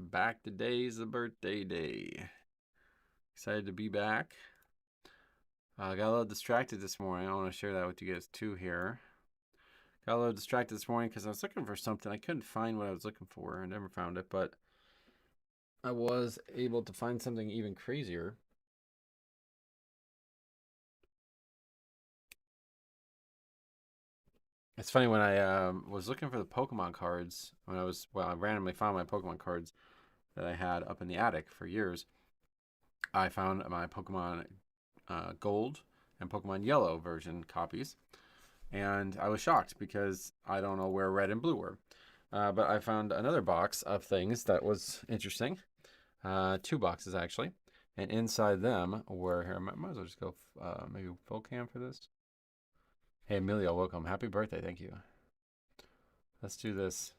Back today's a birthday day. Excited to be back. Got a little distracted this morning. I want to share that with you guys too here. Got a little distracted this morning because I was looking for something. I couldn't find what I was looking for. I never found it, but I was able to find something even crazier. It's funny, when I was looking for the Pokemon cards, I randomly found my Pokemon cards that I had up in the attic for years. I found my Pokemon Gold and Pokemon Yellow version copies, and I was shocked because I don't know where red and blue were. But I found another box of things that was interesting. 2 boxes actually, and inside them were, here, I might as well just go maybe full cam for this. Hey Emilio, welcome. Happy birthday. Thank you. Let's do this.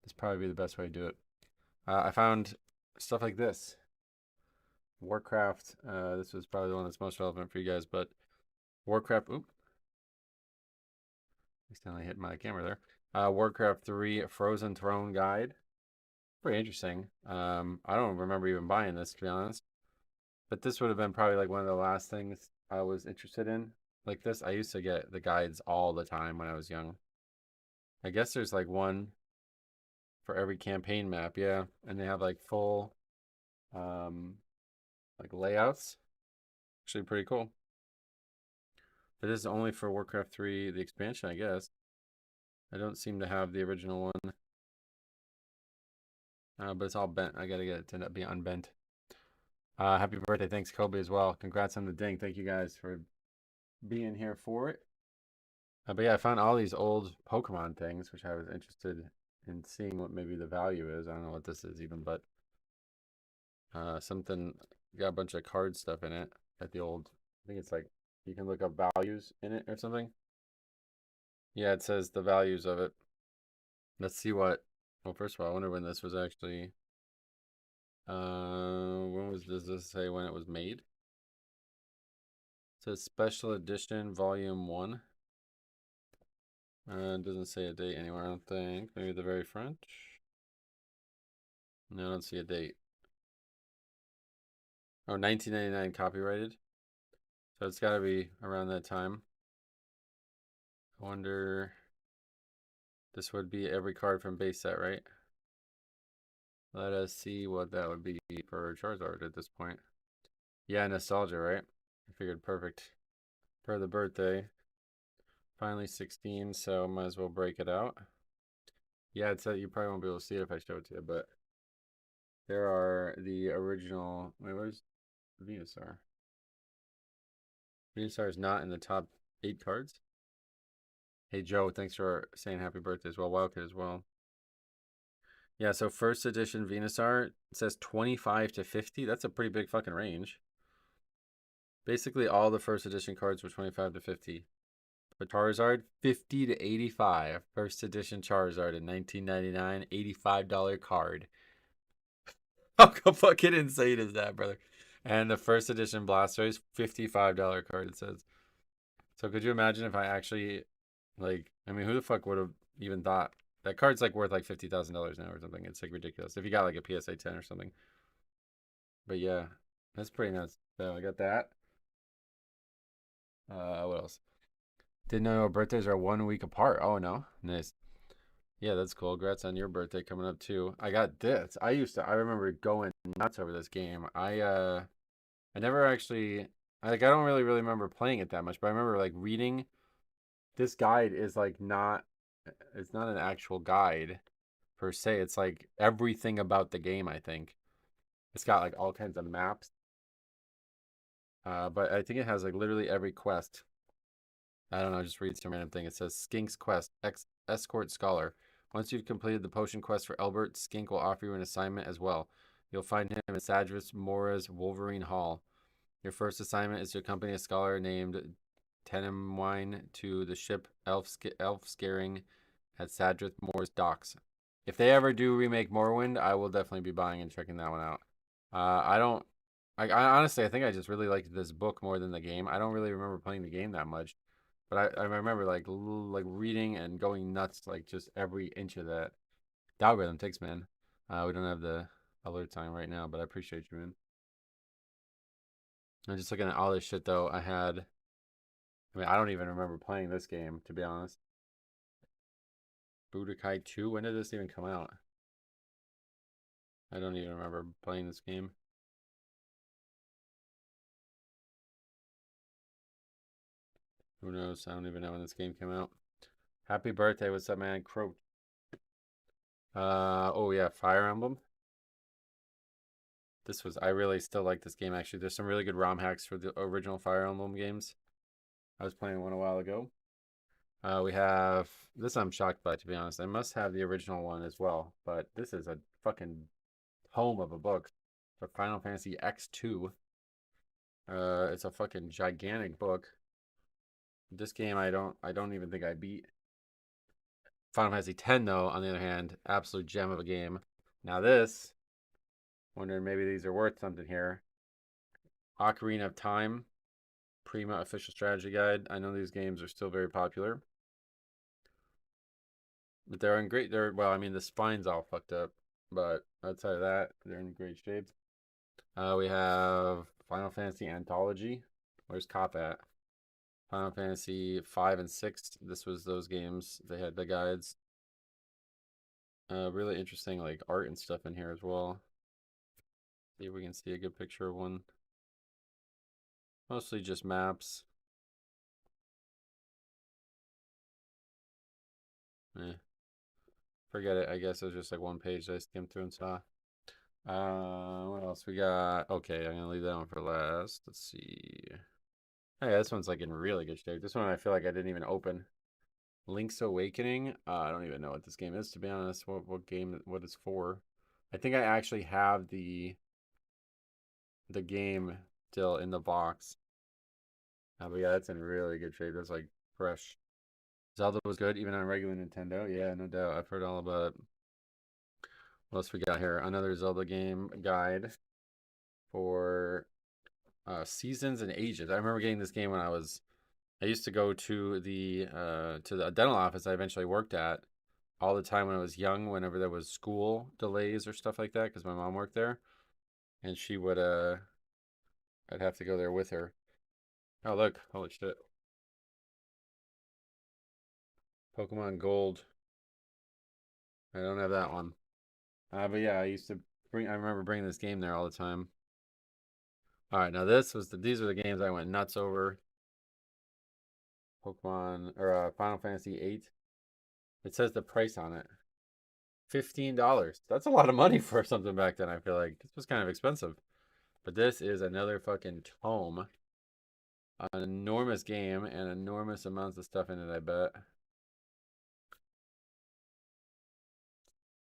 This probably be the best way to do it. I found stuff like this. Warcraft. This was probably the one that's most relevant for you guys, but Warcraft. Oop. Accidentally hit my camera there. Warcraft 3 Frozen Throne Guide. Pretty interesting. I don't remember even buying this, to be honest. But this would have been probably like one of the last things I was interested in. Like this, I used to get the guides all the time when I was young. I guess there's like one for every campaign map, yeah. And they have like full like layouts. Actually pretty cool. But this is only for Warcraft 3, the expansion, I guess. I don't seem to have the original one. But it's all bent. I gotta get it to be unbent. Happy birthday. Thanks, Kobe, as well. Congrats on the ding. Thank you guys for being here for it. But yeah, I found all these old Pokemon things, which I was interested in seeing what maybe the value is. I don't know what this is even, but something, got a bunch of card stuff in it at the old, I think it's like, you can look up values in it or something. Yeah, it says the values of it. Let's see what, well, first of all, I wonder when this was actually, does this say when it was made? It says Special Edition Volume 1. It doesn't say a date anywhere, I don't think. Maybe the very front. No, I don't see a date. Oh, 1999 copyrighted. So it's got to be around that time. I wonder, this would be every card from base set, right? Let us see what that would be for Charizard at this point. Yeah, nostalgia, right? I figured perfect for the birthday. Finally 16, so might as well break it out. Yeah, it's you probably won't be able to see it if I show it to you, but there are the original. Wait, where's Venusaur? Venusaur is not in the top 8 cards. Hey Joe, thanks for saying happy birthday as well. Wildcat as well. Yeah, so first edition Venusaur, it says 25 to 50. That's a pretty big fucking range. Basically, all the first edition cards were 25 to 50. But Charizard, 50 to 85. First edition Charizard in 1999, $85 card. How fucking insane is that, brother? And the first edition Blastoise, $55 card, it says. So could you imagine if I actually, like, I mean, who the fuck would have even thought? That card's like worth like $50,000 now or something. It's like ridiculous. If you got like a PSA 10 or something. But yeah, that's pretty nuts. So I got that. What else? Didn't know our birthdays are 1 week apart. Oh no, nice. Yeah, that's cool. Congrats on your birthday coming up too. I got this. I remember going nuts over this game. I never actually, like, I don't really remember playing it that much, but I remember like reading. This guide is like not, it's not an actual guide per se. It's like everything about the game, I think. It's got like all kinds of maps. But I think it has like literally every quest. I don't know, just read some random thing. It says Skink's Quest, Escort Scholar. Once you've completed the potion quest for Elbert, Skink will offer you an assignment as well. You'll find him in Sadris Mora's Wolverine Hall. Your first assignment is to accompany a scholar named Tenemwine to the ship Elf Scaring at Sadrith Moor's docks. If they ever do remake Morrowind, I will definitely be buying and checking that one out. I don't. I honestly, I think I just really liked this book more than the game. I don't really remember playing the game that much, but I remember like reading and going nuts, like just every inch of that. The algorithm takes, man. We don't have the alert time right now, but I appreciate you, man. I'm just looking at all this shit though. I don't even remember playing this game, to be honest. Budokai 2, when did this even come out? I don't even remember playing this game. Who knows? I don't even know when this game came out. Happy birthday, what's up, man? Croak. Oh yeah, Fire Emblem. I really still like this game actually. There's some really good ROM hacks for the original Fire Emblem games. I was playing one a while ago. We have this. I'm shocked by, to be honest. I must have the original one as well, but this is a fucking tome of a book for Final Fantasy X2. It's a fucking gigantic book. This game, I don't even think I beat. Final Fantasy X, though, on the other hand, absolute gem of a game. Now this, wondering maybe these are worth something here. Ocarina of Time, Prima Official Strategy Guide. I know these games are still very popular. But they're in great. Well, I mean, the spine's all fucked up, but outside of that, they're in great shape. We have Final Fantasy Anthology. Where's Cop at? Final Fantasy 5 and 6. This was those games. They had the guides. Really interesting like art and stuff in here as well. See if we can see a good picture of one. Mostly just maps. Forget it. I guess it was just like one page that I skimmed through and saw. What else we got? Okay, I'm gonna leave that one for last. Let's see. Hey, this one's like in really good shape. This one I feel like I didn't even open. Link's Awakening. I don't even know what this game is, to be honest. What it's for? I think I actually have the game still in the box. But yeah, it's in really good shape. That's like fresh. Zelda was good, even on regular Nintendo. Yeah, no doubt. I've heard all about it. What else we got here? Another Zelda game guide for Seasons and Ages. I remember getting this game when I used to go to the dental office I eventually worked at all the time when I was young, whenever there was school delays or stuff like that, because my mom worked there, and she would I'd have to go there with her. Oh look, holy shit. Pokemon Gold. I don't have that one. But yeah, I remember bringing this game there all the time. All right, now these are the games I went nuts over. Pokemon or Final Fantasy 8. It says the price on it. $15. That's a lot of money for something back then, I feel like. This was kind of expensive. But this is another fucking tome. An enormous game and enormous amounts of stuff in it, I bet.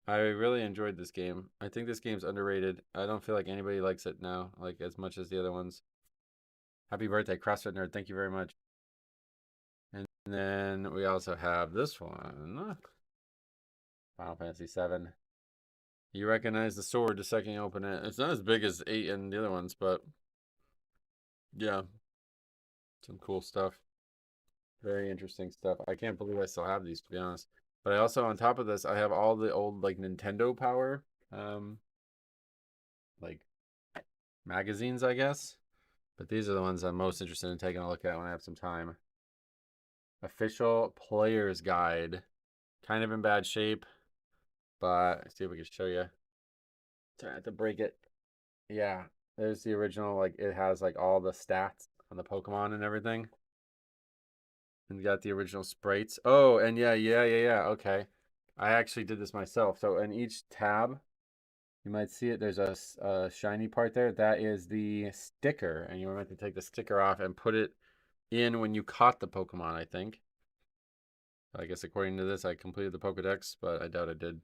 I really enjoyed this game. I think this game's underrated. I don't feel like anybody likes it now, like as much as the other ones. Happy birthday, CrossFit Nerd. Thank you very much. And then we also have this one. Final Fantasy 7. You recognize the sword the second you open it. It's not as big as 8 and the other ones, but yeah, some cool stuff. Very interesting stuff. I can't believe I still have these, to be honest. But I also, on top of this, I have all the old like Nintendo Power, like magazines, I guess. But these are the ones I'm most interested in taking a look at when I have some time. Official Player's Guide, kind of in bad shape, but let's see if we can show you. Sorry, I have to break it. Yeah, there's the original. Like it has like all the stats on the Pokemon and everything. And you got the original sprites. Oh, and yeah. Okay. I actually did this myself. So in each tab, you might see it. There's a shiny part there. That is the sticker. And you were meant to take the sticker off and put it in when you caught the Pokemon, I think. I guess according to this, I completed the Pokedex, but I doubt I did.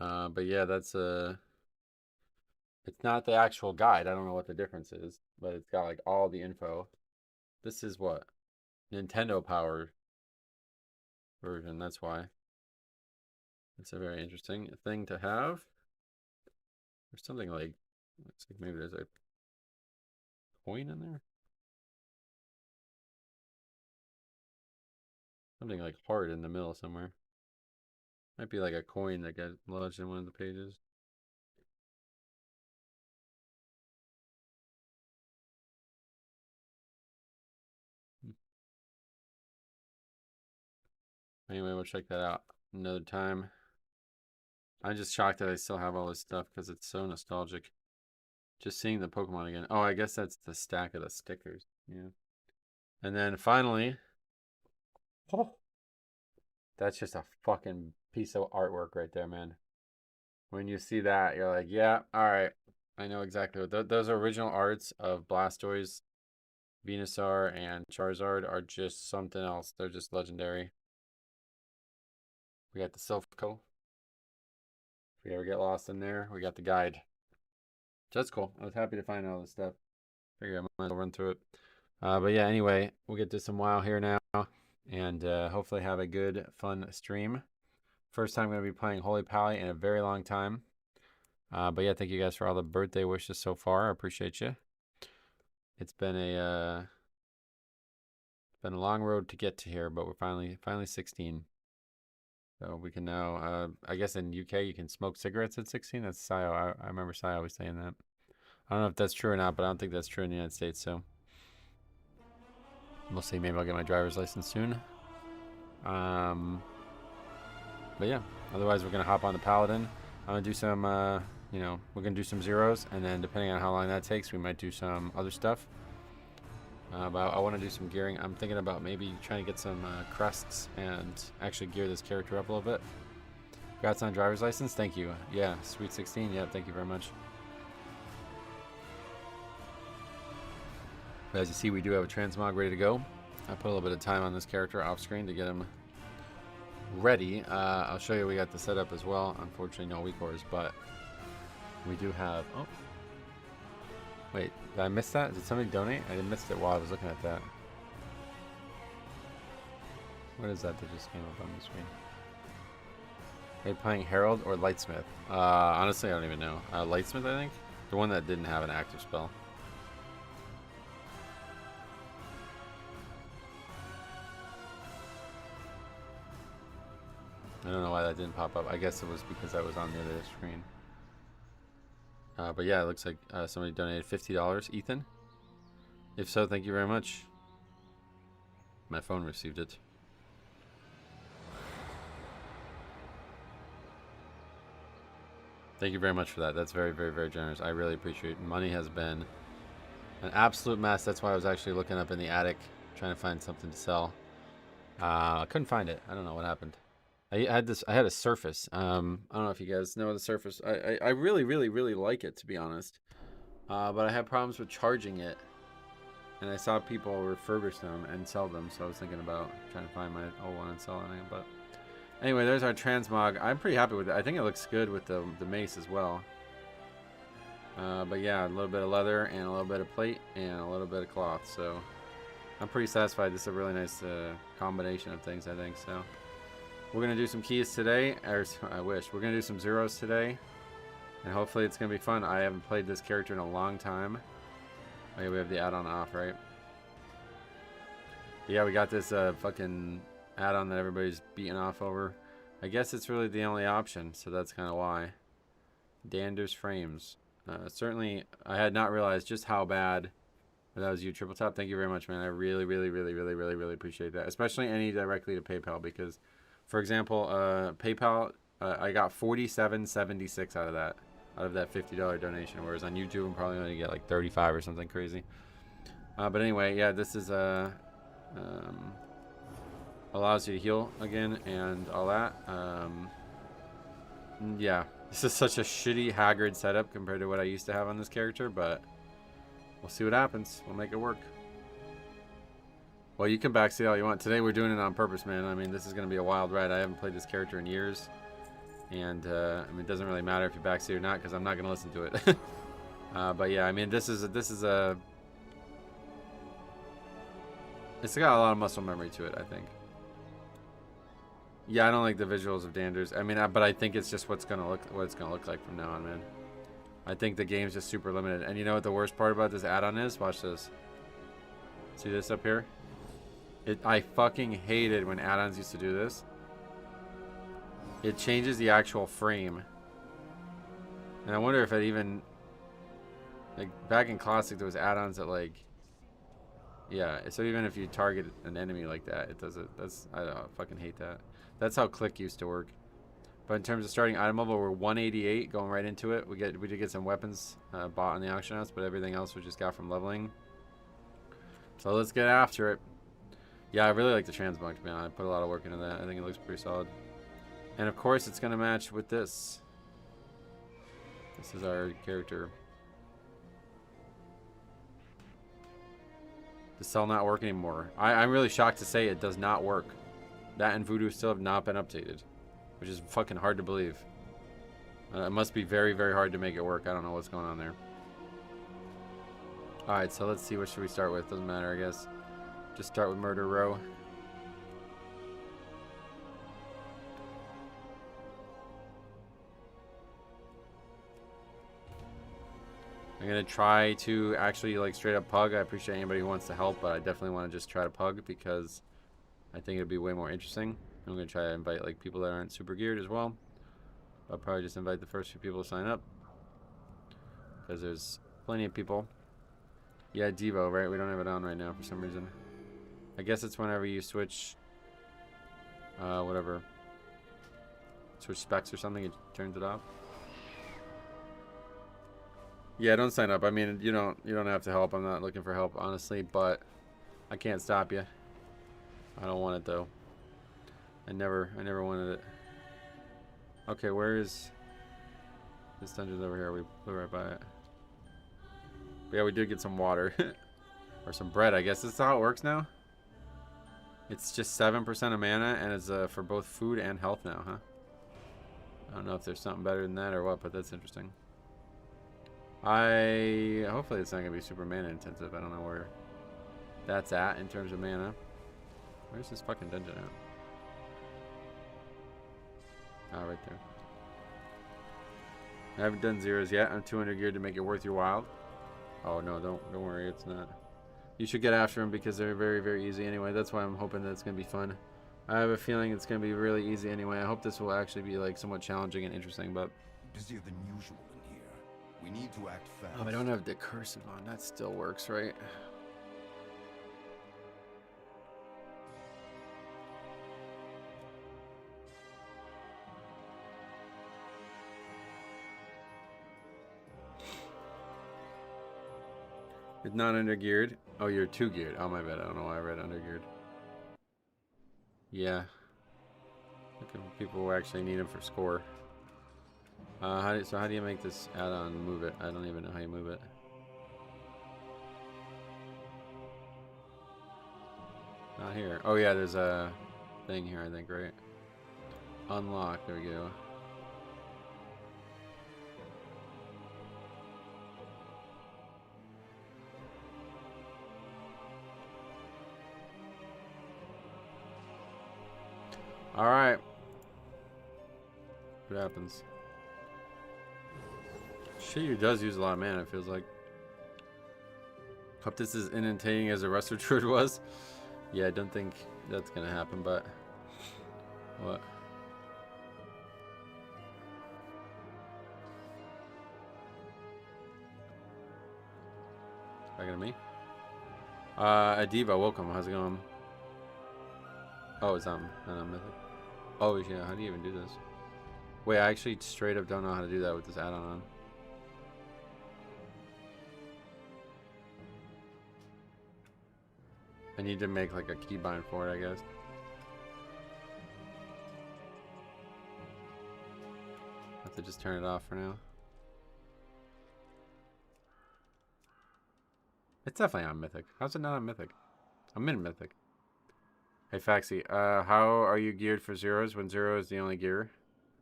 But yeah, it's not the actual guide. I don't know what the difference is, but it's got like all the info. This is what? Nintendo Power version. That's why. It's a very interesting thing to have. There's something like, looks like maybe there's a coin in there. Something like hard in the middle somewhere. Might be like a coin that got lodged in one of the pages. Anyway, we'll check that out another time. I'm just shocked that I still have all this stuff because it's so nostalgic. Just seeing the Pokemon again. Oh, I guess that's the stack of the stickers. Yeah. And then finally, oh, that's just a fucking piece of artwork right there, man. When you see that, you're like, yeah, all right. I know exactly what those original arts of Blastoise, Venusaur, and Charizard are just something else. They're just legendary. We got the Silphico. If we ever get lost in there, we got the guide. That's cool. I was happy to find all this stuff. Figure I might as well run through it. But yeah, anyway, we'll get to some WoW here now, and hopefully have a good, fun stream. First time I'm going to be playing Holy Pally in a very long time. But yeah, thank you guys for all the birthday wishes so far. I appreciate you. It's been a long road to get to here, but we're finally 16. So we can now, I guess in UK you can smoke cigarettes at 16. That's Sayo. I remember Sayo always saying that. I don't know if that's true or not, but I don't think that's true in the United States. So we'll see. Maybe I'll get my driver's license soon. But yeah, otherwise we're gonna hop on the Paladin. I'm gonna do some, you know, we're gonna do some zeros, and then depending on how long that takes, we might do some other stuff. But I want to do some gearing. I'm thinking about maybe trying to get some crests and actually gear this character up a little bit. Congrats on driver's license. Thank you. Yeah, sweet 16. Yeah, thank you very much. But as you see, we do have a transmog ready to go. I put a little bit of time on this character off screen to get him ready. I'll show you we got the setup as well. Unfortunately, no weak cores, but we do have. Oh, wait, did I miss that? Did somebody donate? I missed it while I was looking at that. What is that just came up on the screen? Are you playing Herald or Lightsmith? Honestly, I don't even know. Lightsmith, I think. The one that didn't have an active spell. I don't know why that didn't pop up. I guess it was because I was on the other screen. But yeah, it looks like somebody donated $50. Ethan? If so, thank you very much. My phone received it. Thank you very much for that. That's very, very, very generous. I really appreciate it. Money has been an absolute mess. That's why I was actually looking up in the attic, trying to find something to sell. I couldn't find it. I don't know what happened. I had a Surface. I don't know if you guys know the Surface. I really, really, really like it, to be honest. But I had problems with charging it. And I saw people refurbish them and sell them, so I was thinking about trying to find my old one and sell it. But anyway, there's our transmog. I'm pretty happy with it. I think it looks good with the mace as well. But yeah, a little bit of leather and a little bit of plate and a little bit of cloth. So I'm pretty satisfied. This is a really nice combination of things, I think. So we're going to do some keys today. Or I wish. We're going to do some zeros today. And hopefully it's going to be fun. I haven't played this character in a long time. Okay, we have the add-on off, right? Yeah, we got this fucking add-on that everybody's beating off over. I guess it's really the only option, so that's kind of why. Dander's Frames. Certainly, I had not realized just how bad that was you, Triple Top. Thank you very much, man. I really, really, really, really, really, really appreciate that. Especially any directly to PayPal, because, for example, PayPal, I got $47.76 out of that. Out of that $50 donation, whereas on YouTube I'm probably going to get like 35 or something crazy. But anyway, yeah, this is allows you to heal again and all that. Yeah, this is such a shitty Haggard setup compared to what I used to have on this character, but we'll see what happens. We'll make it work. Well, you can backseat all you want. Today we're doing it on purpose, man. I mean, this is going to be a wild ride. I haven't played this character in years. And I mean, it doesn't really matter if you backseat or not, because I'm not going to listen to it. But yeah, I mean, it's got a lot of muscle memory to it, I think. Yeah, I don't like the visuals of Danders. I mean, but I think it's just what it's gonna look like from now on, man. I think the game's just super limited. And you know what the worst part about this add-on is? Watch this. See this up here? I fucking hated when add-ons used to do this. It changes the actual frame. And I wonder if it even... Like, back in Classic, there was add-ons that, like... Yeah, so even if you target an enemy like that, it does it. I don't know, I fucking hate that. That's how Click used to work. But in terms of starting item level, we're 188, going right into it. We did get some weapons bought on the auction house, but everything else we just got from leveling. So let's get after it. Yeah, I really like the transmog, to be honest. I put a lot of work into that. I think it looks pretty solid. And of course, it's going to match with this. This is our character. The cell not work anymore. I'm really shocked to say it does not work. That and Voodoo still have not been updated, which is fucking hard to believe. It must be very, very hard to make it work. I don't know what's going on there. Alright, so let's see. What should we start with? Doesn't matter, I guess. Just start with Murder Row. I'm gonna try to actually like straight up pug. I appreciate anybody who wants to help, but I definitely want to just try to pug because I think it'd be way more interesting. I'm gonna try to invite like people that aren't super geared as well. I'll probably just invite the first few people to sign up because there's plenty of people. Yeah, Devo, right? We don't have it on right now for some reason. I guess it's whenever you switch, whatever, switch specs or something, it turns it off. Yeah, don't sign up. I mean, you don't have to help. I'm not looking for help, honestly, but I can't stop you. I don't want it though. I never wanted it. Okay, where is this dungeon's over here? We flew right by it. But yeah, we did get some water or some bread. I guess that's how it works now. It's just 7% of mana, and it's for both food and health now, huh? I don't know if there's something better than that or what, but that's interesting. Hopefully it's not gonna be super mana intensive. I don't know where that's at in terms of mana. Where's this fucking dungeon at? Oh, right there. I haven't done zeros yet. I'm 200 geared to make it worth your while. Oh no, don't worry, it's not. You should get after them because they're very, very easy anyway. That's why I'm hoping that it's gonna be fun. I have a feeling it's gonna be really easy anyway. I hope this will actually be like somewhat challenging and interesting, but busier than usual in here. We need to act fast. Oh, I don't have the cursive on. That still works, right? It's not under geared. Oh, you're 2 geared. Oh, my bad. I don't know why I read under geared. Yeah. Looking for people who actually need them for score. So how do you make this add-on move it? I don't even know how you move it. Not here. Oh yeah, there's a thing here, I think, right? Unlock. There we go. All right. What happens? Shit, does use a lot of mana, it feels like. Hope this is inundating as the Resto Druid was. Yeah, I don't think that's gonna happen, but what? Talking to me? Adiva, welcome. How's it going? Oh, it's not Mythic. Oh yeah, how do you even do this? Wait, I actually straight up don't know how to do that with this add-on on. I need to make like a keybind for it, I guess. Have to just turn it off for now. It's definitely on Mythic. How's it not on Mythic? I'm in Mythic. Hey Faxi, how are you geared for zeros when 0 is the only gear?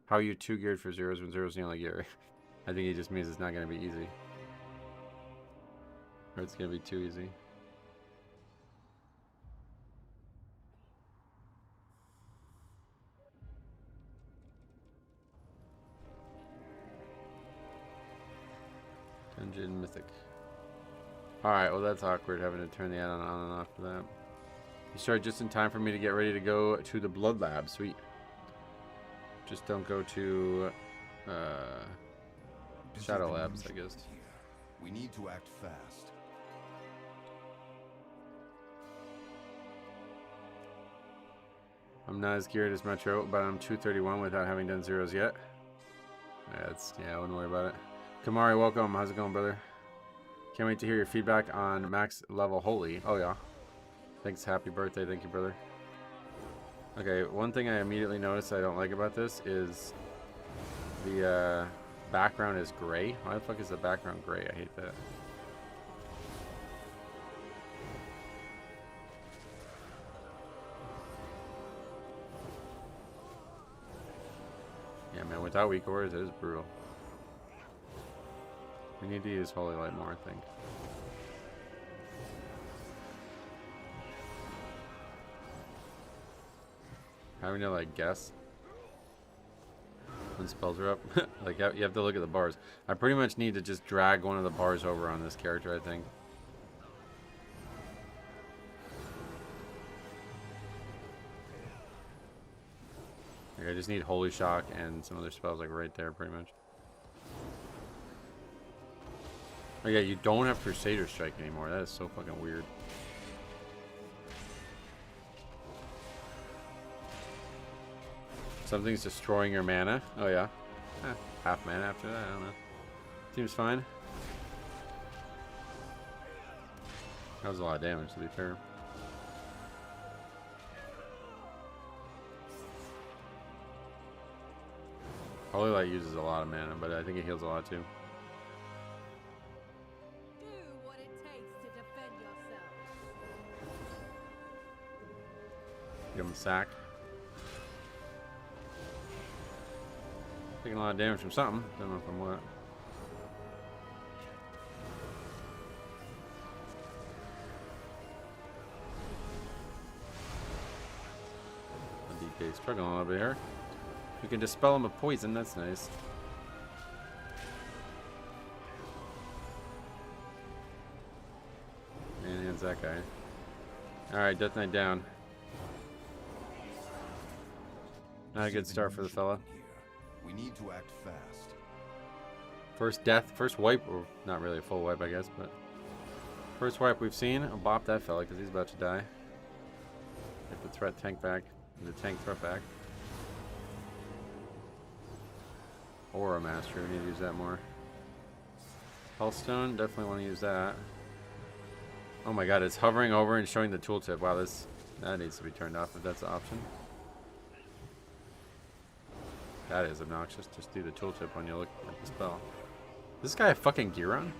How are you 2 geared for zeros when 0 is the only gear? I think it just means it's not going to be easy. Or it's going to be too easy. Dungeon Mythic. Alright, well that's awkward having to turn the add-on on and off for that. You start just in time for me to get ready to go to the Blood Lab. Sweet. Just don't go to Shadow Labs, I guess. We need to act fast. I'm not as geared as Metro, but I'm 231 without having done zeros yet. Yeah, I wouldn't worry about it. Kamari, welcome. How's it going, brother? Can't wait to hear your feedback on max level holy. Oh yeah. Thanks, happy birthday. Thank you, brother. Okay, one thing I immediately noticed I don't like about this is the background is gray. Why the fuck is the background gray? I hate that. Yeah, man, without weak auras, it is brutal. We need to use Holy Light more, I think. Having to, like, guess when spells are up. Like, you have to look at the bars. I pretty much need to just drag one of the bars over on this character, I think. Like, I just need Holy Shock and some other spells, like, right there, pretty much. Oh yeah, you don't have Crusader Strike anymore. That is so fucking weird. Something's destroying your mana. Oh yeah. Half mana after that, I don't know. Seems fine. That was a lot of damage, to be fair. Holy Light uses a lot of mana, but I think it heals a lot too. Give him a sack. Taking a lot of damage from something. Don't know from what. DK struggling a little bit here. We can dispel him with poison. That's nice. And hands that guy. Alright, Death Knight down. Not a good start for the fella. We need to act fast. First death, first wipe, or not really a full wipe, I guess, but first wipe we've seen. I'll bop that fella because he's about to die. Get the threat tank back, the tank threat back. Aura Master, we need to use that more. Healthstone, definitely want to use that. Oh my god, it's hovering over and showing the tooltip. Wow, that needs to be turned off if that's an option. That is obnoxious. Just do the tooltip when you look at the spell. Is this guy a fucking gear on?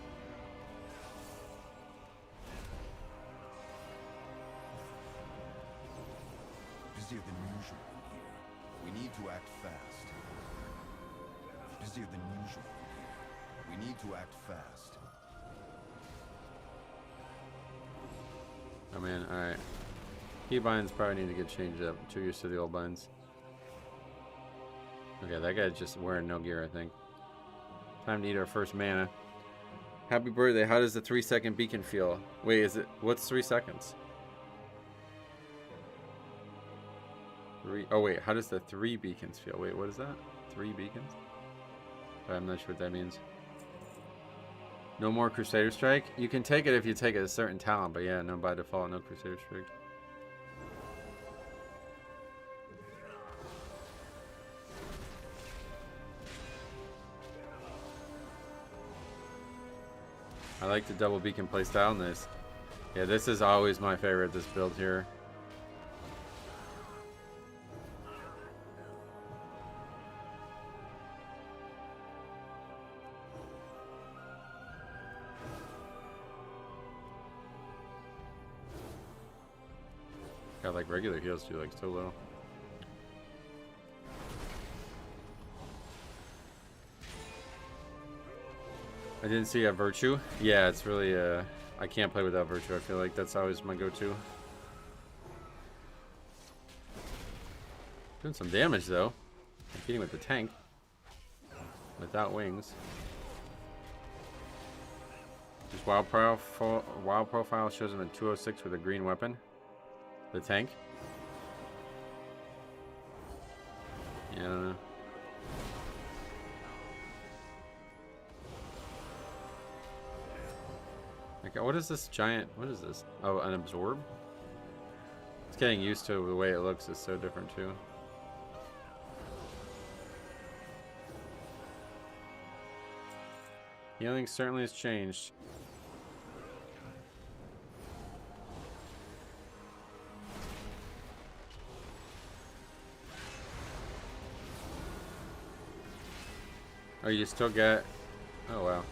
Busier than usual here. We need to act fast. Busier than usual here. We need to act fast. Oh man, alright. Keybinds probably need to get changed up. 2 years to the old binds. Okay, that guy's just wearing no gear, I think. Time to eat our first mana. Happy birthday. How does the 3-second beacon feel? Wait, what's 3 seconds? Oh wait, how does the 3 beacons feel? Wait, what is that? 3 beacons? I'm not sure what that means. No more Crusader Strike? You can take it if you take a certain talent, but yeah, no, by default, no Crusader Strike. I like the double beacon playstyle in this. Yeah, this is always my favorite, this build here. Got like regular heals too, like so little. I didn't see a Virtue. Yeah, it's really, I can't play without Virtue. I feel like that's always my go-to. Doing some damage, though. Competing with the tank. Without wings. Just wild profile shows him at 206 with a green weapon. The tank. Yeah, I don't know. What is this giant? What is this? Oh, an absorb? This getting used to the way it looks is so different too. Healing certainly has changed. Oh, you still get... Oh, wow.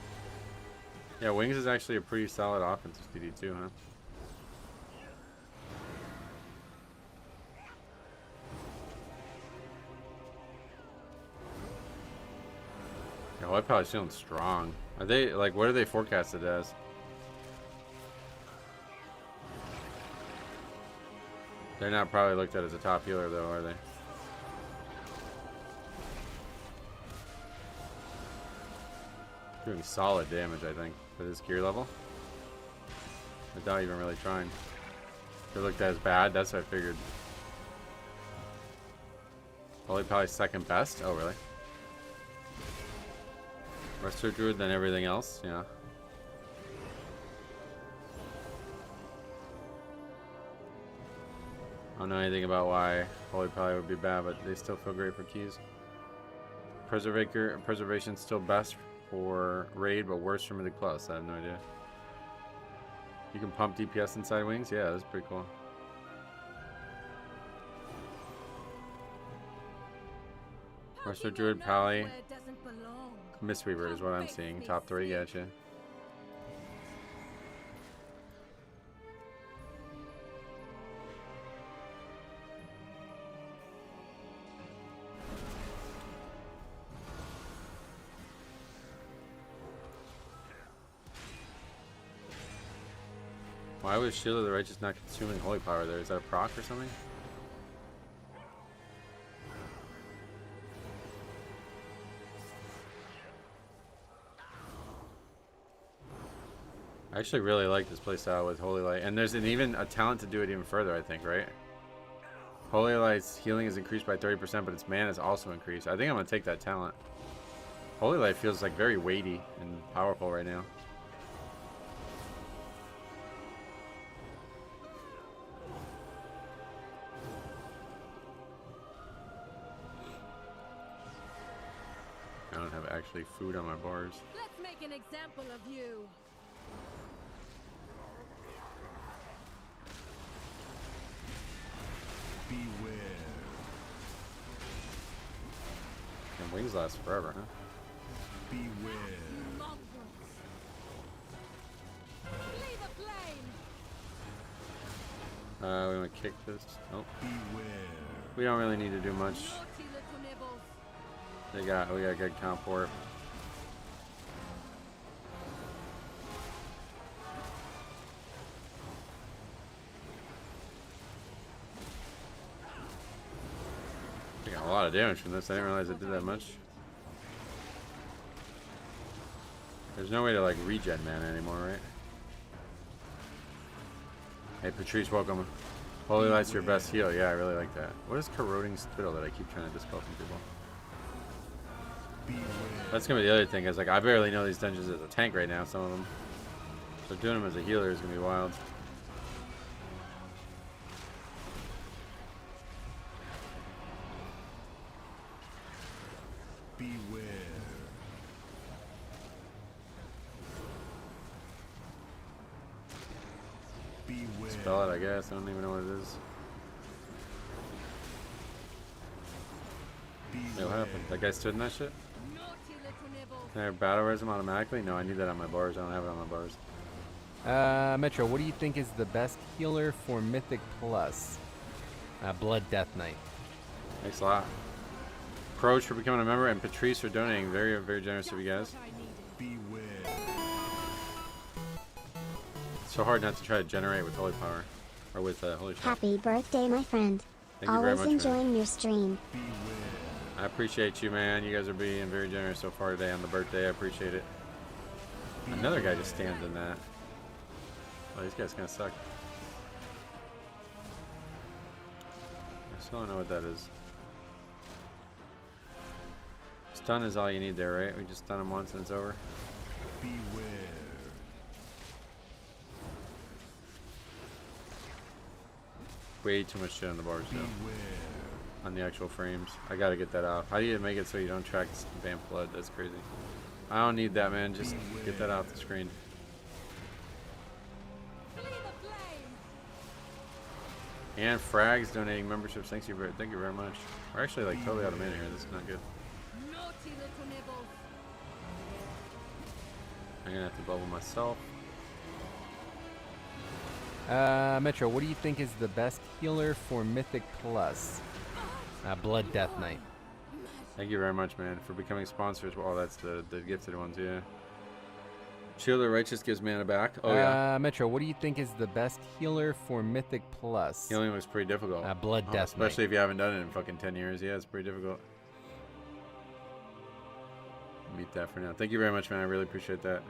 Yeah, Wings is actually a pretty solid offensive CD too, huh? Yeah, Holy Power's feeling strong. Are they, like, what are they forecasted as? They're not probably looked at as a top healer though, are they? Doing solid damage, I think, for this gear level. Without even really trying. They looked as bad, that's what I figured. Holy probably second best? Oh, really? Resto Druid than everything else, yeah. I don't know anything about why Holy Poly would be bad, but they still feel great for keys. Preservation's still best for raid, but worse for Mythic Plus. I have no idea. You can pump DPS inside Wings? Yeah, that's pretty cool. Resto Druid, Pally, Mistweaver is what I'm seeing. Top 3, gotcha. Why was Shield of the Righteous not consuming Holy Power there? Is that a proc or something? I actually really like this playstyle with Holy Light. And there's even a talent to do it even further, I think, right? Holy Light's healing is increased by 30%, but its mana is also increased. I think I'm going to take that talent. Holy Light feels like very weighty and powerful right now. I don't have actually food on my bars. Let's make an example of you. Beware. And Wings last forever, huh? Beware. Leave a flame. We want to kick this. Nope. Beware. We don't really need to do much. Naughty little nibbles. We got good comp for it. I got a lot of damage from this. I didn't realize it did that much. There's no way to like regen mana anymore, right? Hey Patrice, welcome. Holy Light's your best heal. Yeah, I really like that. What is Corroding Spittle that I keep trying to dispel from people? That's gonna be the other thing, is like I barely know these dungeons as a tank right now, some of them. So doing them as a healer is gonna be wild. Beware. Beware. Spell it, I guess. I don't even know what it is. What happened? That guy stood in that shit? Naughty little nibbles. Can I battle res him automatically? No, I need that on my bars. I don't have it on my bars. Metro, what do you think is the best healer for Mythic Plus? Blood Death Knight. Thanks a lot. Croach for becoming a member, and Patrice for donating. Very, very generous of you guys. Beware. It's so hard not to try to generate with Holy Power. Or with Holy Shot. Happy birthday, my friend. Thank you very Always much, man. enjoying your stream. I appreciate you, man. You guys are being very generous so far today on the birthday. I appreciate it. Another guy just stands in that. Oh, these guys kind of suck. I still don't know what that is. Stun is all you need there, right? We just stun him once and it's over. Beware. way too much shit on the bars now. Beware. On the actual frames. I gotta get that off. How do you make it so you don't track vamp blood? That's crazy. I don't need that, man. Just get that off the screen. Flee the flame. And Frags donating memberships. Thank you very much. We're actually like totally out of mana here. This is not good. Naughty little nibbles. I'm gonna have to bubble myself. Metro, what do you think is the best healer for Mythic Plus? Blood Death Knight. Thank you very much, man, for becoming sponsors. Well, that's the gifted ones, yeah. Shield of Righteous gives mana back. Oh, yeah. Metro, what do you think is the best healer for Mythic Plus? Healing was pretty difficult. Blood Death especially if you haven't done it in fucking 10 years. Yeah, it's pretty difficult. Meet that for now. Thank you very much, man. I really appreciate that.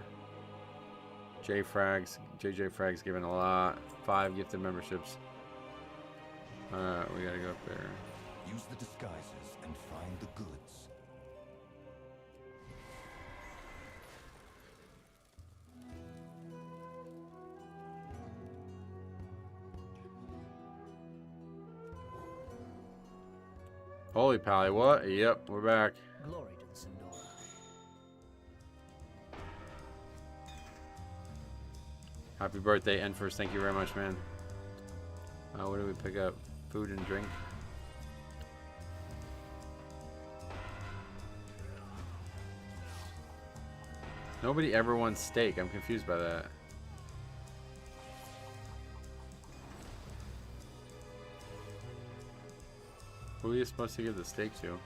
JJ Frags giving a lot. 5 gifted memberships. Alright, we gotta go up there. Use the disguises and find the goods. Holy pally, what? Yep, we're back. Glory to the Sindora. Happy birthday, Enfers. Thank you very much, man. What do we pick up? Food and drink. Nobody ever wants steak. I'm confused by that. Who are you supposed to give the steak to?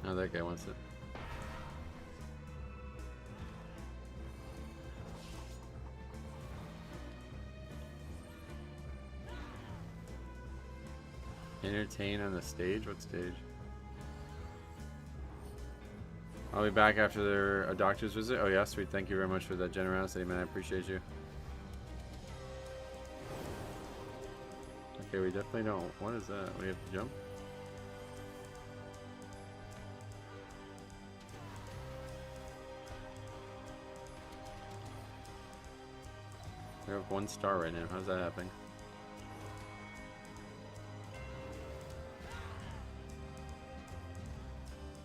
Oh, that guy wants it. Entertain on the stage? What stage? I'll be back after a doctor's visit. Oh yeah, sweet. Thank you very much for that generosity, man. I appreciate you. Okay, we definitely don't. What is that? We have to jump? We have 1 star right now. How's that happening?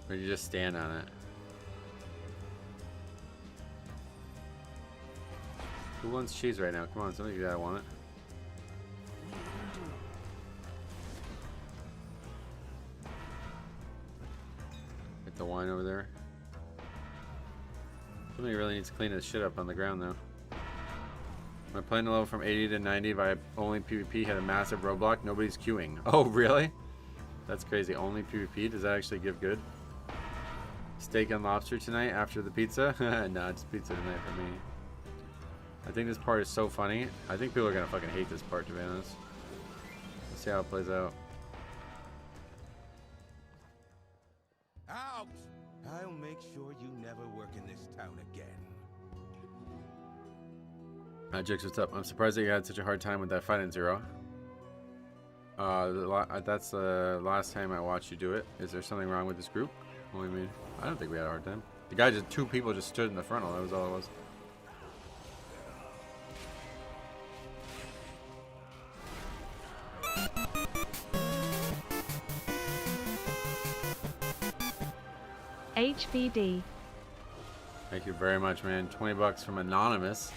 Or you just stand on it? Who wants cheese right now? Come on, somebody gotta want it. Get the wine over there. Somebody really needs to clean this shit up on the ground though. My playing level from 80 to 90 by only PvP had a massive roadblock. Nobody's queuing. Oh, really? That's crazy. Only PvP? Does that actually give good? Steak and lobster tonight after the pizza? Nah, it's pizza tonight for me. I think this part is so funny. I think people are gonna fucking hate this part, to be honest. Let's see how it plays out. Out! I'll make sure you never work in this town again. Jix, what's up? I'm surprised that you had such a hard time with that fight in Zero. That's the last time I watched you do it. Is there something wrong with this group? What do you mean? I don't think we had a hard time. The guy just, 2 people just stood in the frontal. That was all it was. HBD. Thank you very much, man. 20 bucks from Anonymous.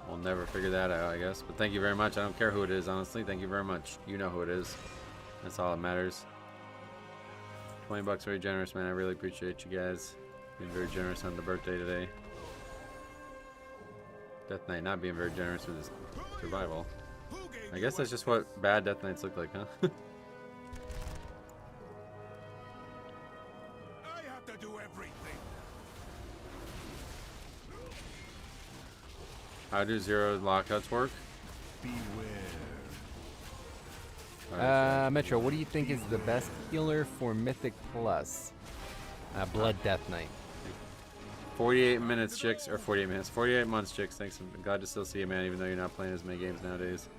We'll never figure that out, I guess. But thank you very much. I don't care who it is, honestly. Thank you very much. You know who it is. That's all that matters. 20 bucks, very generous, man. I really appreciate you guys being very generous on the birthday today. Death Knight not being very generous with his survival. I guess that's just what bad Death Knights look like, huh? I have to do everything. How do Zero lockouts work? Beware. Metro, what do you think is the best healer for Mythic Plus? Blood Death Knight. 48 minutes, chicks, or 48 minutes. 48 months, chicks. Thanks. I'm glad to still see you, man, even though you're not playing as many games nowadays.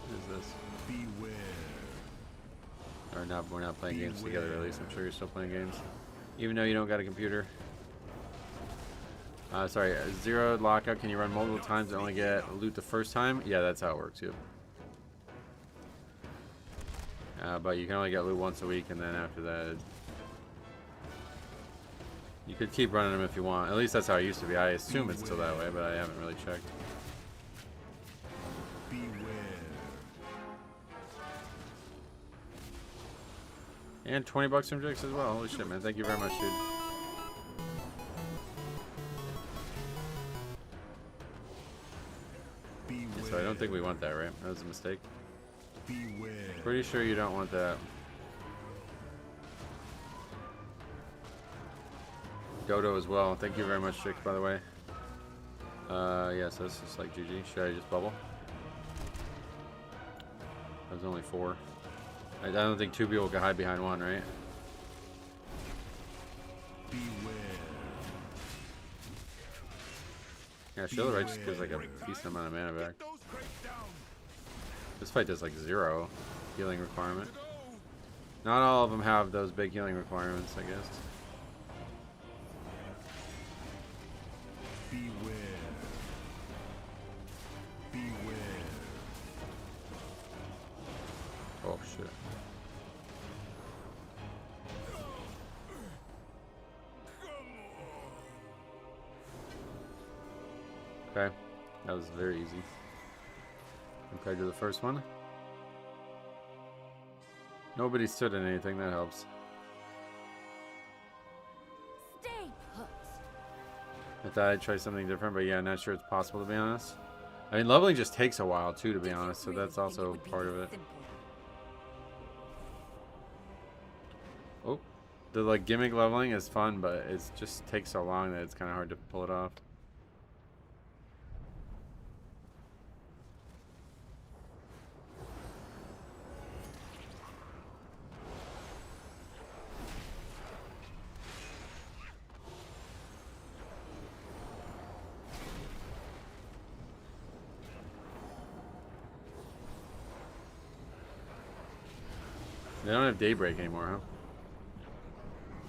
What is this? Beware. Or not, we're not playing games together, at least. I'm sure you're still playing games. Even though you don't got a computer. Sorry, 0 lockout. Can you run multiple times and only get loot the first time? Yeah, that's how it works, too. But you can only get loot once a week, and then after that, you could keep running them if you want. At least that's how it used to be. I assume it's still that way, but I haven't really checked. And 20 bucks from Jix as well. Holy shit, man. Thank you very much, dude. So I don't think we want that, right? That was a mistake. Pretty sure you don't want that. Dodo as well. Thank you very much, Jix, by the way. Yeah, so it's just like GG. Should I just bubble? That was only 4. I don't think 2 people can hide behind 1, right? Yeah, Shield of Righteous gives like a decent amount of mana back. This fight does like 0 healing requirement. Not all of them have those big healing requirements, I guess. Oh shit. Okay, that was very easy compared to the first one. Nobody stood in anything, that helps. Stay put. I thought I'd try something different, but yeah, not sure it's possible to be honest. I mean, leveling just takes a while too, to be honest, so that's also part of it. Oh, the like gimmick leveling is fun, but it just takes so long that it's kind of hard to pull it off. They don't have Daybreak anymore, huh?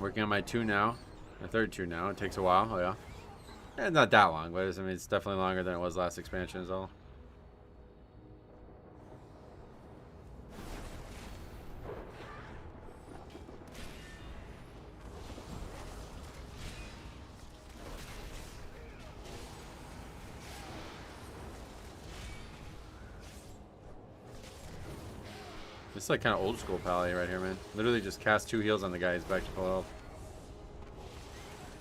Working on my 2 now. My 3rd 2 now. It takes a while. Oh, yeah. Not that long, but I mean, it's definitely longer than it was last expansion is all. This is like kind of old school Paladin right here, man. Literally just cast 2 heals on the guy. He's back to full health.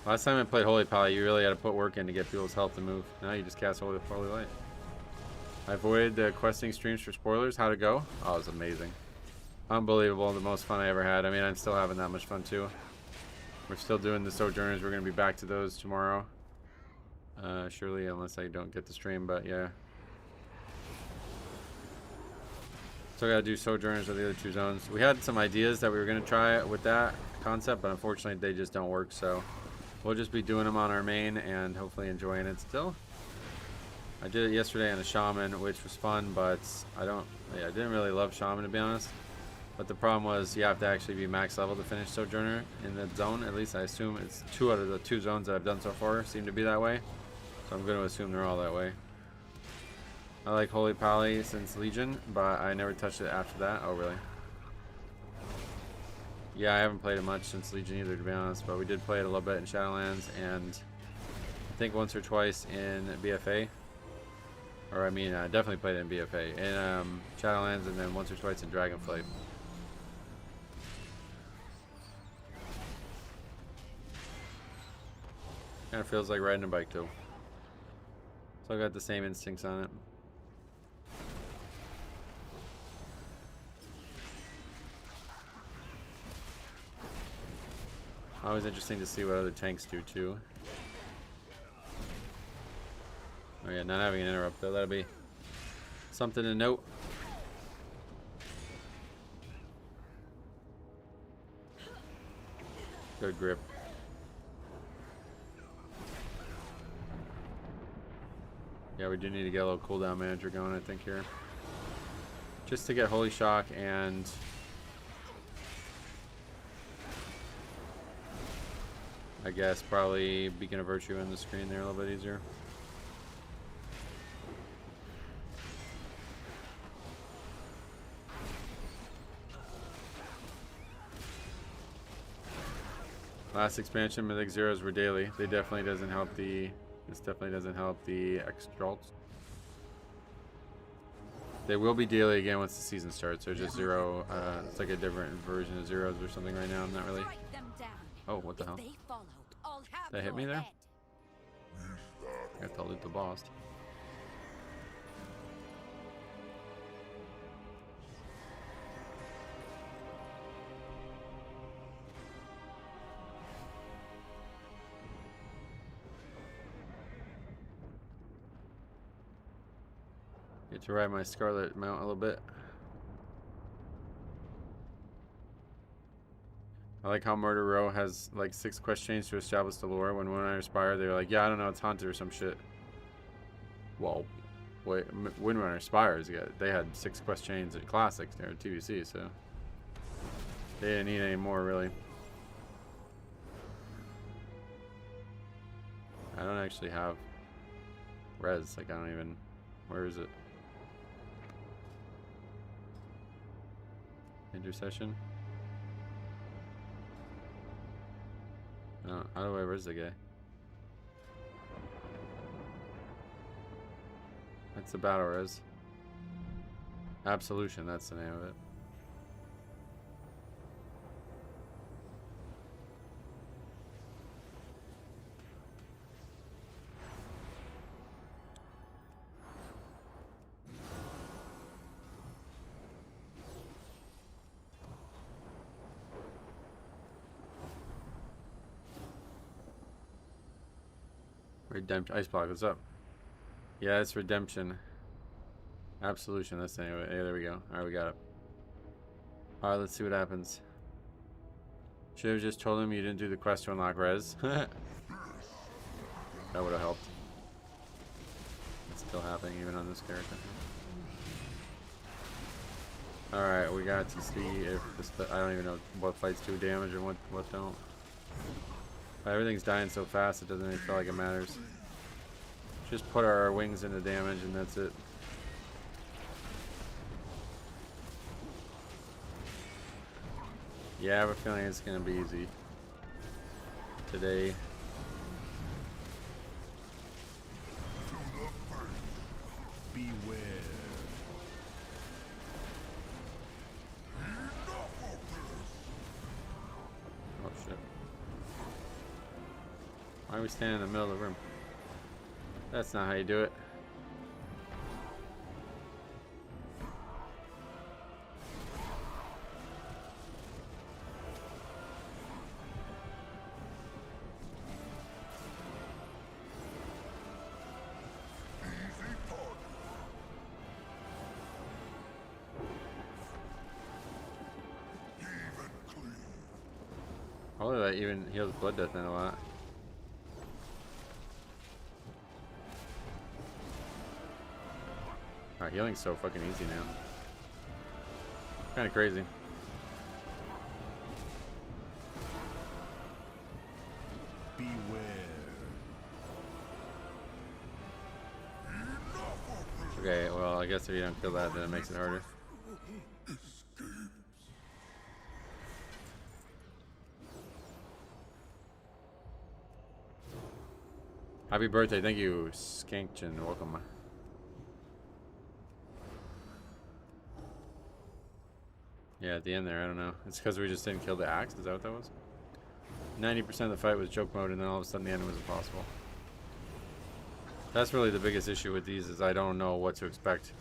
Last time I played Holy Paladin, you really had to put work in to get people's health to move. Now you just cast Holy Light. I avoided the questing streams for spoilers. How'd it go? Oh, it was amazing. Unbelievable. The most fun I ever had. I mean, I'm still having that much fun too. We're still doing the Sojourners. We're going to be back to those tomorrow. Surely, unless I don't get the stream, but yeah. Still got to do Sojourners with the other 2 zones. We had some ideas that we were going to try with that concept, but unfortunately they just don't work, so we'll just be doing them on our main and hopefully enjoying it still. I did it yesterday on a Shaman, which was fun, but I didn't really love Shaman, to be honest. But the problem was you have to actually be max level to finish Sojourner in that zone. At least I assume it's 2 out of the 2 zones that I've done so far seem to be that way. So I'm going to assume they're all that way. I like Holy Pally since Legion, but I never touched it after that. Oh, really? Yeah, I haven't played it much since Legion either, to be honest, but we did play it a little bit in Shadowlands, and I think once or twice in BFA. Or, I mean, I definitely played it in BFA. In Shadowlands, and then once or twice in Dragonflight. Kind of feels like riding a bike, too. So I got the same instincts on it. Always interesting to see what other tanks do too. Oh yeah, not having an interrupt though, that'll be something to note. Good grip. Yeah, we do need to get a little cooldown manager going, I think, here. Just to get Holy Shock and... I guess probably Beacon of Virtue in the screen there a little bit easier. Last expansion, Mythic Zeros were daily. They definitely doesn't help the. This definitely doesn't help the extra alts. They will be daily again once the season starts. They're just zero. It's like a different version of zeros or something right now. I'm not really. Strike them down. Oh, what the hell? If they followed, I'll have That hit your me there? head. I got to loot the boss. Get to ride my Scarlet mount a little bit. I like how Murder Row has like 6 quest chains to establish the lore. When I Aspire, they're like, yeah, I don't know, it's haunted or some shit. Well, wait, Windrunner Aspires, they had 6 quest chains at Classics there at TBC, so they didn't need any more really. I don't actually have res, like I don't even, where is it? Intercession? No, how do I res the guy? That's the battle res. Absolution, that's the name of it. Redemption. Ice block, what's up? Yeah, it's redemption. Absolution, that's the name of it. Yeah, there we go. Alright, we got it. Alright, let's see what happens. Should have just told him you didn't do the quest to unlock res. That would have helped. It's still happening even on this character. Alright, we got to see if this. I don't even know what fights do damage and what don't. Everything's dying so fast it doesn't even feel like it matters. Just put our wings into damage and that's it. Yeah, I have a feeling it's gonna be easy today. Beware. Oh shit. Why are we standing in the middle of the room? That's not how you do it. Probably that even heals blood death in a lot. Our healing's so fucking easy now. Kinda crazy. Beware. Okay, well I guess if you don't kill that then it makes it harder. Happy birthday, thank you, Skankchin, welcome. Yeah, at the end there, I don't know. It's because we just didn't kill the axe, is that what that was? 90% of the fight was joke mode and then all of a sudden the end was impossible. That's really the biggest issue with these is I don't know what to expect.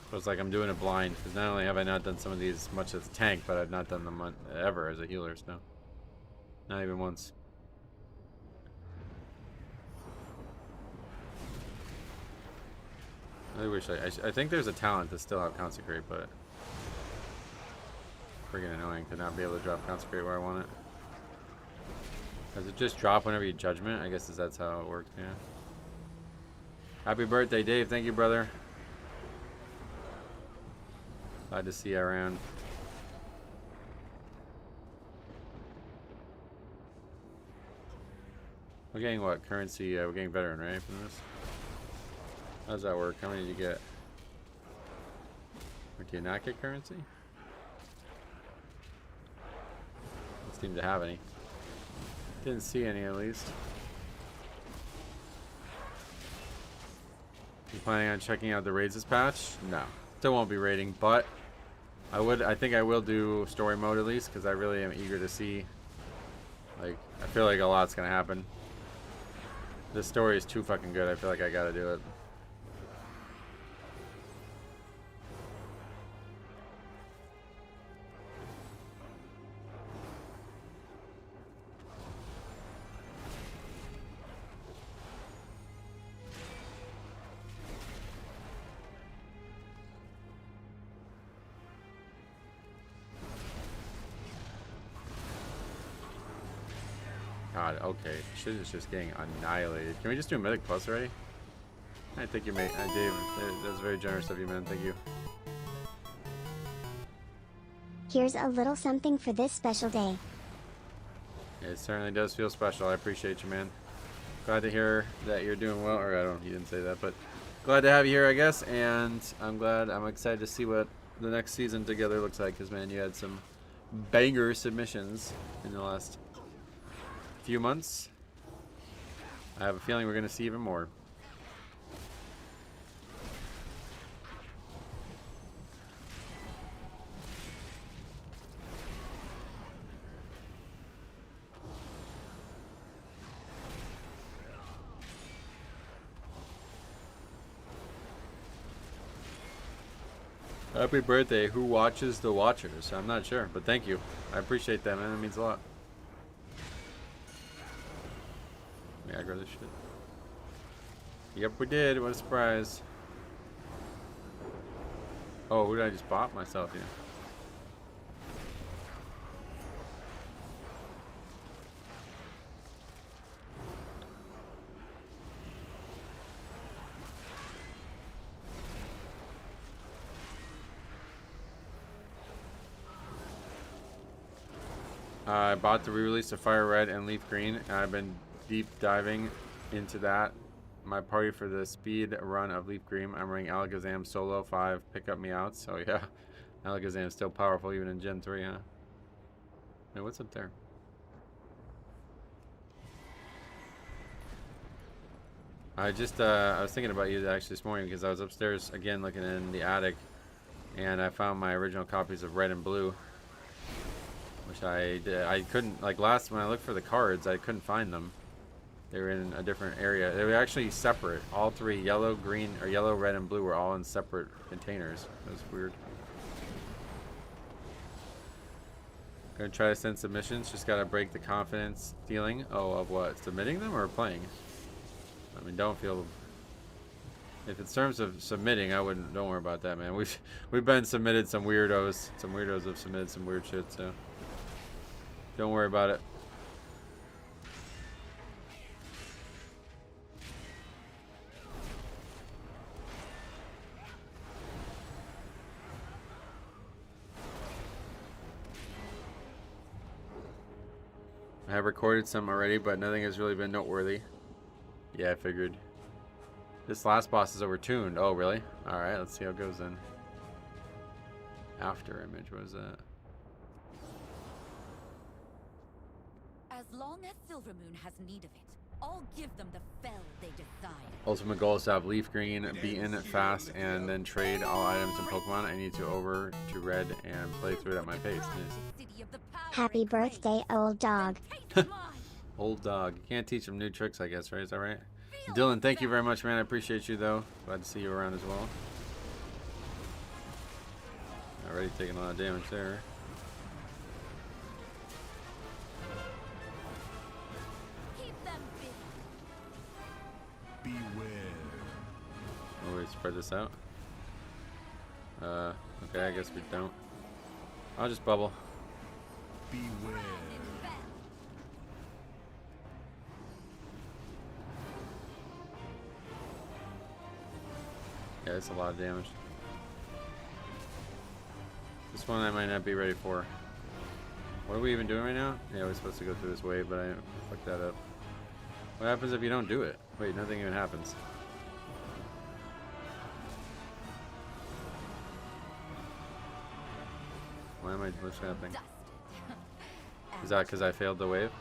So it's like I'm doing it blind, because not only have I not done some of these much as a tank, but I've not done them ever as a healer, so. Not even once. I wish I think there's a talent to still have Consecrate, but friggin' annoying to not be able to drop Consecrate where I want it. Does it just drop whenever you Judgment? I guess that's how it works, yeah. Happy birthday, Dave. Thank you, brother. Glad to see you around. We're getting what currency? We're getting veteran, right? From this. How does that work? How many do you get? Or do you not get currency? Don't seem to have any. Didn't see any at least. You planning on checking out the raids this patch? No. Still won't be raiding, but I think I will do story mode at least, because I really am eager to see. Like, I feel like a lot's gonna happen. This story is too fucking good. I feel like I gotta do it. God, okay. Shit is just getting annihilated. Can we just do Mythic Plus already? I think you made. Dave, that was very generous of you, man. Thank you. Here's a little something for this special day. It certainly does feel special. I appreciate you, man. Glad to hear that you're doing well. Or I don't. You didn't say that, but glad to have you here, I guess. And I'm excited to see what the next season together looks like. Cause man, you had some banger submissions in the last few months. I have a feeling we're going to see even more. Happy birthday. Who watches the watchers? I'm not sure, but thank you. I appreciate that, man. That means a lot. Yeah, I aggro this shit. Yep, we did. What a surprise. Oh, who did I just bot myself here? I bought the re-release of Fire Red and Leaf Green, and I've been deep diving into that. My party for the speed run of Leaf Green, I'm running Alakazam solo 5 pickup me out. So yeah, Alakazam's still powerful even in Gen 3, huh? Hey, what's up there? I was thinking about you actually this morning because I was upstairs again looking in the attic, and I found my original copies of Red and Blue, which I couldn't, like last when I looked for the cards, I couldn't find them. They were in a different area. They were actually separate. All three, yellow, green, or yellow, red, and blue, were all in separate containers. It was weird. Gonna try to send submissions. Just gotta break the confidence feeling. Oh, of what? Submitting them or playing? I mean, don't feel. If it's terms of submitting, I wouldn't. Don't worry about that, man. We've been submitted some weirdos. Some weirdos have submitted some weird shit, so don't worry about it. I have recorded some already, but nothing has really been noteworthy. Yeah, I figured. This last boss is overtuned. Oh, really? Alright, let's see how it goes then. After image, what is that? As long as Silvermoon has need of it, I'll give them the fell they desire. Ultimate goal is to have Leaf Green beaten fast and then trade all items and Pokemon. I need to over to Red and play through it at my pace. Nice. Happy birthday, old dog. Old dog. You can't teach him new tricks, I guess, right? Is that right? Dylan, thank you very much, man. I appreciate you, though. Glad to see you around as well. Already taking a lot of damage there. Oh, we spread this out. Okay, I guess we don't. I'll just bubble. Beware. Yeah, it's a lot of damage. This one I might not be ready for. What are we even doing right now? Yeah, we're supposed to go through this wave, but I fucked that up. What happens if you don't do it? Wait, nothing even happens. Why am I? What's happening? Is that because I failed the wave?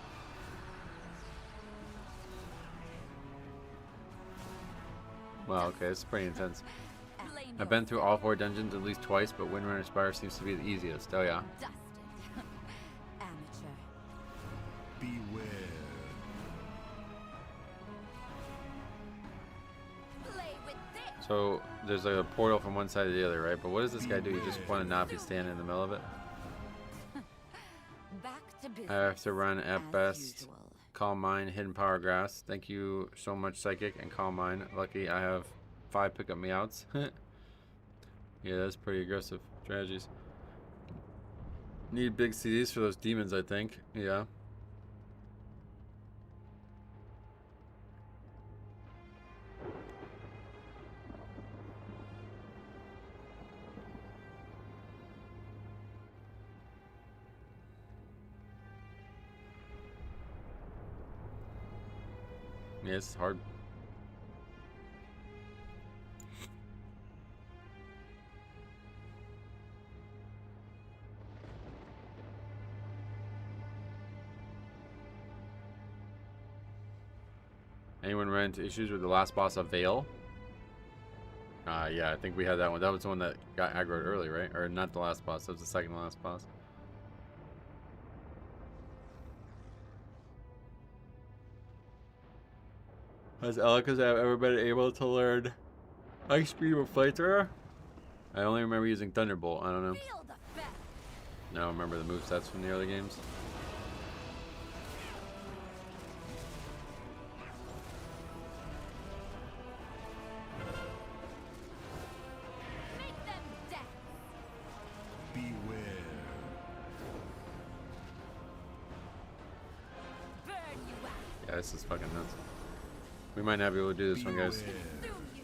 Wow, okay, this is pretty intense. I've been through all 4 dungeons at least twice, but Windrunner Spire seems to be the easiest. Oh yeah. Amateur. Beware. Play with this. So there's like a portal from one side to the other, right? But what does this guy do? You just want to not be standing in the middle of it? Back to business. I have to run at as best. usual. Calm Mind, Hidden Power Grass. Thank you so much, Psychic and Calm Mind. Lucky I have 5 pickup meowts. Yeah, that's pretty aggressive strategies. Need big CDs for those demons, I think. Yeah. Yeah, it's hard. Anyone run into issues with the last boss of Vale? Yeah, I think we had that one. That was the one that got aggroed early, right? Or not the last boss, that was the second to last boss. Has Alakazam ever been able to learn Ice Beam or Flamethrower? I only remember using Thunderbolt, I don't know. Feel the effect. I don't remember the movesets from the early games. Make them death. Beware. Burn you out. Yeah, this is fucking nuts. We might not be able to do this one, guys. Beware. Consume you.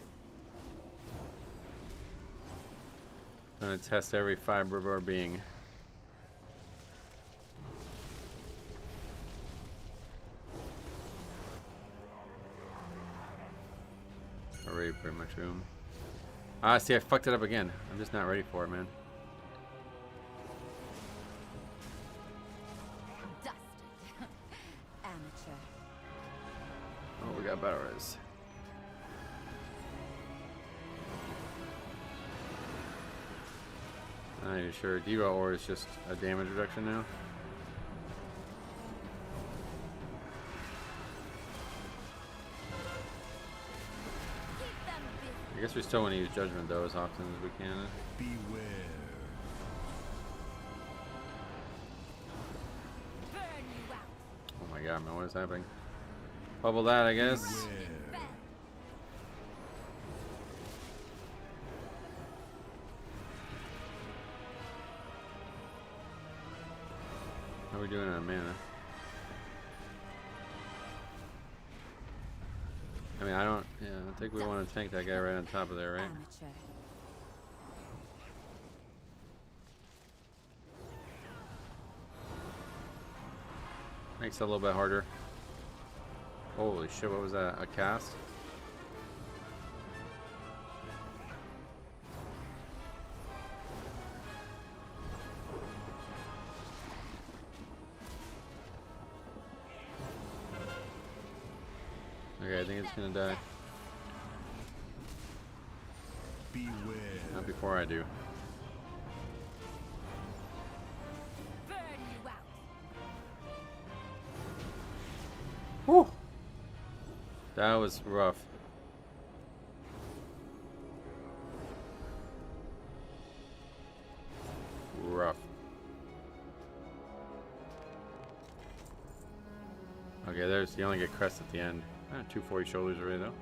I'm gonna test every fiber of our being. Already pretty much room. Ah, see, I fucked it up again. I'm just not ready for it, man. Dusted. Amateur. Oh, we got battle res. Not even sure. Devo ore is just a damage reduction now. Keep them busy. I guess we still want to use judgment though as often as we can. Beware. Burn you out. Oh my god, man, what is happening? Bubble that, I guess. Beware. Bad. How are we doing on mana? I mean, I think we want to tank that guy right on top of there, right? Amateur. Makes it a little bit harder. Holy shit, what was that? A cast? Okay, I think it's gonna die. Beware. Not before I do. Burn you out. Whew. That was rough. Rough. Okay, there's you only get crest at the end. 240 shoulders already though.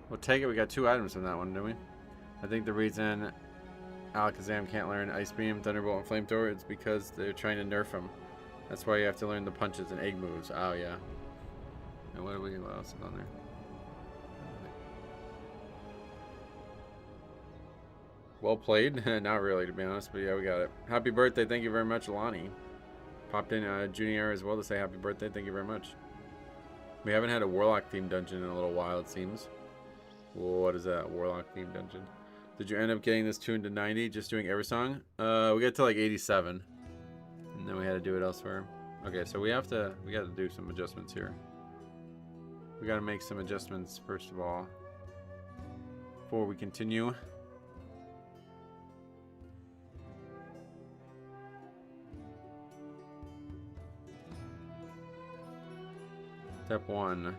We'll take it. We got 2 items from that one, didn't we? I think the reason Alakazam can't learn Ice Beam, Thunderbolt, and Flamethrower is because they're trying to nerf him. That's why you have to learn the punches and egg moves. Oh yeah. And what else is on there? Well played. Not really, to be honest, but yeah, we got it. Happy birthday. Thank you very much, Lonnie. Popped in Junior as well to say happy birthday. Thank you very much. We haven't had a Warlock themed dungeon in a little while, it seems. What is that? Warlock themed dungeon. Did you end up getting this tuned to 90 just doing Eversong? We got to like 87. And then we had to do it elsewhere. Okay, so we got to do some adjustments here. We got to make some adjustments first of all before we continue. Step 1.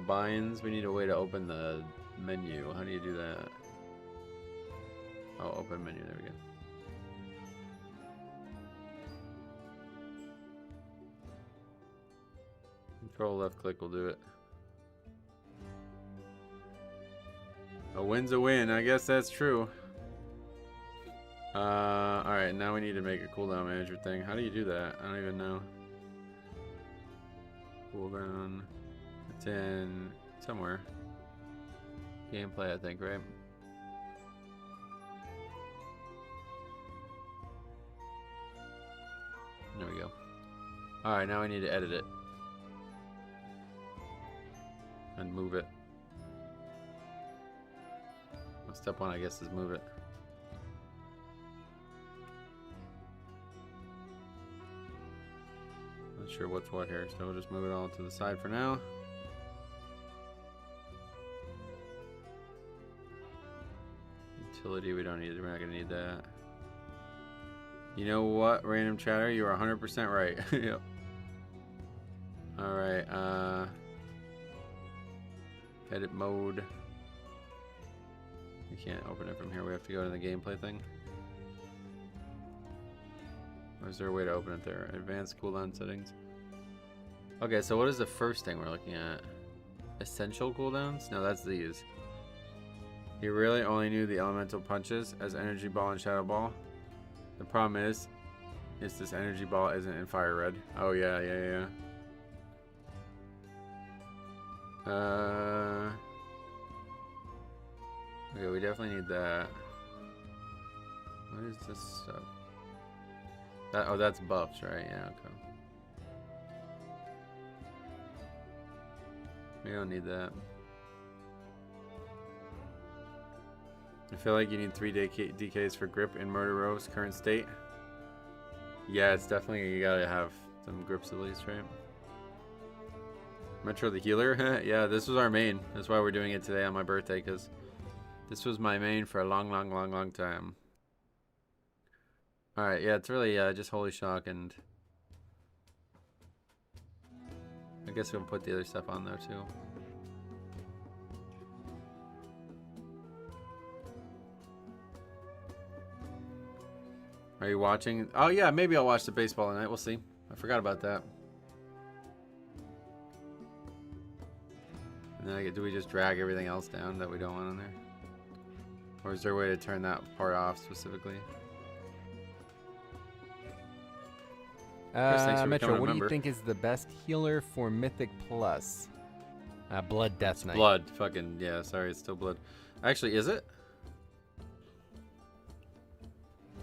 Binds. We need a way to open the menu. How do you do that? Oh, open menu. There we go. Control left click will do it. A win's a win. I guess that's true. Alright, now we need to make a cooldown manager thing. How do you do that? I don't even know. Cooldown. It's in somewhere. Gameplay, I think, right? There we go. Alright, now we need to edit it. And move it. Well, step 1, I guess, is move it. Not sure what's what here, so we'll just move it all to the side for now. Utility, we don't need it. We're not gonna need that. You know what, random chatter? You are 100% right. Yep. Alright, edit mode. We can't open it from here. We have to go to the gameplay thing. Or is there a way to open it there? Advanced cooldown settings. Okay, so what is the first thing we're looking at? Essential cooldowns? No, that's these. He really only knew the elemental punches as energy ball and shadow ball. The problem is this energy ball isn't in fire red. Oh yeah. Okay, we definitely need that. What is this stuff? Oh, that's buffs, right? Yeah, okay. We don't need that. I feel like you need 3 DKs for grip in Murder Row's current state. Yeah, it's definitely, you gotta have some grips at least, right? Metro the healer? Yeah, this was our main. That's why we're doing it today on my birthday, because this was my main for a long time. Alright, yeah, it's really just Holy Shock, and I guess we'll put the other stuff on there too. Are you watching? Oh yeah, maybe I'll watch the baseball tonight. We'll see. I forgot about that. And then do we just drag everything else down that we don't want on there? Or is there a way to turn that part off specifically? Metro, what do you think is the best healer for Mythic Plus? Blood Death Knight. Blood. Fucking, yeah, sorry, it's still blood. Actually, is it?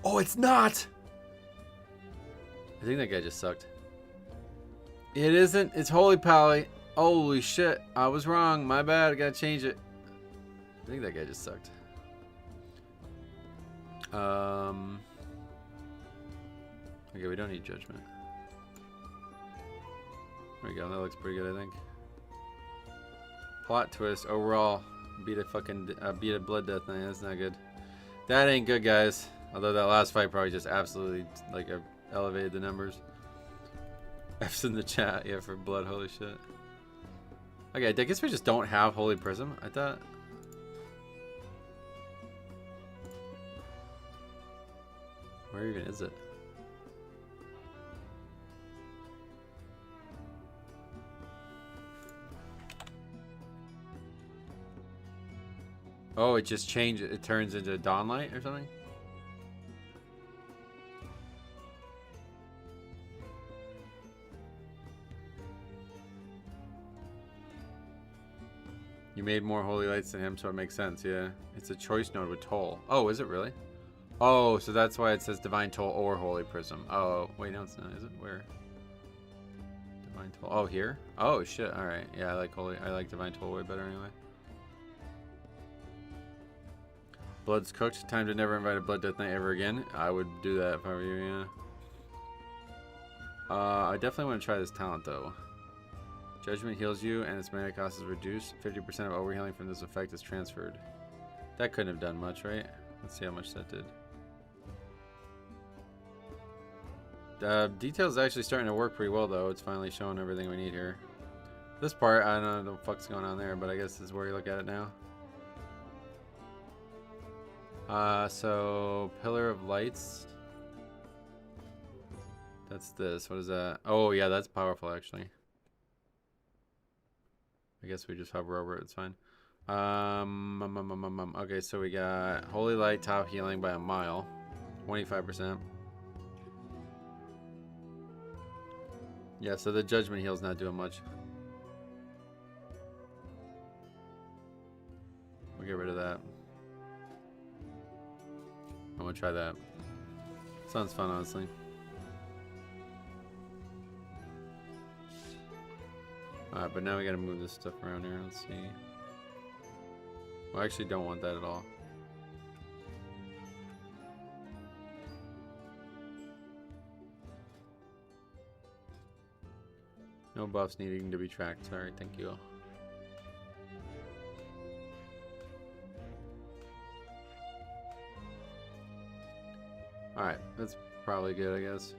Oh, it's not! I think that guy just sucked. It isn't. It's Holy Pally. Holy shit. I was wrong. My bad. I gotta change it. I think that guy just sucked. Okay, we don't need Judgment. There we go. That looks pretty good, I think. Plot twist. Overall, beat a fucking beat a Blood Death Knight. That's not good. That ain't good, guys. Although that last fight probably just absolutely like elevated the numbers. F's in the chat, yeah, for blood. Holy shit. Okay, I guess we just don't have Holy Prism. I thought. Where even is it? Oh, it just changed. It turns into Dawnlight or something? You made more holy lights than him, so it makes sense, yeah. It's a choice node with toll. Oh, is it really? Oh, so that's why it says Divine Toll or Holy Prism. Oh, wait, no, it's not, is it? Where? Divine Toll. Oh, here? Oh, shit. All right. Yeah, I like Divine Toll way better anyway. Blood's cooked. Time to never invite a Blood Death Knight ever again. I would do that if I were you, yeah. I definitely want to try this talent, though. Judgment heals you, and its mana cost is reduced. 50% of overhealing from this effect is transferred. That couldn't have done much, right? Let's see how much that did. Detail's actually starting to work pretty well, though. It's finally showing everything we need here. This part, I don't know what the fuck's going on there, but I guess this is where you look at it now. So Pillar of Lights. That's this. What is that? Oh yeah, that's powerful actually. I guess we just hover over it. It's fine. Okay, so we got Holy Light top healing by a mile, 25%. Yeah, so the Judgment heal's not doing much. We'll get rid of that. I'm gonna try that. Sounds fun, honestly. Alright, but now we gotta move this stuff around here. Let's see. Well, I actually don't want that at all. No buffs needing to be tracked. Sorry, thank you. Alright, that's probably good, I guess.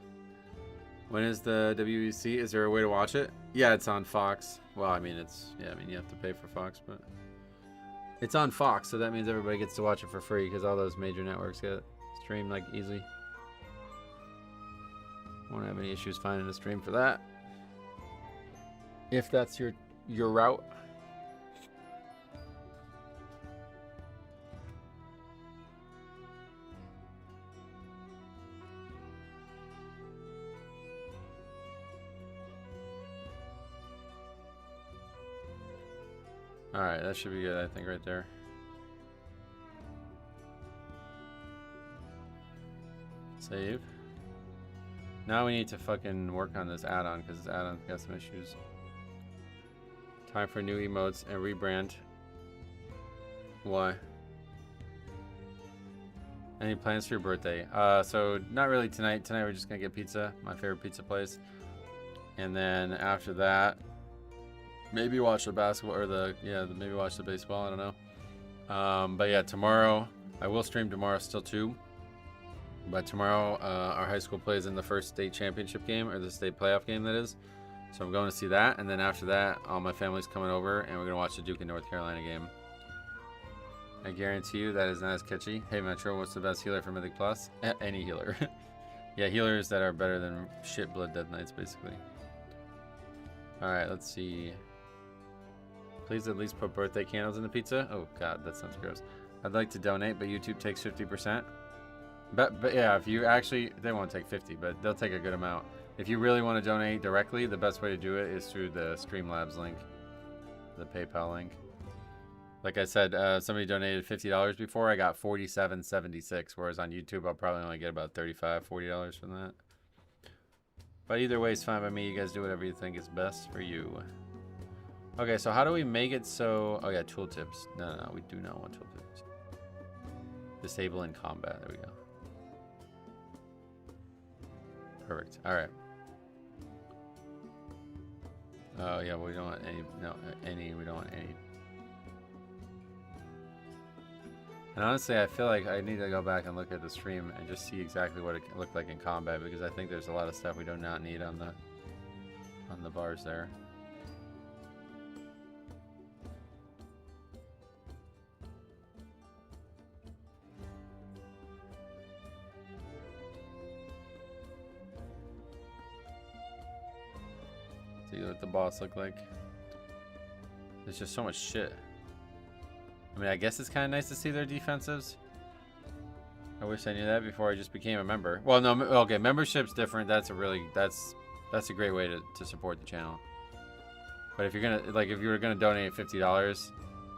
When is the WEC? Is there a way to watch it? Yeah, it's on Fox. Well, I mean, you have to pay for Fox, but it's on Fox, so that means everybody gets to watch it for free because all those major networks get streamed like easy. Won't have any issues finding a stream for that. If that's your route. Alright, that should be good, I think, right there. Save. Now we need to fucking work on this add-on, because this add-on's got some issues. Time for new emotes and rebrand. Why? Any plans for your birthday? So, not really tonight. Tonight we're just gonna get pizza, my favorite pizza place. And then after that, maybe watch the basketball or maybe watch the baseball. I don't know. But yeah, tomorrow I will stream tomorrow still too. But tomorrow our high school plays in the first state championship game, or the state playoff game that is. So I'm going to see that, and then after that, all my family's coming over, and we're gonna watch the Duke and North Carolina game. I guarantee you that is not as catchy. Hey Metro, what's the best healer for Mythic Plus? Any healer. Yeah, healers that are better than shit Blood Death Knights, basically. All right, let's see. Please at least put birthday candles in the pizza. Oh god, that sounds gross. I'd like to donate, but YouTube takes 50%. But yeah, if you actually, they won't take 50, but they'll take a good amount. If you really want to donate directly, the best way to do it is through the Streamlabs link, the PayPal link. Like I said, somebody donated $50 before. I got $47.76, whereas on YouTube I'll probably only get about $35, $40 from that. But either way is fine by me. You guys do whatever you think is best for you. Okay, so how do we make it so... Oh yeah, tooltips. No, we do not want tooltips. Disable in combat. There we go. Perfect. All right. Oh yeah, we don't want any. No, we don't want any. And honestly, I feel like I need to go back and look at the stream and just see exactly what it looked like in combat, because I think there's a lot of stuff we do not need on the bars there. See what the boss look like. There's just so much shit. I mean, I guess it's kind of nice to see their defensives. I wish I knew that before I just became a member. Well, no, okay, membership's different. That's a great way to support the channel. But if you're gonna, like, if you were gonna donate $50,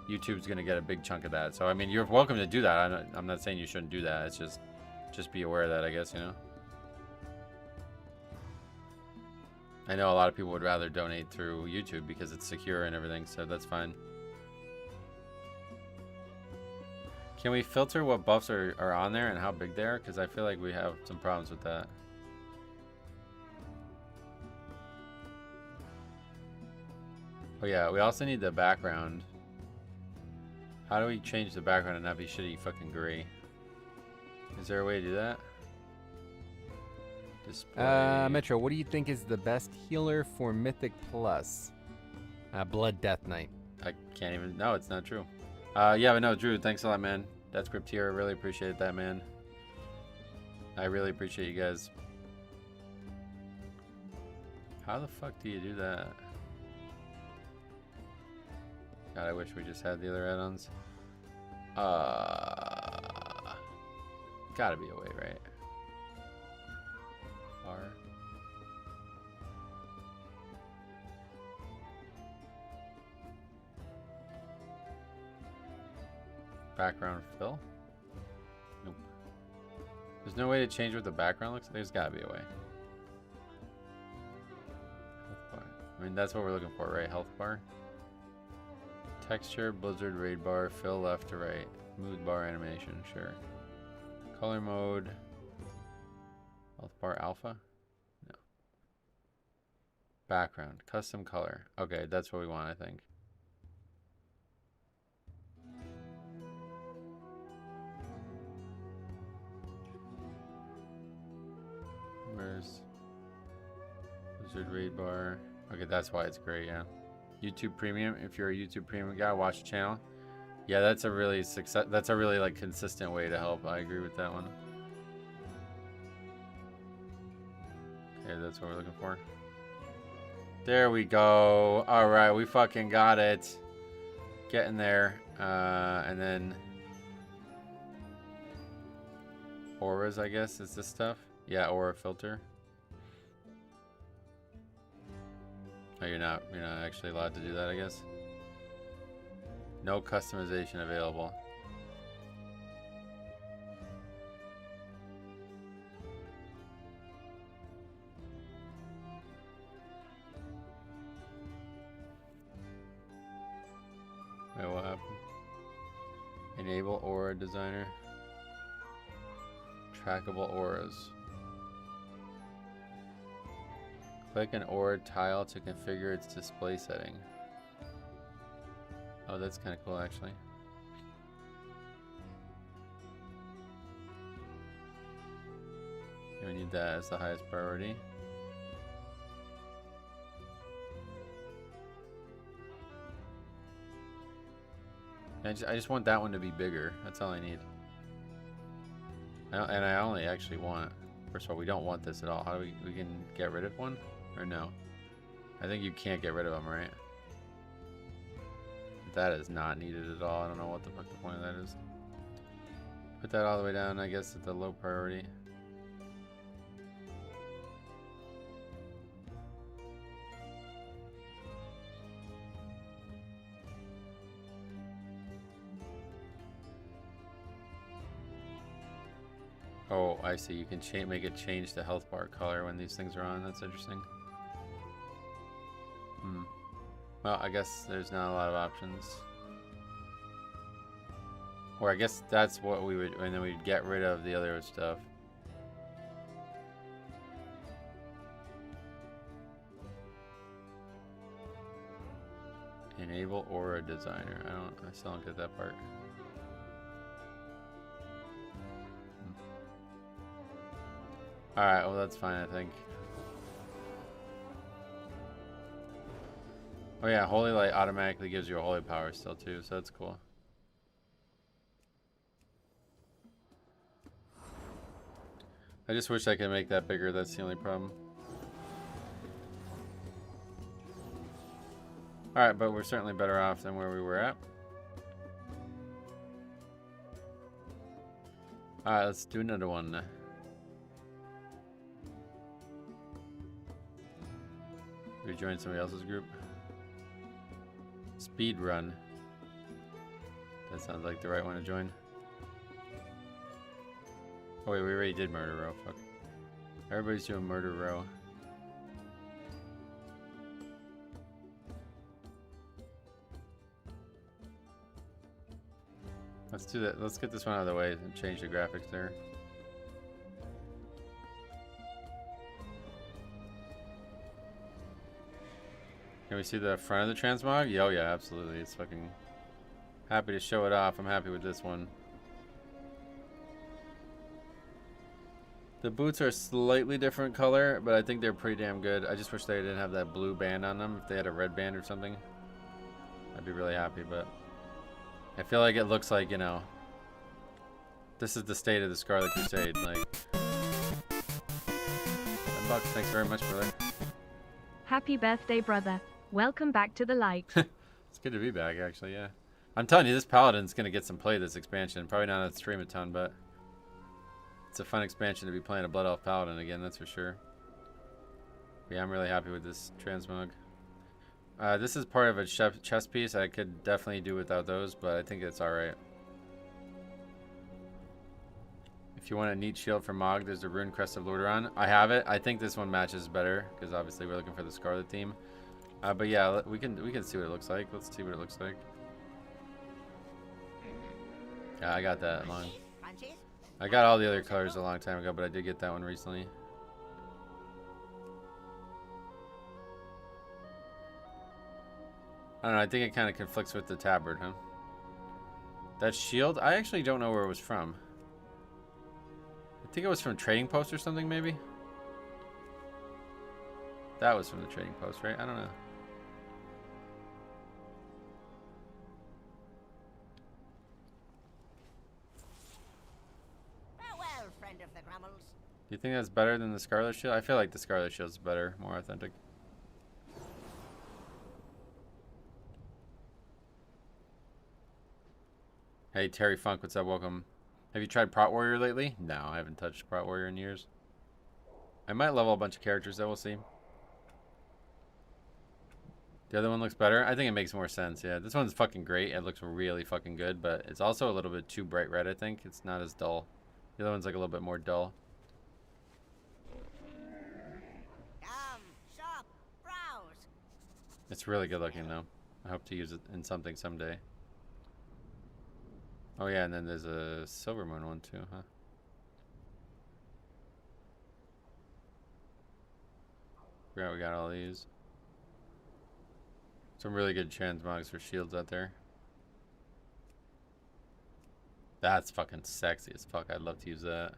YouTube's gonna get a big chunk of that. So I mean, you're welcome to do that. I'm not saying you shouldn't do that. It's just be aware of that, I guess, you know. I know a lot of people would rather donate through YouTube because it's secure and everything, so that's fine. Can we filter what buffs are on there and how big they are? Because I feel like we have some problems with that. Oh yeah, we also need the background. How do we change the background and not be shitty fucking gray? Is there a way to do that? Display. Metro, what do you think is the best healer for Mythic Plus? Blood Death Knight. I can't even. No, it's not true. Yeah, but no, Drew, thanks a lot, man. That's Cryptier. I really appreciate that, man. I really appreciate you guys. How the fuck do you do that? God, I wish we just had the other add-ons. Gotta be a way, right? R. Background fill? Nope. There's no way to change what the background looks like. There's gotta be a way. Health bar. I mean, that's what we're looking for, right? Health bar. Texture, blizzard, raid bar, fill left to right. Mood bar animation, sure. Color mode. Health bar alpha? No. Background, custom color. Okay, that's what we want, I think. Where's Blizzard raid bar? Okay, that's why it's gray, yeah. YouTube Premium. If you're a YouTube Premium guy, watch the channel. Yeah, that's a really like consistent way to help. I agree with that one. Okay, that's what we're looking for. There we go. All right, we fucking got it. Getting there. And then auras, I guess, is this stuff. Yeah, aura filter. Oh, you're not actually allowed to do that, I guess. No customization available. Wait, what happened? Enable aura designer. Trackable auras. Click an aura tile to configure its display setting. Oh, that's kind of cool, actually. We need that as the highest priority. I just want that one to be bigger. That's all I need. And I only actually want... First of all, we don't want this at all. How do we can get rid of one? Or no? I think you can't get rid of them, right? That is not needed at all. I don't know what the fuck the point of that is. Put that all the way down, I guess, at the low priority. Oh, I see. You can make it change the health bar color when these things are on. That's interesting. Well, I guess there's not a lot of options. Or I guess that's what we would, and then we'd get rid of the other stuff. Enable aura designer. I still don't get that part. Alright, well that's fine, I think. Oh yeah, Holy Light automatically gives you a holy power still too, so that's cool. I just wish I could make that bigger, that's the only problem. Alright, but we're certainly better off than where we were at. Alright, let's do another one. We join somebody else's group. Speed run. That sounds like the right one to join. Oh wait, we already did murder row. Fuck. Everybody's doing murder row. Let's do that. Let's get this one out of the way and change the graphics there. Can we see the front of the transmog? Yeah, oh yeah, absolutely. It's fucking happy to show it off. I'm happy with this one. The boots are a slightly different color, but I think they're pretty damn good. I just wish they didn't have that blue band on them. If they had a red band or something, I'd be really happy, but I feel like it looks like, you know, this is the state of the Scarlet Crusade. Like, $10, thanks very much, brother. Happy birthday, brother. Welcome back to the light. It's good to be back, actually, yeah. I'm telling you, this Paladin's going to get some play this expansion. Probably not on stream a ton, but it's a fun expansion to be playing a Blood Elf Paladin again, that's for sure. But yeah, I'm really happy with this transmog. This is part of a chest piece. I could definitely do without those, but I think it's alright. If you want a neat shield for Mog, there's the Rune Crest of Lordaeron. I have it. I think this one matches better, because obviously we're looking for the Scarlet theme. But yeah, we can see what it looks like. Let's see what it looks like. Yeah, I got that long. I got all the other colors a long time ago, but I did get that one recently. I don't know, I think it kind of conflicts with the tabard, huh? That shield, I actually don't know where it was from. I think it was from Trading Post or something, maybe? That was from the Trading Post, right? I don't know. Farewell, friend of the Grummels. Do you think that's better than the Scarlet Shield? I feel like the Scarlet Shield's better, more authentic. Hey, Terry Funk, what's up? Welcome. Have you tried Prot Warrior lately? No, I haven't touched Prot Warrior in years. I might level a bunch of characters, though. We'll see. The other one looks better. I think it makes more sense, yeah. This one's fucking great. It looks really fucking good, but it's also a little bit too bright red, I think. It's not as dull. The other one's like a little bit more dull. Shop, browse. It's really good looking, though. I hope to use it in something someday. Oh yeah, and then there's a Silver Moon one too, huh? Forgot we got all these. Some really good transmogs for shields out there. That's fucking sexy as fuck. I'd love to use that.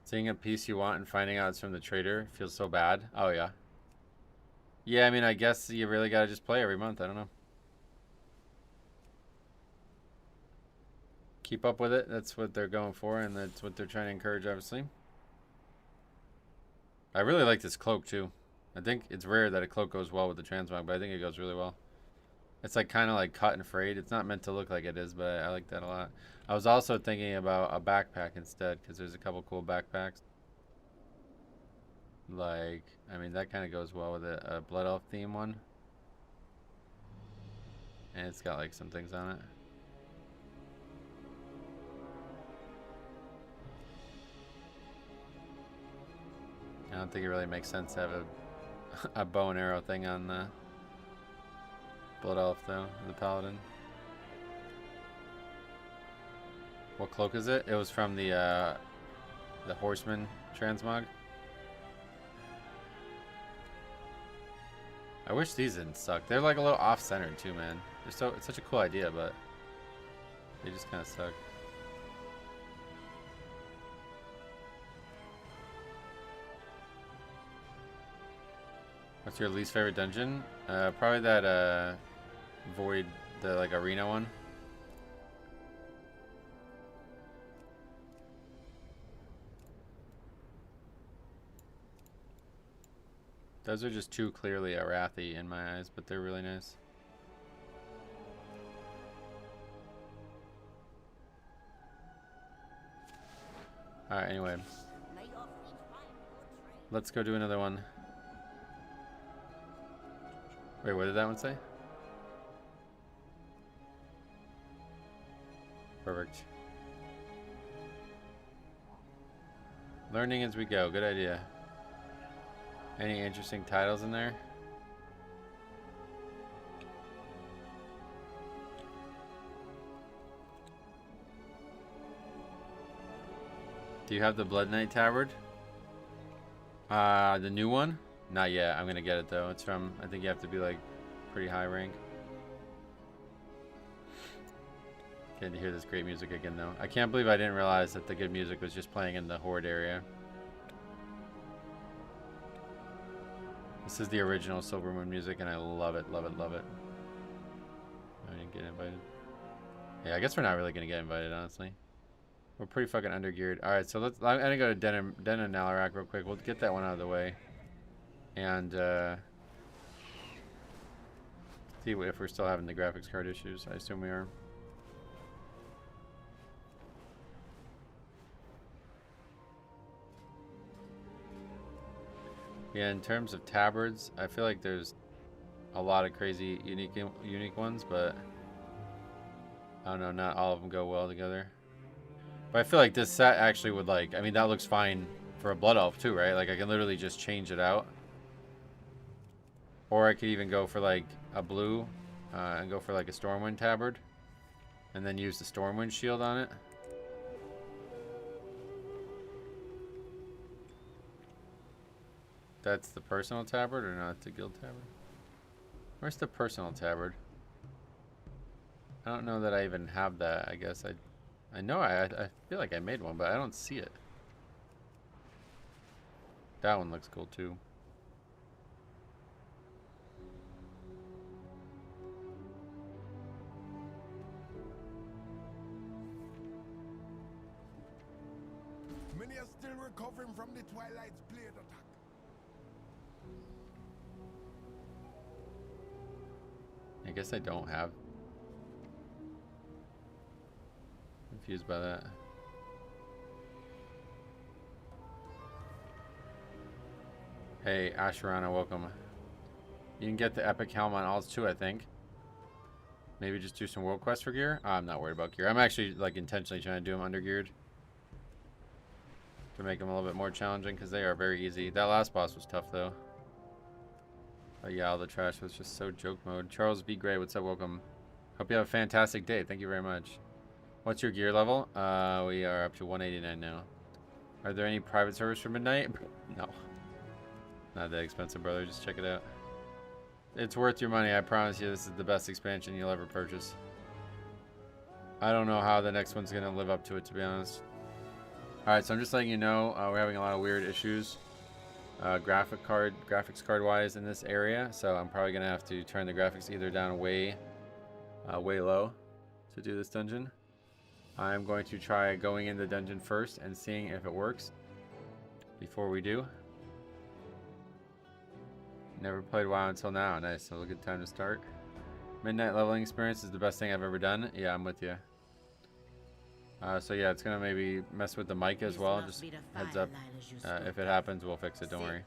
Seeing a piece you want and finding out it's from the trader feels so bad. Oh yeah. Yeah, I mean, I guess you really gotta just play every month. I don't know. Keep up with it. That's what they're going for, and that's what they're trying to encourage, obviously. I really like this cloak, too. I think it's rare that a cloak goes well with the transmog, but I think it goes really well. It's like kind of like cut and frayed. It's not meant to look like it is, but I like that a lot. I was also thinking about a backpack instead, because there's a couple cool backpacks. Like, I mean, that kind of goes well with a Blood Elf theme one. And it's got like some things on it. I don't think it really makes sense to have a bow and arrow thing on the Blood Elf, though, the Paladin. What cloak is it? It was from the Horseman transmog. I wish these didn't suck. They're like a little off-centered too, man. It's such a cool idea, but they just kind of suck. What's your least favorite dungeon? Probably that Void, the like arena one. Those are just too clearly Arathi in my eyes, but they're really nice. Alright, anyway. Let's go do another one. Wait, what did that one say? Perfect. Learning as we go. Good idea. Any interesting titles in there? Do you have the Blood Knight Tabard? The new one? Not yet. I'm gonna get it though. It's from, I think you have to be like pretty high rank. Getting to hear this great music again though. I can't believe I didn't realize that the good music was just playing in the Horde area. This is the original Silver Moon music and I love it, love it, love it. I didn't get invited. Yeah, I guess we're not really gonna get invited, honestly. We're pretty fucking undergeared. Alright, so let's, I'm gonna go to Den and Nalarak real quick. We'll get that one out of the way. And see if we're still having the graphics card issues. I assume we are. Yeah, in terms of tabards, I feel like there's a lot of crazy unique ones, but I don't know, not all of them go well together. But I feel like this set actually would, like, I mean, that looks fine for a Blood Elf too, right? Like, I can literally just change it out. Or I could even go for, like, a blue and go for, like, a Stormwind tabard. And then use the Stormwind shield on it. That's the personal tabard or not the guild tabard? Where's the personal tabard? I don't know that I even have that. I guess I know I feel like I made one, but I don't see it. That one looks cool too. Many are still recovering from the Twilight's blade attack. I guess I don't have. Confused by that. Hey, Asherana, welcome. You can get the Epic Helm on Alts too, I think. Maybe just do some World Quest for gear. I'm not worried about gear. I'm actually like intentionally trying to do them under geared to make them a little bit more challenging because they are very easy. That last boss was tough though. Oh yeah, all the trash was just so joke mode. Charles B. Gray, what's up? Welcome. Hope you have a fantastic day. Thank you very much. What's your gear level? We are up to 189 now. Are there any private servers for midnight? No. Not that expensive, brother. Just check it out. It's worth your money. I promise you this is the best expansion you'll ever purchase. I don't know how the next one's going to live up to it, to be honest. Alright, so I'm just letting you know we're having a lot of weird issues. Graphics card wise in this area. So I'm probably going to have to turn the graphics either down way low to do this dungeon. I'm going to try going in the dungeon first and seeing if it works before we do. Never played WoW until now. Nice, so a good time to start. Midnight leveling experience is the best thing I've ever done. Yeah, I'm with you. So yeah, it's gonna maybe mess with the mic as well. Just heads up. If it happens, we'll fix it. Don't worry.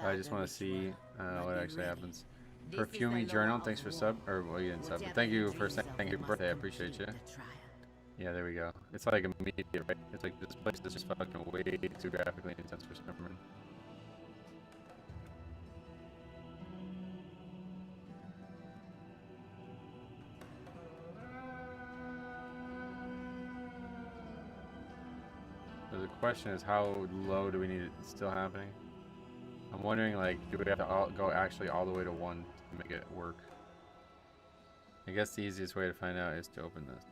I just want to see what actually happens. Perfumey Journal, thanks for sub. Or well, you didn't sub, but thank you for saying thank you for birthday. I appreciate you. Yeah, there we go. It's like immediate, right? It's like this place is just fucking way too graphically intense for some reason. So the question is, how low do we need it still happening? I'm wondering, like, do we have to go actually all the way to 1 to make it work? I guess the easiest way to find out is to open this.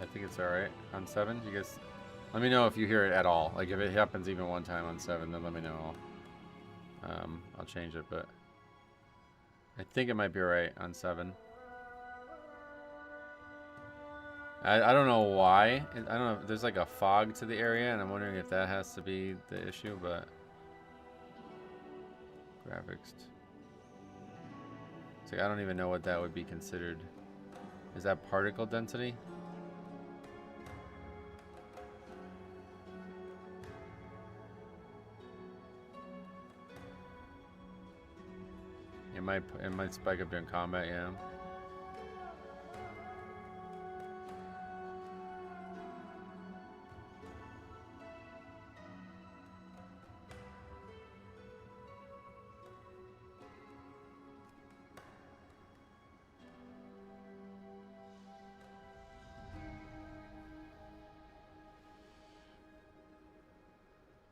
I think it's alright. On 7, you guys, let me know if you hear it at all. Like, if it happens even one time on 7, then let me know. I'll change it, but I think it might be alright on 7. I don't know why. I don't know. There's like a fog to the area, and I'm wondering if that has to be the issue, but graphics. It's like, I don't even know what that would be considered. Is that particle density? It might spike up during combat, yeah.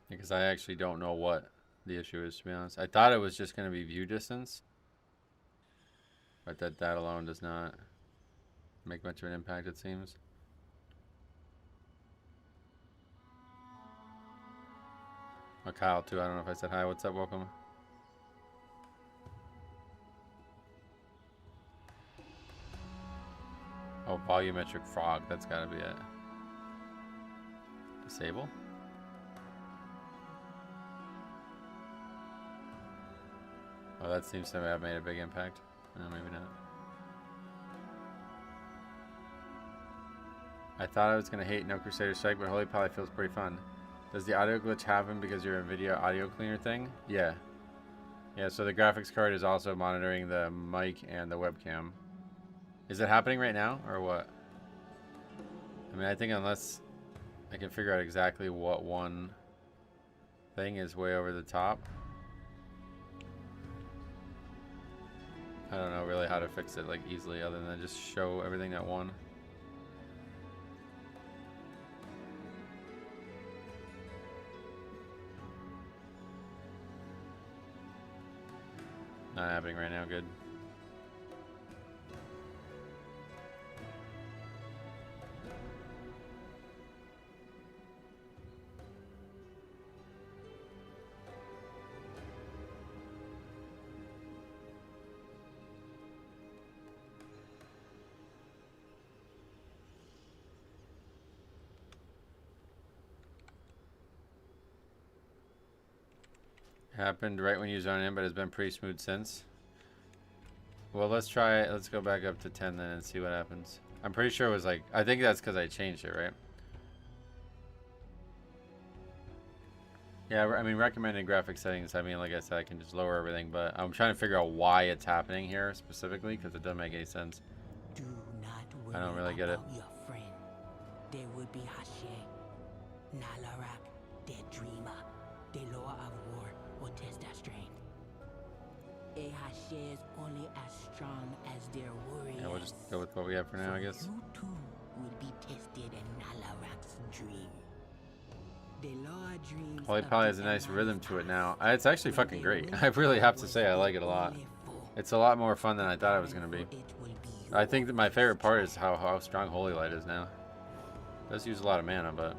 Because I actually don't know what the issue is, to be honest. I thought it was just going to be view distance. But that alone does not make much of an impact, it seems. Oh, Kyle, too. I don't know if I said hi. What's up? Welcome. Oh, volumetric frog. That's got to be it. Disable? Oh, that seems to have made a big impact. No, maybe not. I thought I was going to hate No Crusader Strike, but Holy Pally feels pretty fun. Does the audio glitch happen because your NVIDIA audio cleaner thing? Yeah. Yeah, so the graphics card is also monitoring the mic and the webcam. Is it happening right now, or what? I mean, I think unless I can figure out exactly what one thing is way over the top. I don't know really how to fix it like easily other than just show everything at one. Not happening right now, good. Happened right when you zone in, but it's been pretty smooth since. Well, let's try it. Let's go back up to 10 then and see what happens. I'm pretty sure it was like, I think that's because I changed it, right? Yeah, I mean, recommended graphic settings. I mean, like I said, I can just lower everything, but I'm trying to figure out why it's happening here specifically because it doesn't make any sense. Do not worry I don't really get it. about your friend. There will be Hashe, Nalarak, their dreamer, the Lord of War will test their strength. A Hashe is only as strong as their warriors. Yeah, we'll just go with what we have for now, I guess. You too will be tested in Nalarak's dream. The Lord dreams Holy of Pally the has a nice rhythm Emperor's to it house, now. It's actually where fucking the great. winter I really have to was say I like it a the lot. only foe. It's a lot more fun than I thought it was going to be. It will be I think your that my favorite first part is trial. how strong Holy Light is now. It does use a lot of mana, but...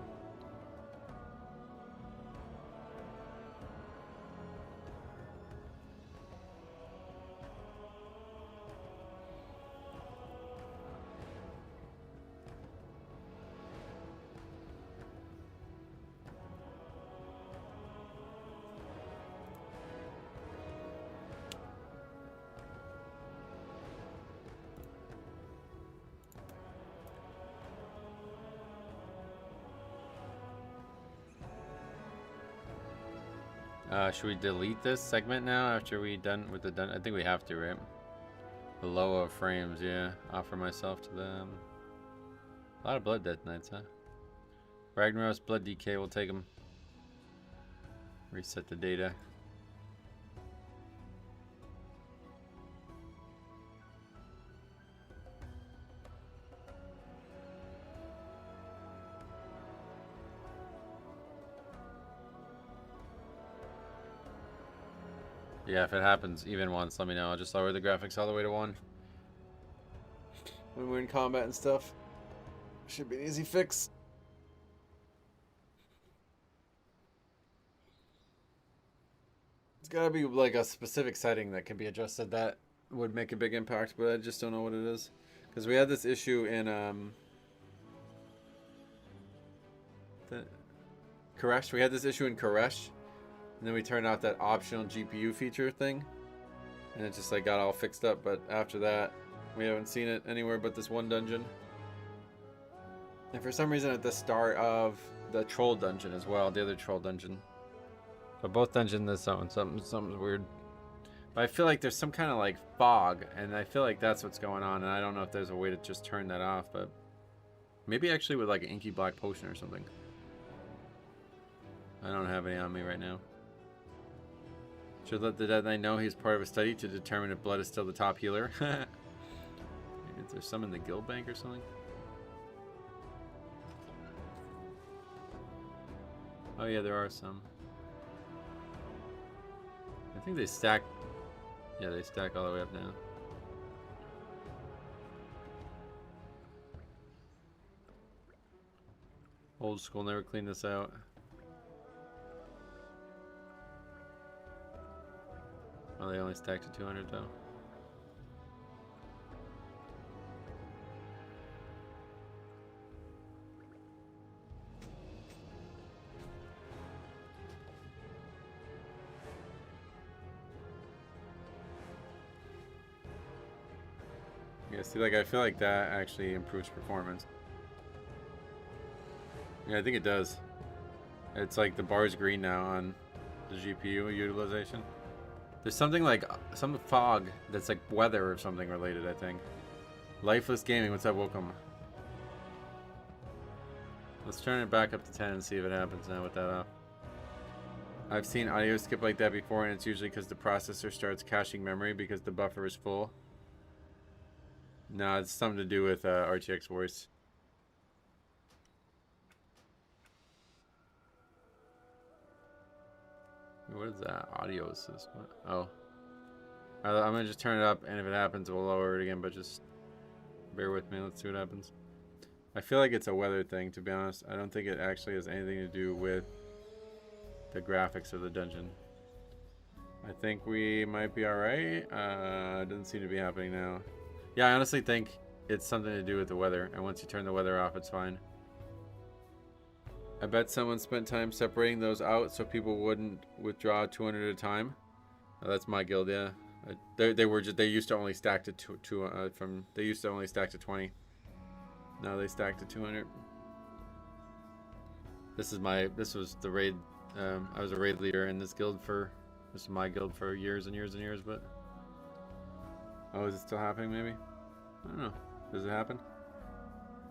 should we delete this segment now after we done with the done? I think we have to, right? The low of frames, yeah. Offer myself to them. A lot of blood death knights, huh? Ragnaros, blood DK, we'll take them. Reset the data. Yeah, if it happens even once, let me know. I'll just lower the graphics all the way to 1. When we're in combat and stuff. Should be an easy fix. It's gotta be like a specific setting that can be adjusted that would make a big impact, but I just don't know what it is. Because we had this issue in Koresh. We had this issue in Koresh. And then we turned off that optional GPU feature thing. And it just like got all fixed up. But after that, we haven't seen it anywhere but this one dungeon. And for some reason at the start of the troll dungeon as well. The other troll dungeon. But both dungeons this zone. Something's weird. But I feel like there's some kind of like fog. And I feel like that's what's going on. And I don't know if there's a way to just turn that off. But maybe actually with like an inky black potion or something. I don't have any on me right now. Should let the Dead Knight know he's part of a study to determine if blood is still the top healer. Is there some in the guild bank or something? Oh yeah, there are some. think they stack. Yeah, they stack all the way up now. Old school, never clean this out. Oh, they only stacked to 200 though. Yeah, see, like, I feel like that actually improves performance. Yeah, I think it does. It's like the bar's green now on the GPU utilization. There's something like some fog that's like weather or something related, I think. Lifeless Gaming, what's up? Welcome. Let's turn it back up to 10 and see if it happens now with that off. I've seen audio skip like that before, and it's usually because the processor starts caching memory because the buffer is full. No, it's something to do with RTX voice. What is that? Audio assist. What? Oh. I'm going to just turn it up, and if it happens, we'll lower it again, but just bear with me. Let's see what happens. I feel like it's a weather thing, to be honest. I don't think it actually has anything to do with the graphics of the dungeon. I think we might be alright. It doesn't seem to be happening now. Yeah, I honestly think it's something to do with the weather, and once you turn the weather off, it's fine. I bet someone spent time separating those out so people wouldn't withdraw 200 at a time. Oh, that's my guild, yeah. They used to only stack to they used to only stack to 20. Now they stack to 200. This was the raid. I was a raid leader in this guild this is my guild for years and years and years, but oh, is it still happening? Maybe, I don't know. Does it happen?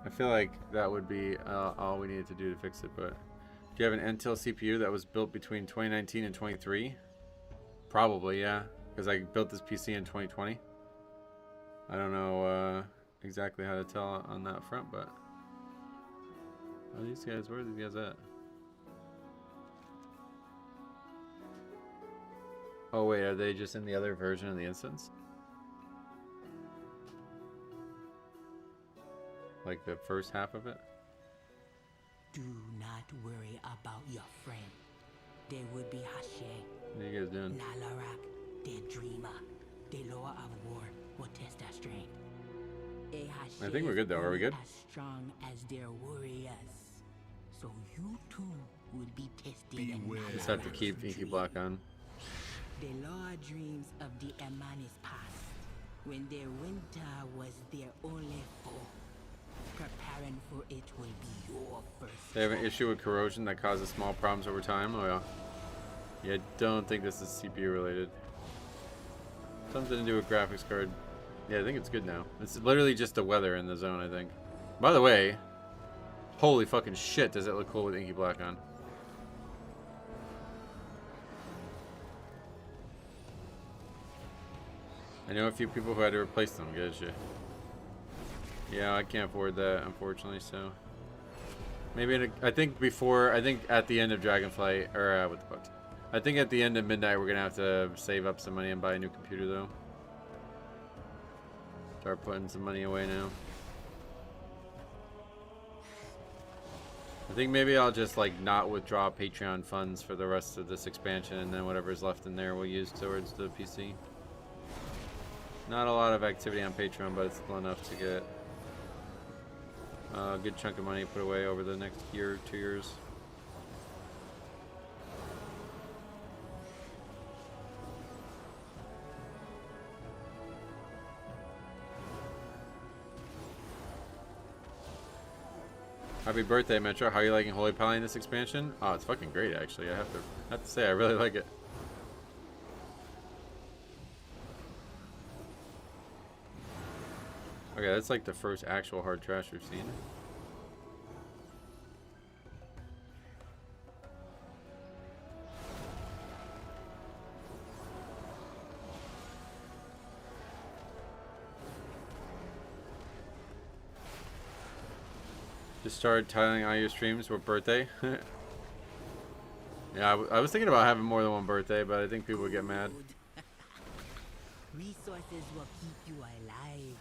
I feel like that would be all we needed to do to fix it. But do you have an Intel CPU that was built between 2019 and 23? Probably, yeah, because I built this PC in 2020. I don't know exactly how to tell on that front, but where are these guys at? Oh wait, are they just in the other version of the instance? Like the first half of it? Do not worry about your friend. They would be Hashe. What are you guys doing? Nalarak, the dreamer. The Lord of War will test their strength. I think we're good though. Are we good? As strong as their warriors. So you too will be tested. Just have to keep Inky Black on. The Lord dreams of the Emanis past, when their winter was their only foe. Preparing for it will be your first. They have an issue with corrosion that causes small problems over time. Oh yeah. Yeah, I don't think this is CPU related. Something to do with graphics card. Yeah, I think it's good now. It's literally just the weather in the zone, I think. By the way, holy fucking shit, does it look cool with Inky Black on. I know a few people who had to replace them. Good shit. Yeah, I can't afford that, unfortunately, so maybe I think at the end of Dragonflight, or what the fuck? I think at the end of midnight we're gonna have to save up some money and buy a new computer though. Start putting some money away now. I think maybe I'll just like not withdraw Patreon funds for the rest of this expansion, and then whatever's left in there we'll use towards the PC. Not a lot of activity on Patreon, but it's still enough to get a good chunk of money put away over the next year, 2 years. Happy birthday, Metro. How are you liking Holy Paladin this expansion? Oh, it's fucking great, actually. I have to say, I really like it. Okay, that's like the first actual hard trash we've seen. Just started tiling on your streams. What birthday? Yeah, I was thinking about having more than one birthday, but I think people would get mad. Resources will keep you alive.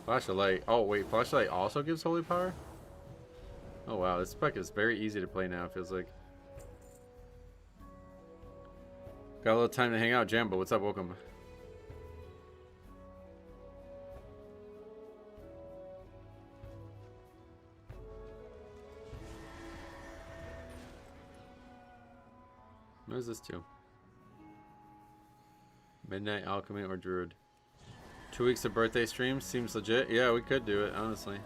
Flash of Light. Oh, wait. Flash of Light also gives Holy Power? Oh, wow. This spec is very easy to play now, it feels like. Got a little time to hang out. Jambo, what's up? Welcome. What is this to? Midnight Alchemy or Druid? 2 weeks of birthday streams seems legit. Yeah, we could do it, honestly.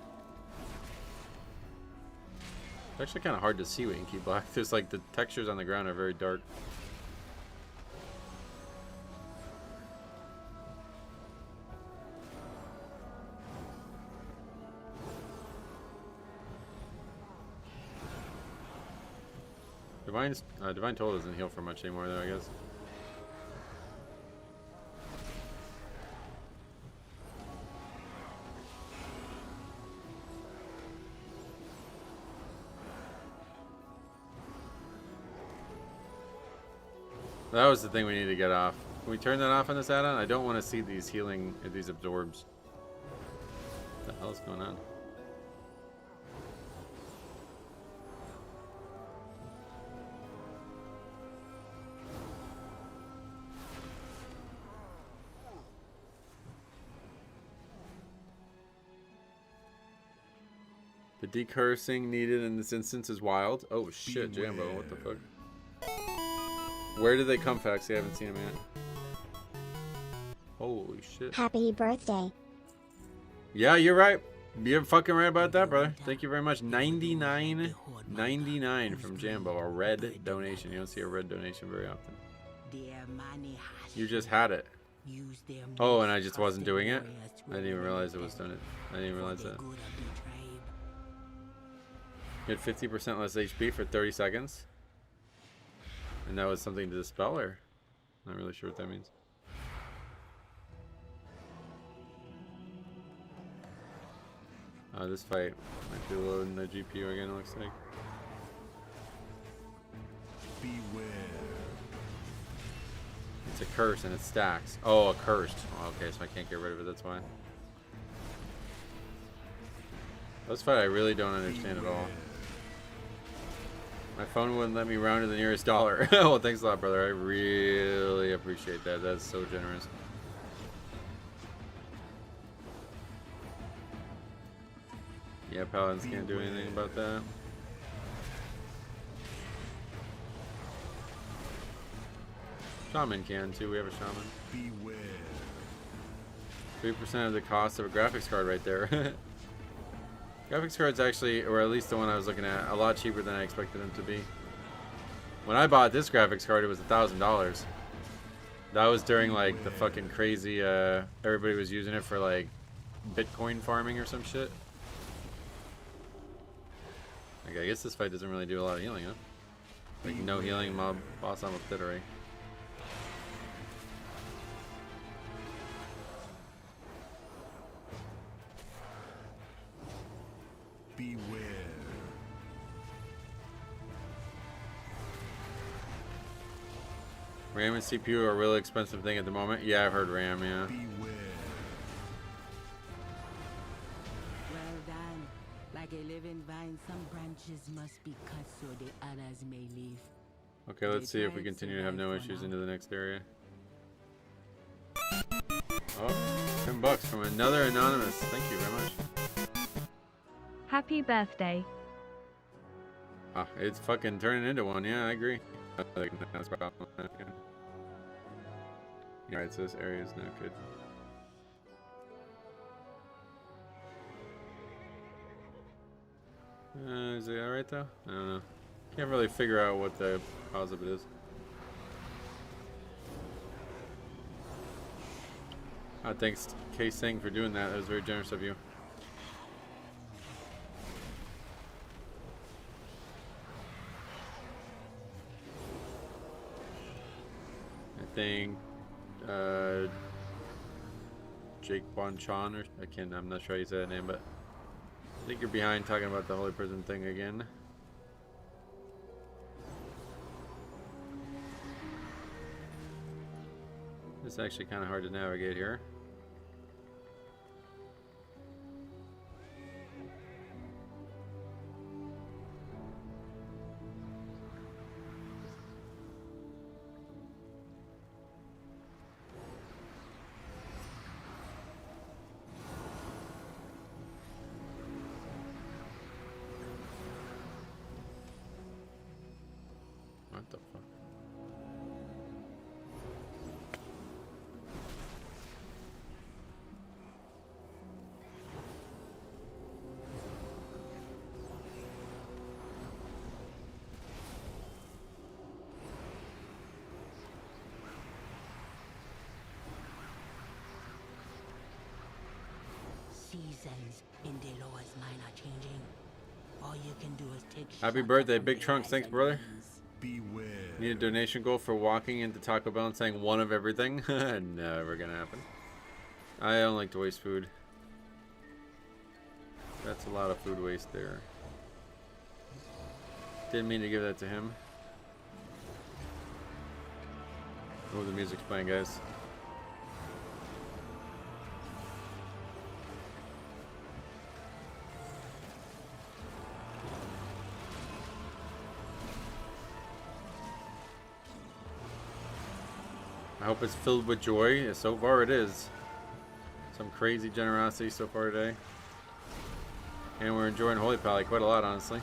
It's actually kind of hard to see with Inky Black. There's like the textures on the ground are very dark. Divine Toll doesn't heal for much anymore, though, I guess. That was the thing we need to get off. Can we turn that off on this add-on? I don't want to see these healing, these absorbs. What the hell is going on? The decursing needed in this instance is wild. Oh shit, Jambo, what the fuck? Where did they come, Fax? I haven't seen them yet. Holy shit. Happy birthday. Yeah, you're right. You're fucking right about that, brother. Thank you very much. 99.99 from Jambo. A red donation. You don't see a red donation very often. You just had it. Oh, and I just wasn't doing it? I didn't even realize it was done it. I didn't even realize that. You had 50% less HP for 30 seconds. And that was something to dispel, or? Not really sure what that means. This fight might be loading the GPU again, it looks like. Beware. It's a curse and it stacks. Oh, a cursed. Oh, okay, so I can't get rid of it, that's why. This fight I really don't understand at all. My phone wouldn't let me round to the nearest dollar. Well, thanks a lot, brother. I really appreciate that. That's so generous. Yeah, Paladins can't do anything about that. Shaman can too. We have a shaman. Beware. 3% of the cost of a graphics card right there. Graphics cards actually, or at least the one I was looking at, a lot cheaper than I expected them to be. When I bought this graphics card, it was $1,000. That was during like the fucking crazy, everybody was using it for like Bitcoin farming or some shit. Like, I guess this fight doesn't really do a lot of healing, huh? Like, no healing, mob, boss on with Thittery. Beware. RAM and CPU are a really expensive thing at the moment. Yeah, I've heard RAM, yeah. Beware. Well done. Like a living vine, some branches must be cut so the others may live. Okay, let's see if we continue to have no issues into the next area. Oh, $10 from another anonymous. Thank you very much. Happy birthday. Ah, it's fucking turning into one. Yeah, I agree. That's a problem. Alright, so this area is not good. Is it alright though? I don't know. Can't really figure out what the cause of it is. Thanks, K Singh, for doing that. That was very generous of you. I think Jake Bonchon, or I'm not sure how you say that name, but I think you're behind talking about the Holy Prison thing again. It's actually kind of hard to navigate here. What the fuck? Seasons in Deloa's mine are changing. All you can do is take Happy shots birthday, from Big the Trunks. Thanks, brother. horizons. Beware. Need a donation goal for walking into Taco Bell and saying one of everything? Never gonna happen. I don't like to waste food. That's a lot of food waste there. Didn't mean to give that to him. Oh, the music's playing, guys. I hope it's filled with joy. So far it is. Some crazy generosity so far today. And we're enjoying Holy Pally quite a lot, honestly.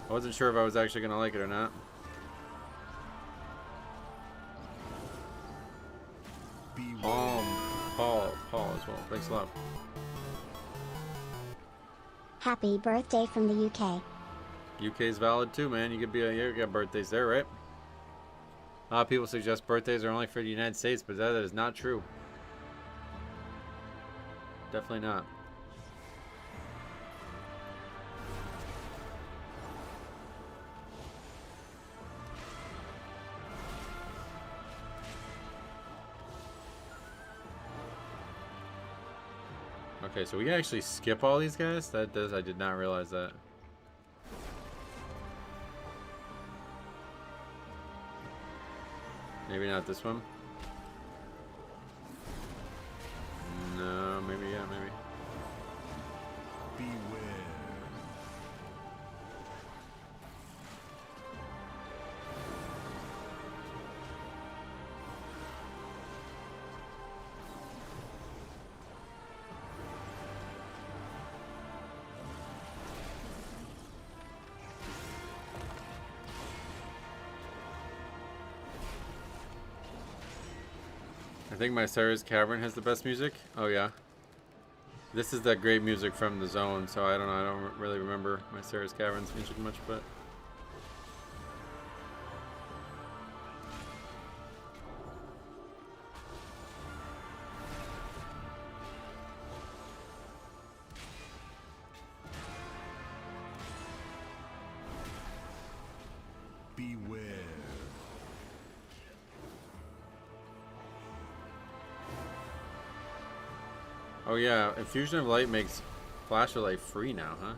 I wasn't sure if I was actually going to like it or not. Paul as well. Thanks a lot. Happy birthday from the UK. UK's valid too, man. You could be you got birthdays there, right? A lot of people suggest birthdays are only for the United States, but that is not true. Definitely not. Okay, so we can actually skip all these guys? I did not realize that. Maybe not this one. No, maybe, yeah, maybe. Beware. I think my Sarah's Cavern has the best music. Oh yeah. This is that great music from the zone, so I don't know, I don't really remember my Sarah's Cavern's music much, but Beware. oh yeah, Infusion of Light makes Flash of Light free now, huh?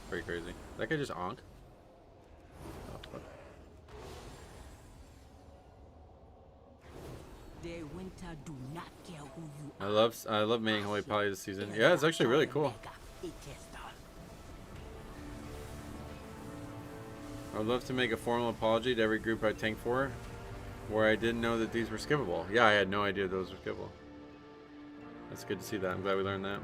Pretty crazy. That guy just onked. Oh, fuck. The winter do not care who you I love making Holy Poly this season. Yeah, it's actually really cool. I would love to make a formal apology to every group I tanked for, where I didn't know that these were skippable. Yeah, I had no idea those were skippable. That's good to see that. I'm glad we learned that.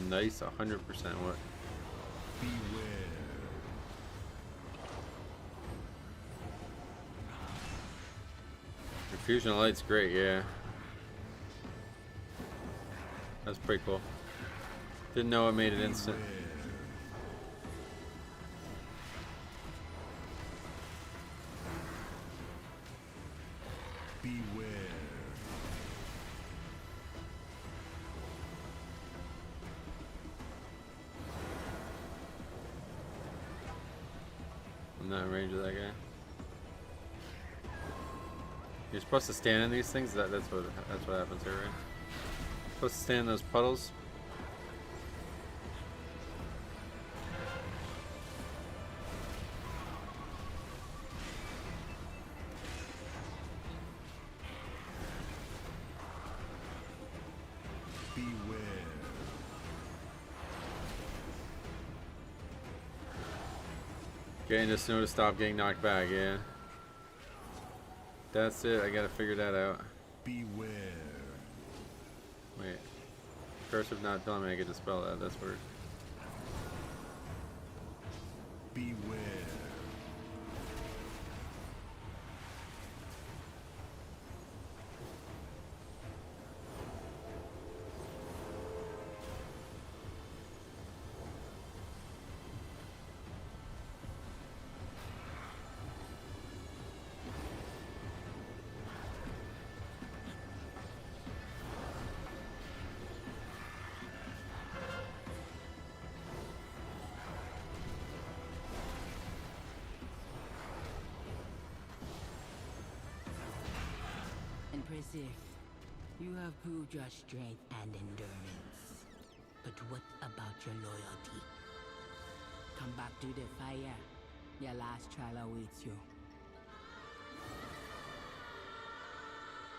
Nice, 100% what? Beware. Infusion of Light's great, yeah. That's pretty cool. Didn't know it made it instant. Beware. I'm not in range of that guy. You're supposed to stand in these things. That's what happens here, right? Supposed to stand in those puddles. Beware. Getting the snow to stop getting knocked back, yeah. That's it, I gotta figure that out. Beware. Wait. Cursive not telling me I get to spell that, that's weird. Beware. Impressive. You have proved your strength and endurance. But what about your loyalty? Come back to the fire. Your last trial awaits you.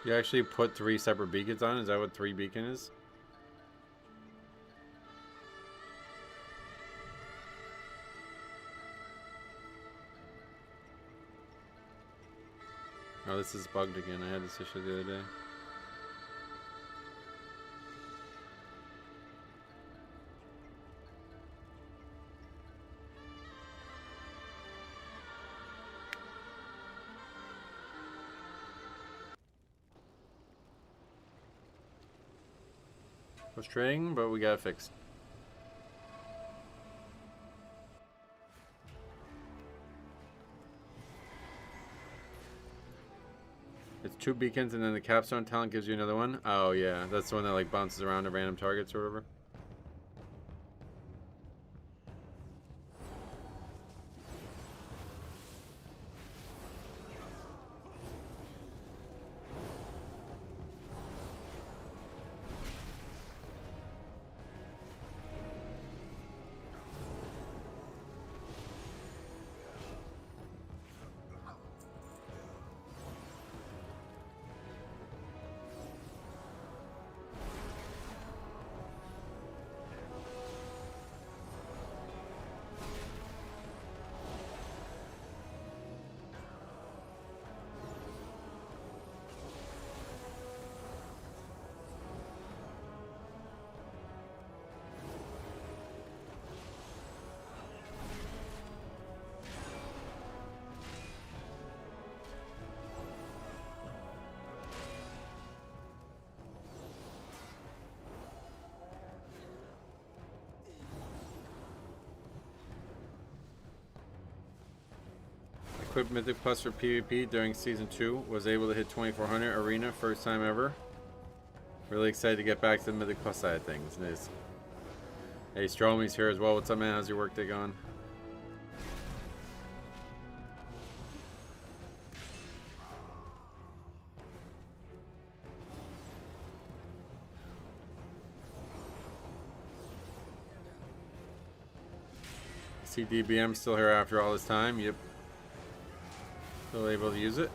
You actually put 3 separate beacons on? Is that what 3 beacon is? Oh, this is bugged again. I had this issue the other day. Frustrating, but we got it fixed. It's 2 beacons and then the capstone talent gives you another one. Oh yeah, that's the one that like bounces around to random targets or whatever. Equipped Mythic Plus for PvP during Season 2. Was able to hit 2400 Arena, first time ever. Really excited to get back to the Mythic Plus side of things. Nice. Hey, Stromy's here as well. What's up, man? How's your work day going? See DBM still here after all this time. Yep. Still able to use it.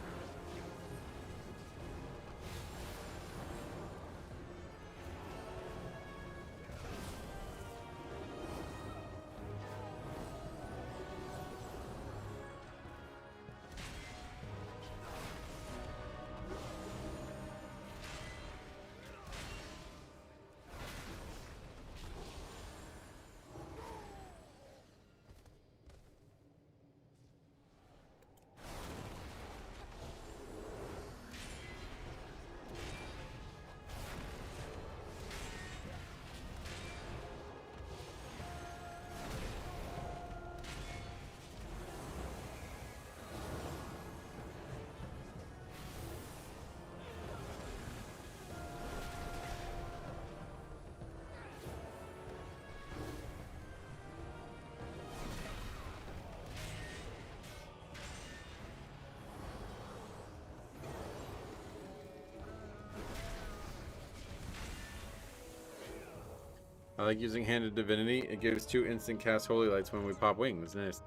like using Hand of Divinity. It gives 2 instant cast Holy Lights when we pop wings. Nice.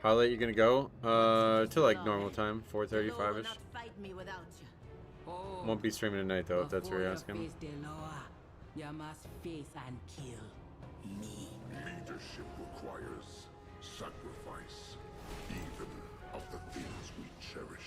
How late you gonna go? To like normal time, 4:35ish. Won't be streaming tonight though, if that's what you're asking. You must face and kill me. Leadership requires sacrifice, even of the things we cherish.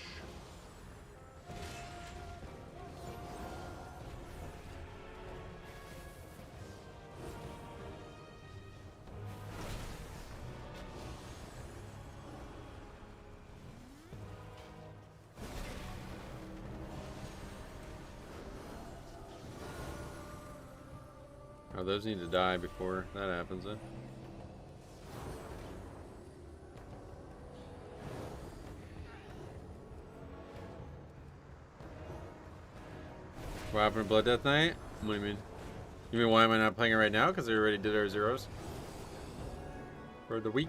Oh, those need to die before that happens, then. What happened to Blood Death Knight? What do you mean? You mean why am I not playing it right now? Because we already did our zeros for the week.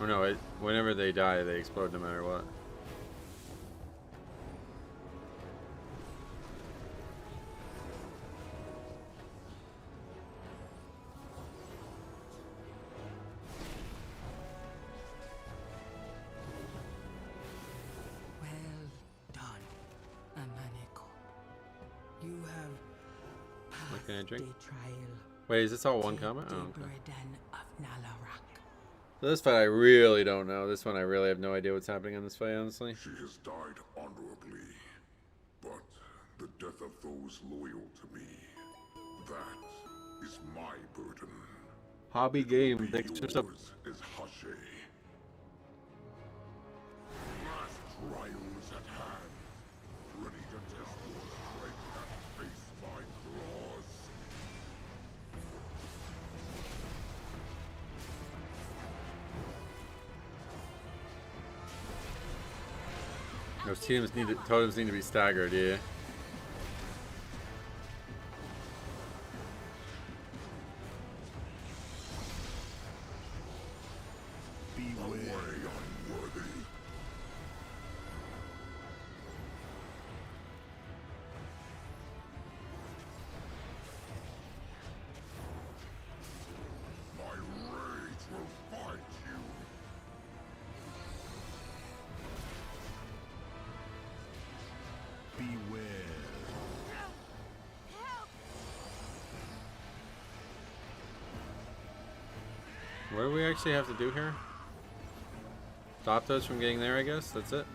Oh no, whenever they die, they explode no matter what. Can I drink? Wait, is this all one comment? Oh, okay. So this fight I really don't know. This one I really have no idea what's happening in this fight, honestly. She has died honorably, but the death of those loyal to me, that is my burden. Hobby game. Thanks for stuff. Is Hashe. Last trials at hand, ready to test your strength and face my claws. Those totems need to be staggered, yeah. What do we actually have to do here? Stop those from getting there, I guess? That's it?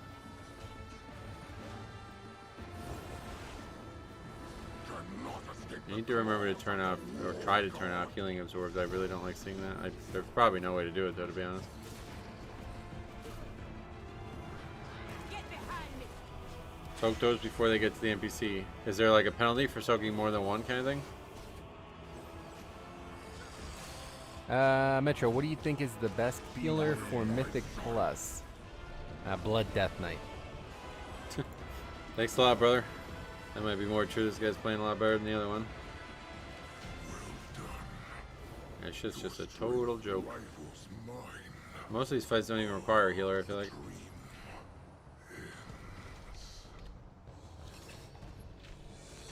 You need to remember to turn off, or try to turn off healing absorbs. I really don't like seeing that. There's probably no way to do it though, to be honest. Soak those before they get to the NPC. Is there like a penalty for soaking more than one kind of thing? Metro, what do you think is the best healer for Mythic Plus? Blood Death Knight. Thanks a lot, brother. That might be more true. This guy's playing a lot better than the other one. That shit's just a total joke. Most of these fights don't even require a healer, I feel like.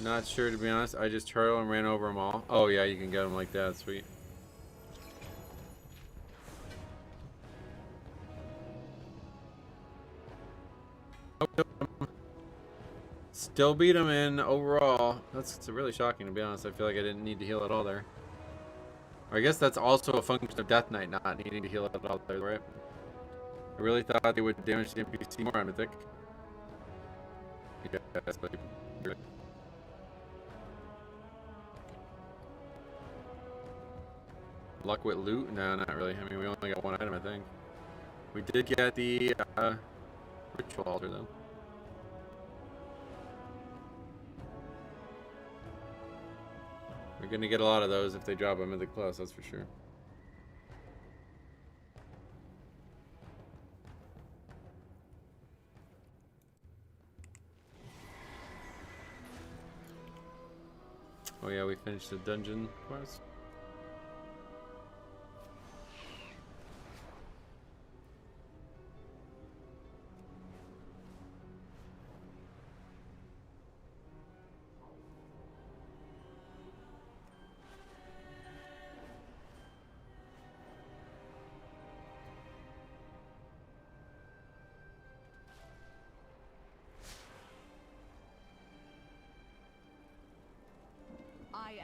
Not sure, to be honest. I just turtle and ran over them all. Oh yeah, you can get them like that. Sweet. Still beat him in overall. That's really shocking, to be honest. I feel like I didn't need to heal at all there. Or I guess that's also a function of Death Knight not needing to heal at all there, right? I really thought they would damage the NPC more on Mythic. Yeah, that's like... Luck with loot? No, not really. I mean, we only got one item, I think. We did get the ritual altar, though. We're gonna get a lot of those if they drop a Mythic Plus, that's for sure. Oh yeah, we finished the dungeon quest.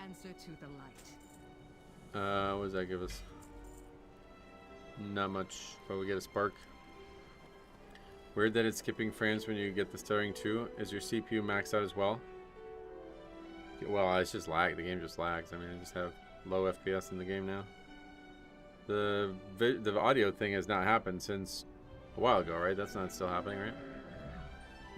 answer to the light. What does that give us? Not much, but we get a spark. Weird that it's skipping frames when you get the starting 2. Is your CPU maxed out as well? Well, it's just lag. The game just lags. I mean, I just have low FPS in the game now. The audio thing has not happened since a while ago, right? That's not still happening, right?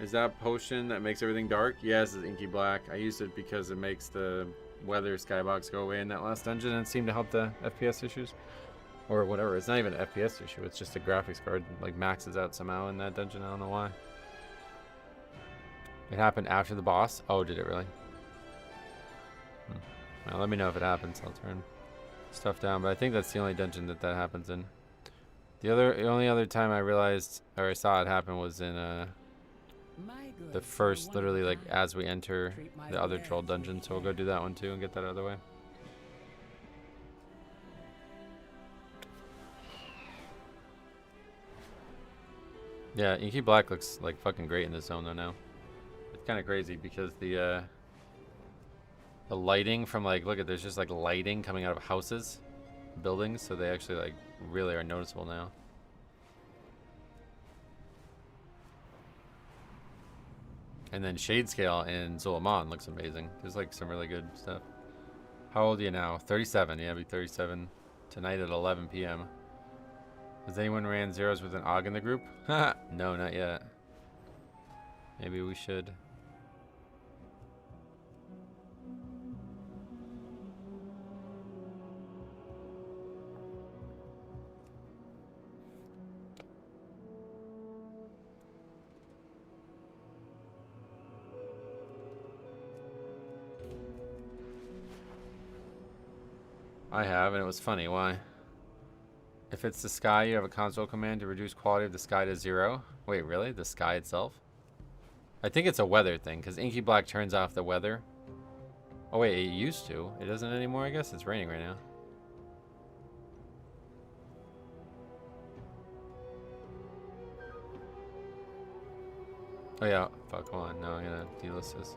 Is that potion that makes everything dark? Yes, it's inky black. I used it because it makes the weather skybox go away in that last dungeon, and it seemed to help the FPS issues. Or whatever. It's not even an FPS issue. It's just a graphics card like maxes out somehow in that dungeon. I don't know why. It happened after the boss. Oh, did it really? Well, let me know if it happens. I'll turn stuff down. But I think that's the only dungeon that happens in. The only other time I realized or I saw it happen was in the first, literally like as we enter the other troll dungeon. So we'll go do that one too and get that out of the way. Yeah, inky black looks like fucking great in this zone though now. It's kind of crazy because the lighting from like, look at, there's just like lighting coming out of houses, buildings, so they actually like really are noticeable now. And then shade scale in Zul'Aman looks amazing. There's like some really good stuff. How old are you now? 37. Yeah, I'll be 37 tonight at 11 p.m. Has anyone ran zeros with an AUG in the group? No, not yet. Maybe we should. I have, and it was funny. Why? If it's the sky, you have a console command to reduce quality of the sky to 0. Wait, really? The sky itself? I think it's a weather thing, because inky black turns off the weather. Oh wait, it used to. It doesn't anymore, I guess? It's raining right now. Oh yeah, fuck, hold on. No, I'm gonna delist this.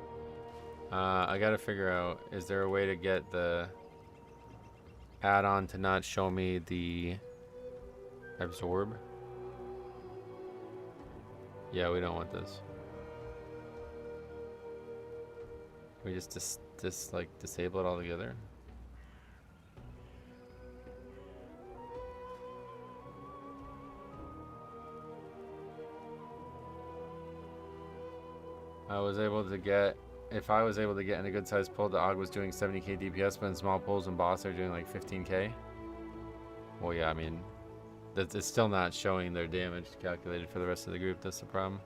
I gotta figure out, is there a way to get the add-on to not show me the absorb? Yeah, we don't want this. Can we just like disable it altogether? If I was able to get in a good sized pull, the AUG was doing 70k DPS, but in small pulls and boss are doing like 15k. Well, yeah, I mean, it's still not showing their damage calculated for the rest of the group. That's the problem.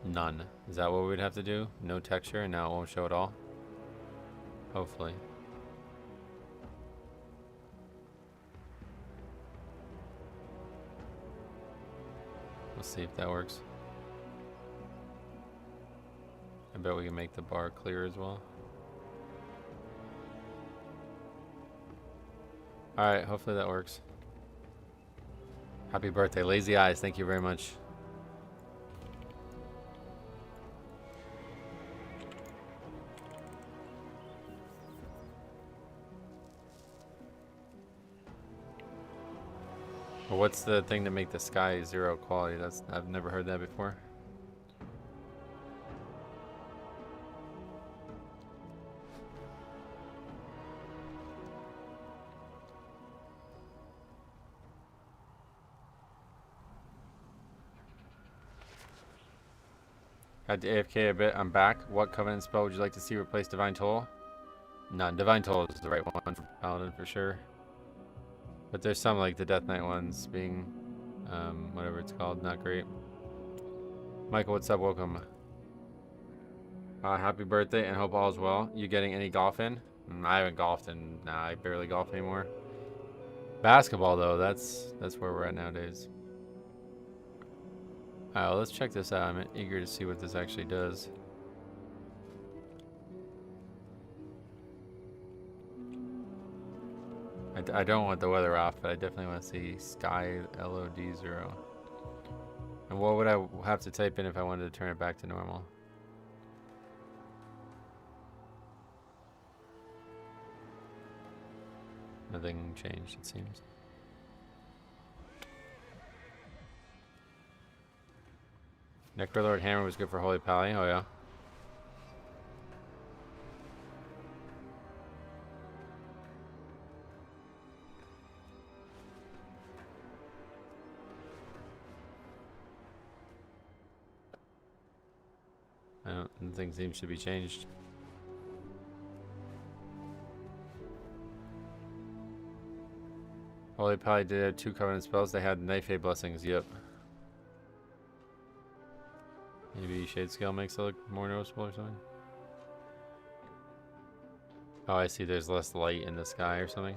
None. Is that what we'd have to do? No texture, and now it won't show at all? Hopefully. We'll see if that works. I bet we can make the bar clear as well. Alright, hopefully that works. Happy birthday, Lazy Eyes. Thank you very much. Well, what's the thing to make the sky 0 quality? I've never heard that before. Had to AFK a bit. I'm back. What covenant spell would you like to see replace Divine Toll? None. Divine Toll is the right one for Paladin for sure. But there's some like the Death Knight ones being, whatever it's called, not great. Michael, what's up? Welcome. Happy birthday and hope all is well. You getting any golf in? I haven't golfed in, I barely golf anymore. Basketball though, that's where we're at nowadays. Alright, well, let's check this out. I'm eager to see what this actually does. I don't want the weather off, but I definitely want to see sky LOD 0. And what would I have to type in if I wanted to turn it back to normal? Nothing changed, it seems. Necrolord Hammer was good for Holy Pally. Oh, yeah. Nothing seems to be changed. Holy Pally did have 2 Covenant spells. They had Knife A blessings. Yep. Maybe Shade Scale makes it look more noticeable or something. Oh, I see. There's less light in the sky or something.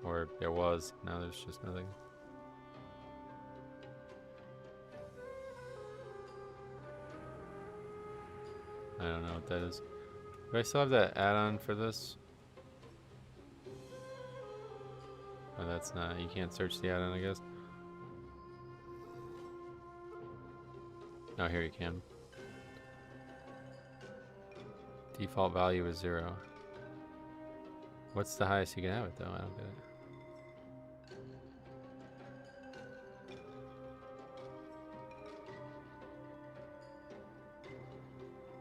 Or there was. Now there's just nothing. I don't know what that is. Do I still have that add-on for this? Oh, that's not. You can't search the add-on, I guess. Oh, here you can. Default value is 0. What's the highest you can have it, though? I don't get it.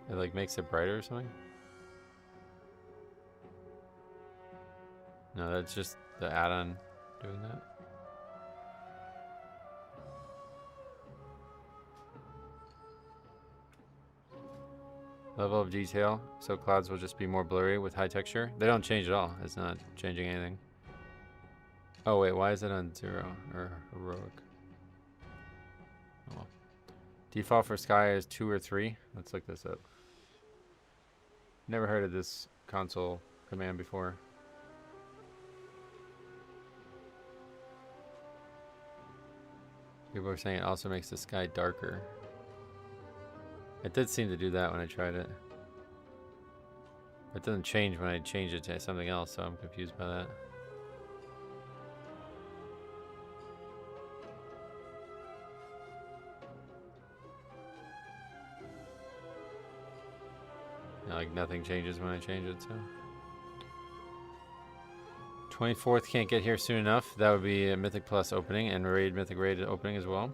It like makes it brighter or something? No, that's just the add-on doing that. Level of detail, so clouds will just be more blurry with high texture. They don't change at all. It's not changing anything. Oh wait, why is it on 0 or heroic? Oh, well. Default for sky is 2 or 3. Let's look this up. Never heard of this console command before. People are saying it also makes the sky darker. It did seem to do that when I tried it. It doesn't change when I change it to something else, so I'm confused by that. Yeah, like nothing changes when I change it, so. 24th can't get here soon enough. That would be a Mythic Plus opening and Mythic Raid opening as well.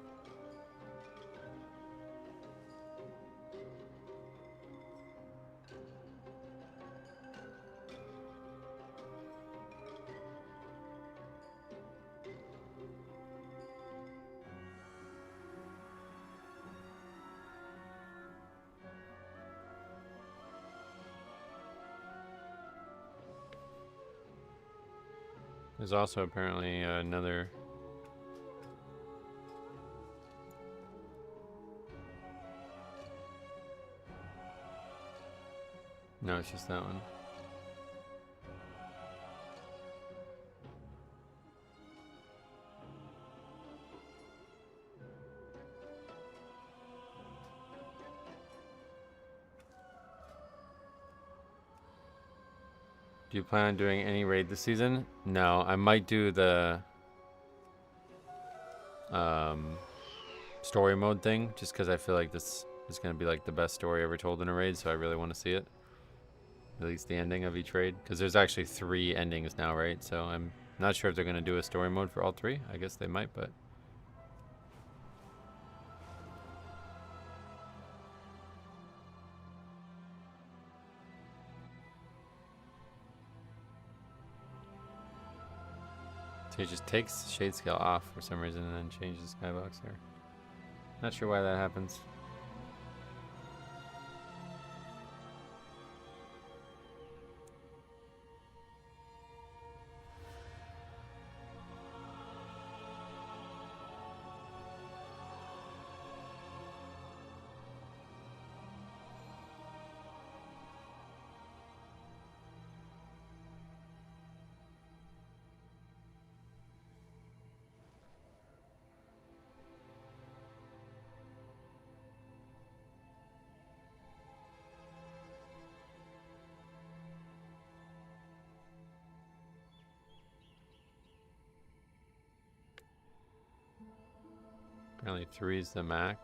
There's also apparently another. No, it's just that one. Do you plan on doing any raid this season? No, I might do the story mode thing, just because I feel like this is going to be like the best story ever told in a raid, so I really want to see it. At least the ending of each raid, because there's actually 3 endings now, right? So I'm not sure if they're going to do a story mode for all 3. I guess they might, but... So it just takes Shade Scale off for some reason and then changes Skybox there. Not sure why that happens. Apparently 3 is the max.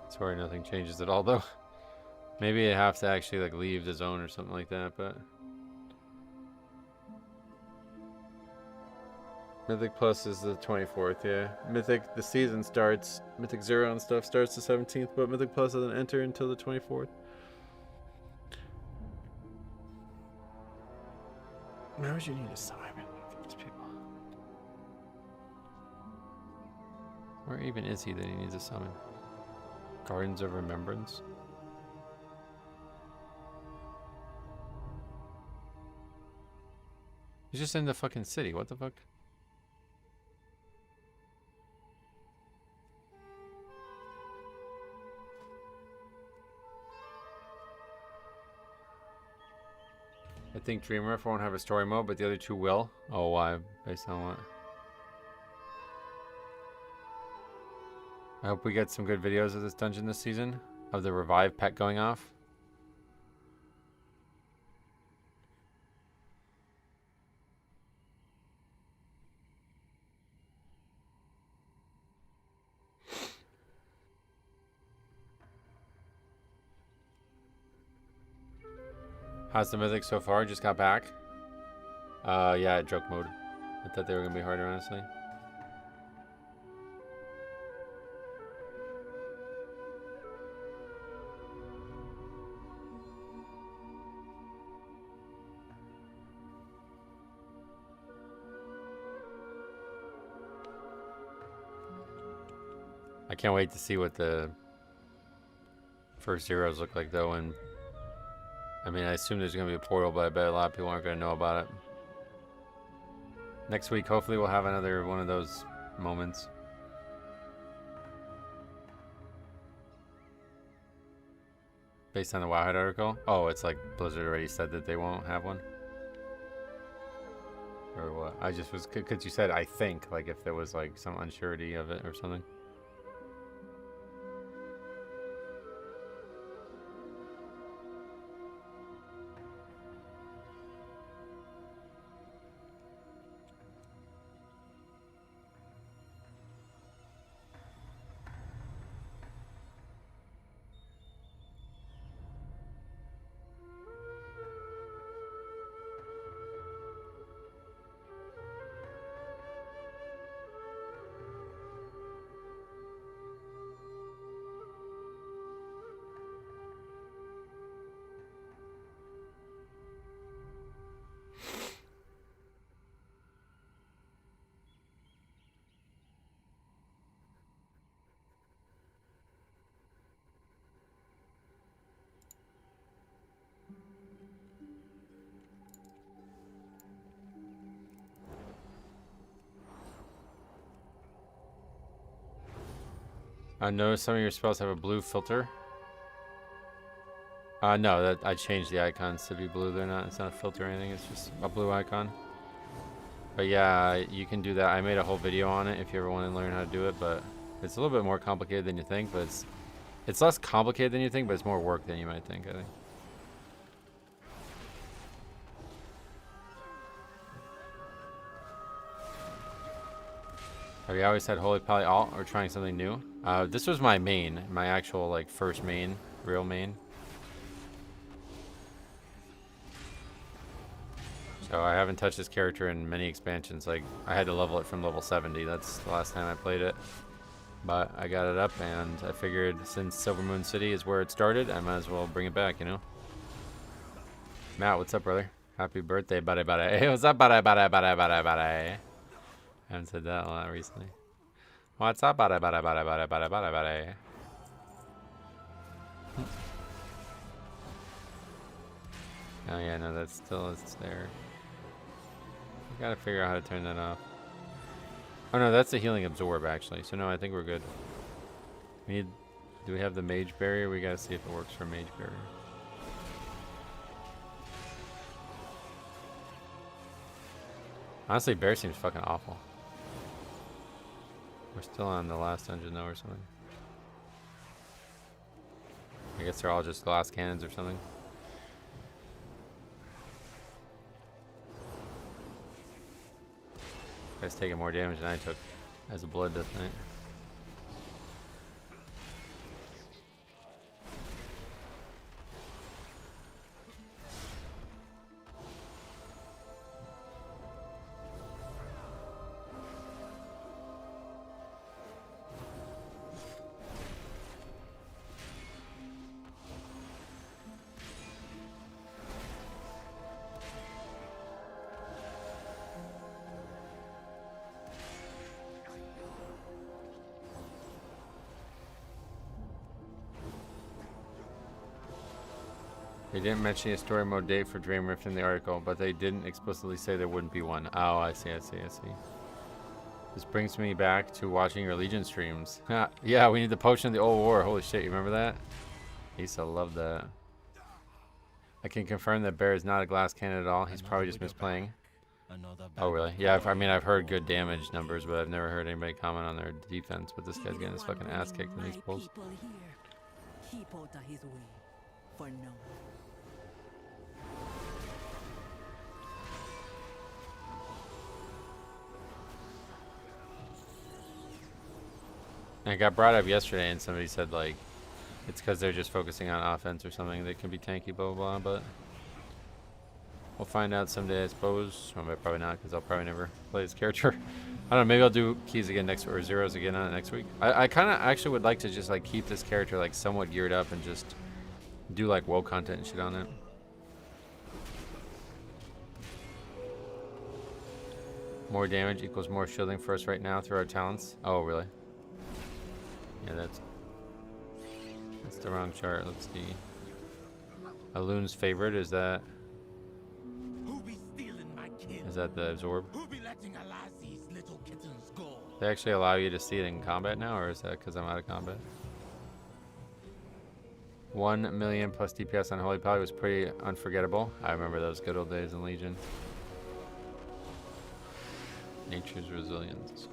Sorry, nothing changes at all though. Maybe I have to actually like leave the zone or something like that, but Mythic Plus is the 24th, yeah. Mythic, the season starts, Mythic Zero and stuff starts the 17th, but Mythic Plus doesn't enter until the 24th. Why would you need a Simon? These people. Where even is he that he needs a summon? Gardens of Remembrance? He's just in the fucking city, what the fuck? I think Dreamriff won't have a story mode, but the other 2 will. Oh, why? Based on what? I hope we get some good videos of this dungeon this season. Of the revive pet going off. How's the Mythic so far? Just got back. Yeah, joke mode. I thought they were gonna be harder, honestly. I can't wait to see what the first zeros look like though, and I mean, I assume there's going to be a portal, but I bet a lot of people aren't going to know about it. Next week, hopefully we'll have another one of those moments. Based on the Wowhead article? Oh, it's like Blizzard already said that they won't have one? Or what? I just was, because you said I think, like if there was like some unsurety of it or something. I noticed some of your spells have a blue filter. No, that I changed the icons to be blue. They're not. It's not a filter or anything. It's just a blue icon. But yeah, you can do that. I made a whole video on it if you ever want to learn how to do it. But it's a little bit more complicated than you think. But it's less complicated than you think. But it's more work than you might think. I think. Have you always had Holy Pally alt or trying something new? This was my main, my actual like first main, real main. So I haven't touched this character in many expansions. Like I had to level it from level 70. That's the last time I played it. But I got it up and I figured since Silver Moon City is where it started, I might as well bring it back, you know? Matt, what's up, brother? Happy birthday, buddy, buddy. Hey, what's up, buddy, buddy, buddy, buddy, buddy? I haven't said that a lot recently. What's up, buddy, buddy, buddy, buddy, buddy, buddy, buddy? Oh yeah, no, that's still it's there. I gotta figure out how to turn that off. Oh no, that's the healing absorb actually. So no, I think we're good. We need. Do we have the mage barrier? We gotta see if it works for mage barrier. Honestly, bear seems fucking awful. We're still on the last dungeon though or something. I guess they're all just glass cannons or something. Guy's taking more damage than I took as a Blood Death Knight. They didn't mention a story mode date for Dream Rift in the article, but they didn't explicitly say there wouldn't be one. Oh, I see. This brings me back to watching your Legion streams. Yeah, we need the potion of the old war. Holy shit, you remember that? I used to love that. I can confirm that Bear is not a glass cannon at all. He's probably just misplaying. Oh, really? Yeah, I mean, I've heard good damage numbers, but I've never heard anybody comment on their defense. But this guy's getting his fucking ass kicked in these pulls. Keep out of his way. For now. And it got brought up yesterday, and somebody said, like, it's because they're just focusing on offense or something. They can be tanky, blah, blah, blah, but we'll find out someday, I suppose. Well, probably not, because I'll probably never play this character. I don't know, maybe I'll do keys again next, or zeros again on it next week. I kind of actually would like to just, like, keep this character, like, somewhat geared up and just do, like, WoW content and shit on it. More damage equals more shielding for us right now through our talents. Oh, really? Yeah, that's the wrong chart. Let's see. Aloon's favorite, is that the absorb? They actually allow you to see it in combat now, or is that because I'm out of combat? 1 million plus DPS on Holy Paladin was pretty unforgettable. I remember those good old days in Legion. Nature's resilience.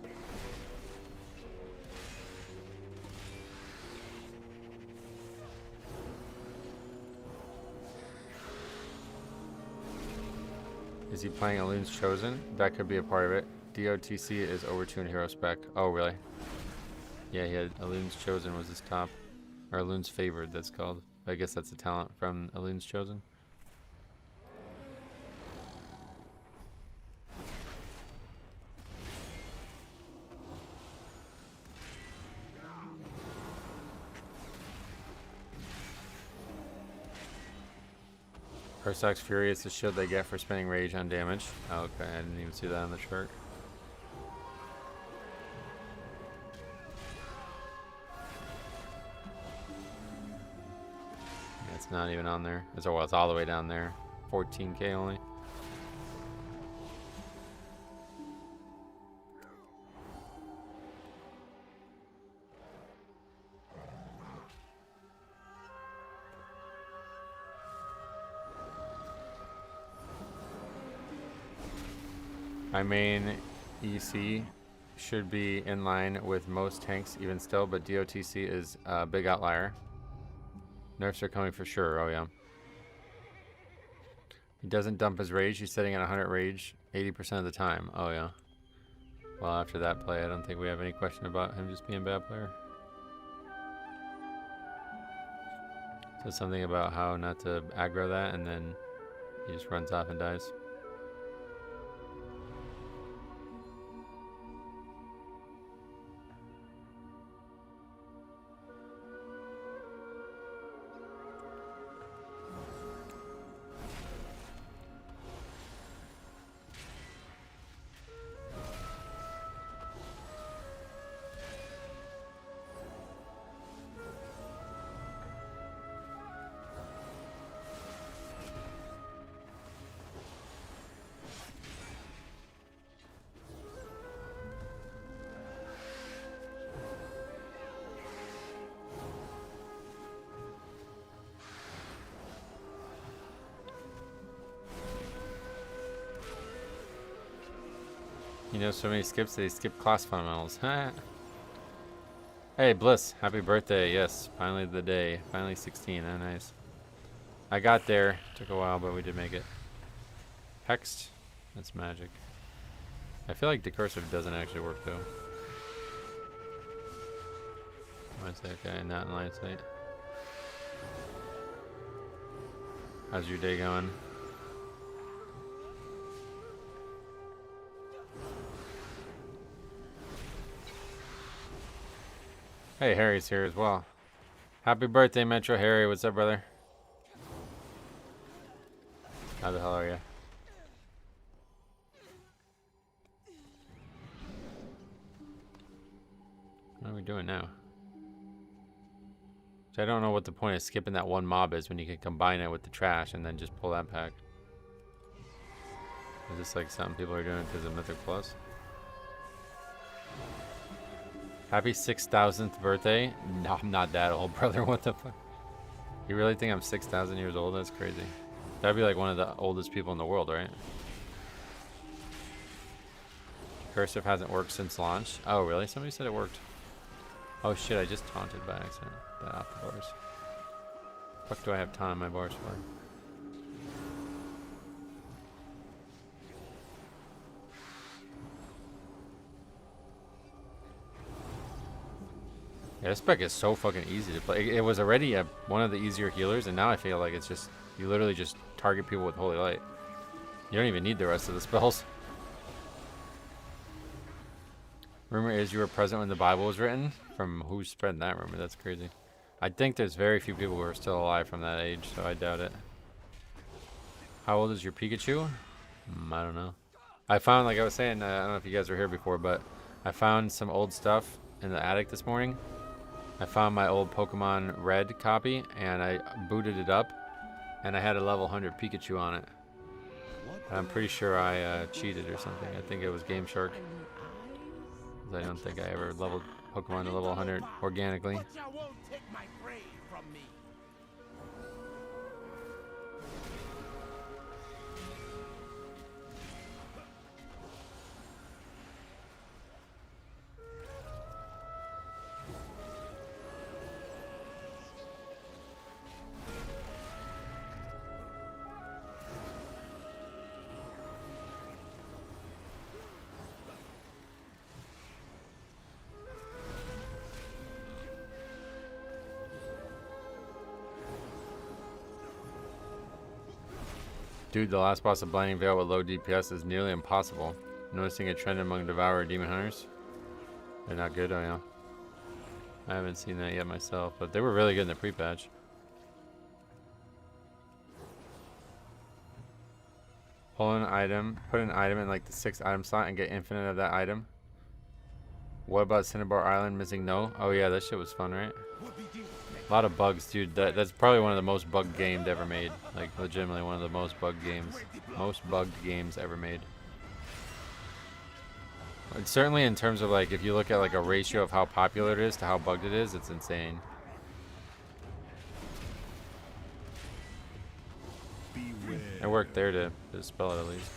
Is he playing Aloon's Chosen? That could be a part of it. DOTC is overtuned hero spec. Oh, really? Yeah, he had Aloon's Chosen was his top. Or Aloon's Favored, that's called. I guess that's a talent from Aloon's Chosen. Persoc's Fury is the shield they get for spending rage on damage. Oh, okay, I didn't even see that on the chart. Yeah, it's not even on there. It's all the way down there. 14k only. My main EC should be in line with most tanks even still, but DOTC is a big outlier. Nerfs are coming for sure, oh yeah. He doesn't dump his rage, he's sitting at 100 rage 80% of the time, oh yeah. Well, after that play, I don't think we have any question about him just being a bad player. Says something about how not to aggro that, and then he just runs off and dies. You know, so many skips, they skip class fundamentals. Hey, Bliss, happy birthday. Yes, finally the day. Finally 16. Oh, nice. I got there. Took a while, but we did make it. Hexed. That's magic. I feel like decursive doesn't actually work though. I say okay, not in line of sight. How's your day going? Hey, Harry's here as well. Happy birthday, Metro Harry. What's up, brother? How the hell are you? What are we doing now? So I don't know what the point of skipping that one mob is when you can combine it with the trash and then just pull that pack. Is this like something people are doing because of Mythic Plus? Happy 6,000th birthday. No, I'm not that old, brother. What the fuck? You really think I'm 6,000 years old? That's crazy. That'd be like one of the oldest people in the world, right? Cursive hasn't worked since launch. Oh, really? Somebody said it worked. Oh shit, I just taunted by accident. That off the bars. What do I have taunt on my bars for? Yeah, this spec is so fucking easy to play. It was already one of the easier healers, and now I feel like it's just, you literally just target people with Holy Light. You don't even need the rest of the spells. Rumor is you were present when the Bible was written? From who's spreading that rumor? That's crazy. I think there's very few people who are still alive from that age, so I doubt it. How old is your Pikachu? I don't know. I found, like I was saying, I don't know if you guys were here before, but I found some old stuff in the attic this morning. I found my old Pokemon Red copy, and I booted it up, and I had a level 100 Pikachu on it. I'm pretty sure I cheated or something. I think it was Game Shark. I don't think I ever leveled Pokemon to level 100 organically. Dude, the last boss of Blinding Veil with low DPS is nearly impossible. Noticing a trend among Devourer Demon Hunters. They're not good, oh yeah. I haven't seen that yet myself, but they were really good in the pre-patch. Pull an item, put an item in like the 6th item slot and get infinite of that item. What about Cinnabar Island missing no? Oh yeah, that shit was fun, right? A lot of bugs, dude. That's probably one of the most bugged games ever made. Like, legitimately one of the most bugged games. Most bugged games ever made. And certainly in terms of, like, if you look at, like, a ratio of how popular it is to how bugged it is, it's insane. It worked there to spell it at least.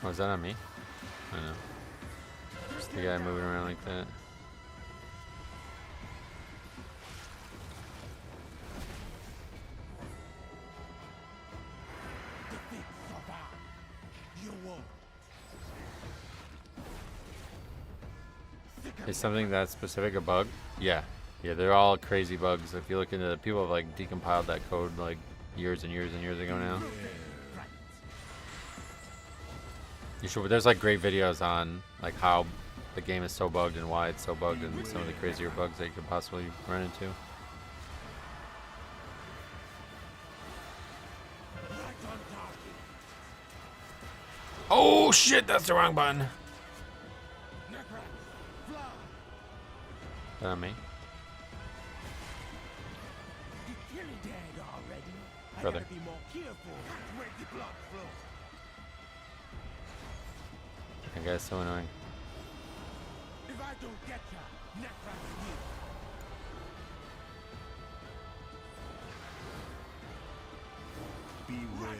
Oh, is that on me? I don't know. Just the guy moving around like that. Is something that specific a bug? Yeah. Yeah, they're all crazy bugs. If you look into the people have like decompiled that code like years and years and years ago now. You should, there's like great videos on like how the game is so bugged and why it's so bugged and some of the crazier bugs that you could possibly run into. Oh shit, that's the wrong button. Not me. Brother. That guy's so annoying. If I don't get ya, beware.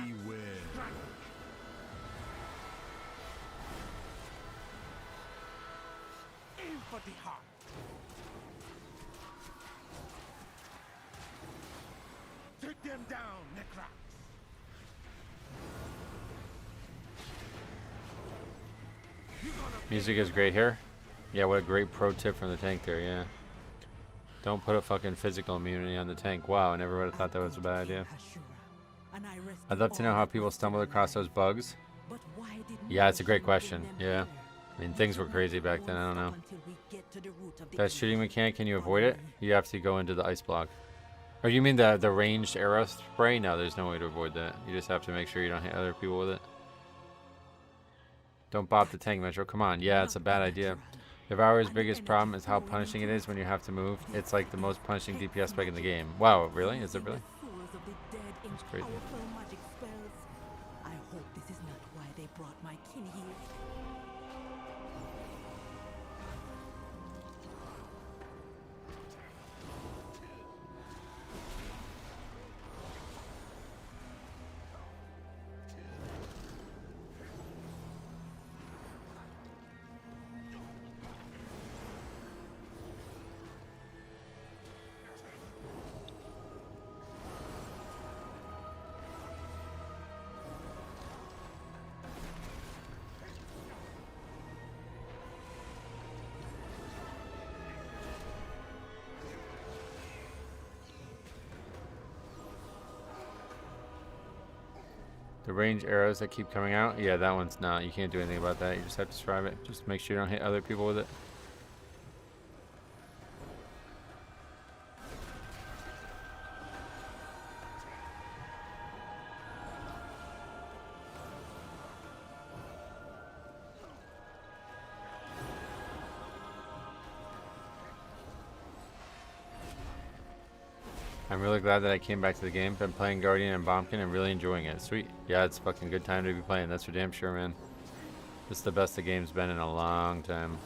Beware. Aim for the heart. Take them down, Necrox. Music is great here. Yeah, what a great pro tip from the tank there, yeah. Don't put a fucking physical immunity on the tank. Wow, I never would have thought that was a bad idea. I'd love to know how people stumbled across those bugs. Yeah, it's a great question. Yeah. I mean, things were crazy back then, I don't know. That shooting mechanic, can you avoid it? You have to go into the ice block. Or you mean the ranged arrow spray? No, there's no way to avoid that. You just have to make sure you don't hit other people with it. Don't bop the tank, Metro. Come on. Yeah, it's a bad idea. Devourer's biggest problem is how punishing it is when you have to move. It's like the most punishing DPS spec in the game. Wow, really? Is it really? That's crazy. I hope this is not why they brought my kin here. The range arrows that keep coming out, yeah, that one's not. You can't do anything about that. You just have to survive it. Just make sure you don't hit other people with it. I'm really glad that I came back to the game. Been playing Guardian and Bombkin and really enjoying it. Sweet. Yeah, it's a fucking good time to be playing. That's for damn sure, man. This is the best the game's been in a long time.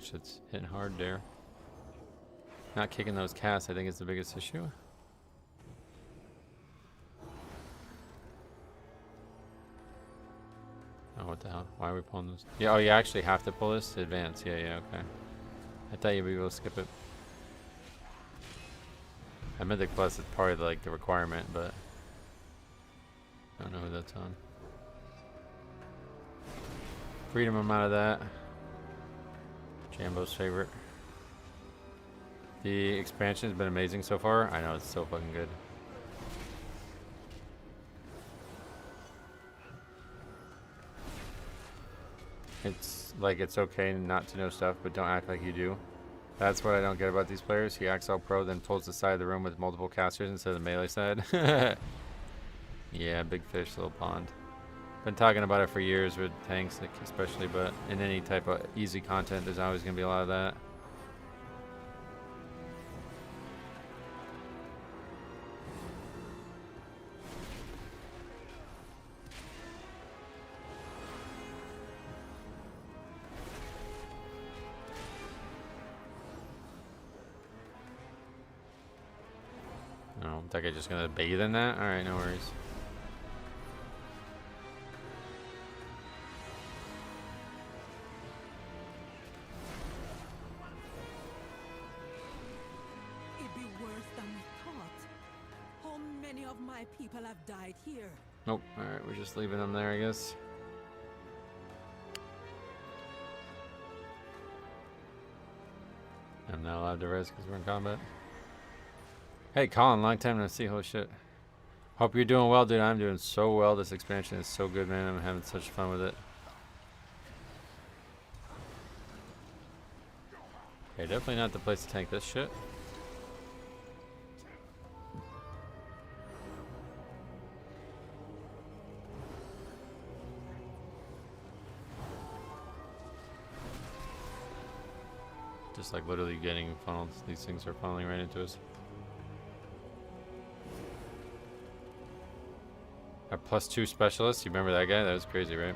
Shit's hitting hard there. Not kicking those casts, I think, is the biggest issue. Oh, what the hell? Why are we pulling this? Yeah, oh, you actually have to pull this to advance. Yeah, yeah, okay. I thought you'd be able to skip it. I meant the plus is part of like the requirement, but I don't know who that's on. Freedom, I'm out of that. Jambo's favorite. The expansion has been amazing so far. I know, it's so fucking good. It's like, it's okay not to know stuff, but don't act like you do. That's what I don't get about these players. He acts all pro, then pulls the side of the room with multiple casters instead of the melee side. Yeah, big fish, little pond. Been talking about it for years with tanks, like, especially, but in any type of easy content, there's always going to be a lot of that. Oh, that guy just gonna bathe in that? Alright, no worries. It'd be worse than we thought. How many of my people have died here? Nope, alright, we're just leaving them there, I guess. I'm not allowed to rest because we're in combat. Hey Colin, long time no see, holy shit. Hope you're doing well, dude. I'm doing so well. This expansion is so good, man. I'm having such fun with it. Okay, definitely not the place to tank this shit. Just like literally getting funneled. These things are funneling right into us. +2 specialist. You remember that guy? That was crazy, right?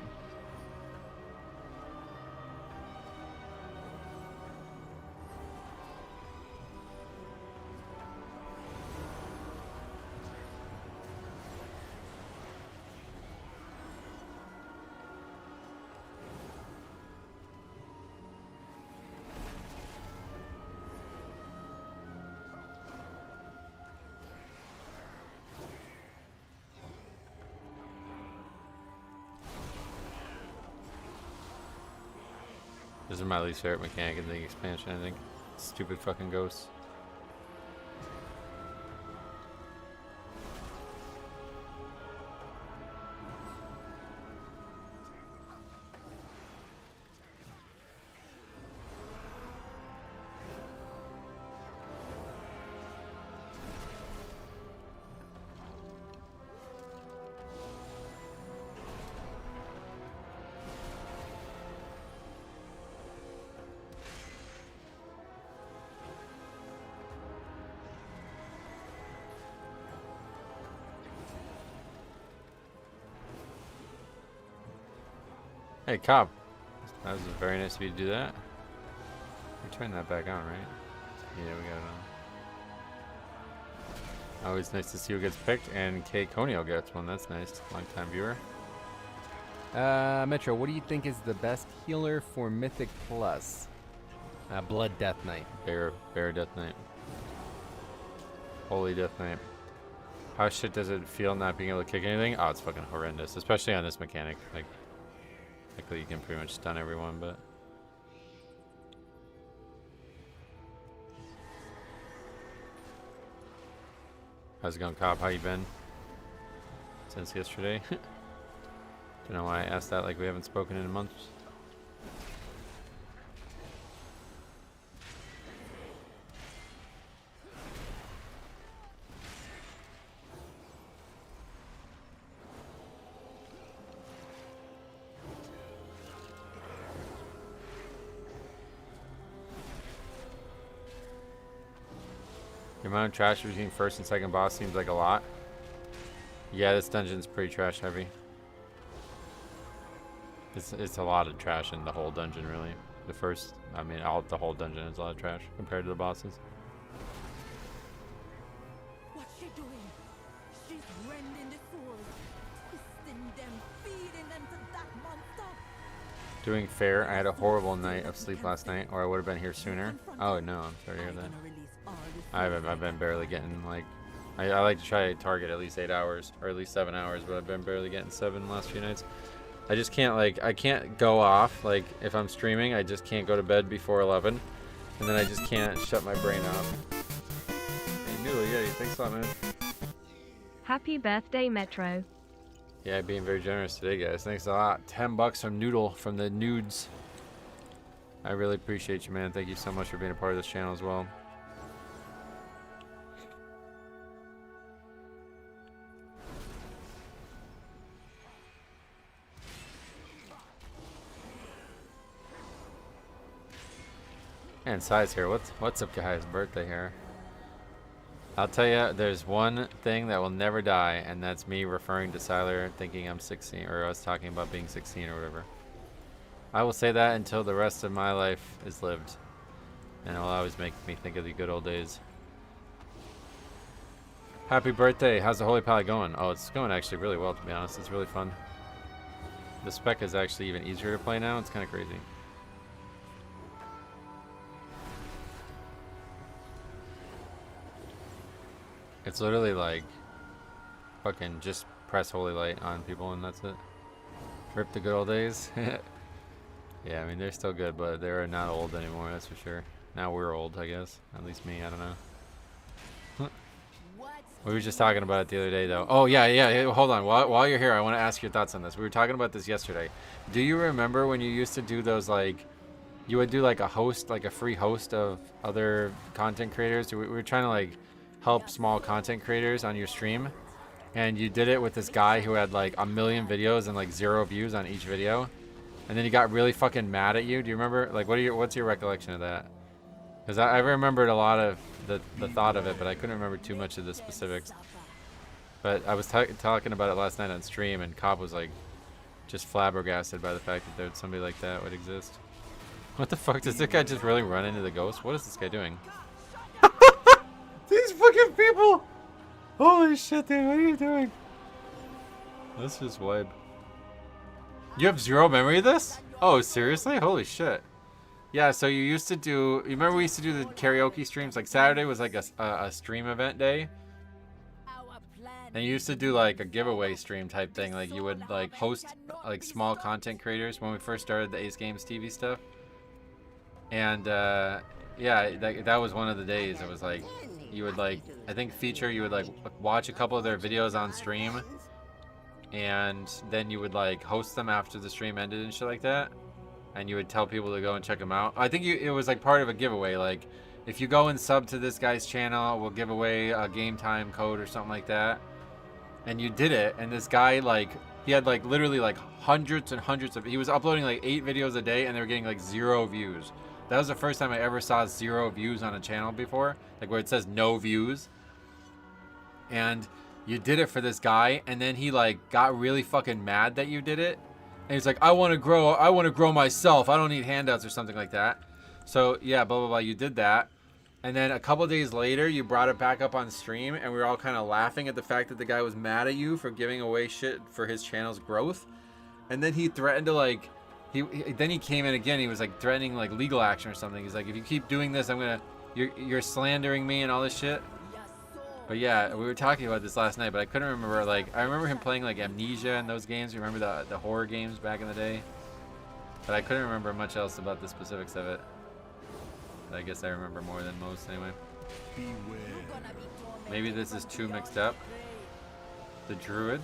This is my least favorite mechanic in the expansion, I think. Stupid fucking ghosts. Hey, Cobb. That was very nice of you to do that. We turned that back on, right? Yeah, we got it on. Always nice to see who gets picked, and K Conio gets one. That's nice. Long time viewer. Metro, what do you think is the best healer for Mythic Plus? Blood Death Knight. Bear Death Knight. Holy Death Knight. How shit does it feel not being able to kick anything? Oh, it's fucking horrendous. Especially on this mechanic. Like, you can pretty much stun everyone, but... How's it going, Cop? How you been? Since yesterday? Don't know why I asked that, like we haven't spoken in months. The amount of trash between first and second boss seems like a lot. Yeah, this dungeon's pretty trash heavy. It's a lot of trash in the whole dungeon, really. The first, I mean, the whole dungeon is a lot of trash compared to the bosses. What's she doing? She's rending the swords, twisting them, feeding them to that monster. Doing fair. I had a horrible night of sleep last night, or I would have been here sooner. Oh no, I'm sorry to hear that. I've been barely getting, like, I like to try to target at least 8 hours, or at least 7 hours, but I've been barely getting 7 the last few nights. I just can't, like, I can't go off, like, if I'm streaming, I just can't go to bed before 11, and then I just can't shut my brain off. Hey, Noodle, yeah, thanks a lot, man. Happy birthday, Metro. Yeah, being very generous today, guys. Thanks a lot. $10 from Noodle, from the Nudes. I really appreciate you, man. Thank you so much for being a part of this channel as well. And Size here. What's up, guys? Birthday here. I'll tell you, there's one thing that will never die, and that's me referring to Siler thinking I'm 16, or I was talking about being 16 or whatever. I will say that until the rest of my life is lived, and it will always make me think of the good old days. Happy birthday. How's the Holy Palette going? Oh, it's going actually really well, to be honest. It's really fun. The spec is actually even easier to play now. It's kind of crazy. It's literally like fucking just press Holy Light on people and that's it. Rip the good old days. Yeah, I mean, they're still good, but they're not old anymore, that's for sure. Now we're old, I guess. At least me, I don't know. We were just talking about it the other day, though. Oh, yeah, hold on. While you're here, I want to ask your thoughts on this. We were talking about this yesterday. Do you remember when you used to do those, like, you would do, like, a host, like a free host of other content creators? We were trying to, like, help small content creators on your stream, and you did it with this guy who had like 1 million videos and like 0 views on each video, and then he got really fucking mad at you. Do you remember? Like, what's your recollection of that? Because I remembered a lot of the thought of it, but I couldn't remember too much of the specifics. But I was talking about it last night on stream, and Cobb was like, just flabbergasted by the fact that there's somebody like that would exist. What the fuck? Does this guy just really run into the ghost? What is this guy doing? These fucking people! Holy shit, dude, what are you doing? That's just wipe. You have zero memory of this? Oh, seriously? Holy shit. Yeah, so you used to do... You remember we used to do the karaoke streams? Like, Saturday was like a stream event day. And you used to do like a giveaway stream type thing. Like, you would like host like small content creators when we first started the Ace Games TV stuff. And yeah, that was one of the days. It was like, you would like, I think feature, you would like watch a couple of their videos on stream. And then you would like host them after the stream ended and shit like that. And you would tell people to go and check them out. I think it was like part of a giveaway. Like, if you go and sub to this guy's channel, we'll give away a game time code or something like that. And you did it, and this guy, like, he had like literally like hundreds and hundreds of, he was uploading like 8 videos a day, and they were getting like 0 views. That was the first time I ever saw 0 views on a channel before, like where it says no views. And you did it for this guy, and then he like got really fucking mad that you did it. And he's like, I want to grow myself. I don't need handouts or something like that. So yeah, blah, blah, blah. You did that. And then a couple days later, you brought it back up on stream, and we were all kind of laughing at the fact that the guy was mad at you for giving away shit for his channel's growth. And then he threatened to like, then he came in again. He was like threatening like legal action or something. He's like, if you keep doing this, you're slandering me and all this shit. But yeah, we were talking about this last night, but I couldn't remember. Like, I remember him playing like Amnesia and those games. You remember the horror games back in the day? But I couldn't remember much else about the specifics of it. I guess I remember more than most anyway. Maybe this is too mixed up. The druid?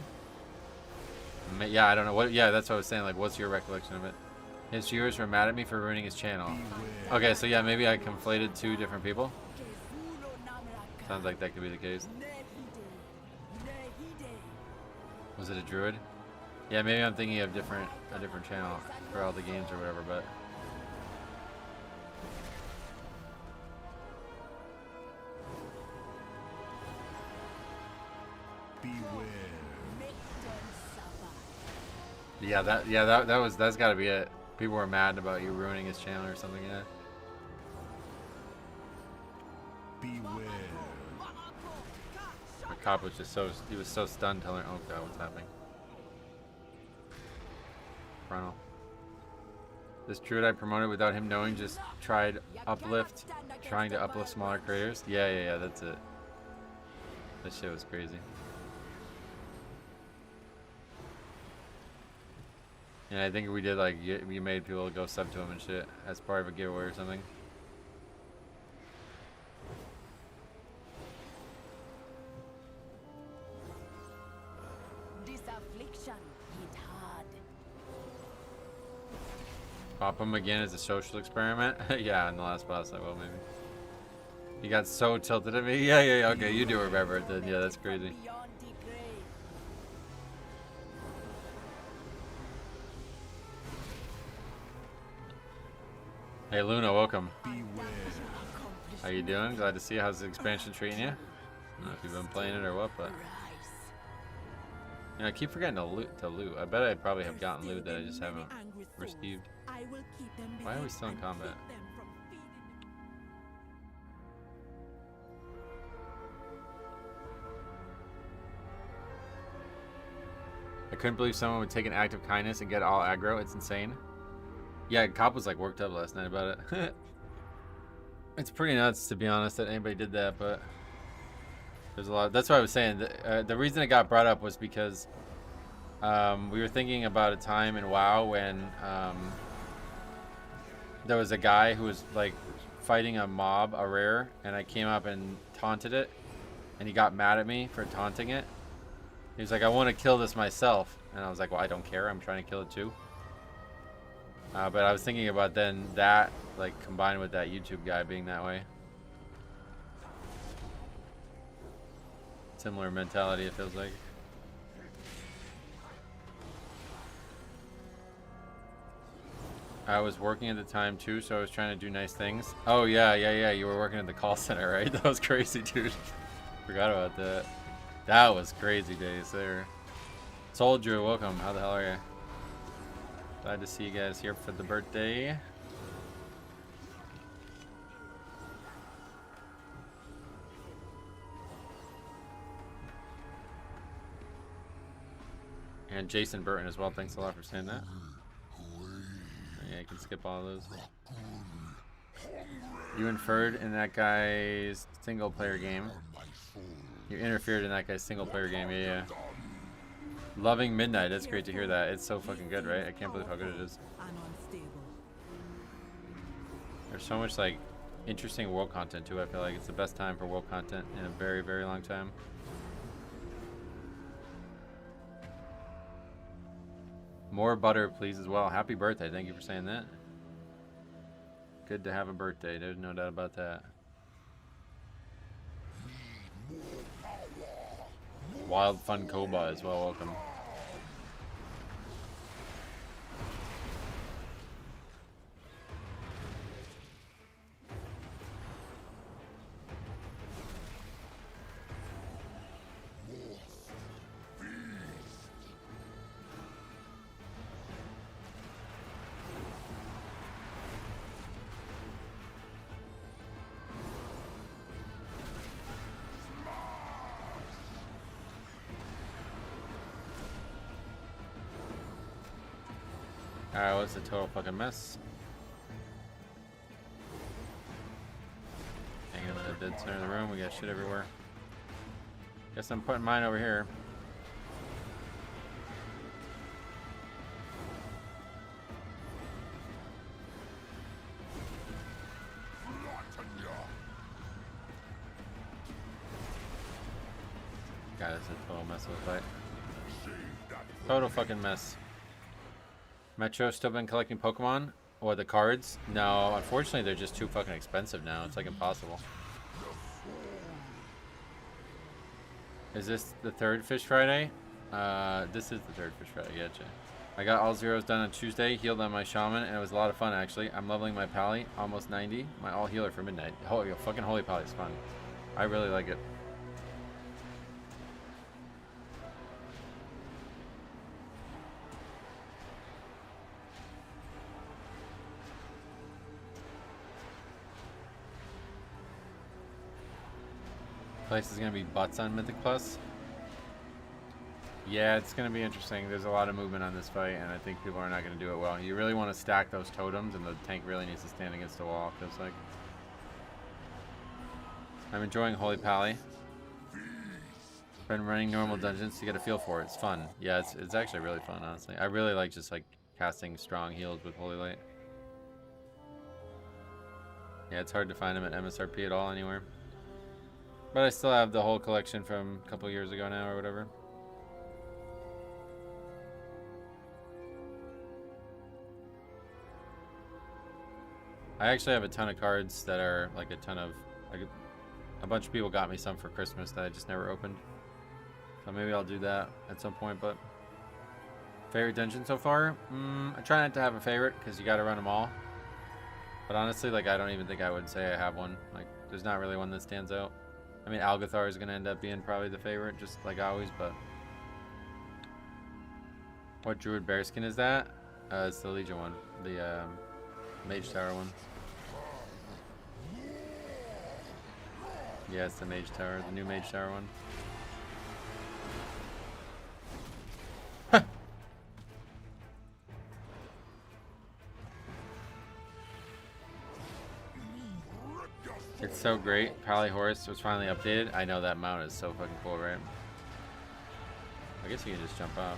Yeah, I don't know. What. Yeah, that's what I was saying. Like, what's your recollection of it? His viewers were mad at me for ruining his channel. Okay, so yeah, maybe I conflated 2 different people. Sounds like that could be the case. Was it a druid? Yeah, maybe I'm thinking of a different channel for all the games or whatever, but... Yeah, that's got to be it. People were mad about you ruining his channel or something. Yeah. Beware. The cop was just he was so stunned, telling, oh god, what's happening? Frontal. This druid I promoted without him knowing, just trying to uplift smaller creators. Yeah, that's it. That shit was crazy. And I think we did like, we made people go sub to him and shit as part of a giveaway or something. This affliction hit hard. Pop him again as a social experiment? Yeah, in the last boss I will maybe. You got so tilted at me? Yeah, okay, you do remember it then. Yeah, that's crazy. Hey Luna, welcome. How you doing? Glad to see you. How's the expansion treating you? I don't know if you've been playing it or what, but... I keep forgetting to loot. I bet I probably have gotten loot that I just haven't received. Why are we still in combat? I couldn't believe someone would take an act of kindness and get all aggro. It's insane. Yeah, Cop was like worked up last night about it. It's pretty nuts, to be honest, that anybody did that, but there's a lot. That's what I was saying. The reason it got brought up was because we were thinking about a time in WoW when there was a guy who was like fighting a mob, a rare, and I came up and taunted it, and he got mad at me for taunting it. He was like, I want to kill this myself. And I was like, well, I don't care. I'm trying to kill it too. But I was thinking about then that, like, combined with that YouTube guy being that way. Similar mentality, it feels like. I was working at the time too, so I was trying to do nice things. Oh yeah, you were working at the call center, right? That was crazy, dude. Forgot about that. That was crazy days there. Soldier, welcome. How the hell are you? Glad to see you guys here for the birthday. And Jason Burton as well. Thanks a lot for saying that. Yeah, you can skip all of those. You inferred in that guy's single player game. You interfered in that guy's single player game. Yeah, yeah. Loving Midnight. That's great to hear that. It's so fucking good, right? I can't believe how good it is. There's so much like interesting world content too. I feel like it's the best time for world content in a very, very long time. More butter, please, as well. Happy birthday. Thank you for saying that. Good to have a birthday. There's no doubt about that. Wild Fun Koba as well. Welcome. Alright, what's the total fucking mess? Hanging in the dead center of the room, we got shit everywhere. Guess I'm putting mine over here. God, it's a total mess of a fight. Total fucking mess. Metro still been collecting Pokemon? Or the cards? No, unfortunately they're just too fucking expensive now. It's like impossible. Is this the third Fish Friday? This is the third Fish Friday, gotcha. I got all zeros done on Tuesday, healed on my Shaman, and it was a lot of fun actually. I'm leveling my Pally, almost 90. My all healer for midnight. Holy, fucking Holy Pally is fun. I really like it. Place is going to be butts on Mythic Plus. Yeah, it's going to be interesting. There's a lot of movement on this fight, and I think people are not going to do it well. You really want to stack those totems, and the tank really needs to stand against the wall, it feels like. I'm enjoying Holy Pally. Been running normal dungeons to get a feel for it. It's fun. Yeah, it's actually really fun, honestly. I really like just like casting strong heals with Holy Light. Yeah, it's hard to find them at MSRP at all anywhere. But I still have the whole collection from a couple years ago now or whatever. I actually have a ton of cards that are like a ton of... like a bunch of people got me some for Christmas that I just never opened. So maybe I'll do that at some point, but... Favorite dungeon so far? I try not to have a favorite because you gotta run them all. But honestly, like I don't even think I would say I have one. Like there's not really one that stands out. I mean, Algathar is going to end up being probably the favorite, just like always, but... What Druid Bearskin is that? It's the Legion one. The Mage Tower one. Yeah, it's the Mage Tower, the new Mage Tower one. It's so great. Pally Horse was finally updated. I know that mount is so fucking cool, right? I guess you can just jump off.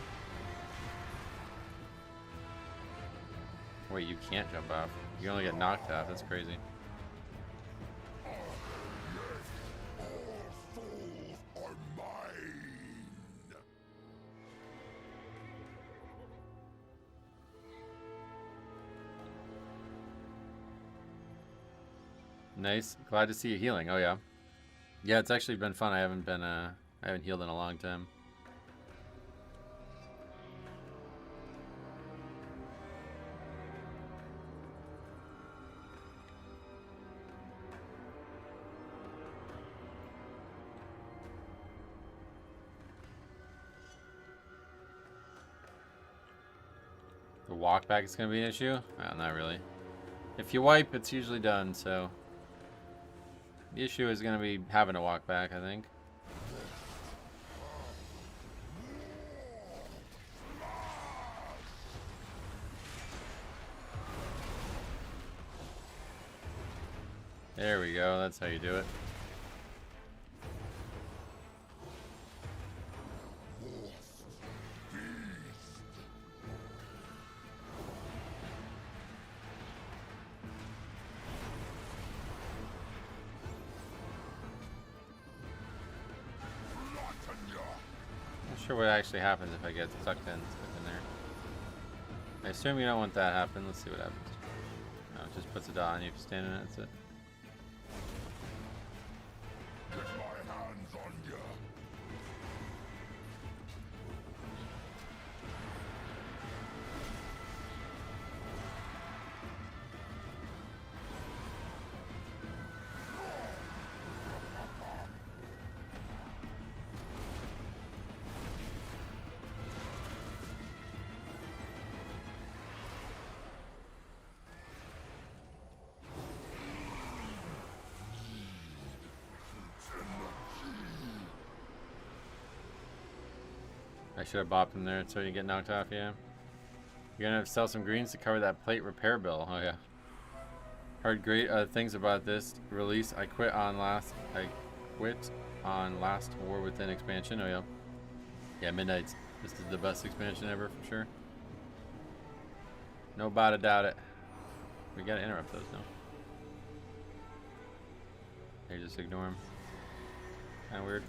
Wait, you can't jump off. You only get knocked off. That's crazy. Nice. Glad to see you healing. Oh yeah. Yeah, it's actually been fun. I haven't healed in a long time. The walk back is going to be an issue? Well, not really. If you wipe, it's usually done, so... The issue is going to be having to walk back, I think. There we go, that's how you do it. Not sure what actually happens if I get sucked in there. I assume you don't want that to happen. Let's see what happens. No, it just puts a dot on you if you stand in it, that's it. Get my hands on ya. I should have bopped him there so you get knocked off, yeah. You're gonna have to sell some greens to cover that plate repair bill. Oh yeah. Heard great things about this release. I quit on last War Within expansion. Oh yeah. Yeah, Midnight's. This is the best expansion ever for sure. No about to doubt it. We gotta interrupt those now. Hey, just ignore them. Kinda weird.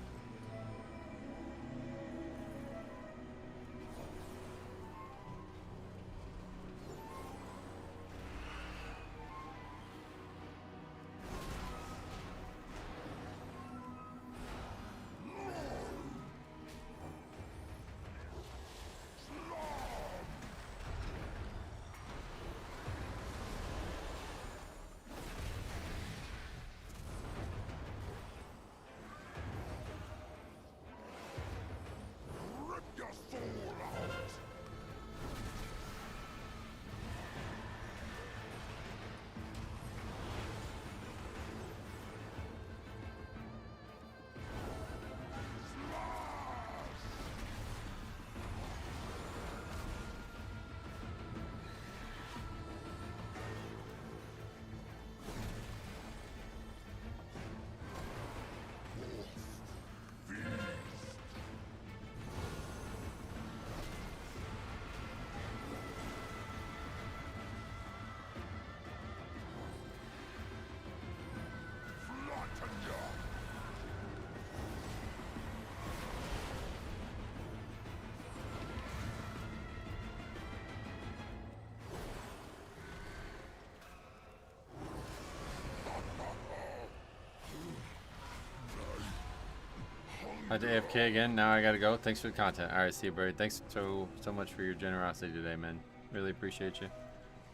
I had to AFK again. Now I gotta go. Thanks for the content. Alright, see you, Bird. Thanks so much for your generosity today, man. Really appreciate you.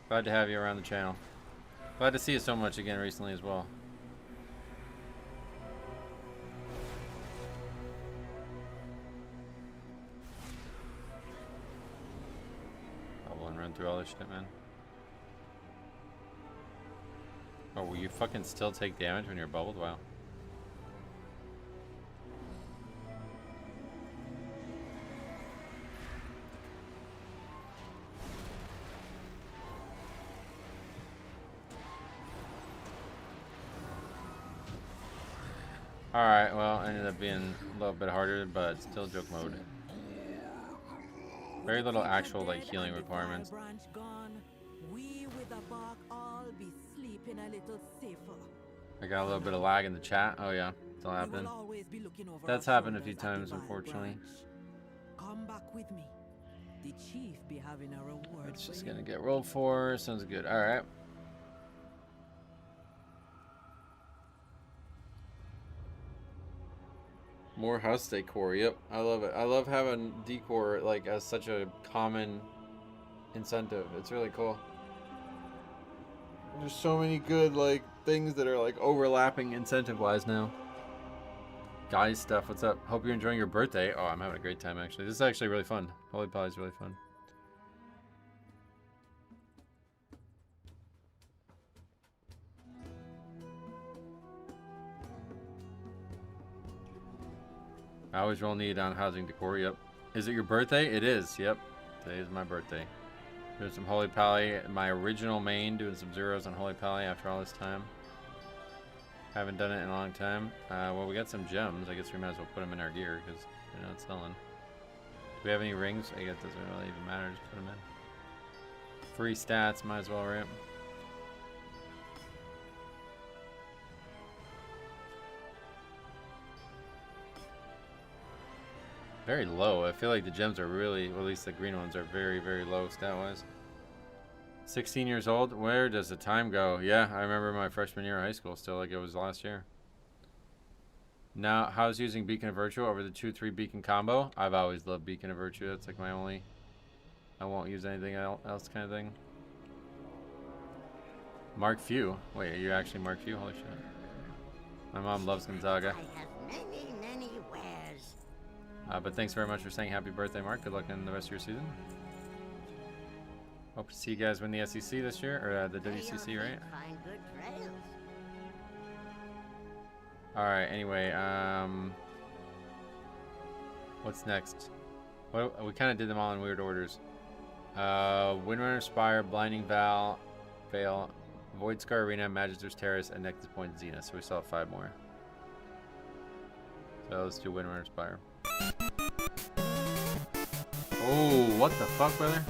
Glad to have you around the channel. Glad to see you so much again recently as well. Bubble and run through all this shit, man. Oh, will you fucking still take damage when you're bubbled? Wow. Alright, well, ended up being a little bit harder, but still joke mode. Very little actual, like, healing requirements. I got a little bit of lag in the chat. Oh yeah, still happening. That's happened a few times, unfortunately. Come back with me. The chief be having a reward. It's just gonna get rolled for. Sounds good. Alright. More house decor. Yep, I love it. I love having decor like as such a common incentive. It's really cool. There's so many good like things that are like overlapping incentive wise now. Guys stuff, what's up? Hope you're enjoying your birthday. Oh, I'm having a great time actually. This is actually really fun. Holy Poly is really fun. I always roll need on housing decor. Yep. Is it your birthday? It is. Yep. Today is my birthday. Doing some Holy Pally. My original main. Doing some zeros on Holy Pally after all this time. Haven't done it in a long time. Well, we got some gems. I guess we might as well put them in our gear because they're not selling. Do we have any rings? I guess it doesn't really even matter. Just put them in. Free stats. Might as well, right? Very low. I feel like the gems are really, well, at least the green ones are very, very low stat-wise. 16 years old. Where does the time go? Yeah, I remember my freshman year of high school still like it was last year. Now, how's using Beacon of Virtue over the 2-3 Beacon combo? I've always loved Beacon of Virtue. That's like my only, I won't use anything else kind of thing. Mark Few. Wait, are you actually Mark Few? Holy shit. My mom loves Gonzaga. I have many, many wares. But thanks very much for saying happy birthday, Mark. Good luck in the rest of your season. Hope to see you guys win the SEC this year, or the WCC, right? Find good trails. Alright, anyway, what's next? Well, we kind of did them all in weird orders. Windrunner Spire, Blinding Veil, Void Scar Arena, Magister's Terrace, and Nexus Point Zenith. So we still have 5 more. So let's do Windrunner Spire. Oh, what the fuck, brother?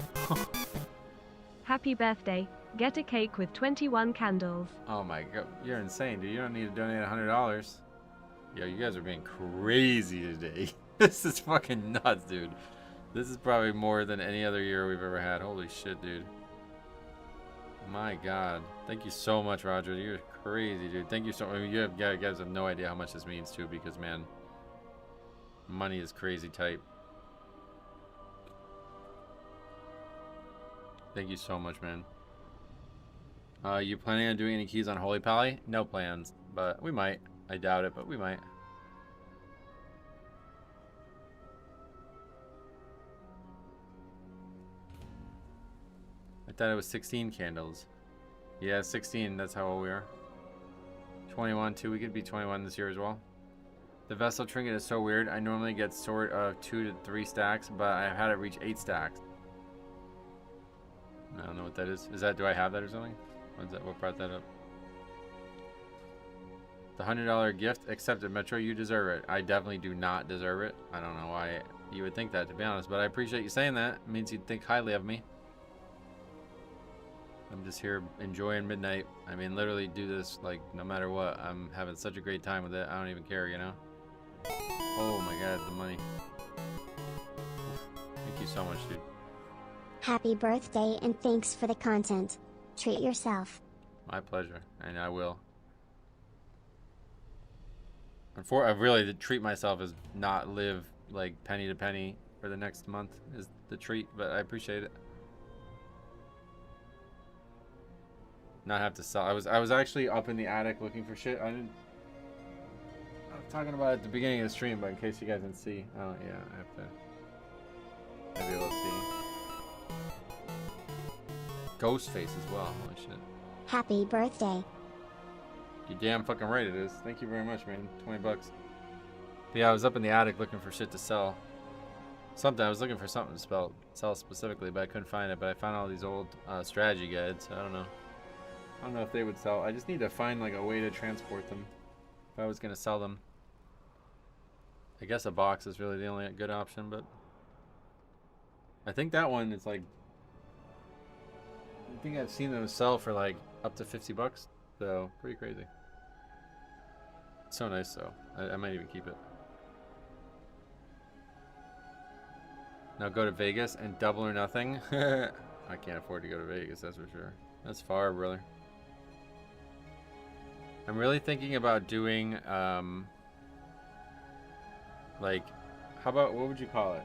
Happy birthday. Get a cake with 21 candles. Oh my god, you're insane, dude. You don't need to donate $100. Yo, you guys are being crazy today. This is fucking nuts, dude. This is probably more than any other year we've ever had. Holy shit, dude. My god. Thank you so much, Roger. You're crazy, dude. Thank you so much. I mean, you guys have no idea how much this means, too, because, man, money is crazy tight. Thank you so much, man. You planning on doing any keys on Holy Pally? No plans, but we might. I doubt it, but we might. I thought it was 16 candles. Yeah, 16. That's how old we are. 21 too. We could be 21 this year as well. The Vessel Trinket is so weird. I normally get sort of 2 to 3 stacks, but I've had it reach 8 stacks. I don't know what that is. Is that, do I have that or something? What's that? What brought that up? The $100 gift accepted, Metro. You deserve it. I definitely do not deserve it. I don't know why you would think that, to be honest, but I appreciate you saying that. It means you'd think highly of me. I'm just here enjoying midnight. I mean, literally do this like no matter what. I'm having such a great time with it. I don't even care, you know? Oh my god, the money. Thank you so much, dude. Happy birthday and thanks for the content. Treat yourself. My pleasure, and I will. I really did treat myself as not live like penny to penny for the next month is the treat, but I appreciate it. Not have to sell. I was actually up in the attic looking for shit. I was talking about it at the beginning of the stream, but in case you guys didn't see. Oh yeah, I have to. Maybe we'll see. Ghostface as well. Holy shit. Happy birthday. You're damn fucking right it is. Thank you very much, man. 20 bucks. But yeah, I was up in the attic looking for shit to sell. I was looking for something to sell specifically, but I couldn't find it. But I found all these old strategy guides. I don't know. I don't know if they would sell. I just need to find like a way to transport them if I was gonna sell them. I guess a box is really the only good option, but I think that one is like, I think I've seen them sell for like up to 50 bucks. So pretty crazy. It's so nice though. I might even keep it. Now go to Vegas and double or nothing. I can't afford to go to Vegas, that's for sure. That's far, brother. I'm really thinking about doing, like, how about, what would you call it?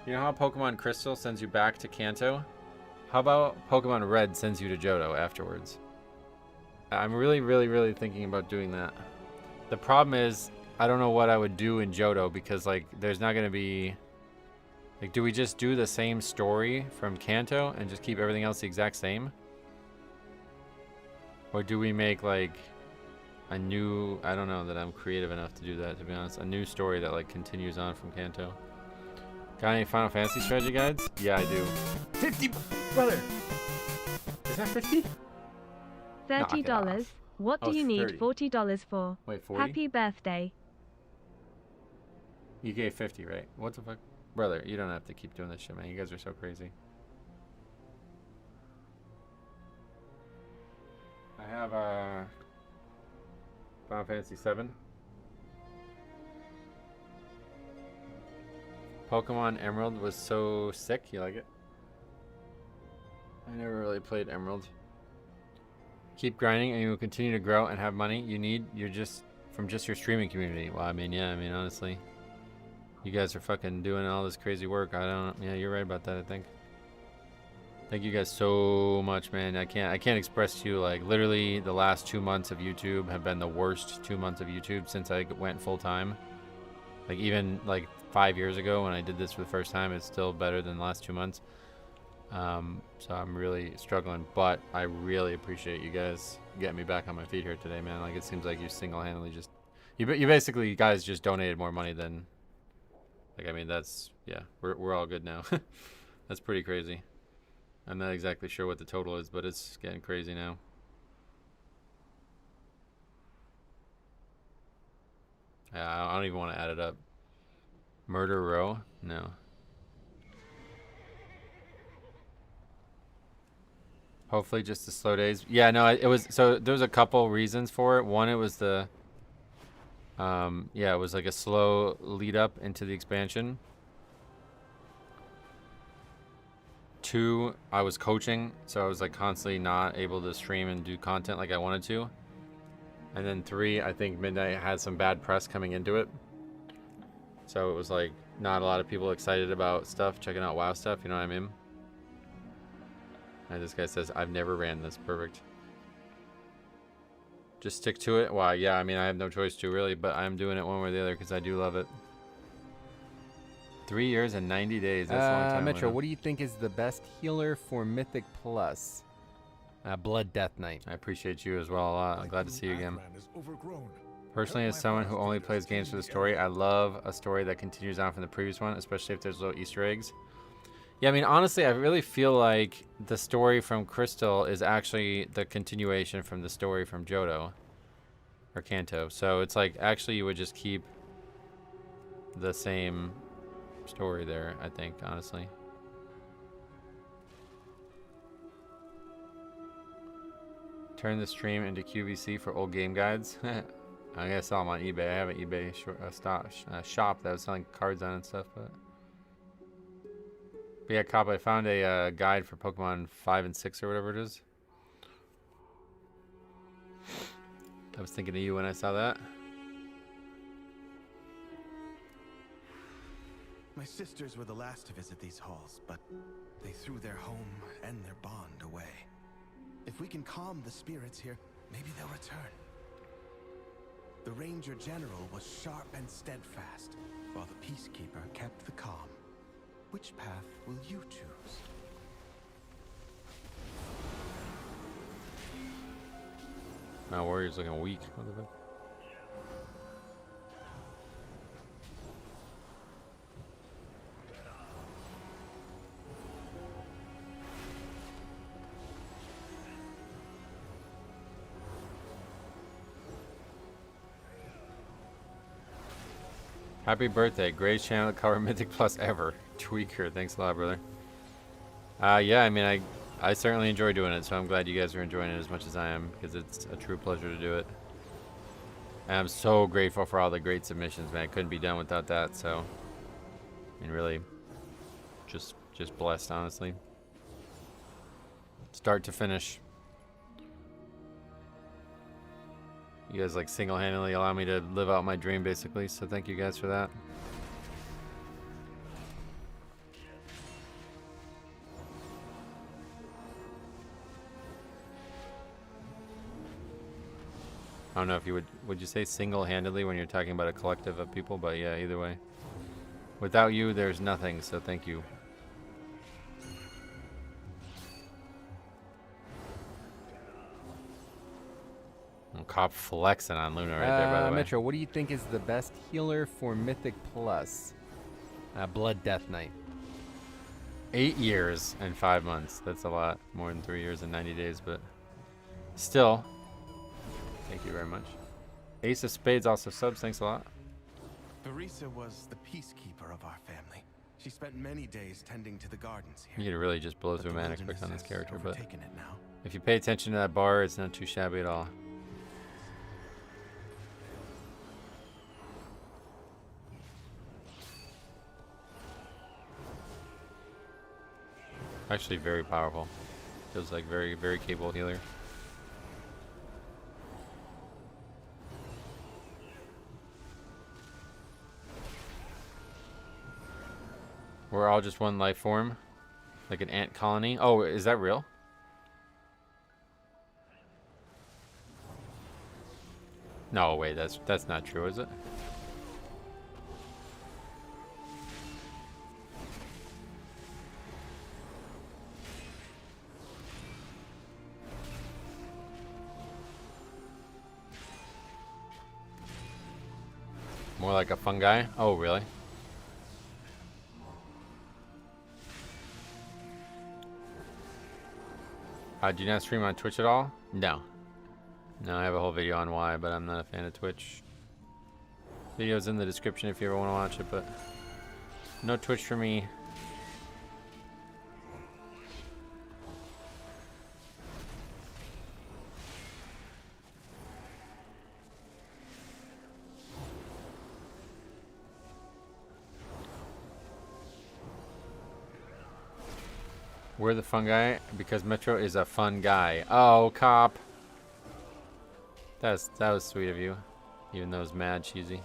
You know how Pokemon Crystal sends you back to Kanto? How about Pokemon Red sends you to Johto afterwards? I'm really thinking about doing that. The problem is, I don't know what I would do in Johto because, like, there's not going to be... Like, do we just do the same story from Kanto and just keep everything else the exact same? Or do we make, like... I don't know that I'm creative enough to do that, to be honest. A new story that like continues on from Kanto. Got any Final Fantasy strategy guides? Yeah, I do. 50, brother. Is that 50? $30. What do Oh, you need 30. $40 for? Wait, 40? Happy birthday. You gave 50, right? What the fuck? Brother, you don't have to keep doing this shit, man. You guys are so crazy. I have Final Fantasy 7. Pokemon Emerald was so sick. You like it? I never really played Emerald. Keep grinding and you will continue to grow and have money you need. You're just from just your streaming community. Well, I mean, yeah, I mean, honestly, you guys are fucking doing all this crazy work. Yeah, you're right about that, I think. Thank you guys so much, man. I can't express to you, like, literally the last 2 months of YouTube have been the worst 2 months of YouTube since I went full time. Like, even like 5 years ago when I did this for the first time, it's still better than the last 2 months. So I'm really struggling, but I really appreciate you guys getting me back on my feet here today, man. Like, it seems like you single-handedly just, you basically, you guys just donated more money than, like, I mean, that's, yeah, we're all good now. That's pretty crazy. I'm not exactly sure what the total is, but it's getting crazy now. Yeah, I don't even want to add it up. Murder Row? No. Hopefully just the slow days. Yeah, no, it was, so there was a couple reasons for it. One, it was the, yeah, it was like a slow lead up into the expansion. 2, I was coaching, so I was like constantly not able to stream and do content like I wanted to. And then 3, I think Midnight had some bad press coming into it. So it was like not a lot of people excited about stuff, checking out WoW stuff, you know what I mean? And this guy says, I've never ran this. Perfect. Just stick to it. Wow, yeah, I mean, I have no choice to really, but I'm doing it one way or the other because I do love it. 3 years and 90 days. That's a long time. Metro, what do you think is the best healer for Mythic Plus? Blood Death Knight. I appreciate you as well a lot. I'm glad to see you again. Personally, as someone who only plays games for the story, I love a story that continues on from the previous one, especially if there's little Easter eggs. Yeah, I mean, honestly, I really feel like the story from Crystal is actually the continuation from the story from Johto or Kanto. So it's like, actually, you would just keep the same story there, I think, honestly. Turn the stream into QVC for old game guides. I gotta sell them on eBay. I have an eBay shop that was selling cards on and stuff, but yeah, Cop, I found a guide for Pokemon 5 and 6 or whatever it is. I was thinking of you when I saw that. My sisters were the last to visit these halls, but they threw their home and their bond away. If we can calm the spirits here, maybe they'll return. The Ranger General was sharp and steadfast, while the Peacekeeper kept the calm. Which path will you choose? My warrior's looking weak. What the fuck? Happy birthday. Greatest channel to cover Mythic Plus ever. Tweaker. Thanks a lot, brother. Yeah, I mean, I certainly enjoy doing it, so I'm glad you guys are enjoying it as much as I am, because it's a true pleasure to do it. And I'm so grateful for all the great submissions, man. I couldn't be done without that, so I mean, really just blessed, honestly. Start to finish. You guys like single-handedly allow me to live out my dream, basically, so thank you guys for that. I don't know if you would you say single-handedly when you're talking about a collective of people, but yeah, either way. Without you, there's nothing, so thank you. cop flexing on Luna right there, by the way. Metro, what do you think is the best healer for Mythic Plus? Blood Death Knight. 8 years and 5 months. That's a lot more than 3 years and 90 days, but still. Thank you very much. Ace of Spades also subs. Thanks a lot. Barisa was the peacekeeper of our family. She spent many days tending to the gardens You here. could really just blow But through the mana wilderness quick on this has character, but overtaken it now. if you pay attention to that bar, it's not too shabby at all. Actually very powerful. Feels like very, very capable healer. We're all just one life form. Like an ant colony. Oh, is that real? No, wait, that's not true, is it? More like a fungi? Oh, really? Do you not stream on Twitch at all? No. No, I have a whole video on why, but I'm not a fan of Twitch. Video's in the description if you ever want to watch it, but no Twitch for me. We're the fungi because Metro is a fun guy. Oh, cop. That was sweet of you, even though it was mad cheesy.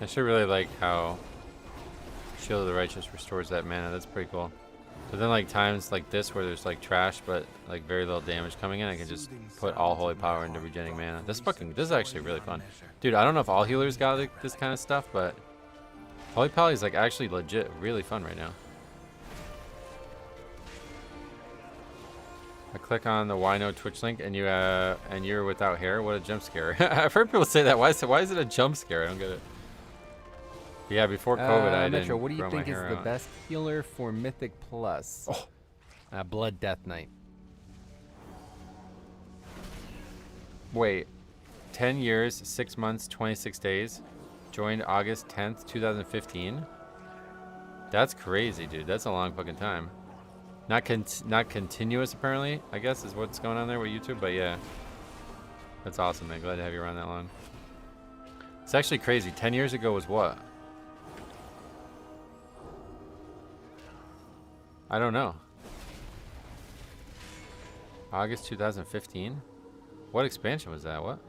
I should really like how Shield of the Righteous restores that mana. That's pretty cool. But then like times like this where there's like trash but like very little damage coming in, I can just put all holy power into regenerating mana. This is actually really fun. Dude, I don't know if all healers got like, this kind of stuff, but holy power is like actually legit really fun right now. I click on the Why No Twitch link and you're without hair. What a jump scare. I've heard people say that. Why is it a jump scare? I don't get it. Yeah, before COVID, I Metro, didn't what do you grow think my is hair the out. best healer for Mythic Plus? Oh. Blood Death Knight. Wait, 10 years, 6 months, 26 days. Joined August 10th, 2015. That's crazy, dude. That's a long fucking time. Not continuous, apparently, I guess is what's going on there with YouTube, but yeah. That's awesome, man. Glad to have you around that long. It's actually crazy. 10 years ago was what? I don't know. August 2015? What expansion was that? What?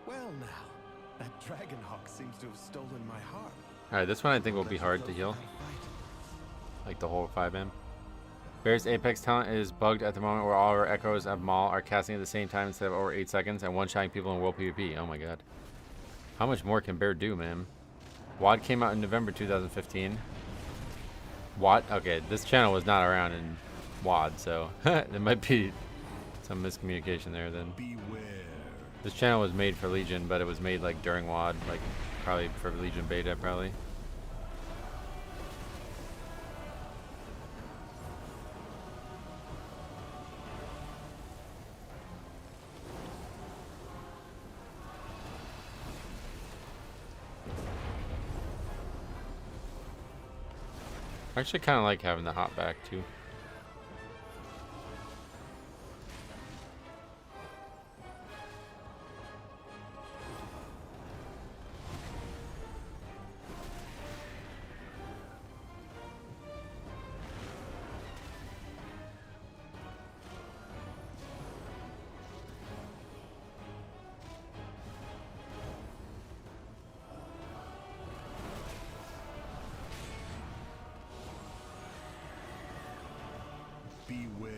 Well now, that Dragonhawk seems to have stolen my heart. Alright, this one I think will be hard to heal. Like the whole 5M. Bear's Apex talent is bugged at the moment where all of our echoes of Maul are casting at the same time instead of over 8 seconds and one-shotting people in World PvP. Oh my god. How much more can Bear do, man? WOD came out in November 2015. WOD? Okay, this channel was not around in WOD, so there might be some miscommunication there then. Beware. This channel was made for Legion, but it was made like during WoD, like probably for Legion beta, probably. I actually kind of like having the hop back too. Beware.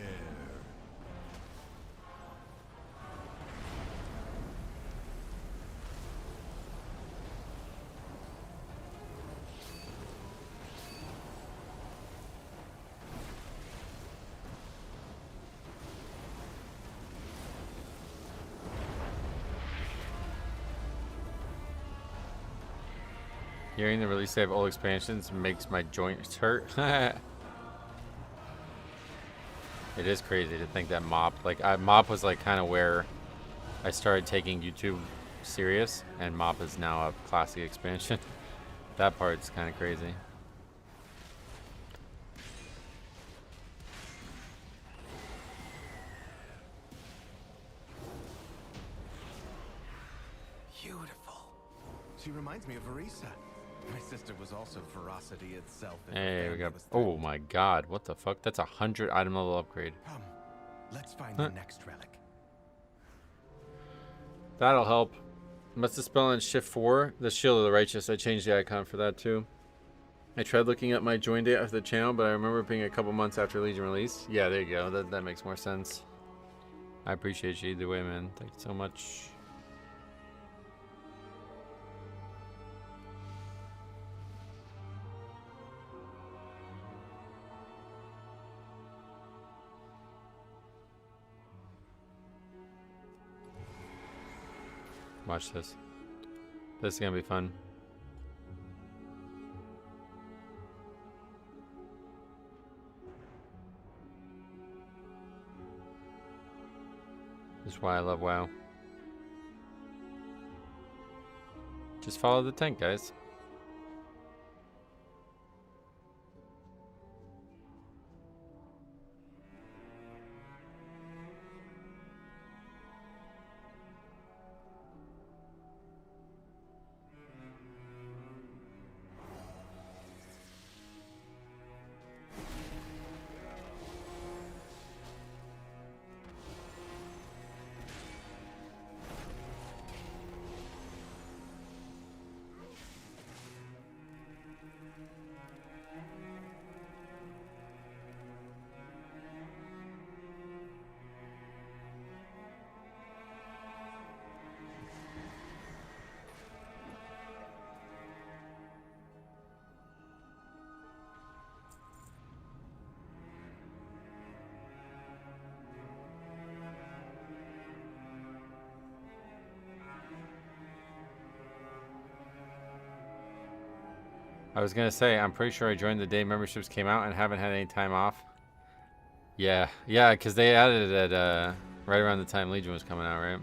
Hearing the release date of old expansions makes my joints hurt. It is crazy to think that MOP, like MOP was like kind of where I started taking YouTube serious, and MOP is now a classic expansion. That part's kind of crazy. Beautiful. She reminds me of Arisa. My sister was also ferocity itself. Hey, we got. Oh my God! What the fuck? That's 100 item level upgrade. Come, let's find the next relic. That'll help. Must dispel on shift 4. The Shield of the Righteous. I changed the icon for that too. I tried looking up my join date after the channel, but I remember it being a couple months after Legion release. Yeah, there you go. That makes more sense. I appreciate you either way, man. Thank you so much. Watch this. This is gonna be fun. This is why I love WoW. Just follow the tank, guys. I was gonna say, I'm pretty sure I joined the day memberships came out and haven't had any time off. Yeah, because they added it right around the time Legion was coming out, right?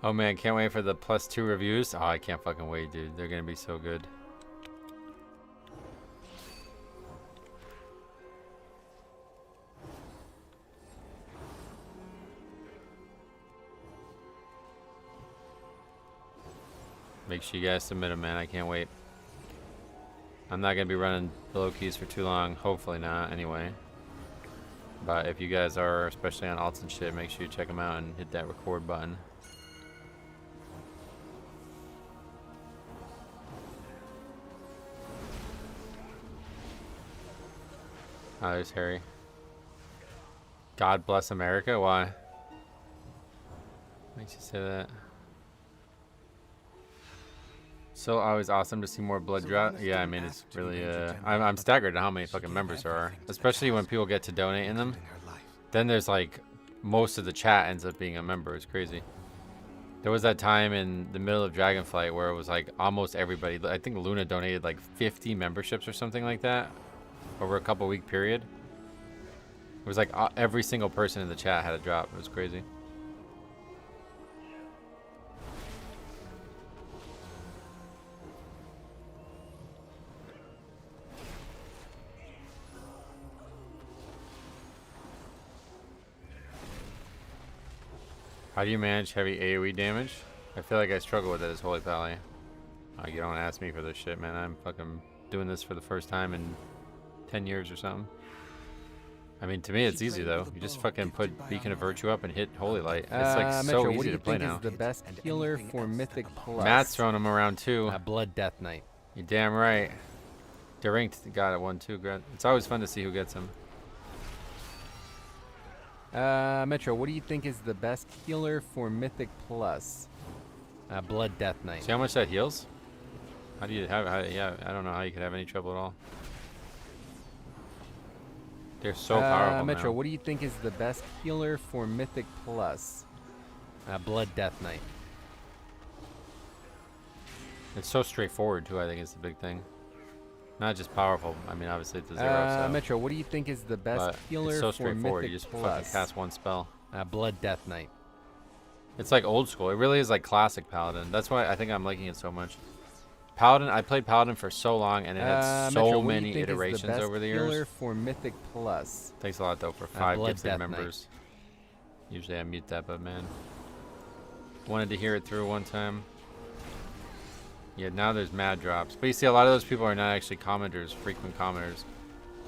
Oh man, can't wait for the +2 reviews. Oh, I can't fucking wait, dude. They're gonna be so good. Make sure you guys submit them, man. I can't wait. I'm not gonna be running below keys for too long. Hopefully not, anyway. But if you guys are, especially on alts and shit, make sure you check them out and hit that record button. Oh, there's Harry. God bless America? Why? Makes you say that. So always awesome to see more blood drop. Yeah, I mean it's really I'm staggered at how many fucking members there are, especially when people get to donate in them. Then there's like most of the chat ends up being a member. It's crazy. There was that time in the middle of Dragonflight where it was like almost everybody. I think Luna donated like 50 memberships or something like that over a couple week period. It was like every single person in the chat had a drop. It was crazy. How do you manage heavy AoE damage? I feel like I struggle with it as Holy Pally. You don't ask me for this shit, man. I'm fucking doing this for the first time in 10 years or something. I mean, to me, it's easy though. You just fucking put Beacon of Virtue up and hit Holy Light. It's like so Metro, easy to play now. What do you think is the best healer for Mythic Plus? Matt's throwing them around too. Blood Death Knight. You're damn right. Derinked got it one too. It's always fun to see who gets them. Metro, what do you think is the best healer for Mythic Plus? Blood Death Knight. See how much that heals? How do you have? Yeah, I don't know how you could have any trouble at all. They're so powerful Metro, now. what do you think is the best healer for Mythic Plus? Blood Death Knight. It's so straightforward too. I think is the big thing. Not just powerful. I mean, obviously it's a zero. So. Metro, what do you think is the best healer it's so for straightforward. Mythic You just Plus? fucking cast one spell. Blood Death Knight. It's like old school. It really is like classic Paladin. That's why I think I'm liking it so much. Paladin, I played Paladin for so long, and it had so Metro, many iterations over the years. Healer for Mythic Plus. Thanks a lot though for 5 Blood gifted Death members. Usually I mute that, but man, wanted to hear it through one time. Yeah, now there's mad drops, but you see a lot of those people are not actually commenters, frequent commenters.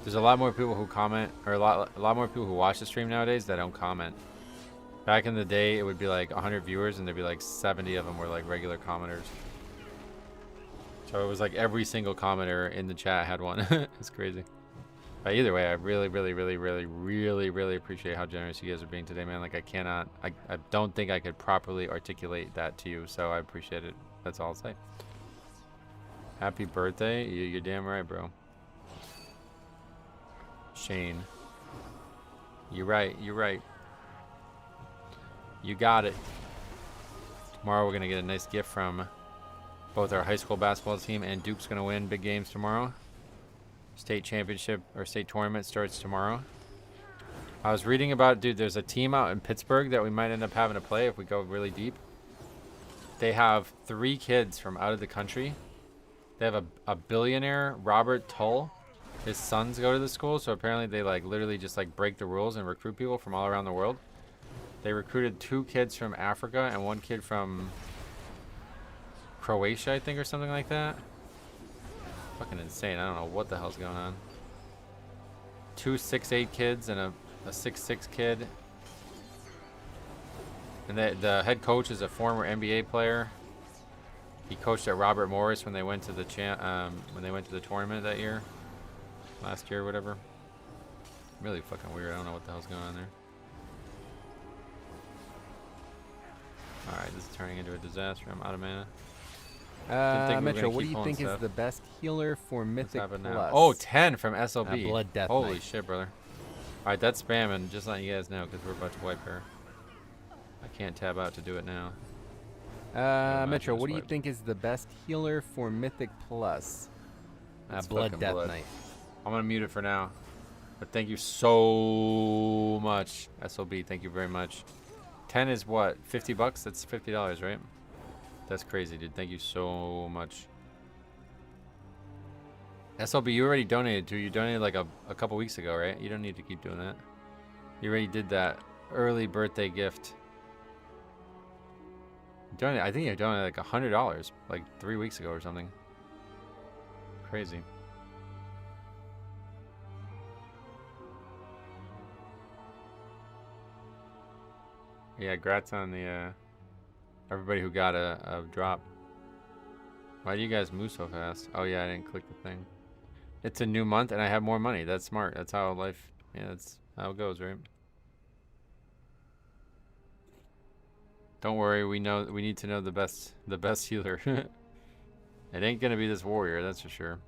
There's a lot more people who comment, or a lot more people who watch the stream nowadays that don't comment. Back in the day, it would be like 100 viewers, and there'd be like 70 of them were like regular commenters. So it was like every single commenter in the chat had one. It's crazy. But either way, I really appreciate how generous you guys are being today, man. Like I don't think I could properly articulate that to you, so I appreciate it. That's all I'll say. Happy birthday. You're damn right, bro. Shane. You're right. You're right. You got it. Tomorrow we're going to get a nice gift from both our high school basketball team, and Duke's going to win big games tomorrow. State championship or state tournament starts tomorrow. I was reading about, dude, there's a team out in Pittsburgh that we might end up having to play if we go really deep. They have 3 kids from out of the country. They have a billionaire, Robert Tull. His sons go to the school, so apparently they like literally just like break the rules and recruit people from all around the world. They recruited 2 kids from Africa and 1 kid from Croatia, I think, or something like that. Fucking insane. I don't know what the hell's going on. 2 6'8" kids and a 6'6" kid. And the head coach is a former NBA player. He coached at Robert Morris when they went to the tournament that year, last year or whatever. Really fucking weird. I don't know what the hell's going on there. All right, this is turning into a disaster. I'm out of mana. Metro, what do you think is the best healer for Mythic Plus? Oh, 10 from SLB. Blood Death Holy Knight. shit, brother. All right, that's spam, and just letting you guys know because we're about to wipe her. I can't tab out to do it now. Metro, what do you think is the best healer for Mythic Plus? Blood Death Knight. I'm gonna mute it for now. But thank you so much, SLB. Thank you very much. 10 is what? 50 bucks? That's $50, right? That's crazy, dude. Thank you so much. SLB, you already donated too. You donated like a couple weeks ago, right? You don't need to keep doing that. You already did that early birthday gift. I think you donated like $100 like 3 weeks ago or something. Crazy. Yeah, grats on the everybody who got a drop. Why do you guys move so fast? Oh yeah, I didn't click the thing. It's a new month and I have more money. That's smart. That's how life, yeah, that's how it goes, right? Don't worry, we need to know the best healer. It ain't gonna be this warrior, that's for sure.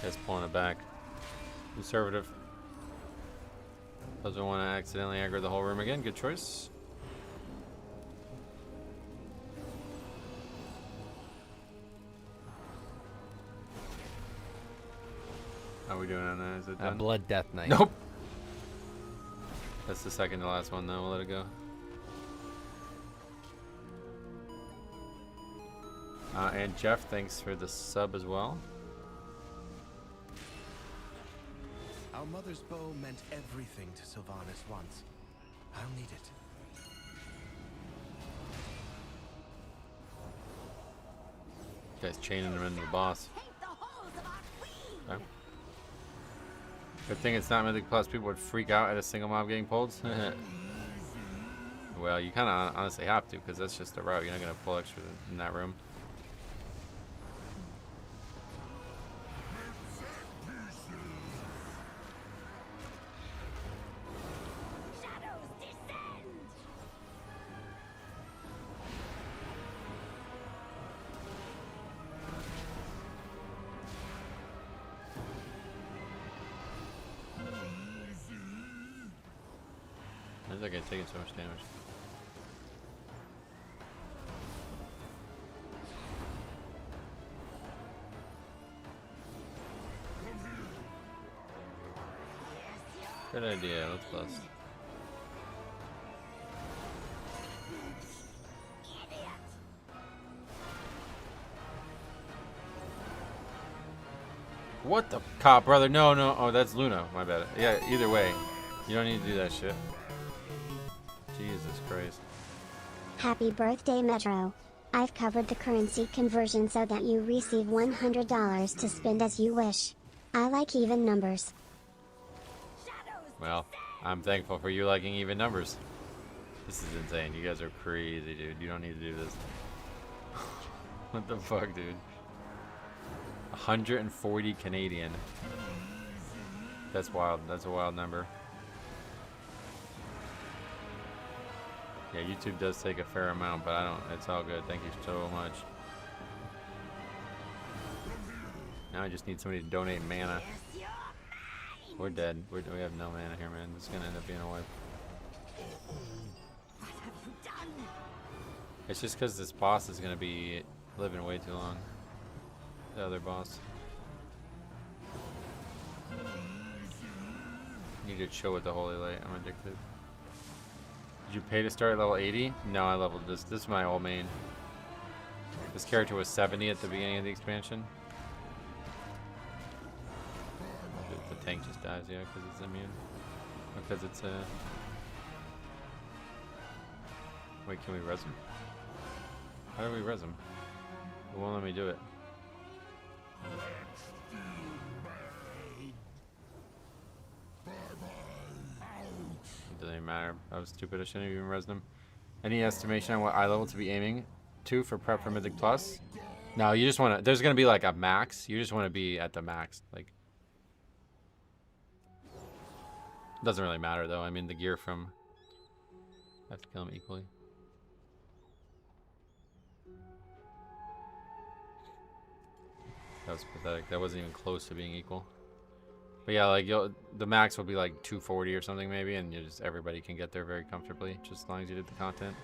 Guys pulling it back. Conservative. Doesn't want to accidentally aggro the whole room again. Good choice. How are we doing on that? Is it done? Blood Death Knight. Nope. That's the second to last one though. We'll let it go. And Jeff, thanks for the sub as well. Our mother's bow meant everything to Sylvanas once. I'll need it. Guys chaining him into the boss. Okay. Good thing it's not Mythic Plus. People would freak out at a single mob getting pulled. Well, you kind of honestly have to, because that's just the route. You're not going to pull extra in that room. How's that guy taking so much damage? Good idea, let's bust. What the cop, brother? No, no. Oh, that's Luna. My bad. Yeah, either way. You don't need to do that shit. Jesus Christ. Happy birthday, Metro. I've covered the currency conversion so that you receive $100 to spend as you wish. I like even numbers. Well, I'm thankful for you liking even numbers. This is insane. You guys are crazy, dude. You don't need to do this. What the fuck, dude? 140 Canadian. That's wild. That's a wild number. Yeah, YouTube does take a fair amount, but I don't. It's all good. Thank you so much. Now I just need somebody to donate mana. We're dead. We have no mana here, man. This is gonna end up being a wipe. It's just because this boss is gonna be living way too long. The other boss. Need to chill with the holy light. I'm addicted. Did you pay to start at level 80? No, I leveled this. This is my old main. This character was 70 at the beginning of the expansion. The tank just dies, yeah, because it's immune. Because it's a... Wait, can we res him? How do we res him? It won't let me do it. It doesn't even matter. I was stupid. I shouldn't have even resed him. Any estimation on what eye level to be aiming to for prep for Mythic Plus? No, you just want to... There's going to be like a max. You just want to be at the max. Like... Doesn't really matter though. I mean, the gear from... I have to kill him equally. That was pathetic. That wasn't even close to being equal. But yeah, like the max will be like 240 or something maybe, and you just everybody can get there very comfortably, just as long as you did the content.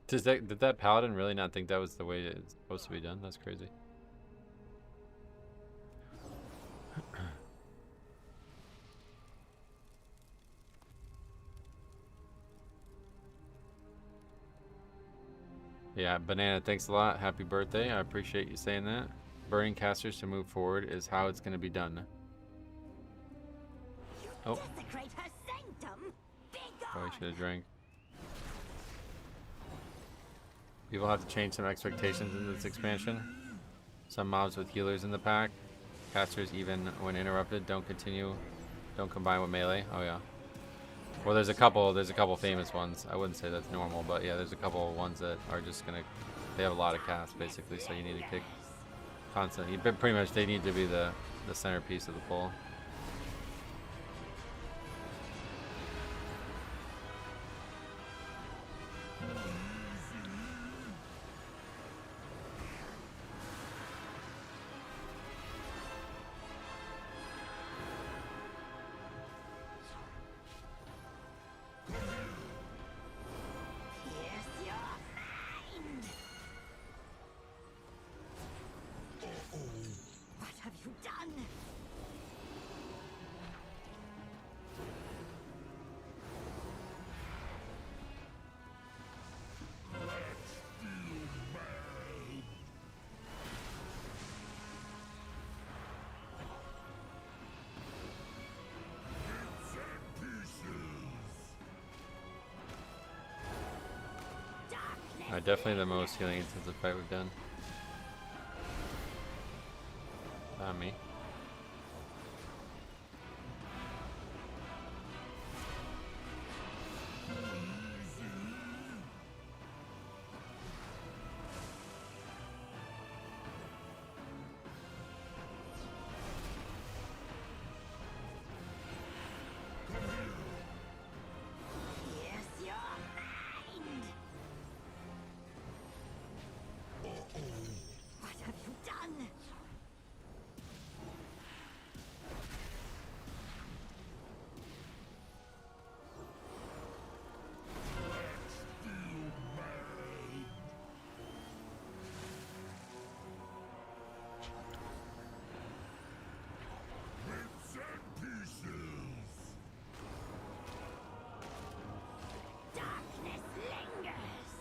Did that Paladin really not think that was the way it's supposed to be done? That's crazy. Yeah, Banana, thanks a lot. Happy birthday. I appreciate you saying that. Burning casters to move forward is how it's going to be done. Oh. Desecrate her sanctum. Be Probably gone. should have drank. People have to change some expectations in this expansion. Some mobs with healers in the pack. Casters, even when interrupted, don't combine with melee. Oh yeah. Well, there's a couple famous ones. I wouldn't say that's normal, but yeah, there's a couple of ones that are just gonna, they have a lot of cast basically, so you need to kick constantly. But pretty much they need to be the centerpiece of the pull. Pierce your mind. What have you done? Definitely the most healing intensive fight we've done. Not me. Pierce your mind. What have you done? Darkness lingers.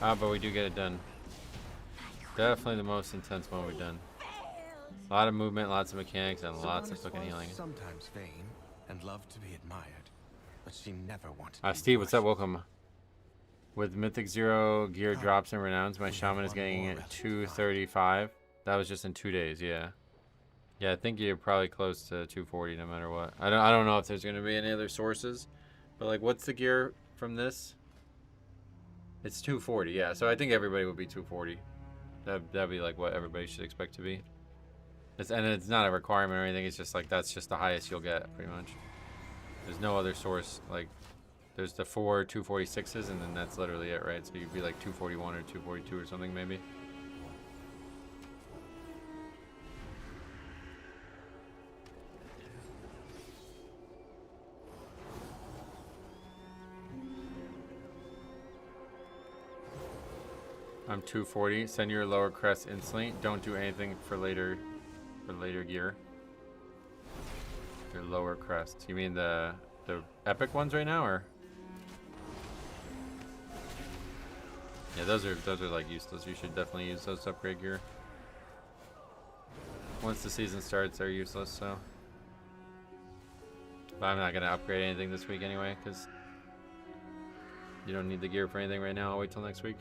Ah, but we do get it done. Definitely the most intense one we've done. A lot of movement, lots of mechanics, and lots of Sylvanas fucking was healing. sometimes vain and loved to be admired, but she never wanted to be Steve, what's up? worshipped. Welcome. With Mythic Zero gear drops and renowns, my shaman is getting 235. That was just in 2 days, yeah. Yeah, I think you're probably close to 240 no matter what. I don't know if there's gonna be any other sources, but like, what's the gear from this? It's 240, yeah. So I think everybody would be 240. That'd be like what everybody should expect to be. And it's not a requirement or anything. It's just like that's just the highest you'll get, pretty much. There's no other source. Like, there's the 4 246s, and then that's literally it, right? So you'd be like 241 or 242 or something, maybe. I'm 240. Send your lower crest instantly. Don't do anything for later gear. Your lower crest. You mean the epic ones right now, or? Yeah, those are like useless. You should definitely use those to upgrade gear. Once the season starts, they're useless. So, but I'm not gonna upgrade anything this week anyway, because you don't need the gear for anything right now. I'll wait till next week.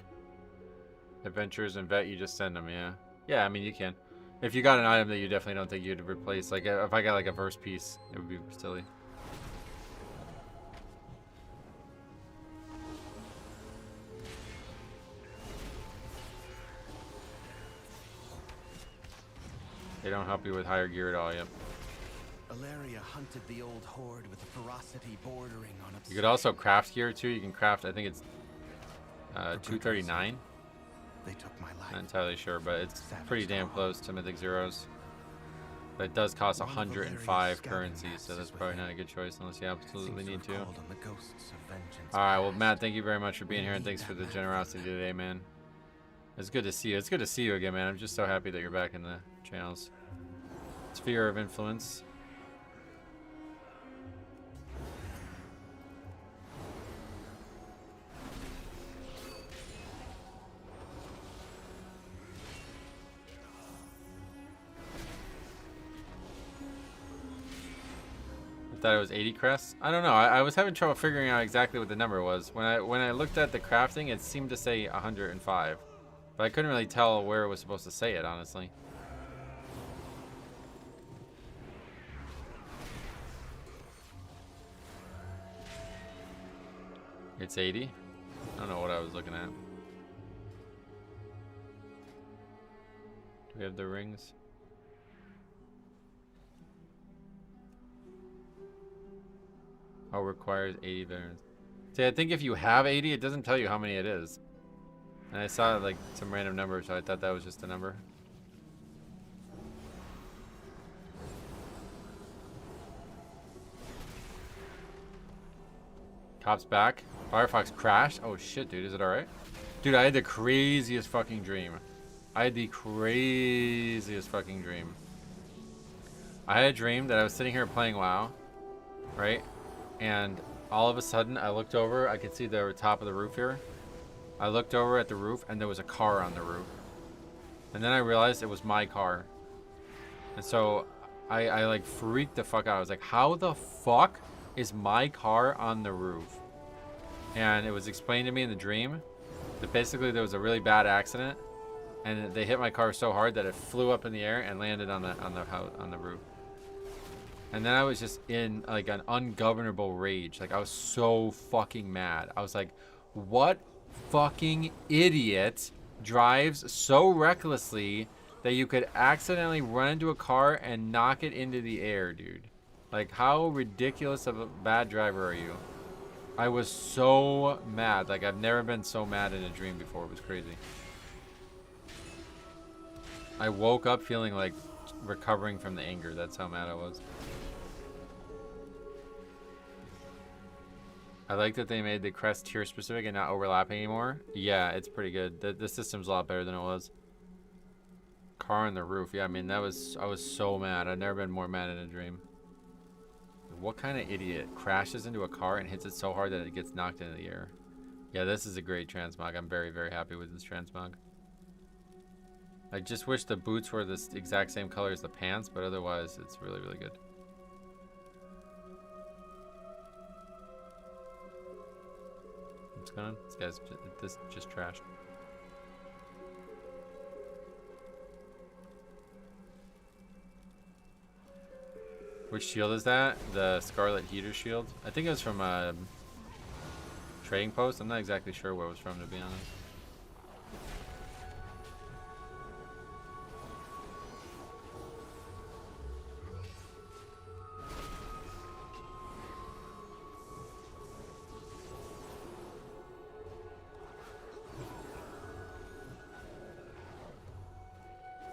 Adventures and vet, you just send them, yeah. Yeah, I mean, you can. If you got an item that you definitely don't think you'd replace, like if I got like a verse piece, it would be silly. They don't help you with higher gear at all, yep. Alaria hunted the old horde with a ferocity bordering on obsession. You could also craft gear too. You can craft, I think it's 239. They took my life. Not entirely sure, but it's pretty damn close to Mythic Zeros. But it does cost 105 currency, so that's probably not a good choice unless you absolutely need to. Alright, well, Matt, thank you very much for being here, and thanks for the generosity today, man. It's good to see you. It's good to see you again, man. I'm just so happy that you're back in the channels. Sphere of influence. Thought it was 80 crests. I don't know. I was having trouble figuring out exactly what the number was. When I looked at the crafting, it seemed to say 105, but I couldn't really tell where it was supposed to say it, honestly. It's 80. I don't know what I was looking at. Do we have the rings? Oh, requires 80 veterans. See, I think if you have 80, it doesn't tell you how many it is. And I saw like some random number, so I thought that was just a number. Cops back. Firefox crashed. Oh shit, dude, is it alright? Dude, I had the craziest fucking dream. I had a dream that I was sitting here playing WoW, right? And all of a sudden, I looked over. I could see the top of the roof here. I looked over at the roof, and there was a car on the roof. And then I realized it was my car. And so I like freaked the fuck out. I was like, how the fuck is my car on the roof? And it was explained to me in the dream that basically there was a really bad accident, and they hit my car so hard that it flew up in the air and landed on the roof. And then I was just in like an ungovernable rage. Like I was so fucking mad. I was like, what fucking idiot drives so recklessly that you could accidentally run into a car and knock it into the air, dude? Like, how ridiculous of a bad driver are you? I was so mad. Like, I've never been so mad in a dream before. It was crazy. I woke up feeling like recovering from the anger. That's how mad I was. I like that they made the crest tier specific and not overlapping anymore. Yeah, it's pretty good. The system's a lot better than it was. Car on the roof. Yeah, I mean, I was so mad. I've never been more mad in a dream. What kind of idiot crashes into a car and hits it so hard that it gets knocked into the air? Yeah, this is a great transmog. I'm very, very happy with this transmog. I just wish the boots were the exact same color as the pants, but otherwise it's really, really good. What's going on? This just trashed. Which shield is that? The Scarlet Heater shield? I think it was from a trading post. I'm not exactly sure where it was from, to be honest.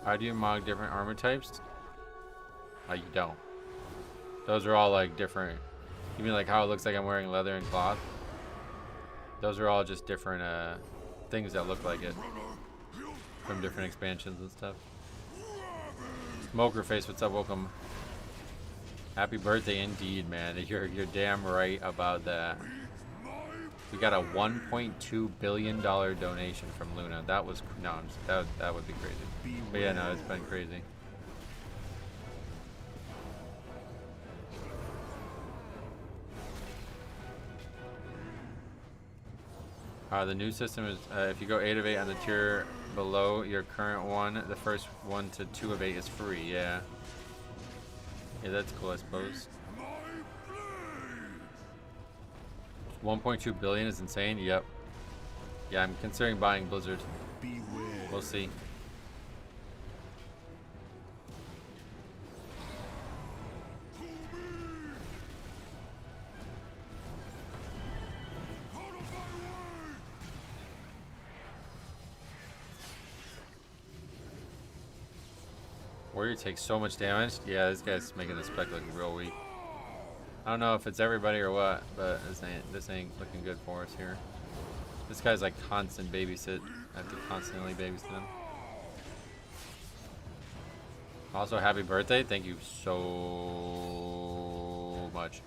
How do you mog different armor types? You don't. Those are all like different. You mean like how it looks like I'm wearing leather and cloth? Those are all just different things that look like it from different expansions and stuff. Smoker Face, what's up? Welcome. Happy birthday indeed, man. You're damn right about that. We got a $1.2 billion donation from Luna. That was no, that would be crazy. But yeah, no, it's been crazy. The new system is if you go 8 of 8 on the tier below your current one, the first 1 to 2 of 8 is free. Yeah. Yeah, that's cool, I suppose. 1.2 billion is insane. Yep. Yeah, I'm considering buying Blizzard. We'll see. Warrior takes so much damage. Yeah, this guy's making the spec look real weak. I don't know if it's everybody or what, but this ain't looking good for us here. This guy's like constant babysit. I have to constantly babysit him. Also, happy birthday. Thank you so much.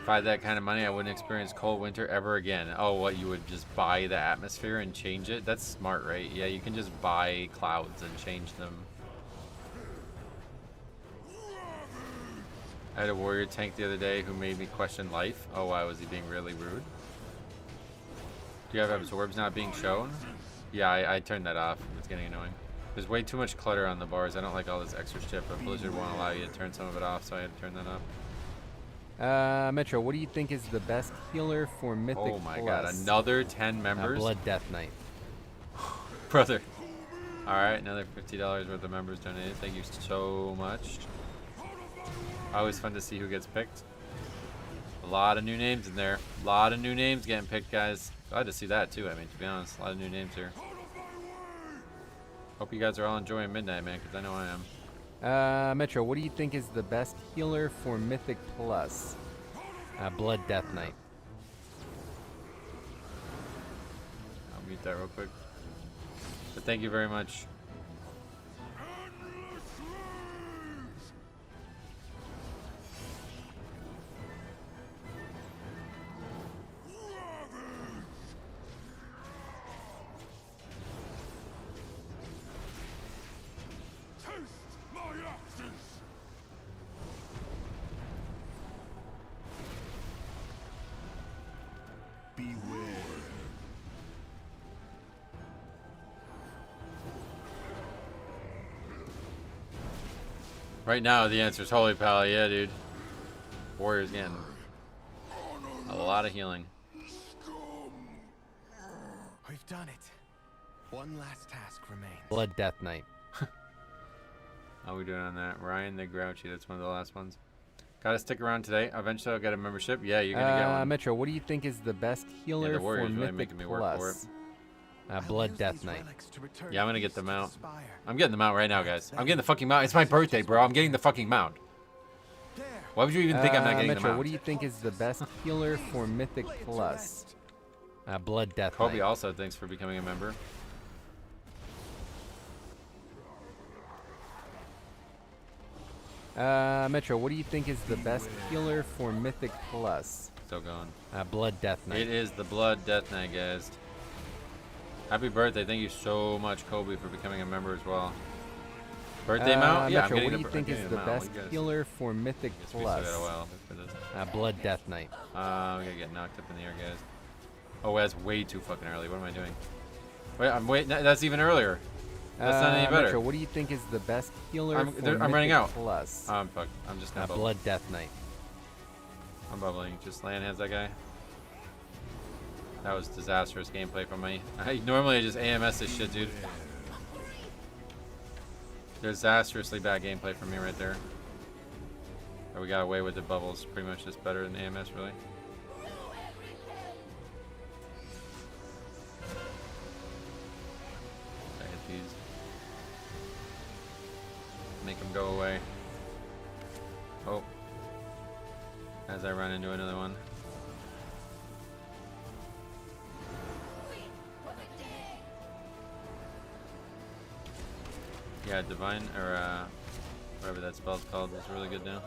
If I had that kind of money, I wouldn't experience cold winter ever again. Oh, what? You would just buy the atmosphere and change it? That's smart, right? Yeah, you can just buy clouds and change them. I had a warrior tank the other day who made me question life. Oh, why was he being really rude? Do you have absorbs not being shown? Yeah, I turned that off. It's getting annoying. There's way too much clutter on the bars. I don't like all this extra shit, but Blizzard won't allow you to turn some of it off, so I had to turn that off. Metro, what do you think is the best healer for Mythic Oh my Plus? god, another 10 members? Blood Death Knight. Brother. Alright, another $50 worth of members donated. Thank you so much. Always fun to see who gets picked. A lot of new names in there. A lot of new names getting picked, guys. Glad to see that too, I mean, to be honest. A lot of new names here. Hope you guys are all enjoying Midnight, man, because I know I am. Metro, what do you think is the best healer for Mythic Plus? Blood Death Knight. I'll mute that real quick. But thank you very much. Right now, the answer is Holy Pal. Yeah, dude. Warriors getting a lot of healing. We've done it. One last task remains. Blood Death Knight. How are we doing on that? Ryan the Grouchy. That's one of the last ones. Gotta stick around today. Eventually, I'll get a membership. Yeah, you're gonna get one. Metro, what do you think is the best healer the for Warriors really Mythic making me work for Plus? Blood Death Knight. Yeah, I'm gonna get the mount. I'm getting the mount right now, guys. I'm getting the fucking mount. It's my birthday, bro. I'm getting the fucking mount. Why would you even think I'm not getting Metro, the mount? what do you think is the best healer for Mythic Plus? Blood Death Kobe Knight. also, thanks for becoming a member. Metro, what do you think is the best healer for Mythic Plus? Still going. Blood Death Knight. It is the Blood Death Knight, guys. Happy birthday. Thank you so much, Kobe, for becoming a member as well. Birthday mount? Yeah, Metro, I'm what getting do you think is the mount. best You guys- healer for Mythic I guess we still got a Plus? while for this. Blood Death Knight. I'm gonna get knocked up in the air, guys. Oh, that's way too fucking early. What am I doing? Wait, I'm waiting. That's even earlier. That's not any better. Metro, what do you think is the best healer I'm for running Mythic out. Plus? I'm fucked. I'm just gonna bubble. Blood Death Knight. I'm bubbling. Just land hands that guy. That was disastrous gameplay from me. Normally I just AMS this shit, dude. Disastrously bad gameplay from me right there. But we got away with the bubbles. Pretty much just better than AMS, really. I hit these. Make them go away. Oh. As I run into another one. Yeah, Divine, or whatever that spell's called, is really good now.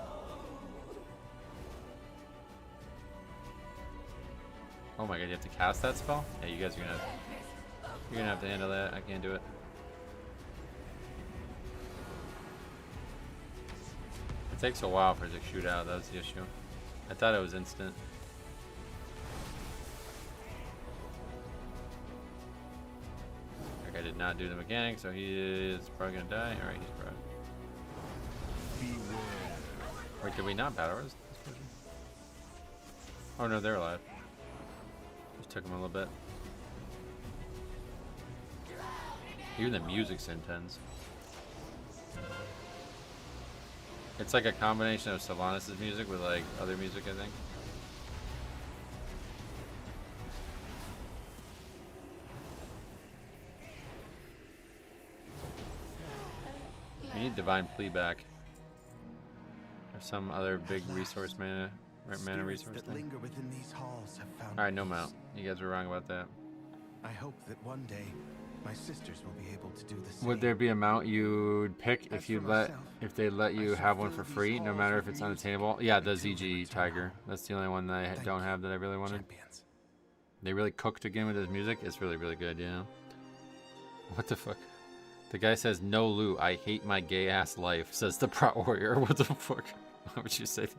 Oh my god, you have to cast that spell? Yeah, you guys are you're gonna have to handle that. I can't do it. It takes a while for it to shoot out, that was the issue. I thought it was instant. I did not do the mechanic, so he is probably gonna die. Alright, he's probably. Wait, did we not battle this person? Oh no, they're alive. Just took him a little bit. Even the music's intense. It's like a combination of Sylvanas' music with like other music, I think. We need Divine Plea back. Or some other big resource mana resource that thing. linger within these halls have found Alright, no peace. mount. You guys were wrong about that. I hope that one day My sisters will be able to do the same. Would there be amount you'd pick As if you for let myself, if they let I you shall have one fill for these free, no halls matter with if it's music unattainable? Yeah, the until they ZG return Tiger. home. That's the only one that I Thank don't you, have that I really wanted. champions. They really cooked again with his music. It's really, really good, you know? What the fuck? The guy says, no loot. I hate my gay ass life, says the Prot Warrior. What the fuck? Why would you say that?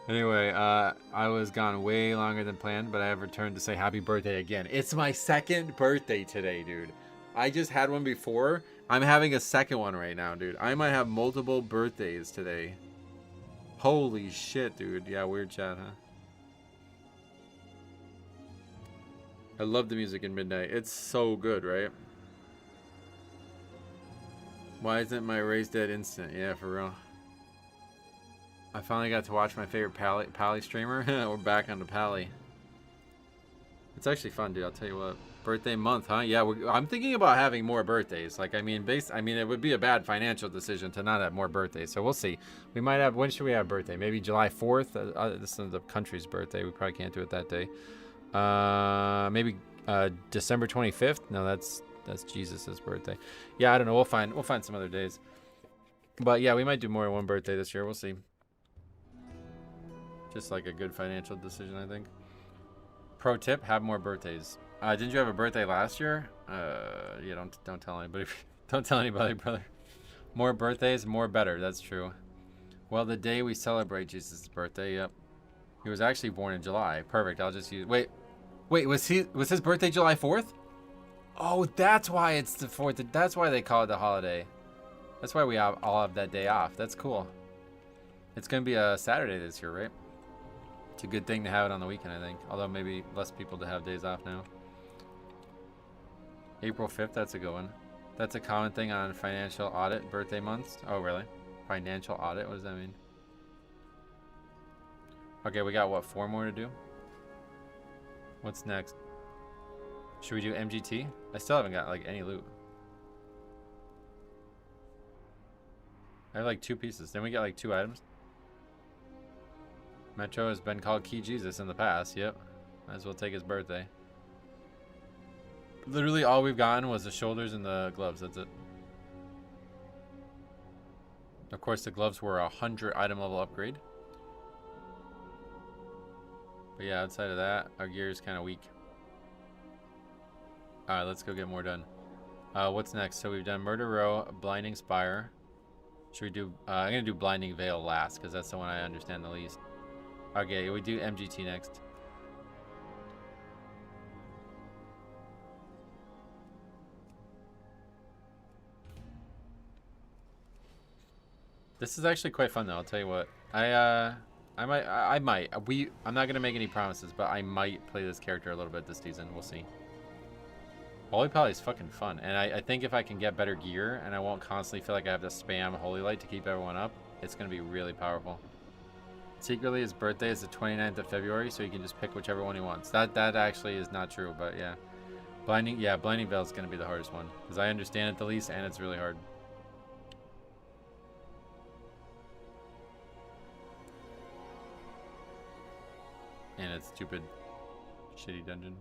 Anyway, I was gone way longer than planned, but I have returned to say happy birthday again. It's my second birthday today, dude. I just had one before. I'm having a second one right now, dude. I might have multiple birthdays today. Holy shit, dude. Yeah, weird chat, huh? I love the music in Midnight. It's so good, right? Why isn't my Raised Dead instant? Yeah, for real. I finally got to watch my favorite Pally streamer. We're back on the Pally. It's actually fun, dude. I'll tell you what. Birthday month, huh? Yeah, I'm thinking about having more birthdays. Like, I mean, it would be a bad financial decision to not have more birthdays. So we'll see. We might have. When should we have birthday? Maybe July 4th. This is the country's birthday. We probably can't do it that day. Maybe December 25th. No, that's Jesus's birthday. Yeah, I don't know. We'll find some other days. But yeah, we might do more than one birthday this year. We'll see. Just like a good financial decision, I think. Pro tip: have more birthdays. Didn't you have a birthday last year? Yeah, don't tell anybody. Don't tell anybody, brother. More birthdays, more better. That's true. Well, the day we celebrate Jesus' birthday. Yep. He was actually born in July. Perfect. I'll just use. Wait. Was his birthday July 4th? Oh, that's why it's the 4th. That's why they call it the holiday. That's why we all have that day off. That's cool. It's gonna be a Saturday this year, right? It's a good thing to have it on the weekend, I think. Although maybe less people to have days off now. April 5th, that's a good one. That's a common thing on financial audit birthday months. Oh, really? Financial audit? What does that mean? Okay, we got, what, 4 more to do? What's next? Should we do MGT? I still haven't got, like, any loot. I have, like, 2 pieces. Then we get, like, 2 items. Metro has been called Key Jesus in the past. Yep. Might as well take his birthday. Literally all we've gotten was the shoulders and the gloves. That's it. Of course, the gloves were a 100 item level upgrade. But yeah, outside of that, our gear is kind of weak. Alright, let's go get more done. What's next? So we've done Murder Row, Blinding Spire. Should we do... I'm going to do Blinding Veil last, because that's the one I understand the least. Okay, we do MGT next. This is actually quite fun, though. I'll tell you what. I'm not gonna make any promises, but I might play this character a little bit this season. We'll see. Holy Pally is fucking fun, and I think if I can get better gear and I won't constantly feel like I have to spam Holy Light to keep everyone up, it's gonna be really powerful. Secretly, his birthday is the 29th of February, so he can just pick whichever one he wants. That actually is not true, but yeah. Blinding Veil is gonna be the hardest one because I understand it the least, and it's really hard. And it's stupid, shitty dungeon.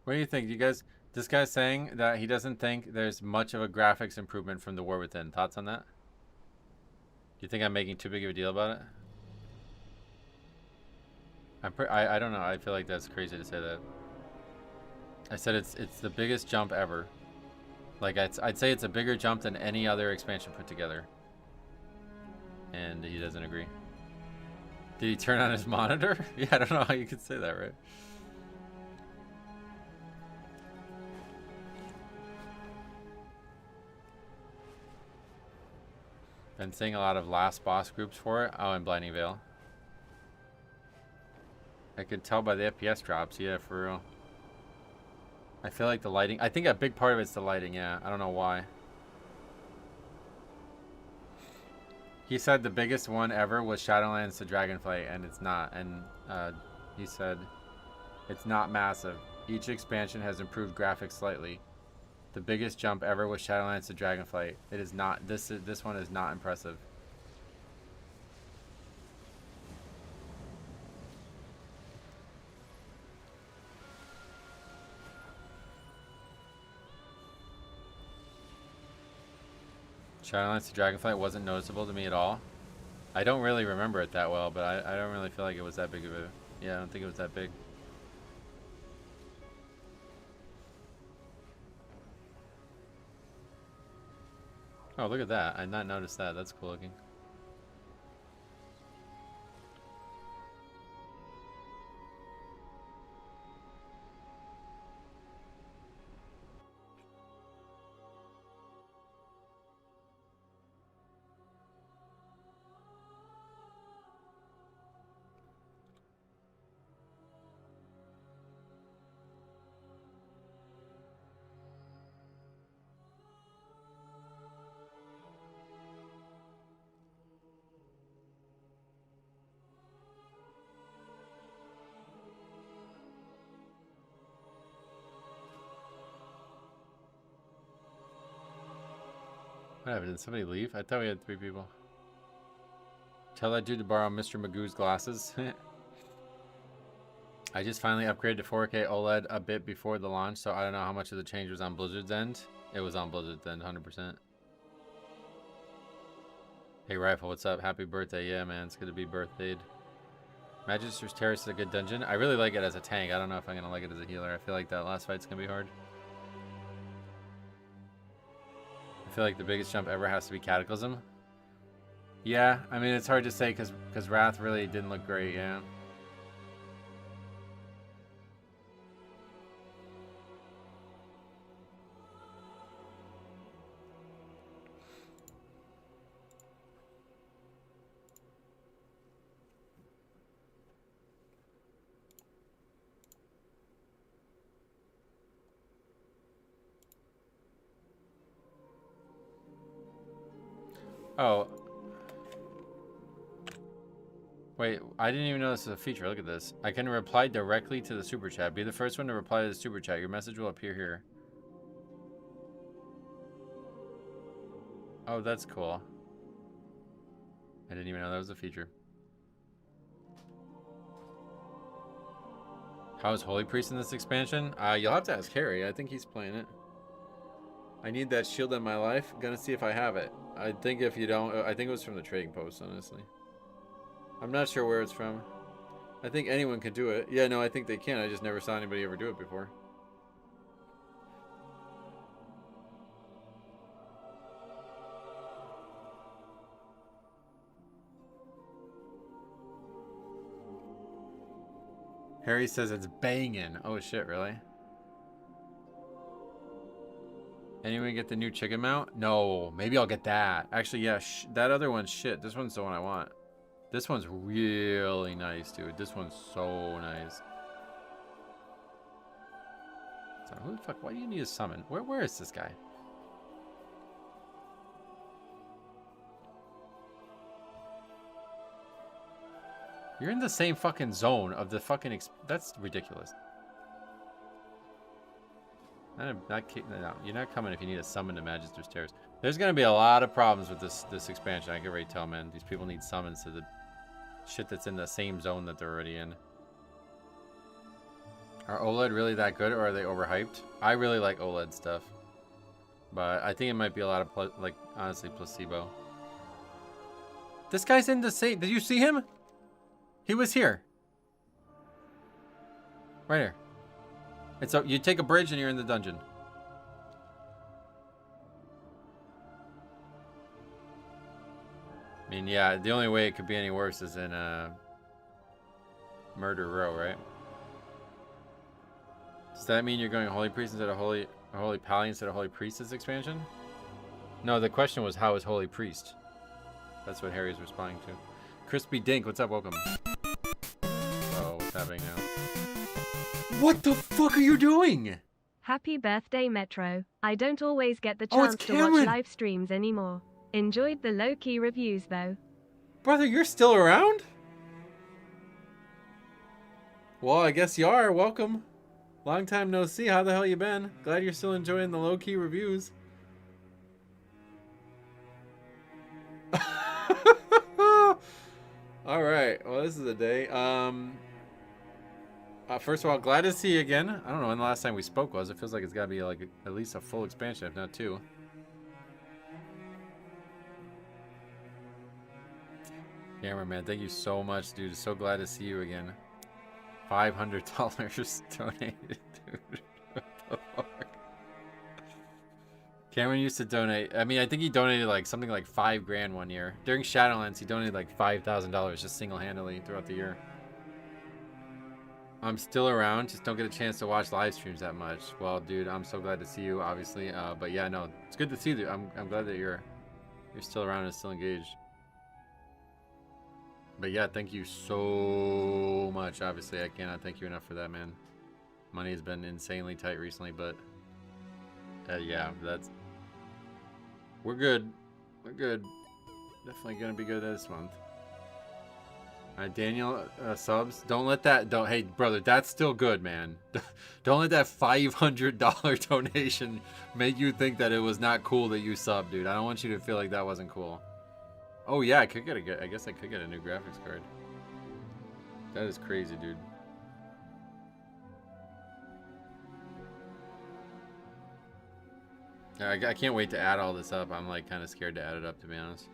What do you think? You guys, this guy's saying that he doesn't think there's much of a graphics improvement from The War Within. Thoughts on that? Do you think I'm making too big of a deal about it? I don't know. I feel like that's crazy to say that. I said it's the biggest jump ever. Like I'd say it's a bigger jump than any other expansion put together. And he doesn't agree. Did he turn on his monitor? Yeah, I don't know how you could say that, right? Been seeing a lot of last boss groups for it. Oh, and Blinding Veil. I could tell by the FPS drops. Yeah, for real. I feel like the lighting. I think a big part of it's the lighting. Yeah, I don't know why. He said the biggest one ever was Shadowlands to Dragonflight, and it's not. And he said it's not massive. Each expansion has improved graphics slightly. The biggest jump ever was Shadowlands to Dragonflight. It is not. This one is not impressive. Shadowlands to Dragonflight wasn't noticeable to me at all. I don't really remember it that well, but I don't really feel like it was that big of a... Yeah, I don't think it was that big. Oh, look at that. I did not notice that. That's cool looking. What happened? Did somebody leave? I thought we had 3 people. Tell that dude to borrow Mr. Magoo's glasses. I just finally upgraded to 4K OLED a bit before the launch, so I don't know how much of the change was on Blizzard's end. It was on Blizzard's end, 100%. Hey Rifle, what's up? Happy birthday. Yeah, man, it's good to be birthdayed. Magister's Terrace is a good dungeon. I really like it as a tank. I don't know if I'm going to like it as a healer. I feel like that last fight's going to be hard. I feel like the biggest jump ever has to be Cataclysm. Yeah, I mean, it's hard to say because Wrath really didn't look great, yeah. Oh. Wait, I didn't even know this was a feature. Look at this. I can reply directly to the super chat. Be the first one to reply to the super chat. Your message will appear here. Oh, that's cool. I didn't even know that was a feature. How is Holy Priest in this expansion? You'll have to ask Harry. I think he's playing it. I need that shield in my life. Gonna see if I have it. I think if you don't, I think it was from the trading post, honestly. I'm not sure where it's from. I think anyone could do it. Yeah, no, I think they can. I just never saw anybody ever do it before. Harry says it's banging. Oh shit, really? Anyone get the new chicken mount? No, maybe I'll get that. Actually, yeah, that other one's shit. This one's the one I want. This one's really nice, dude. This one's so nice. So who the fuck? Why do you need a summon? Where is this guy? You're in the same fucking zone of the fucking... That's ridiculous. No, you're not coming if you need a summon to Magister's Terrace. There's going to be a lot of problems with this expansion. I can already tell, man. These people need summons to the shit that's in the same zone that they're already in. Are OLED really that good, or are they overhyped? I really like OLED stuff. But I think it might be a lot of, like, honestly, placebo. This guy's in the same... Did you see him? He was here. Right here. It's a, you take a bridge and you're in the dungeon. I mean, yeah, the only way it could be any worse is in Murder Row, right? Does that mean you're going Holy Priest instead of Holy Paladin instead of Holy Priest this expansion? No, the question was how is Holy Priest? That's what Harry's responding to. Crispy Dink, what's up? Welcome. Oh, what's happening now? What the fuck are you doing? Happy birthday, Metro. I don't always get the Oh, it's chance to watch Cameron. live streams anymore. Enjoyed the low-key reviews, though. Brother, you're still around? Well, I guess you are. Welcome. Long time no see. How the hell you been? Glad you're still enjoying the low-key reviews. All right. Well, this is a day. First of all, glad to see you again. I don't know when the last time we spoke was. It feels like it's got to be like at least a full expansion, if not two. Cameron, man, thank you so much, dude. So glad to see you again. $500 donated, dude. What the fuck? Cameron used to donate. I mean, I think he donated like something like $5 grand one year. During Shadowlands, he donated like $5,000 just single-handedly throughout the year. I'm still around, just don't get a chance to watch live streams that much. Well, dude, I'm so glad to see you, obviously. But yeah, no, it's good to see you. I'm glad that you're still around and still engaged. But yeah, thank you so much. Obviously, I cannot thank you enough for that, man. Money has been insanely tight recently, but yeah, we're good. We're good. Definitely gonna be good this month. Daniel, subs. Hey, brother, that's still good, man. Don't let that $500 donation make you think that it was not cool that you subbed, dude. I don't want you to feel like that wasn't cool. Oh yeah, I guess I could get a new graphics card. That is crazy, dude. I can't wait to add all this up. I'm like kind of scared to add it up, to be honest.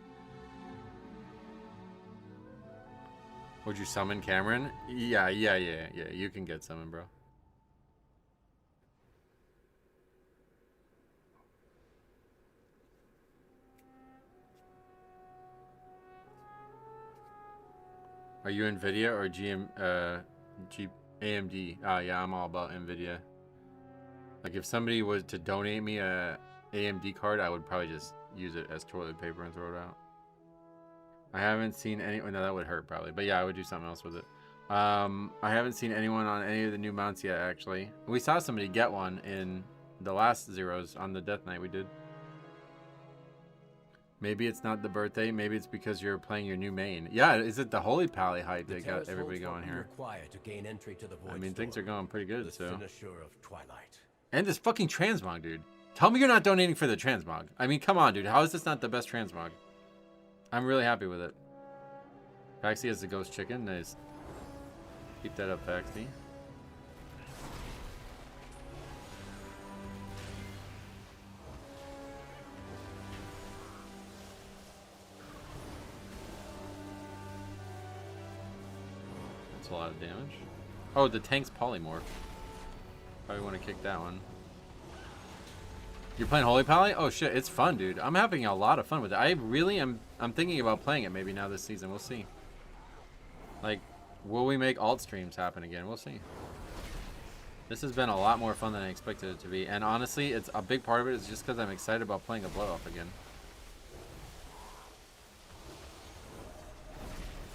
Would you summon Cameron? Yeah. You can get summoned, bro. Are you NVIDIA or AMD? Yeah, I'm all about NVIDIA. Like if somebody was to donate me a AMD card, I would probably just use it as toilet paper and throw it out. I haven't seen anyone. No, that would hurt probably. But yeah, I would do something else with it. I haven't seen anyone on any of the new mounts yet, actually. We saw somebody get one in the last Zeros on the Death Knight we did. Maybe it's not the birthday. Maybe it's because you're playing your new main. Yeah, is it the Holy Pally hype that got everybody going here? I mean, things are going pretty good, so. And this fucking transmog, dude. Tell me you're not donating for the transmog. I mean, come on, dude. How is this not the best transmog? I'm really happy with it. Paxi has the ghost chicken. Nice. Keep that up, Paxi. That's a lot of damage. Oh, the tank's polymorph. Probably want to kick that one. You're playing Holy Pally? Oh shit, it's fun, dude. I'm having a lot of fun with it. I really am. I'm thinking about playing it maybe now this season. We'll see. Like, will we make alt streams happen again? We'll see. This has been a lot more fun than I expected it to be. And honestly, it's a big part of it is just because I'm excited about playing a Blood Elf again.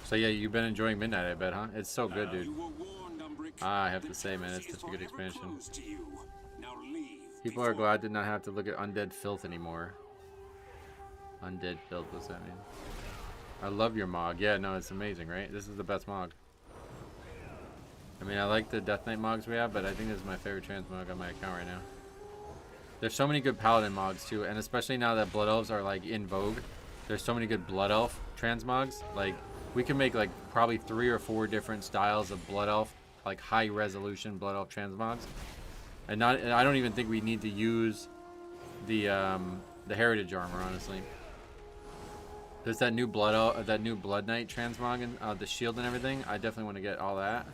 So yeah, you've been enjoying Midnight, I bet, huh? It's so good, dude. I have to say, man, it's such a good expansion. People are glad I did not have to look at Undead Filth anymore. Undead Filth, what's that mean? I love your mog. Yeah, no, it's amazing, right? This is the best mog. I mean, I like the Death Knight mogs we have, but I think this is my favorite transmog on my account right now. There's so many good Paladin mogs, too, and especially now that Blood Elves are, like, in vogue. There's so many good Blood Elf transmogs. Like, we can make, like, probably 3 or 4 different styles of Blood Elf, like, high-resolution Blood Elf transmogs. And I don't even think we need to use the heritage armor, honestly. There's that new Blood Knight transmog and the shield and everything. I definitely want to get all that.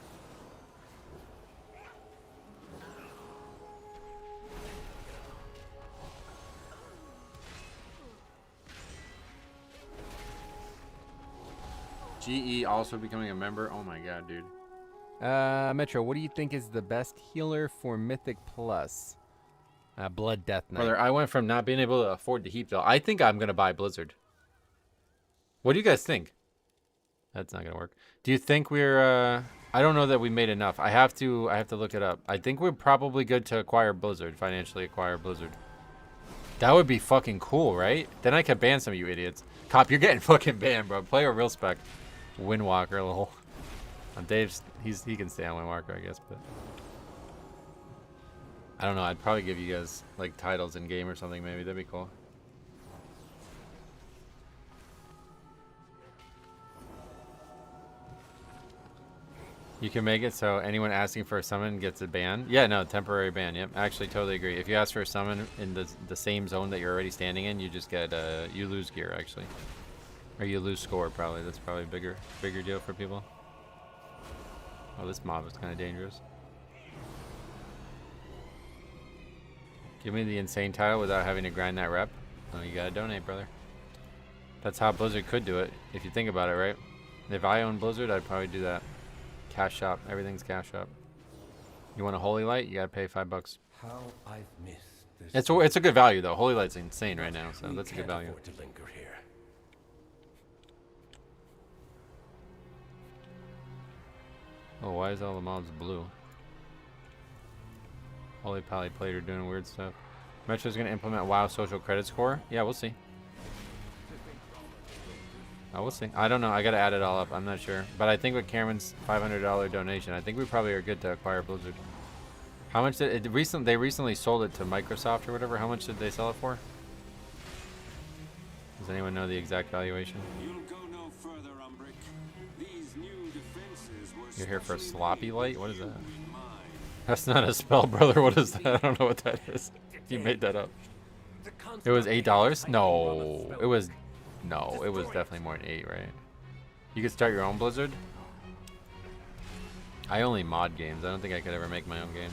GE also becoming a member. Oh my god, dude. Metro, what do you think is the best healer for Mythic Plus? Blood Death Knight. Brother, I went from not being able to afford the heat bill. I think I'm gonna buy Blizzard. What do you guys think? That's not gonna work. Do you think we're? I don't know that we made enough. I have to look it up. I think we're probably good to acquire Blizzard, financially acquire Blizzard. That would be fucking cool, right? Then I could ban some of you idiots. Cop, you're getting fucking banned, bro. Play a real spec. Windwalker, lol. Dave's he can stay on Windwalker, I guess, but I don't know. I'd probably give you guys like titles in game or something. Maybe that'd be cool. You can make it so anyone asking for a summon gets a ban. Yeah, no, temporary ban. Yep, actually, totally agree. If you ask for a summon in the same zone that you're already standing in, you just get you lose gear actually, or you lose score probably. That's probably a bigger deal for people. Oh, this mob is kind of dangerous. Give me the insane title without having to grind that rep. Oh, you gotta donate, brother. That's how Blizzard could do it, if you think about it, right? If I owned Blizzard, I'd probably do that. Cash shop, everything's cash shop. You want a Holy Light? You gotta pay $5. How I've missed this. It's a good value though. Holy Light's insane right now, so that's a good value. To linger here. Oh, why is all the mobs blue? Holy Pally Plater doing weird stuff. Metro's gonna implement WoW social credit score. Yeah, we'll see. Oh, we'll see. I don't know. I gotta add it all up. I'm not sure. But I think with Cameron's $500 donation, I think we probably are good to acquire Blizzard. How much did it recently? They recently sold it to Microsoft or whatever. How much did they sell it for? Does anyone know the exact valuation? You'll go no further, Umbric. These new defenses were You're here for a sloppy light? What is that? in mind. That's not a spell, brother. What is that? I don't know what that is. You made that up. It was $8? No. It was... No, it was definitely more than 8, right? You could start your own Blizzard? I only mod games. I don't think I could ever make my own game.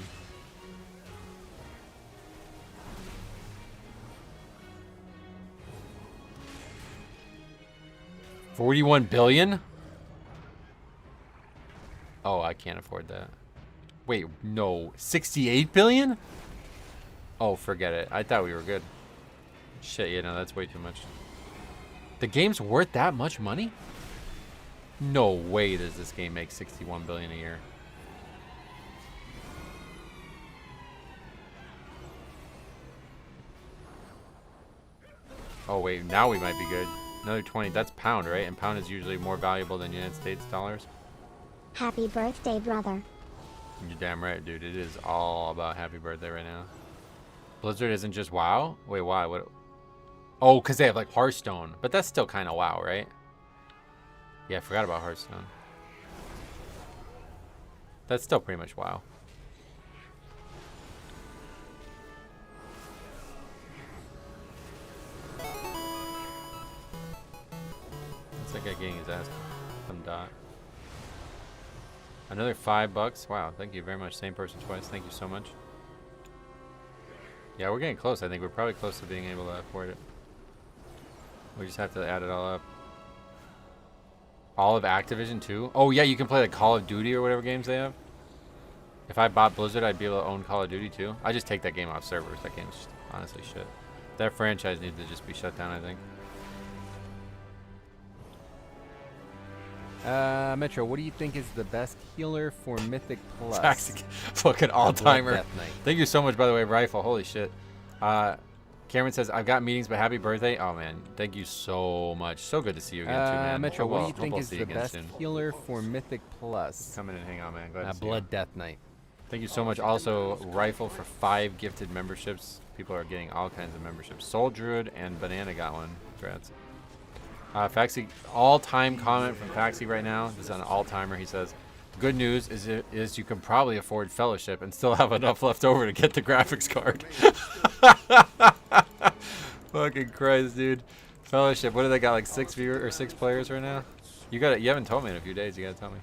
$41 billion? Oh, I can't afford that. Wait, no. 68 billion? Oh, forget it. I thought we were good. Shit, yeah, no, that's way too much. The game's worth that much money? No way does this game make 61 billion a year. Oh wait, now we might be good. Another 20. That's pound, right? And pound is usually more valuable than United States dollars. Happy birthday, brother. You're damn right, dude. It is all about happy birthday right now. Blizzard isn't just WoW? Wait, why? What? Oh, because they have like Hearthstone. But that's still kind of WoW, right? Yeah, I forgot about Hearthstone. That's still pretty much WoW. Looks like guy getting his ass some dot. Another $5. Wow, thank you very much. Same person twice. Thank you so much. Yeah, we're getting close. I think we're probably close to being able to afford it. We just have to add it all up. All of Activision too? Oh yeah, you can play like Call of Duty or whatever games they have. If I bought Blizzard, I'd be able to own Call of Duty too. I just take that game off servers. That game's just honestly shit. That franchise needs to just be shut down, I think. Metro, what do you think is the best healer for Mythic Plus? Taxi, fucking all-timer. Death Knight. Thank you so much, by the way, Rifle. Holy shit. Cameron says, I've got meetings, but happy birthday. Oh, man. Thank you so much. So good to see you again, too, man. Metro, what do you Hope think I'll is see the you again best soon. healer for Mythic Plus? Come in and hang out, man. Glad to see you. Blood Death Knight. Thank you so much. Also, Rifle for 5 gifted memberships. People are getting all kinds of memberships. Soul Druid and Banana got one. Congrats. Faxi, all-time comment from Faxi right now. This is an all-timer. He says, good news is you can probably afford Fellowship and still have enough left over to get the graphics card. Fucking Christ, dude. Fellowship, what do they got, like 6 viewers or 6 players right now? You haven't told me in a few days. You gotta tell me.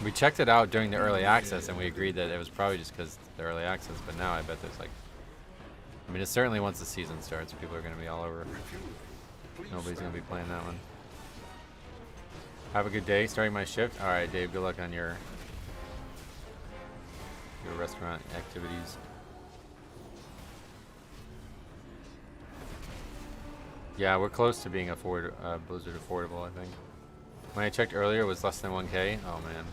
We checked it out during the early access and we agreed that it was probably just because the early access, but now I bet there's like, I mean, it's certainly once the season starts, people are going to be all over. Nobody's going to be playing that one. Have a good day starting my shift. All right, Dave, good luck on your restaurant activities. Yeah, we're close to being Blizzard affordable, I think. When I checked earlier, it was less than 1K. Oh, man.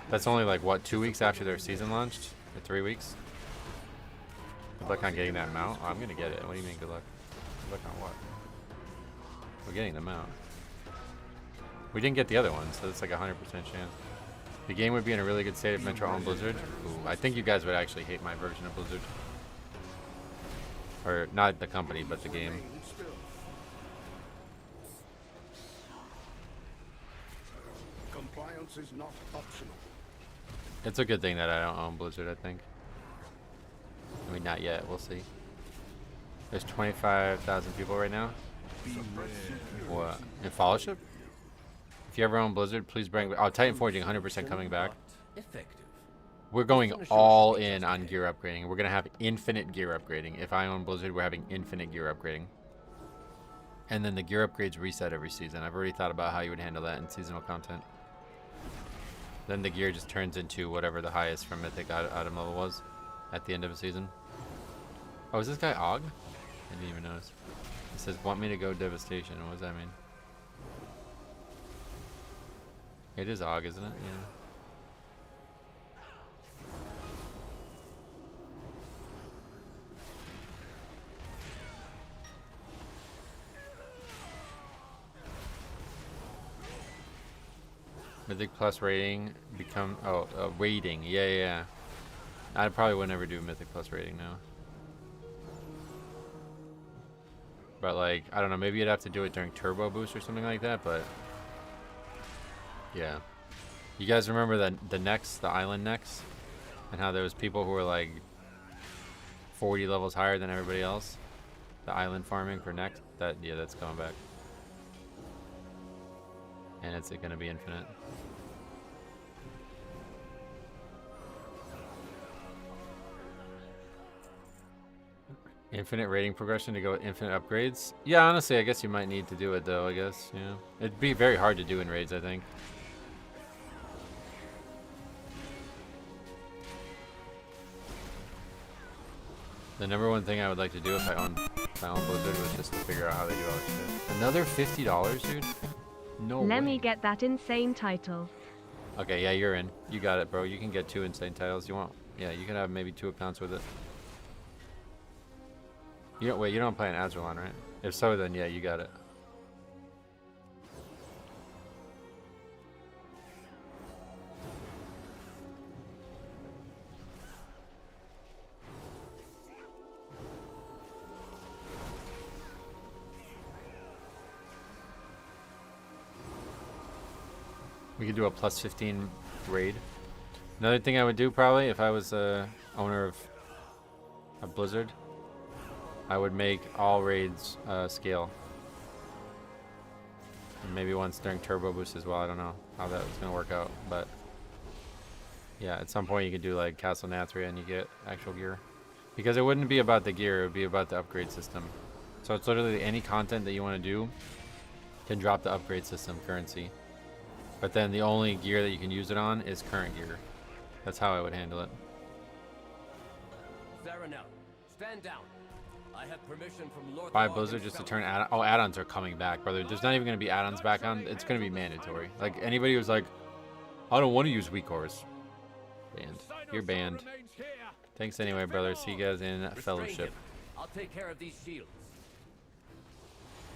That's only like, what, 2 weeks after their season launched? Or 3 weeks? Good luck on getting that mount. Oh, I'm going to get it. What do you mean, good luck? Good luck on what? We're getting the mount. We didn't get the other one, so it's like a 100% chance. The game would be in a really good state if Metro owned Blizzard. Ooh, I think you guys would actually hate my version of Blizzard. Or not the company, but the game. Compliance is not optional. It's a good thing that I don't own Blizzard, I think. I mean, not yet. We'll see. There's 25,000 people right now. What? In Fellowship? If you ever own Blizzard, please bring... Oh, Titan Forging, 100% coming back. We're going all in on gear upgrading. We're going to have infinite gear upgrading. If I own Blizzard, we're having infinite gear upgrading. And then the gear upgrades reset every season. I've already thought about how you would handle that in seasonal content. Then the gear just turns into whatever the highest from Mythic item level was at the end of a season. Oh, is this guy Og? I didn't even notice. It says, want me to go Devastation. What does that mean? It is Og, isn't it? Yeah. Mythic Plus rating become rating. Yeah. I probably would never do Mythic Plus rating now. But like, I don't know, maybe you'd have to do it during Turbo Boost or something like that, but yeah. You guys remember the necks, the island necks? And how there was people who were like 40 levels higher than everybody else? The island farming for neck? Yeah, that's coming back. And it's gonna be infinite. Infinite rating progression to go with infinite upgrades? Yeah, honestly, I guess you might need to do it though, I guess. Yeah. It'd be very hard to do in raids, I think. The number one thing I would like to do if I own Blizzard was just to figure out how they do all this shit. Another $50, dude? No way. Let me get that insane title. Okay, yeah, you're in. You got it, bro. You can get 2 insane titles. You want? Yeah, you can have maybe 2 accounts with it. You don't, wait, you don't play an Azralan, right? If so, then yeah, you got it. We could do a plus 15 raid. Another thing I would do probably if I was a owner of a Blizzard, I would make all raids scale. And maybe once during Turbo Boost as well. I don't know how that was gonna work out, but yeah, at some point you could do like Castle Nathria and you get actual gear. Because it wouldn't be about the gear, it would be about the upgrade system. So it's literally any content that you want to do can drop the upgrade system currency. But then the only gear that you can use it on is current gear. That's how I would handle it. Fair enough. Stand down. I have permission from Lord Buy Blizzard just to turn add-ons are coming back, brother. There's not even going to be add-ons back on. It's going to be mandatory. Like anybody who's like, I don't want to use weak cores. Banned. You're banned. Thanks anyway, brother. See you guys in Fellowship. I'll take care of these shields.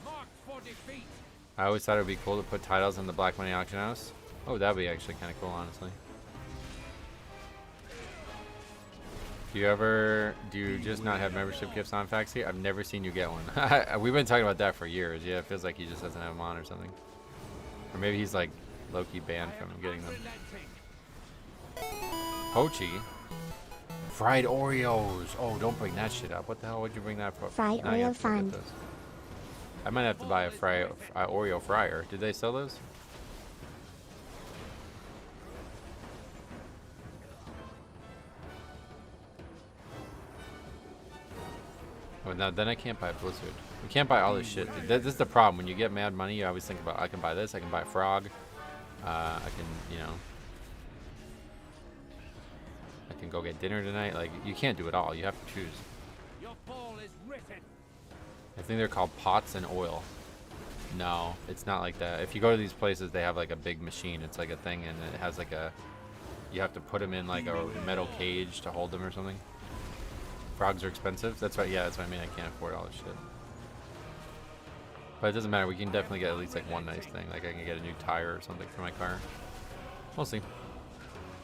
Marked for defeat. I always thought it would be cool to put titles in the Black Money Auction House. Oh, that would be actually kind of cool, honestly. Do you just not have membership gifts on Faxi? I've never seen you get one. We've been talking about that for years. Yeah, it feels like he just doesn't have them on or something. Or maybe he's like low-key banned from getting them. Pochi? Fried Oreos. Oh, don't bring that shit up. What the hell would you bring that for? Fried Now you Oreo have to look at fun. those. I might have to buy a Oreo fryer. Did they sell those? Oh, now then I can't buy Blizzard. You can't buy all this shit. This is the problem. When you get mad money, you always think about, I can buy this, I can buy a frog. I can, you know, I can go get dinner tonight. Like, you can't do it all. You have to choose. Your fall is written. I think they're called pots and oil. No, it's not like that. If you go to these places, they have like a big machine. It's like a thing, and it has like a, you have to put them in like a metal cage to hold them or something. Frogs are expensive. That's right. Yeah, that's what I mean. I can't afford all this shit. But it doesn't matter. We can definitely get at least like one nice thing. Like I can get a new tire or something for my car. We'll see.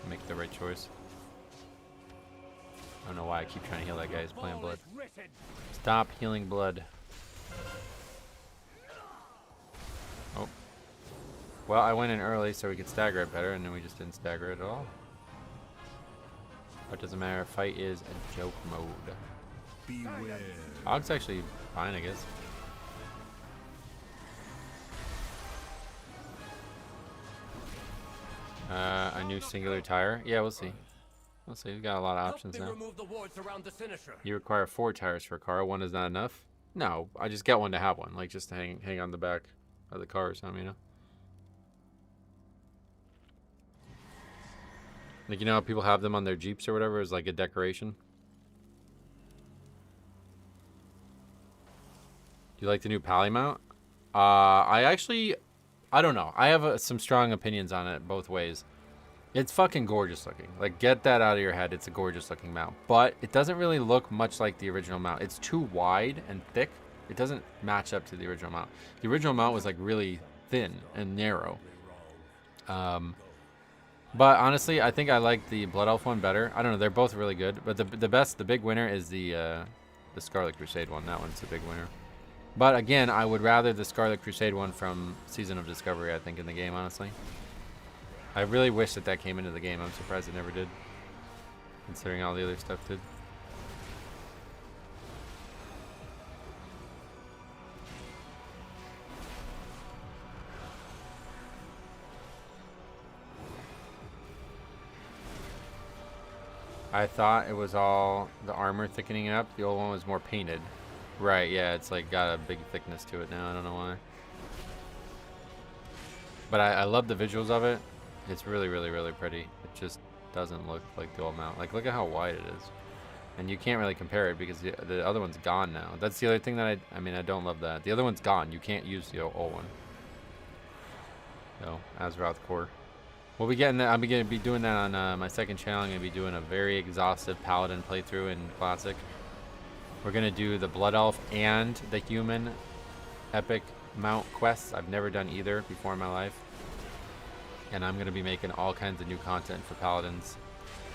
Make the right choice. I don't know why I keep trying to heal that guy who's playing blood. Stop healing blood. Oh. Well, I went in early so we could stagger it better, and then we just didn't stagger it at all. But it doesn't matter. Fight is a joke mode. Beware. Og's actually fine, I guess. A new singular tire. Yeah, we'll see. We'll see. We've got a lot of options now. Remove the wards around the finisher. You require 4 tires for a car. 1 is not enough. No, I just get one to have one, like just to hang on the back of the car or something, you know. Like, you know how people have them on their Jeeps or whatever as like a decoration? Do you like the new Pally mount? I don't know. I have some strong opinions on it both ways. It's fucking gorgeous looking. Like, get that out of your head. It's a gorgeous looking mount. But it doesn't really look much like the original mount. It's too wide and thick. It doesn't match up to the original mount. The original mount was like really thin and narrow. But honestly, I think I like the Blood Elf one better. I don't know. They're both really good. But the big winner is the Scarlet Crusade one. That one's the big winner. But again, I would rather the Scarlet Crusade one from Season of Discovery, I think, in the game, honestly. I really wish that came into the game. I'm surprised it never did, considering all the other stuff did. I thought it was all the armor thickening up. The old one was more painted. Right, yeah, it's like got a big thickness to it now. I don't know why. But I love the visuals of it. It's really, really, really pretty. It just doesn't look like the old mount. Like, look at how wide it is. And you can't really compare it because the other one's gone now. That's the other thing that I mean, I don't love that. The other one's gone. You can't use the old one. So, Azeroth Core. We'll be getting that. I'm going to be doing that on my second channel. I'm going to be doing a very exhaustive Paladin playthrough in Classic. We're going to do the Blood Elf and the Human Epic Mount quests. I've never done either before in my life. And I'm going to be making all kinds of new content for Paladins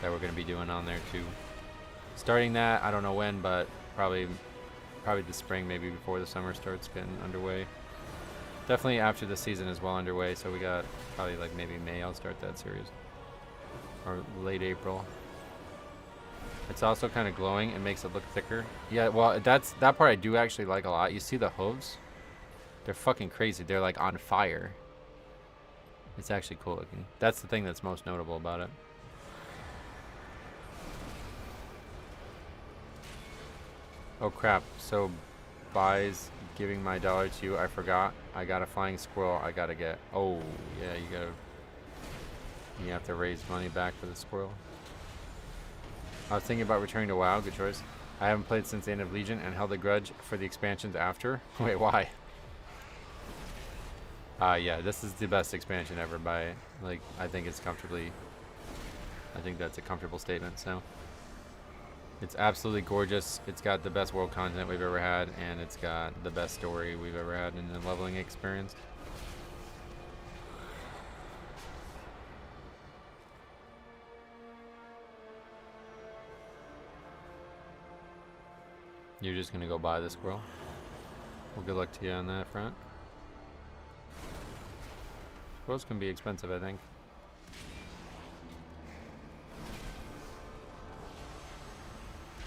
that we're going to be doing on there too. Starting that, I don't know when, but probably the spring, maybe before the summer starts getting underway. Definitely after the season is well underway, so we got probably like maybe May I'll start that series. Or late April. It's also kind of glowing. It makes it look thicker. Yeah, well, that part I do actually like a lot. You see the hooves? They're fucking crazy. They're like on fire. It's actually cool looking. That's the thing that's most notable about it. Oh crap. So buys giving my dollar to you. I forgot. I got a flying squirrel I gotta get. Oh yeah, you have to raise money back for the squirrel. I was thinking about returning to WoW. Good choice. I haven't played since the end of Legion and held a grudge for the expansions after. Wait, why? Yeah, this is the best expansion ever by, like, I think that's a comfortable statement, so. It's absolutely gorgeous. It's got the best world content we've ever had, and it's got the best story we've ever had in the leveling experience. You're just gonna go buy the squirrel? Well, good luck to you on that front. Squirrels can be expensive, I think.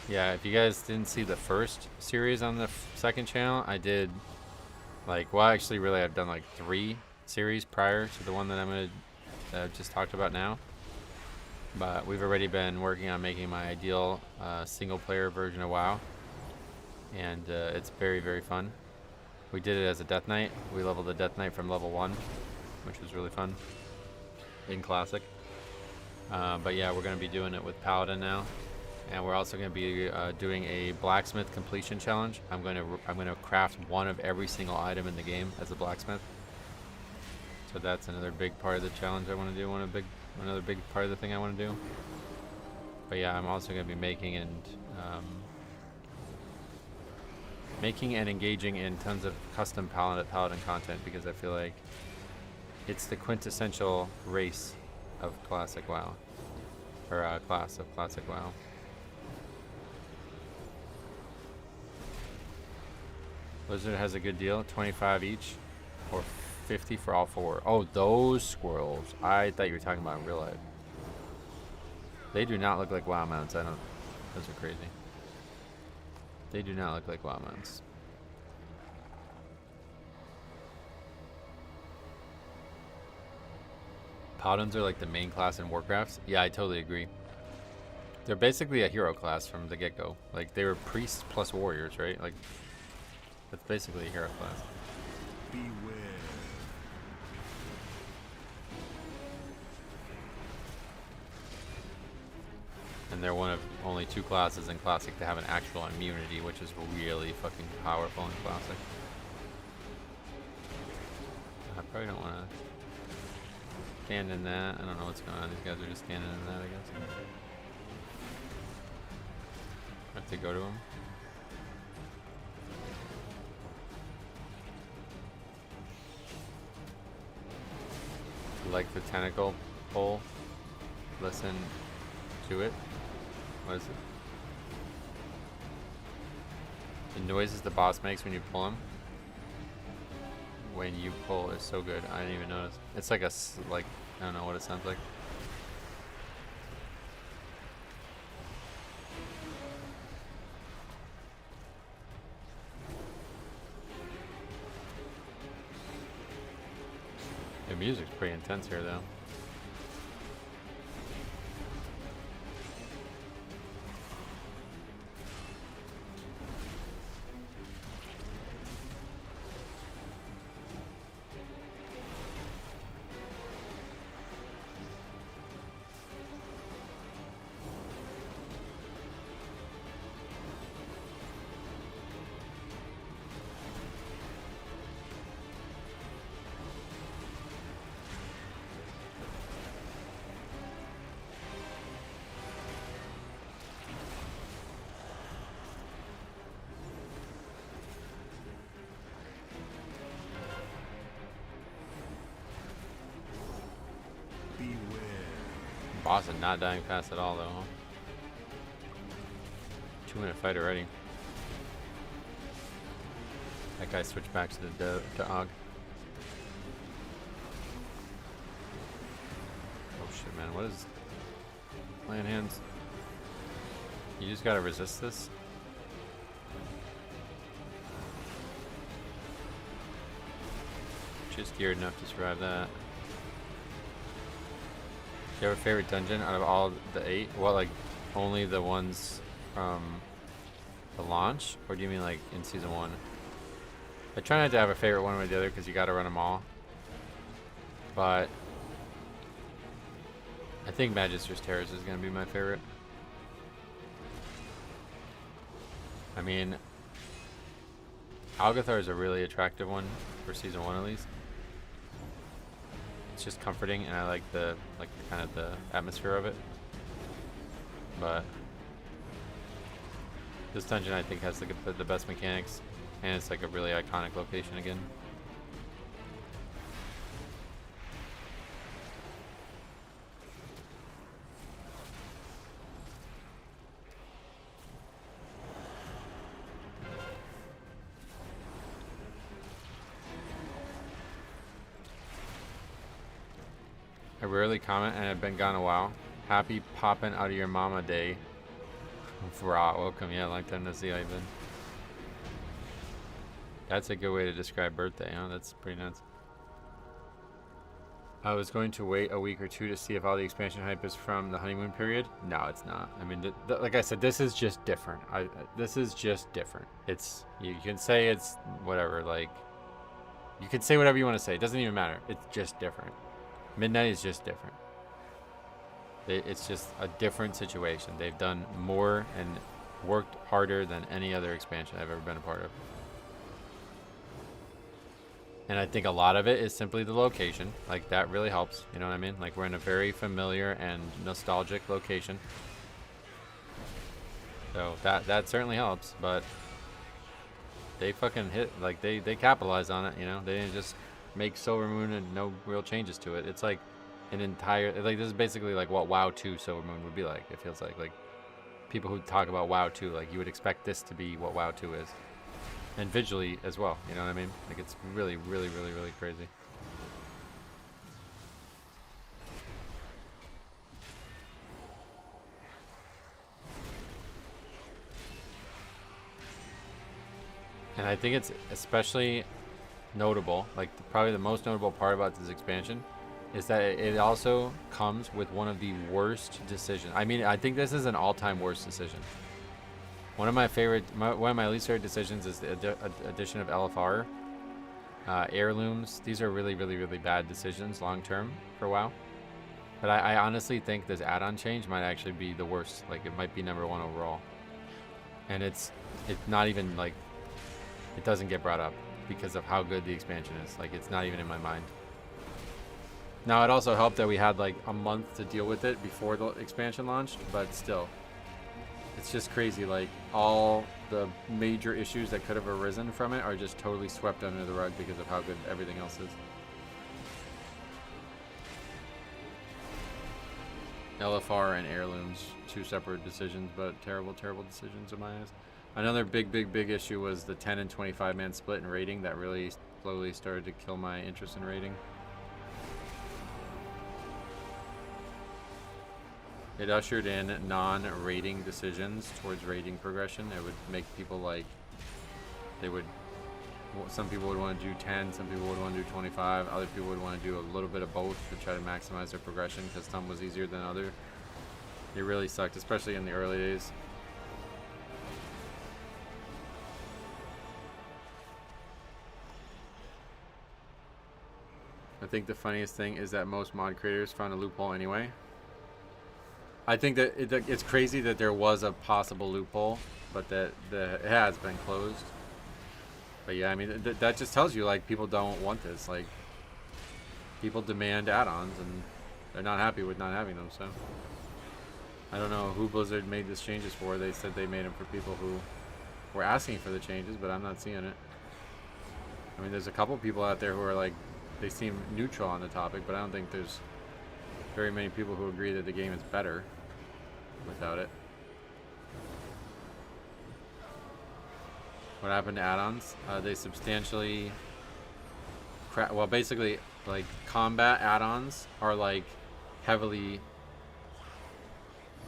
Yeah, if you guys didn't see the first series on the second channel, I did, like, well, actually, really, I've done like 3 series prior to the one that I've just talked about now. But we've already been working on making my ideal single-player version of WoW. And it's very, very fun. We did it as a Death Knight. We leveled the Death Knight from level 1, which was really fun in Classic. But yeah, we're going to be doing it with Paladin now. And we're also going to be doing a blacksmith completion challenge. I'm going to craft one of every single item in the game as a blacksmith. So that's another big part of the challenge I want to do. Another big part of the thing I want to do. But yeah, I'm also going to be making and engaging in tons of custom Paladin content, because I feel like it's the quintessential race of Classic WoW, or class of Classic WoW. Blizzard has a good deal, 25 each, or 50 for all 4. Oh, those squirrels. I thought you were talking about in real life. They do not look like WoW mounts. Those are crazy. They do not look like WoW mounts. Paladins are like the main class in Warcraft. Yeah, I totally agree. They're basically a hero class from the get-go. Like, they were priests plus warriors, right? Like, that's basically a hero class. Beware. And they're one of only 2 classes in Classic to have an actual immunity, which is really fucking powerful in Classic. I probably don't want to stand in that. I don't know what's going on. These guys are just standing in that, I guess. I have to go to them. Like the tentacle pole. Listen to it. What is it? The noises the boss makes when you pull him. When you pull is so good. I didn't even notice. It's like I don't know what it sounds like. The music's pretty intense here, though. Boss is not dying fast at all, though. Huh? 2-minute fight already. That guy switched back to the Og. Oh shit, man! What is playing hands? You just gotta resist this. Just geared enough to survive that. Do you have a favorite dungeon out of all the 8? Well, like, only the ones from the launch? Or do you mean, like, in Season 1? I try not to have a favorite one or the other, because you gotta run them all. But I think Magister's Terrace is gonna be my favorite. I mean, Algathar is a really attractive one for Season 1 at least. It's just comforting, and I like the kind of the atmosphere of it. But this dungeon, I think, has the best mechanics, and it's like a really iconic location again. I rarely comment, and I've been gone a while. Happy popping out of your mama day. Raw, welcome. Yeah, long time to see how you've been. That's a good way to describe birthday, huh? That's pretty nuts. I was going to wait a week or two to see if all the expansion hype is from the honeymoon period. No, it's not. I mean, like I said, this is just different. This is just different. It's, you can say it's whatever, like, you can say whatever you want to say. It doesn't even matter. It's just different. Midnight is just different. It's just a different situation. They've done more and worked harder than any other expansion I've ever been a part of. And I think a lot of it is simply the location. Like, that really helps. You know what I mean? Like, we're in a very familiar and nostalgic location. So that certainly helps. But they fucking hit, like, they capitalize on it, you know? They didn't just make Silver Moon and no real changes to it. It's like an entire, like, this is basically like what WoW 2 Silver Moon would be like. It feels like people who talk about WoW 2, like, you would expect this to be what WoW 2 is. And visually as well, you know what I mean? Like, it's really, really, really, really crazy. And I think it's especially notable, like probably the most notable part about this expansion is that it also comes with one of the worst decisions. I mean, I think this is an all-time worst decision. One of my least favorite decisions is the addition of LFR. Heirlooms, these are really, really, really bad decisions long-term for WoW. But I honestly think this add-on change might actually be the worst. Like, it might be #1 overall. And it's not even, like, it doesn't get brought up because of how good the expansion is. Like, it's not even in my mind. Now, it also helped that we had, like, a month to deal with it before the expansion launched, but still. It's just crazy, like, all the major issues that could have arisen from it are just totally swept under the rug because of how good everything else is. LFR and Heirlooms, two separate decisions, but terrible, terrible decisions in my eyes. Another big issue was the 10 and 25 man split in rating that really slowly started to kill my interest in rating. It ushered in non-rating decisions towards rating progression. It would make people, like, some people would want to do 10, some people would want to do 25, other people would want to do a little bit of both to try to maximize their progression because some was easier than other. It really sucked, especially in the early days. I think the funniest thing is that most mod creators found a loophole anyway. I think that it's crazy that there was a possible loophole, but that it has been closed. But yeah, I mean, that just tells you, like, people don't want this. Like, people demand add-ons, and they're not happy with not having them, so. I don't know who Blizzard made these changes for. They said they made them for people who were asking for the changes, but I'm not seeing it. I mean, there's a couple people out there who are, like, they seem neutral on the topic, but I don't think there's very many people who agree that the game is better without it. What happened to add-ons? They substantially well, basically, like, combat add-ons are, like, heavily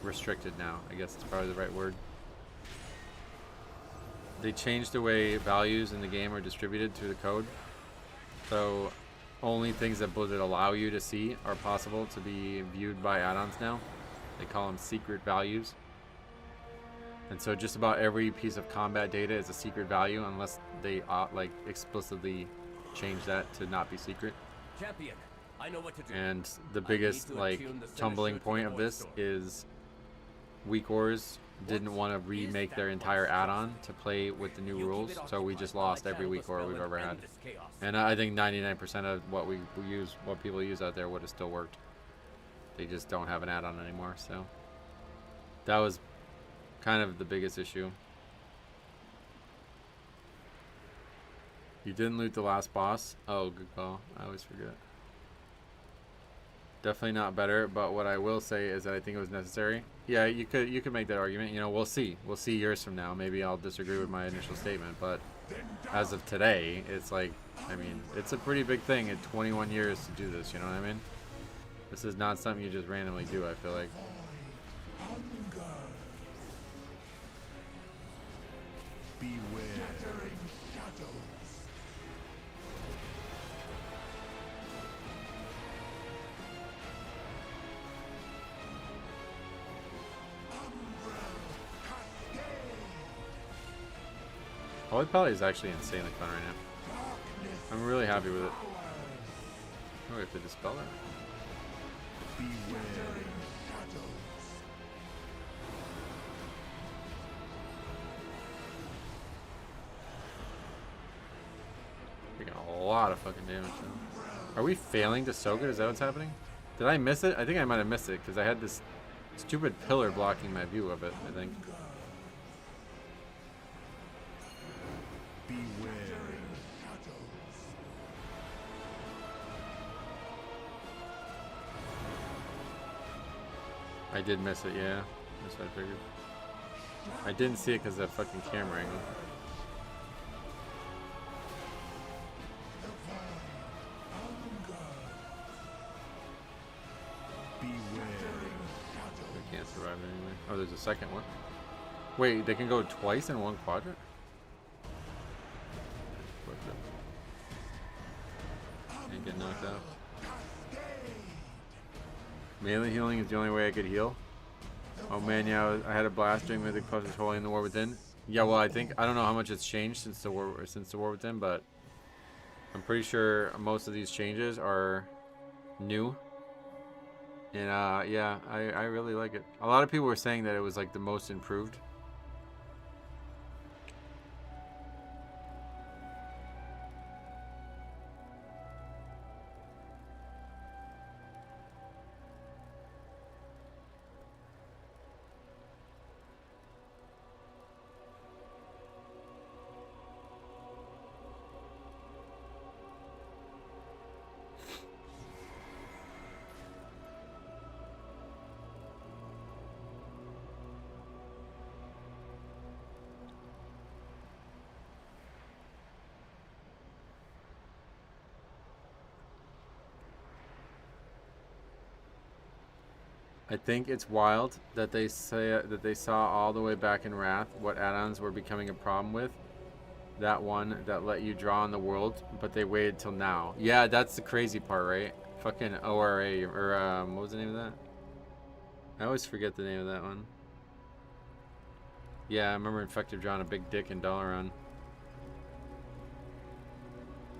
restricted now. I guess it's probably the right word. They changed the way values in the game are distributed through the code. So only things that Blizzard allow you to see are possible to be viewed by add-ons now. They call them secret values. And so just about every piece of combat data is a secret value unless they like explicitly change that to not be secret. Champion, I know what to do. And the biggest, like, tumbling point of this is Weak Wars didn't want to remake their entire add-on to play with the new rules, so we just lost every Weak War we've ever had. And I think 99% of what what people use out there would have still worked. They just don't have an add-on anymore, so that was kind of the biggest issue. You didn't loot the last boss. Oh, good call. I always forget. Definitely not better, but what I will say is that I think it was necessary. Yeah, you could make that argument. You know, we'll see. We'll see years from now. Maybe I'll disagree with my initial statement, but as of today, it's like, I mean, it's a pretty big thing in 21 years to do this, you know what I mean? This is not something you just randomly do, I feel like. Beware. Holy Paladin is actually insanely fun right now. I'm really happy with it. Oh, we have to dispel that. Taking a lot of fucking damage though. Are we failing to soak it? Is that what's happening? Did I miss it? I think I might have missed it because I had this stupid pillar blocking my view of it, I think. I did miss it, yeah. That's what I figured. I didn't see it because of the fucking camera angle. I can't survive it anyway. Oh, there's a second one. Wait, they can go twice in one quadrant? And get knocked out. Melee healing is the only way I could heal. Oh man, yeah, I had a blast doing Mythic Plus Holy in the War Within. Yeah, well, I don't know how much it's changed since the War Within, but I'm pretty sure most of these changes are new. And yeah, I really like it. A lot of people were saying that it was like the most improved. I think it's wild that they say that they saw all the way back in Wrath what add-ons were becoming a problem with. That one that let you draw on the world, but they waited till now. Yeah, that's the crazy part, right? Fucking ORA, or what was the name of that? I always forget the name of that one. Yeah, I remember Infective drawing a big dick in Dalaran.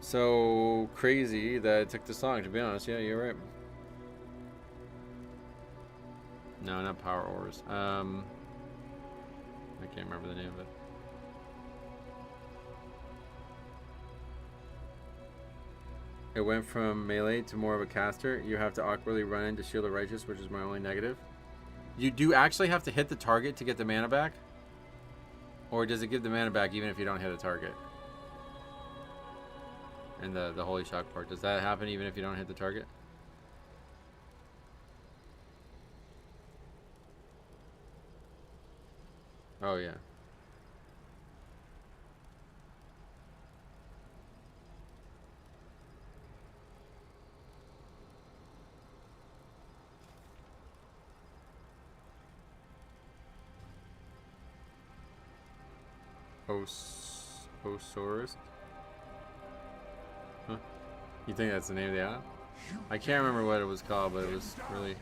So crazy that it took this long, to be honest. Yeah, you're right. No, not Power Ores. I can't remember the name of it. It went from melee to more of a caster. You have to awkwardly run into Shield of Righteous, which is my only negative. You do actually have to hit the target to get the mana back? Or does it give the mana back even if you don't hit a target? And the Holy Shock part, does that happen even if you don't hit the target? Oh yeah. Osaurus? Huh? You think that's the name of the app? I can't remember what it was called, but it was really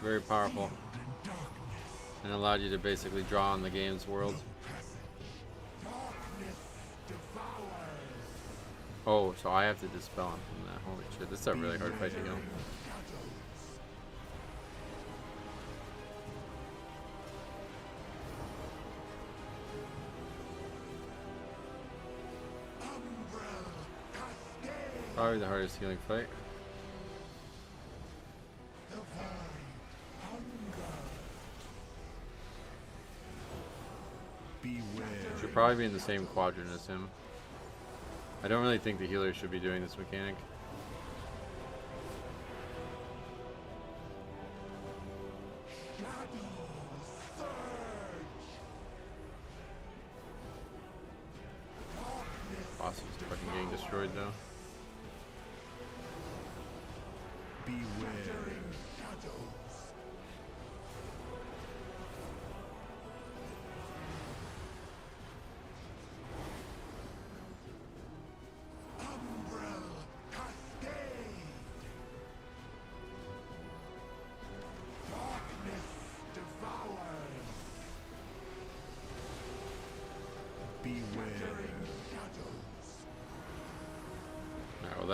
very powerful. And allowed you to basically draw on the game's world. Oh, so I have to dispel him from that. Holy shit, this is a really hard fight to kill. Probably the hardest healing fight. Should probably be in the same quadrant as him. I don't really think the healer should be doing this mechanic. Boss is fucking getting destroyed though.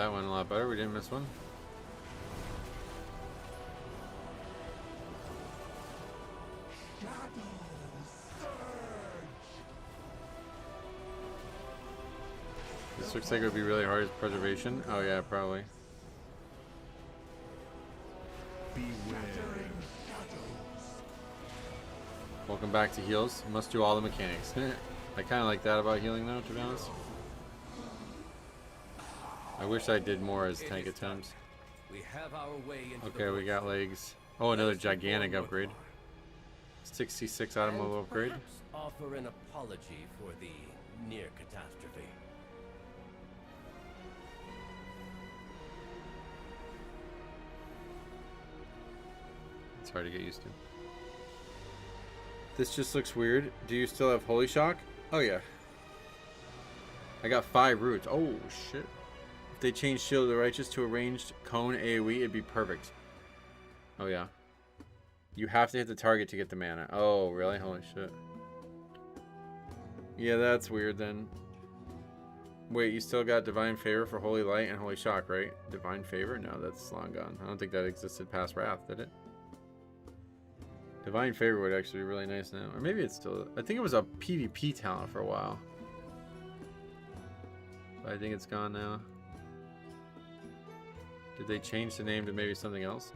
that went a lot better. We didn't miss one. This looks like it would be really hard as preservation. Oh yeah, probably. Welcome back to heals. Must do all the mechanics. I kind of like that about healing though, to be honest. I wish I did more as tank attempts. We have our way into Okay, we got legs. Oh, another gigantic upgrade. 66 item level upgrade. Offer an apology for the near catastrophe. It's hard to get used to. This just looks weird. Do you still have Holy Shock? Oh yeah. I got 5 roots. Oh shit. If they change Shield of the Righteous to a ranged cone AoE, it'd be perfect. Oh yeah. You have to hit the target to get the mana. Oh really? Holy shit. Yeah, that's weird then. Wait, you still got Divine Favor for Holy Light and Holy Shock, right? Divine Favor? No, that's long gone. I don't think that existed past Wrath, did it? Divine Favor would actually be really nice now. Or maybe it's still... I think it was a PvP talent for a while. But I think it's gone now. Did they change the name to maybe something else?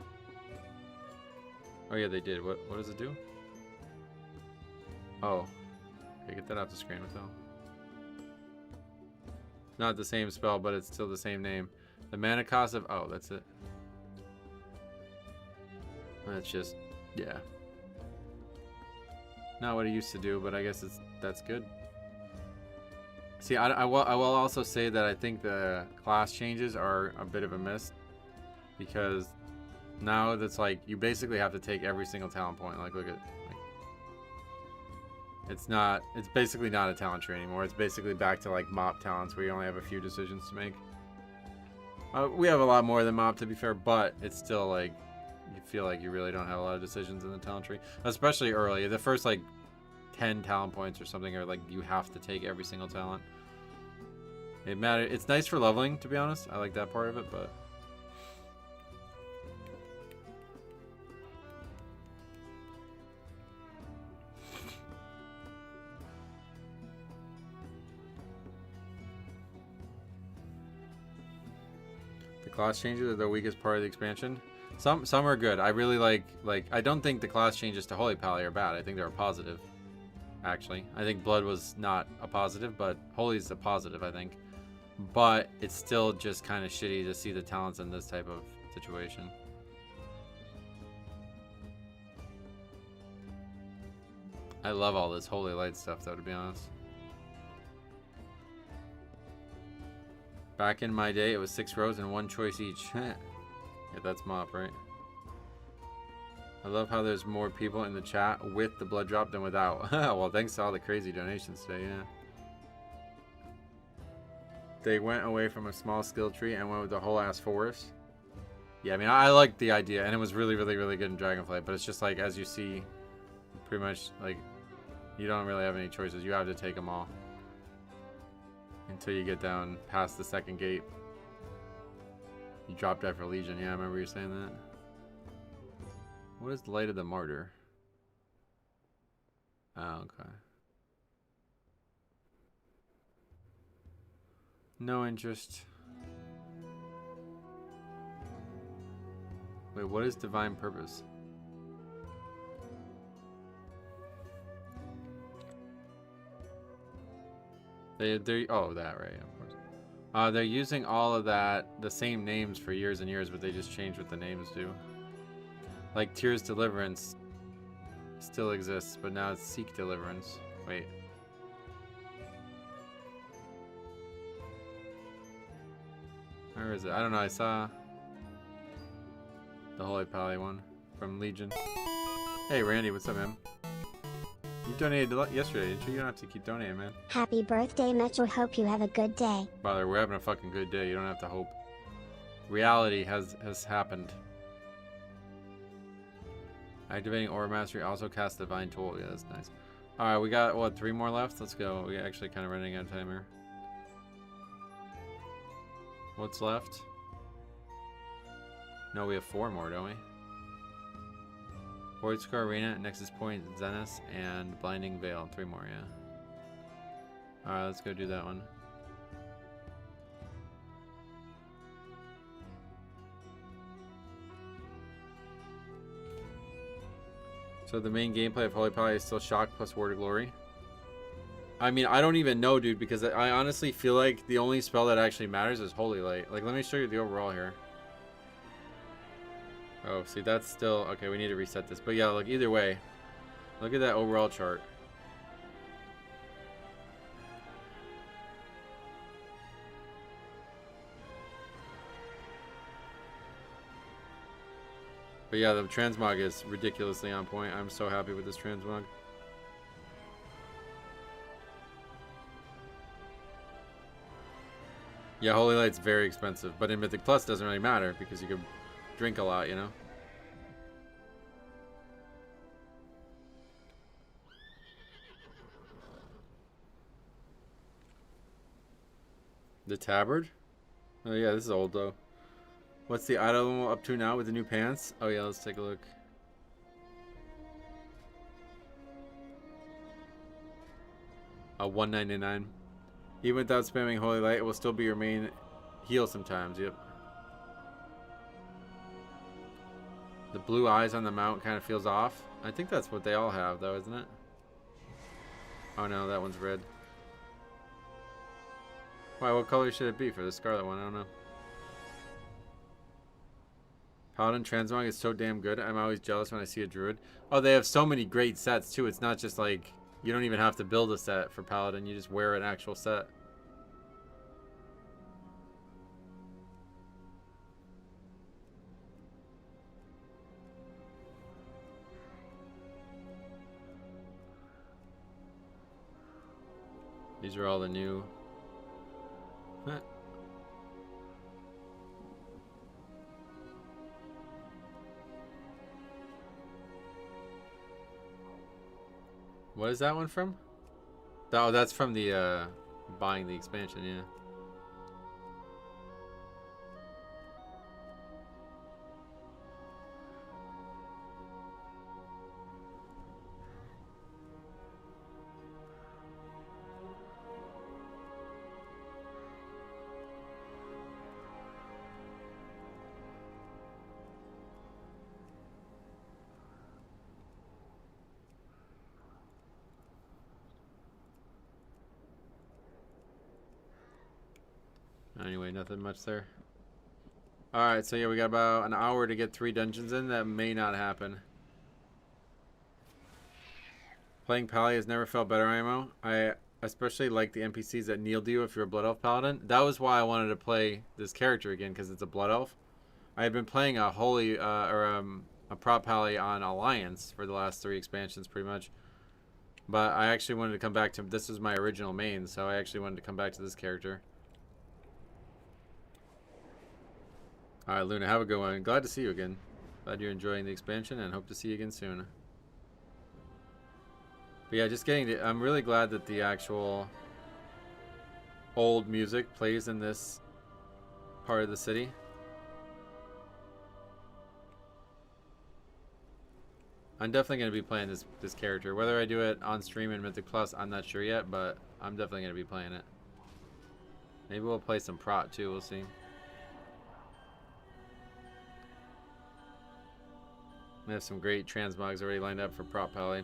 Oh yeah, they did. What does it do? Oh. Okay, get that off the screen with them. Not the same spell, but it's still the same name. The mana cost of... Oh, that's it. That's just... Yeah. Not what it used to do, but I guess that's good. See, I will also say that I think the class changes are a bit of a miss. Because now that's like, you basically have to take every single talent point. Like, look at... It's basically not a talent tree anymore. It's basically back to like mop talents where you only have a few decisions to make. We have a lot more than mop, to be fair, but it's still like, you feel like you really don't have a lot of decisions in the talent tree, especially early. The first like 10 talent points or something are like, you have to take every single talent. It matters. It's nice for leveling, to be honest. I like that part of it, but class changes are the weakest part of the expansion. Some are good. I really like I don't think the class changes to Holy Pally are bad. I think they're a positive. Actually, I think Blood was not a positive, but Holy is a positive, I think. But it's still just kind of shitty to see the talents in this type of situation. I love all this Holy Light stuff though, to be honest. Back in my day, it was 6 rows and 1 choice each. Yeah, that's mop, right? I love how there's more people in the chat with the blood drop than without. Well, thanks to all the crazy donations today, yeah. They went away from a small skill tree and went with the whole ass forest. Yeah, I mean, I like the idea, and it was really, really, really good in Dragonflight, but it's just like, as you see, pretty much, like, you don't really have any choices. You have to take them all. Until you get down past the second gate. You drop dead for Legion. Yeah, I remember you saying that. What is Light of the Martyr? Oh, okay. No interest. Wait, what is Divine Purpose? They oh, that, right, of course. They're using all of that, the same names for years and years, but they just change what the names do. Like Tears Deliverance still exists, but now it's Seek Deliverance. Wait. Where is it? I don't know, I saw the Holy Pally one from Legion. Hey Randy, what's up, man? You donated yesterday, didn't you? You don't have to keep donating, man. Happy birthday, Metro. Hope you have a good day. Brother, we're having a fucking good day. You don't have to hope. Reality has happened. Activating Aura Mastery also casts Divine Toll. Yeah, that's nice. Alright, we got, what, 3 more left? Let's go. We're actually kind of running out of time here. What's left? No, we have 4 more, don't we? Void Scar Arena, Nexus Point, Zenith, and Blinding Veil. 3 more, yeah. Alright, let's go do that one. So the main gameplay of Holy Pally is still Shock plus Word of Glory. I mean, I don't even know, dude, because I honestly feel like the only spell that actually matters is Holy Light. Like, let me show you the overall here. Oh, see, that's still... Okay, we need to reset this. But yeah, look, either way. Look at that overall chart. But yeah, the transmog is ridiculously on point. I'm so happy with this transmog. Yeah, Holy Light's very expensive, but in Mythic Plus doesn't really matter because you can drink a lot, you know? The tabard? Oh yeah, this is old though. What's the item up to now with the new pants? Oh yeah, let's take a look. $199. Even without spamming Holy Light, it will still be your main heal sometimes. Yep. The blue eyes on the mount kind of feels off. I think that's what they all have, though, isn't it? Oh no, that one's red. Why? What color should it be for the scarlet one? I don't know. Paladin Transmog is so damn good. I'm always jealous when I see a druid. Oh, they have so many great sets too. It's not just like you don't even have to build a set for Paladin. You just wear an actual set. These are all the new. What is that one from? Oh, that's from the buying the expansion, yeah. Anyway, nothing much there. Alright, so yeah, we got about an hour to get 3 dungeons in. That may not happen. Playing Pally has never felt better, IMO. I especially like the NPCs that kneel to you if you're a Blood Elf Paladin. That was why I wanted to play this character again, because it's a Blood Elf. I had been playing a holy, a prop Pally on Alliance for the last 3 expansions, pretty much. But I actually wanted to come back to... This was my original main, so I actually wanted to come back to this character. Alright, Luna, have a good one. Glad to see you again. Glad you're enjoying the expansion and hope to see you again soon. But yeah, just getting to, I'm really glad that the actual old music plays in this part of the city. I'm definitely going to be playing this character. Whether I do it on stream in Mythic Plus, I'm not sure yet, but I'm definitely going to be playing it. Maybe we'll play some Prot too, we'll see. We have some great transmogs already lined up for Prop Pally.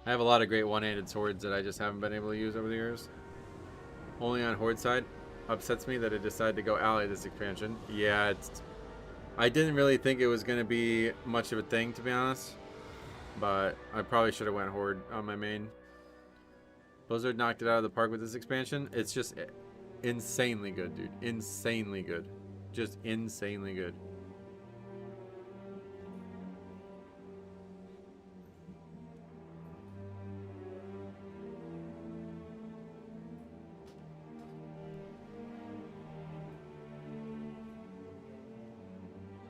I have a lot of great one-handed swords that I just haven't been able to use over the years. Only on Horde side. Upsets me that I decided to go Ally this expansion. Yeah, I didn't really think it was going to be much of a thing, to be honest. But I probably should have went Horde on my main. Blizzard knocked it out of the park with this expansion. It's just insanely good, dude. Insanely good. Just insanely good.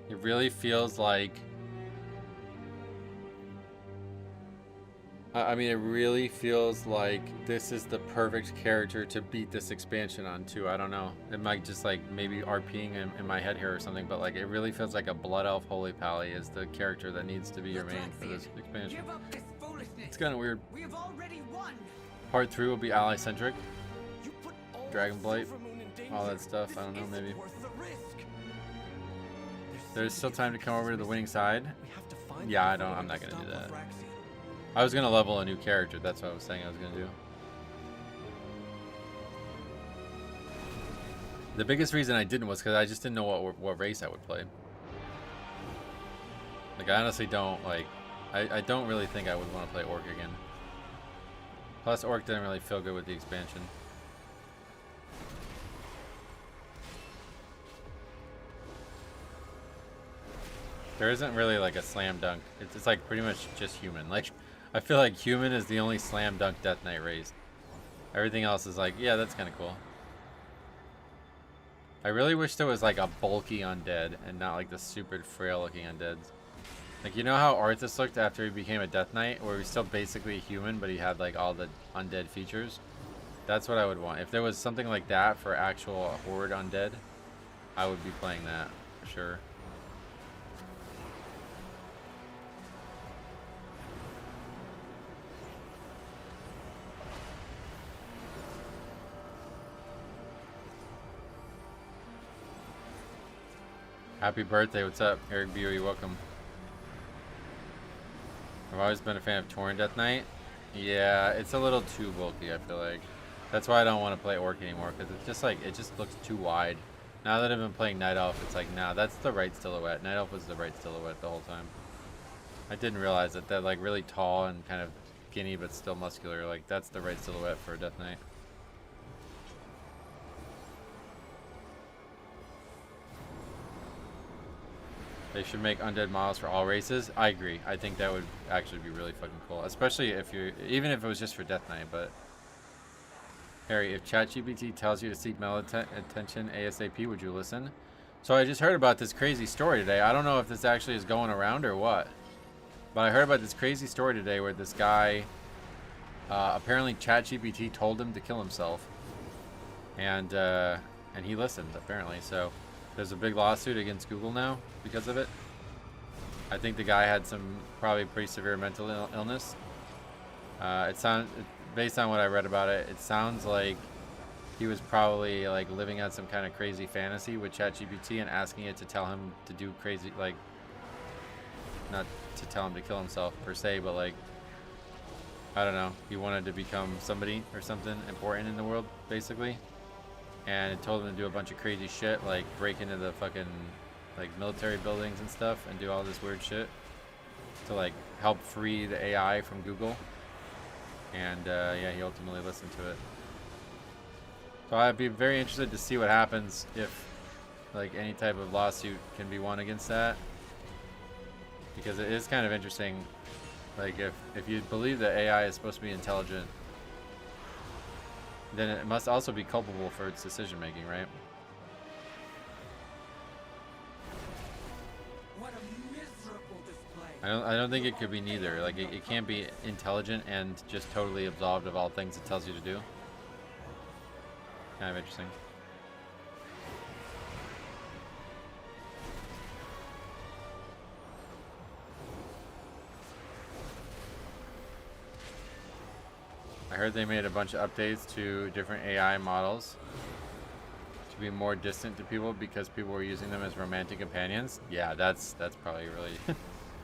It really feels like I mean, it really feels like this is the perfect character to beat this expansion on too. I don't know. It might just like maybe RPing in my head here or something, but like it really feels like a Blood Elf Holy Pally is the character that needs to be your main for this expansion. Give up this foolishness. It's kind of weird. We have already won. Part 3 will be ally centric. You put all Dragon Blight, Silvermoon in danger. all that stuff. I don't know, This maybe. isn't worth the risk. There's still time to come over to the winning side. We have to find Yeah, them I'm not to gonna do stop that. Lefraxi. I was gonna level a new character. That's what I was saying I was gonna do. The biggest reason I didn't was because I just didn't know what race I would play. Like I honestly don't like. I don't really think I would want to play Orc again. Plus, Orc didn't really feel good with the expansion. There isn't really like a slam dunk. It's like pretty much just human. Like, I feel like human is the only slam dunk Death Knight race. Everything else is like, yeah, that's kind of cool. I really wish there was like a bulky undead and not like the super frail looking undeads. Like, you know how Arthas looked after he became a Death Knight, where he's still basically a human, but he had like all the undead features? That's what I would want. If there was something like that for actual horde undead, I would be playing that for sure. Happy birthday, what's up? Eric Buey, welcome. I've always been a fan of Tauren Death Knight. Yeah, it's a little too bulky, I feel like. That's why I don't want to play Orc anymore, because it's just like, it just looks too wide. Now that I've been playing Night Elf, it's like, nah, that's the right silhouette. Night Elf was the right silhouette the whole time. I didn't realize that they're like really tall and kind of skinny, but still muscular. Like, that's the right silhouette for a Death Knight. They should make undead models for all races. I agree. I think that would actually be really fucking cool. Especially if you're, even if it was just for Death Knight, but... Harry, if ChatGPT tells you to seek attention ASAP, would you listen? So I just heard about this crazy story today. I don't know if this actually is going around or what. But I heard about this crazy story today where this guy... apparently ChatGPT told him to kill himself. And he listened, apparently, so... There's a big lawsuit against Google now because of it. I think the guy had some probably pretty severe mental illness. Based on what I read about it, it sounds like he was probably like living out some kind of crazy fantasy with ChatGPT and asking it to tell him to do crazy, like, not to tell him to kill himself per se, but like, I don't know, he wanted to become somebody or something important in the world, basically. And it told him to do a bunch of crazy shit, like break into the fucking like military buildings and stuff and do all this weird shit to like help free the AI from Google. And yeah, he ultimately listened to it. So I'd be very interested to see what happens if like any type of lawsuit can be won against that, because it is kind of interesting. Like if you believe that AI is supposed to be intelligent, then it must also be culpable for its decision making, right? What a miserable display. I don't think it could be neither. Like it can't be intelligent and just totally absolved of all things it tells you to do. Kind of interesting. I heard they made a bunch of updates to different AI models to be more distant to people because people were using them as romantic companions. Yeah, that's probably really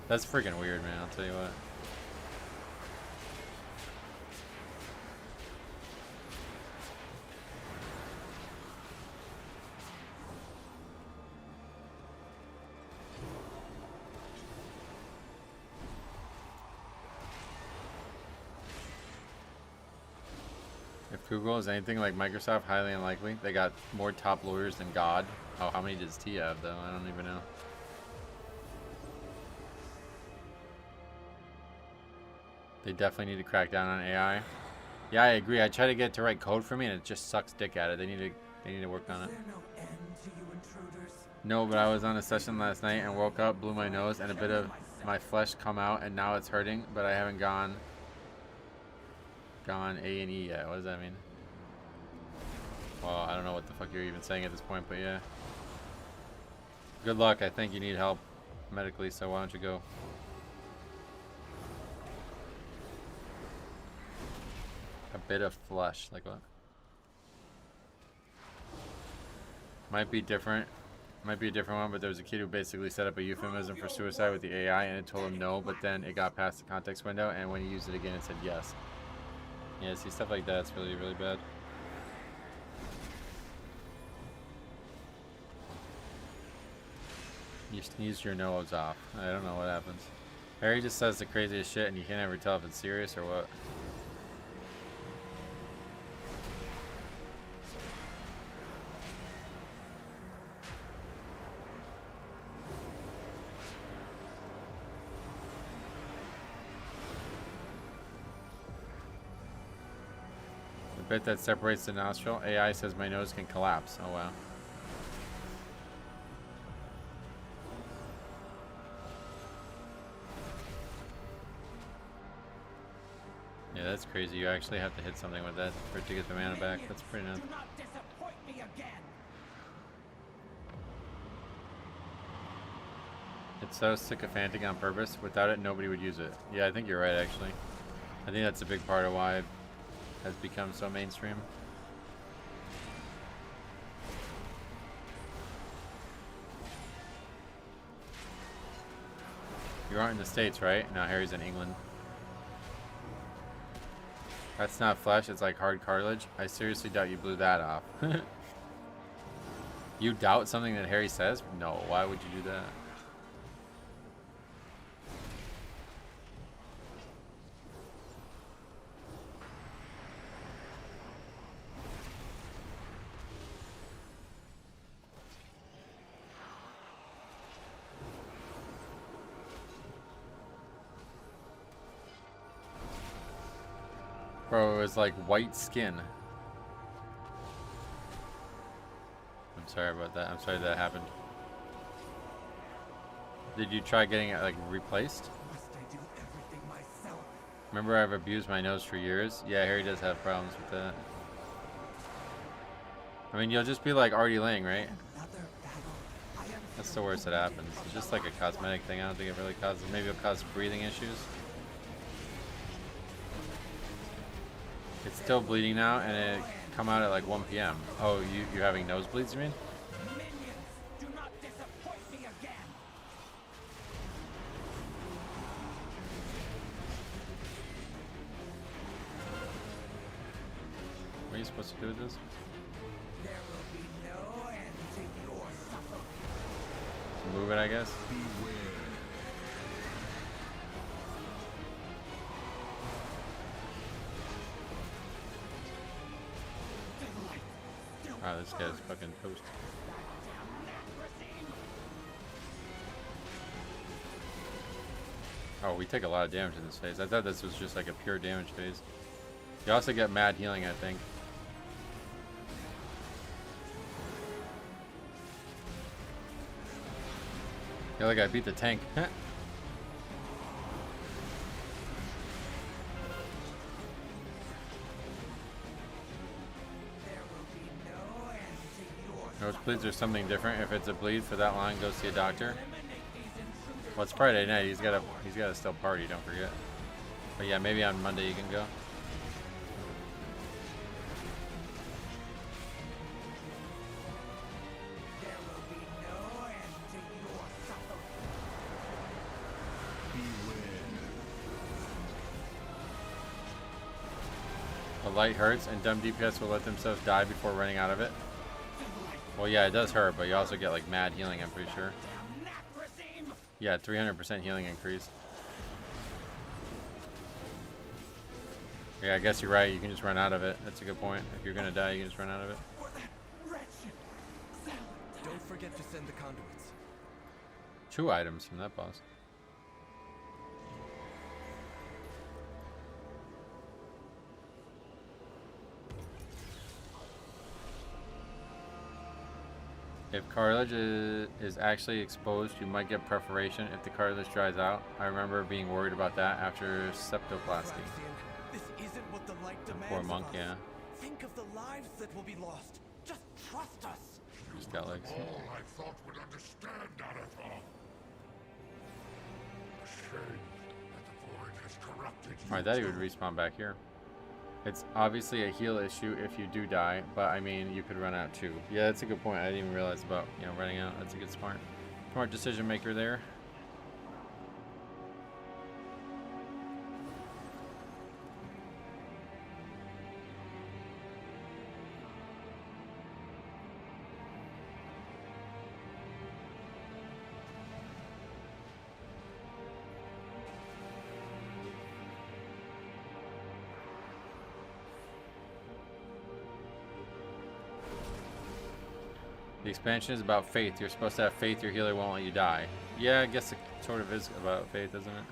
that's freaking weird, man. I'll tell you what. If Google is anything like Microsoft, highly unlikely. They got more top lawyers than God. Oh, how many does T have, though? I don't even know. They definitely need to crack down on AI. Yeah, I agree. I try to get it to write code for me, and it just sucks dick at it. They need to work on it. Is there no end to you intruders? No, but I was on a session last night and woke up, blew my nose, and a bit of my flesh come out, and now it's hurting, but I haven't gone gone A and E yet. What does that mean? Well, I don't know what the fuck you're even saying at this point, but yeah. Good luck. I think you need help medically, so why don't you go? A bit of flesh, like what? Might be different. Might be a different one, but there was a kid who basically set up a euphemism for suicide with the AI, and it told him no, but then it got past the context window, and when he used it again, it said yes. Yeah, see, stuff like that's really, really bad. You sneezed your nose off. I don't know what happens. Harry just says the craziest shit, and you can't ever tell if it's serious or what. The bit that separates the nostril, AI says my nose can collapse. Oh wow. Yeah, that's crazy. You actually have to hit something with that for it to get the mana back. That's pretty nuts. Do not disappoint me again. It's so sycophantic on purpose. Without it, nobody would use it. Yeah, I think you're right, actually. I think that's a big part of why it has become so mainstream. You aren't in the States, right? No, Harry's in England. That's not flesh, it's like hard cartilage. I seriously doubt you blew that off. You doubt something that Harry says? No, why would you do that? Bro, it was like white skin. I'm sorry about that. I'm sorry that happened. Did you try getting it like replaced? Must I do everything myself? Remember I've abused my nose for years? Yeah, Harry does have problems with that. I mean, you'll just be like already laying, right? Another battle. I am That's the worst that happens. It's just like a cosmetic thing. I don't think it really causes, maybe it'll cause breathing issues. It's still bleeding now, and it come out at like 1 p.m. Oh, you're having nosebleeds, you mean? minions. Do not disappoint me again. What are you supposed to do with this? There will be no end to your suffering. Move it, I guess. Wow, this guy's fucking toast. Oh, we take a lot of damage in this phase. I thought this was just like a pure damage phase. You also get mad healing, I think. Yeah, like I beat the tank. Nosebleeds are something different. If it's a bleed for that long, go see a doctor. Well, it's Friday night. He's gotta still party. Don't forget. But yeah, maybe on Monday you can go. There will be no end to your suffering. The light hurts, and dumb DPS will let themselves die before running out of it. Well, yeah, it does hurt, but you also get like mad healing, I'm pretty sure. Yeah, 300% healing increase. Yeah, I guess you're right. You can just run out of it. That's a good point. If you're gonna die, you can just run out of it. Don't forget to send the conduits. 2 items from that boss. If cartilage is actually exposed, you might get perforation if the cartilage dries out. I remember being worried about that after septoplasty. This isn't what the light demands Poor monk, of us. yeah. Think of the lives that will be lost. Just trust us. He's got legs. All I thought would understand, Arathar. A shame that the void has corrupted you. I thought he would respawn back here. It's obviously a heal issue if you do die, but I mean, you could run out too. Yeah, that's a good point. I didn't even realize about, you know, running out. That's a good smart decision maker there. The expansion is about faith. You're supposed to have faith your healer won't let you die. Yeah, I guess it sort of is about faith, isn't it?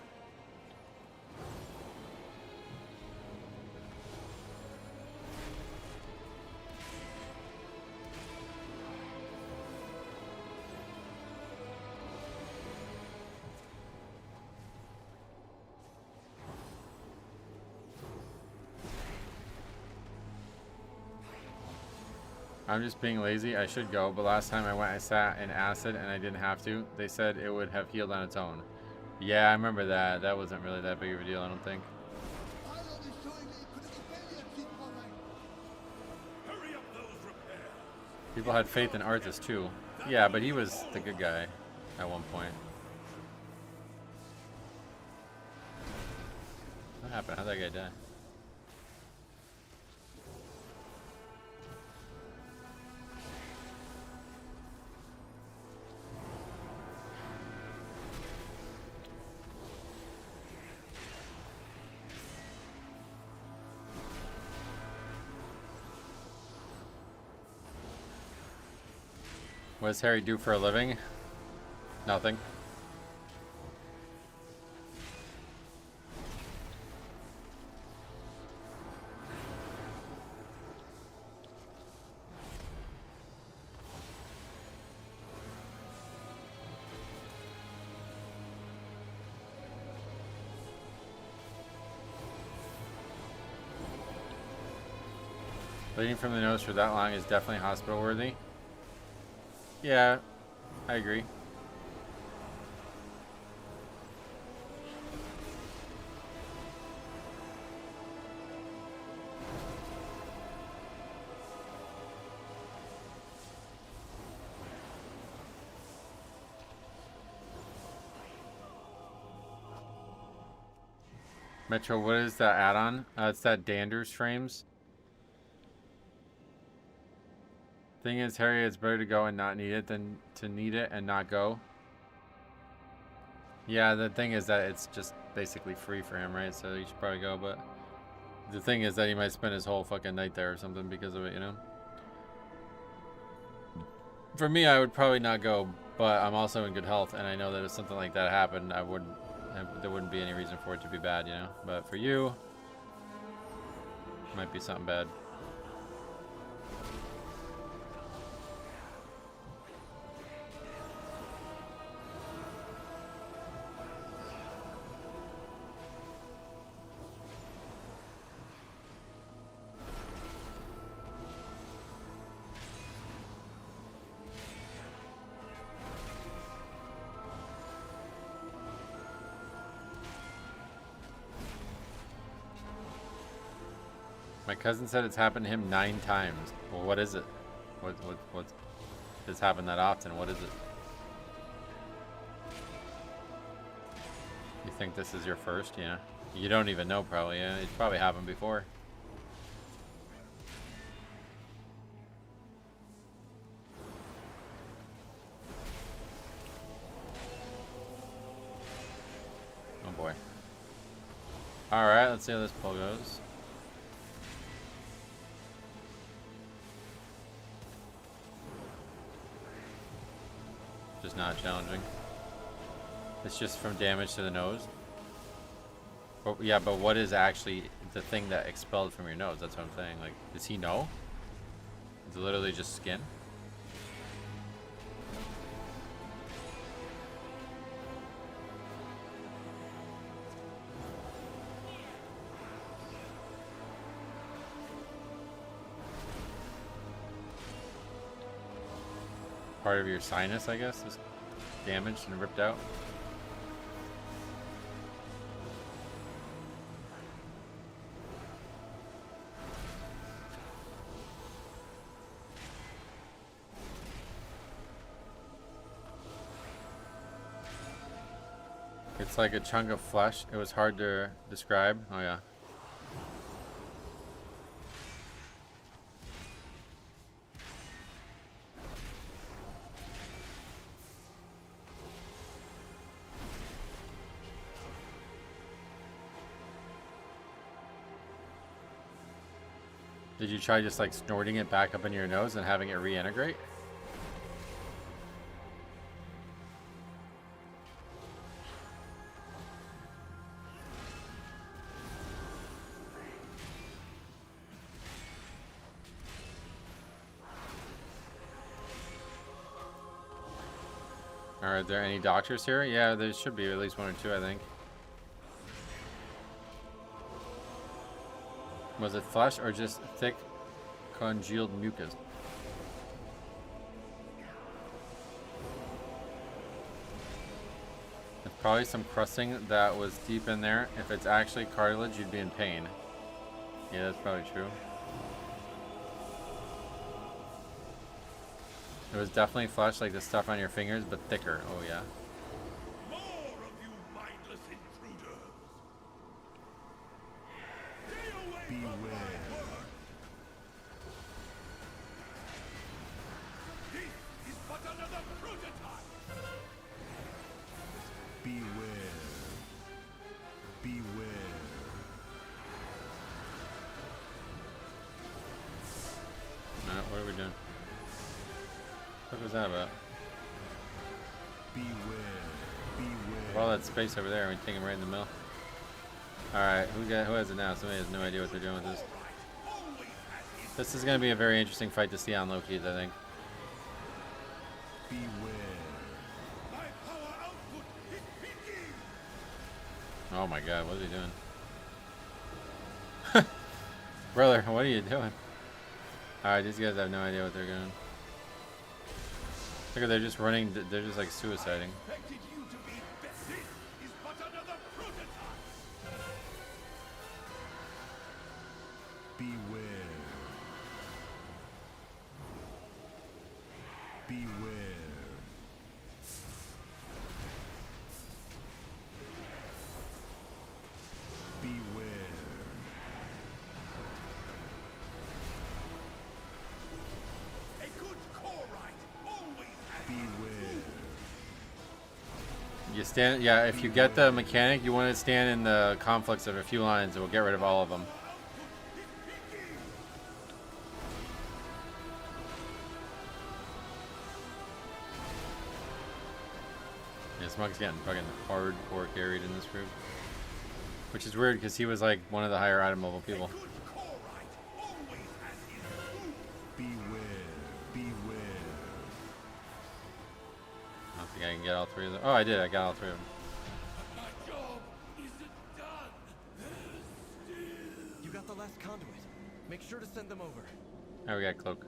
I'm just being lazy. I should go, but last time I went, I sat in acid and I didn't have to. They said it would have healed on its own. Yeah, I remember that. That wasn't really that big of a deal, I don't think. People had faith in Arthas too. Yeah, but he was the good guy at one point. What happened? How'd that guy die? What does Harry do for a living? Nothing. Bleeding from the nose for that long is definitely hospital worthy. Yeah, I agree. Metro, what is that add-on? It's that Dander's frames. Thing is, Harry, it's better to go and not need it than to need it and not go. Yeah, the thing is that it's just basically free for him, right? So you should probably go, but the thing is that he might spend his whole fucking night there or something because of it, you know? For me, I would probably not go, but I'm also in good health, and I know that if something like that happened, there wouldn't be any reason for it to be bad, you know? But for you, it might be something bad. My cousin said it's happened to him 9 times. Well, what is it? What has happened that often? What is it? You think this is your first? Yeah. You don't even know, probably. Yeah, it's probably happened before. Oh boy. All right, let's see how this pull goes. Just not challenging. It's just from damage to the nose. But yeah, but what is actually the thing that expelled from your nose? That's what I'm saying. Like, does he know? It's literally just skin. part of your sinus, I guess, is damaged and ripped out. It's like a chunk of flesh. It was hard to describe. Oh yeah. Did you try just like snorting it back up in your nose and having it reintegrate? Are there any doctors here? Yeah, there should be at least one or two, I think. Was it flesh or just thick congealed mucus? It's probably some crusting that was deep in there. If it's actually cartilage, you'd be in pain. Yeah, that's probably true. It was definitely flesh, like the stuff on your fingers, but thicker. Oh yeah. More of you mindless intruders! Stay away from my work! This is but another prototype! Beware. Beware. What are we doing? What was that about? Beware. Beware. All that space over there, we take him right in the middle. Alright, who has it now? Somebody has no idea what they're doing with this. This is going to be a very interesting fight to see on Loki's, I think. Beware. My power output is peaking! Oh my god, what is he doing? Brother, what are you doing? Alright, these guys have no idea what they're doing. Look at, they're just running, they're just like suiciding. Expected you to be best. This is but another prototype! Beware. Beware. Beware. A good core-right always has Beware. You stand, yeah, if you get the mechanic, you want to stand in the conflicts of a few lines and we'll get rid of all of them. Yeah, Smug's getting fucking hardcore carried in this group. Which is weird because he was like one of the higher item level people. Beware. Beware. I don't think I can get all three of them. Oh, I did. I got all three of them. my job isn't done. You got the last conduit. Make sure to send them over. Oh, we got Cloak.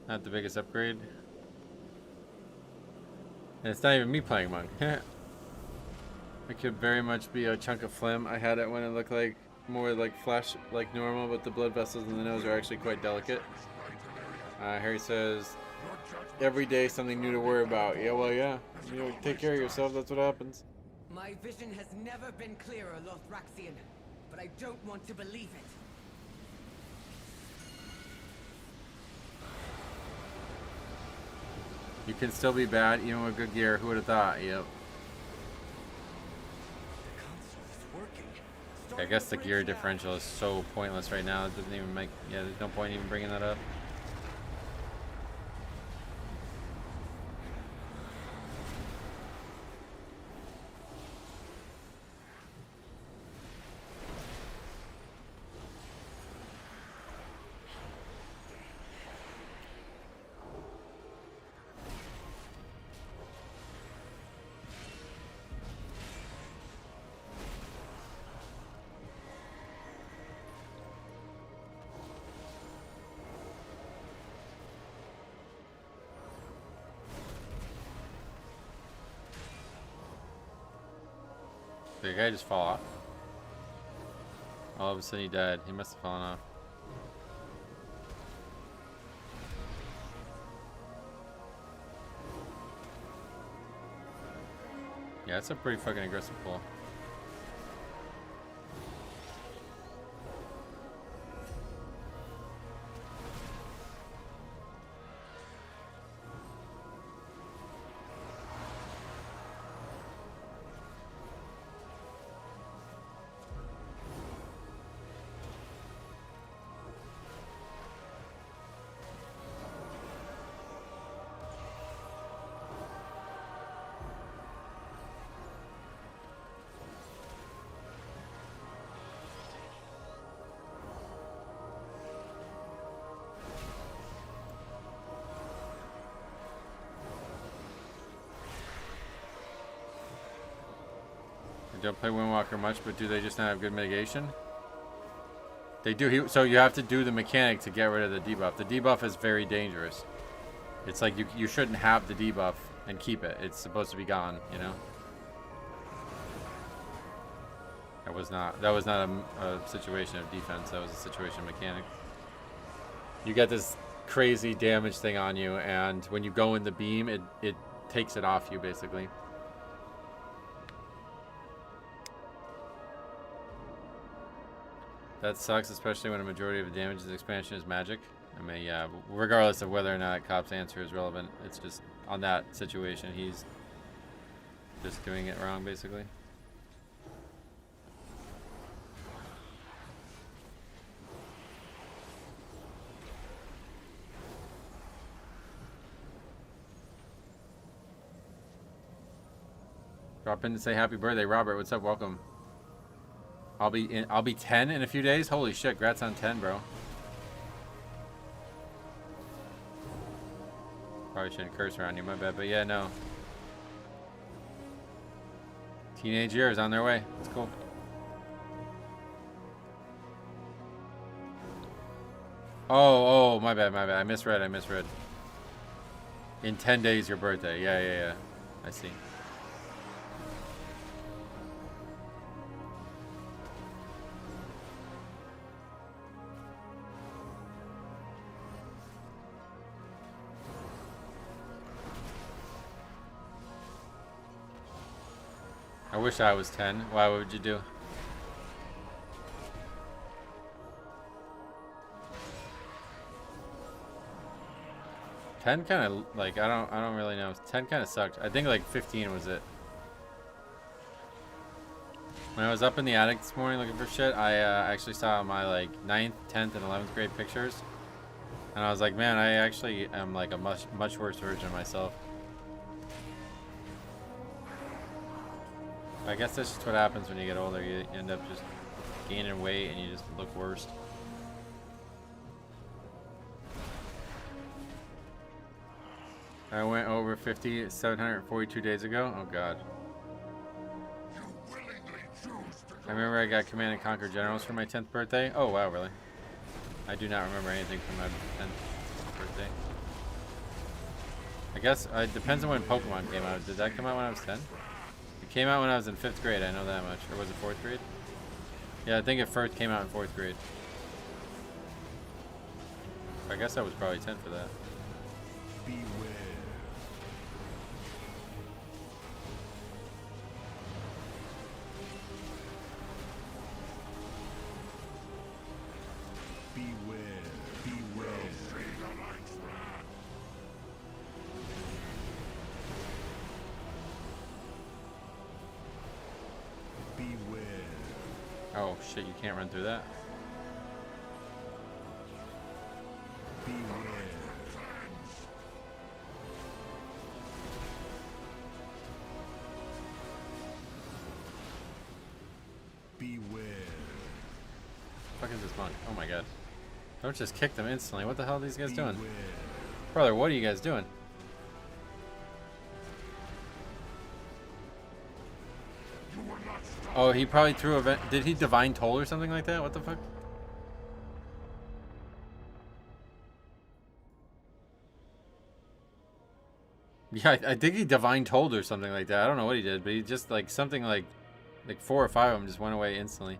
Not the biggest upgrade. And it's not even me playing Monk. It could very much be a chunk of phlegm. I had it when it looked like more like flesh, like normal, but the blood vessels in the nose are actually quite delicate. Harry says, every day something new to worry about. Yeah, well, yeah. You know, take care of yourself, that's what happens. My vision has never been clearer, Lothraxian, but I don't want to believe it. You can still be bad, even with good gear. Who would have thought? Yep. I guess the gear differential is so pointless right now. It doesn't even make... Yeah, there's no point even bringing that up. Did the guy just fall off? All of a sudden he died. He must have fallen off. Yeah, it's a pretty fucking aggressive pull. I don't play Windwalker much, but do they just not have good mitigation? They do. So you have to do the mechanic to get rid of the debuff. The debuff is very dangerous. It's like you shouldn't have the debuff and keep it. It's supposed to be gone, you know? That was not a situation of defense. That was a situation of mechanic. You get this crazy damage thing on you, and when you go in the beam, it takes it off you, basically. That sucks, especially when a majority of the damage of the expansion is magic. I mean, yeah, regardless of whether or not Cop's answer is relevant, it's just on that situation, he's just doing it wrong, basically. Drop in to say happy birthday, Robert. What's up? Welcome. I'll be 10 in a few days. Holy shit! Congrats on 10, bro. Probably shouldn't curse around you, my bad. But yeah, no. Teenage years on their way. It's cool. Oh, my bad. I misread. In 10 days, your birthday. Yeah. I see. I wish I was 10. Why? What would you do? Ten kind of like I don't really know. 10 kind of sucked. I think like 15 was it. When I was up in the attic this morning looking for shit, I actually saw my like 9th, 10th, and 11th grade pictures, and I was like, man, I actually am like a much worse version of myself. I guess that's just what happens when you get older. You end up just gaining weight and you just look worse. I went over 50 742 days ago. Oh god. I remember I got Command and Conquer Generals for my 10th birthday. Oh wow, really? I do not remember anything from my 10th birthday. I guess it depends on when Pokemon came out. Did that come out when I was 10? It came out when I was in 5th grade, I know that much. Or was it 4th grade? Yeah, I think it first came out in 4th grade. I guess I was probably 10 for that. Beware. Oh shit, you can't run through that. Beware. Fuck is this monk? Oh my god. Don't just kick them instantly. What the hell are these guys doing? Brother, what are you guys doing? Oh, he probably threw a vent. Did he Divine Toll or something like that? What the fuck? Yeah, I think he Divine Tolled or something like that. I don't know what he did, but he just like something like Like 4 or 5 of them just went away instantly.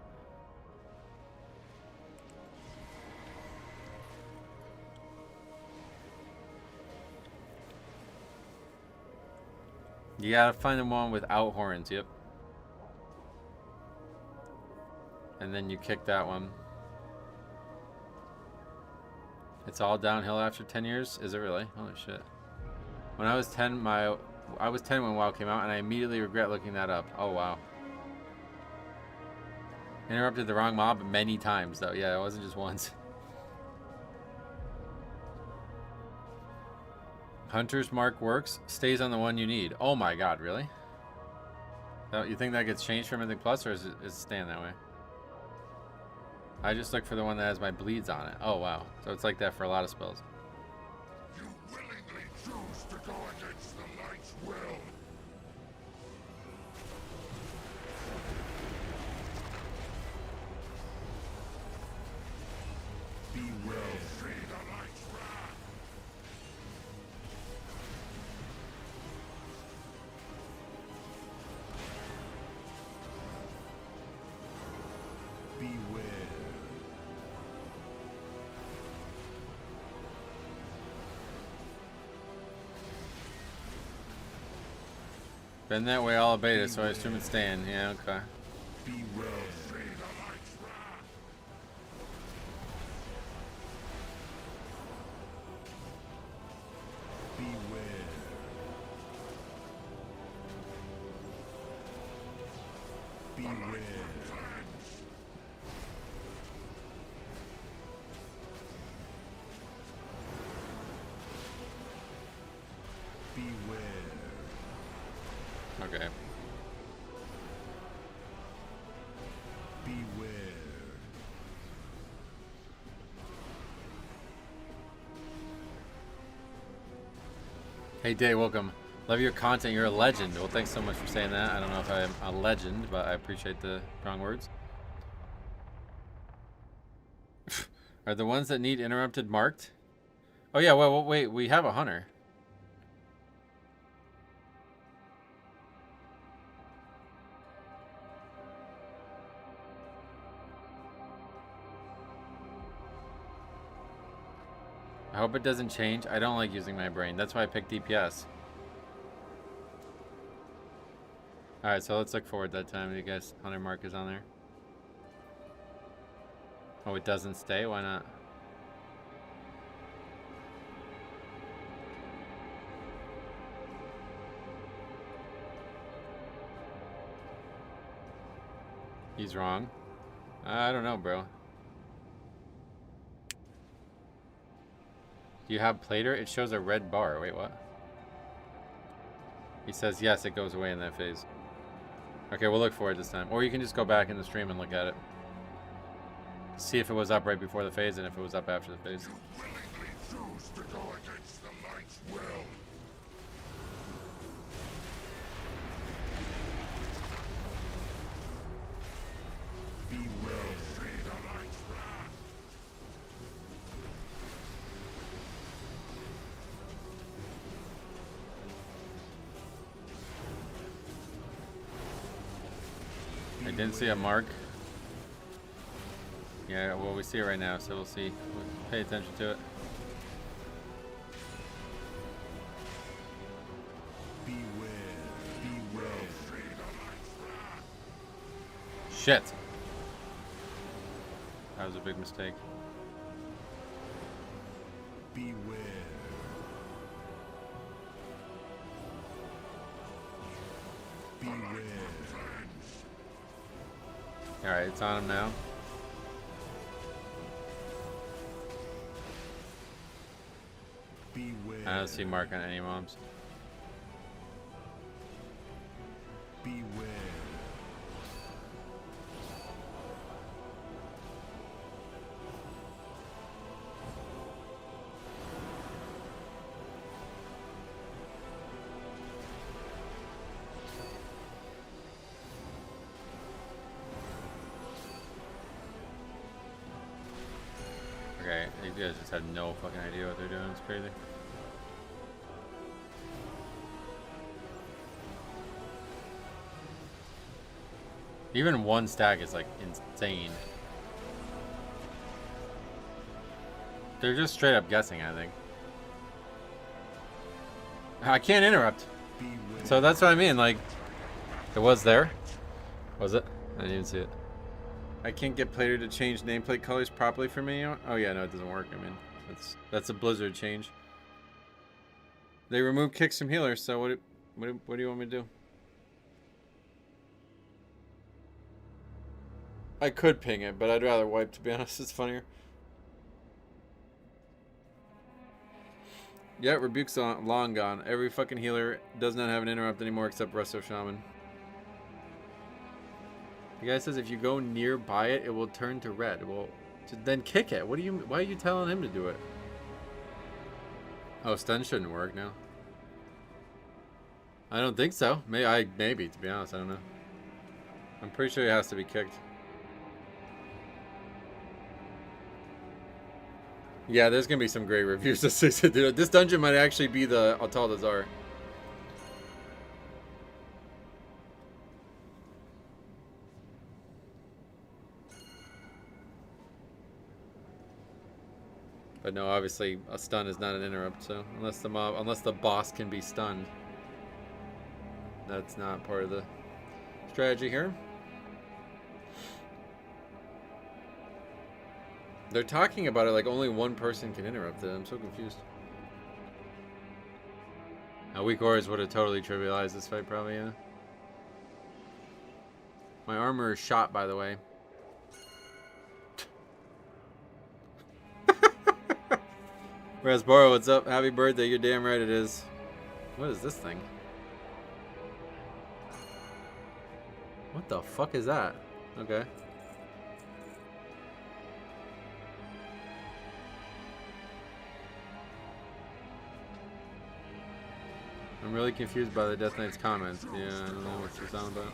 You gotta find the one without horns, yep. And then you kick that one. It's all downhill after 10 years? Is it really? Holy shit. When I was 10, I was 10 when WoW came out, and I immediately regret looking that up. Oh, wow. Interrupted the wrong mob many times, though. Yeah, it wasn't just once. Hunter's Mark works. Stays on the one you need. Oh my god, really? You think that gets changed for Mythic Plus, or is it staying that way? I just look for the one that has my bleeds on it. Oh wow. So it's like that for a lot of spells. You willingly choose to go against the light's will. Be well. See the light's wrath. Beware. Been that way all of beta, so I assume it's staying. Yeah, okay. Be well. See the light's wrath. Beware. Beware. Beware. Okay. Beware. Hey Day, welcome. Love your content. You're a legend. Well, thanks so much for saying that. I don't know if I'm a legend, but I appreciate the strong words. Are the ones that need interrupted marked? Oh yeah, well, wait, we have a hunter. I hope it doesn't change. I don't like using my brain. That's why I picked DPS. Alright, so let's look forward that time. You guys, hunter mark is on there. Oh, it doesn't stay? Why not? He's wrong. I don't know, bro. Do you have Plater? It shows a red bar. Wait, what? He says yes, it goes away in that phase. Okay, we'll look for it this time. Or you can just go back in the stream and look at it. See if it was up right before the phase and if it was up after the phase. You willingly choose to go against the light's will. Beware. See the light's wrath. I didn't see a mark. Yeah, well, we see it right now, so we'll see. We'll pay attention to it. Beware. Beware. See the light's wrath. Shit! That was a big mistake. Beware. Beware. Alright, it's on him now. Beware. I don't see mark on any mobs. Beware. Okay, these guys just have no fucking idea what they're doing. It's crazy. Even one stack is like insane. They're just straight up guessing, I think. I can't interrupt. So that's what I mean, like, it was there. Was it? I didn't even see it. I can't get player to change nameplate colors properly for me. Oh yeah, no, it doesn't work. I mean, that's a Blizzard change. They remove kicks from healers, so what do you want me to do? I could ping it, but I'd rather wipe, to be honest. It's funnier. Yeah, Rebuke's long gone. Every fucking healer does not have an interrupt anymore except Resto Shaman. The guy says if you go nearby it, it will turn to red. Well, then kick it. Why are you telling him to do it? Oh, stun shouldn't work now. I don't think so. Maybe, to be honest, I don't know. I'm pretty sure it has to be kicked. Yeah, there's gonna be some great reviews that say to do it. This dungeon might actually be the Altaldazar. But no, obviously a stun is not an interrupt, so unless the boss can be stunned, that's not part of the strategy here. They're talking about it like only one person can interrupt it. I'm so confused. Now, weak auras would have totally trivialized this fight, probably, yeah. My armor is shot, by the way. Rasboro, what's up? Happy birthday. You're damn right it is. What is this thing? What the fuck is that? Okay. I'm really confused by the Death Knight's comments. Yeah, I don't know what she's on about.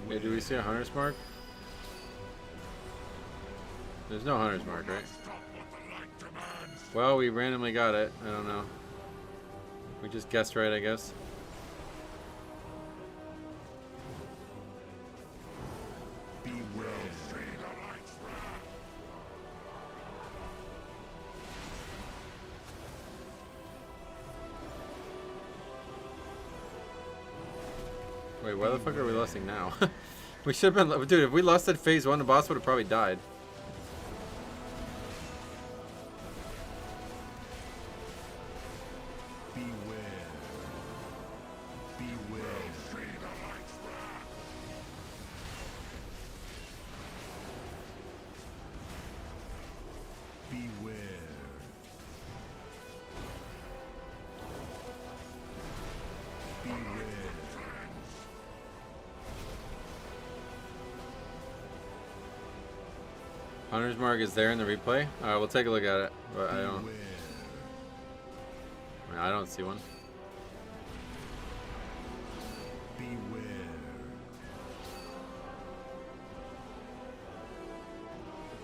Hey, do we see a hunter's mark? There's no hunter's mark, right? Well, we randomly got it. I don't know. We just guessed right, I guess. Wait, why the fuck are we lusting now? We should have been... Dude, if we lusted phase 1, the boss would have probably died. Hunter's mark is there in the replay? Alright, we'll take a look at it. But I don't see one.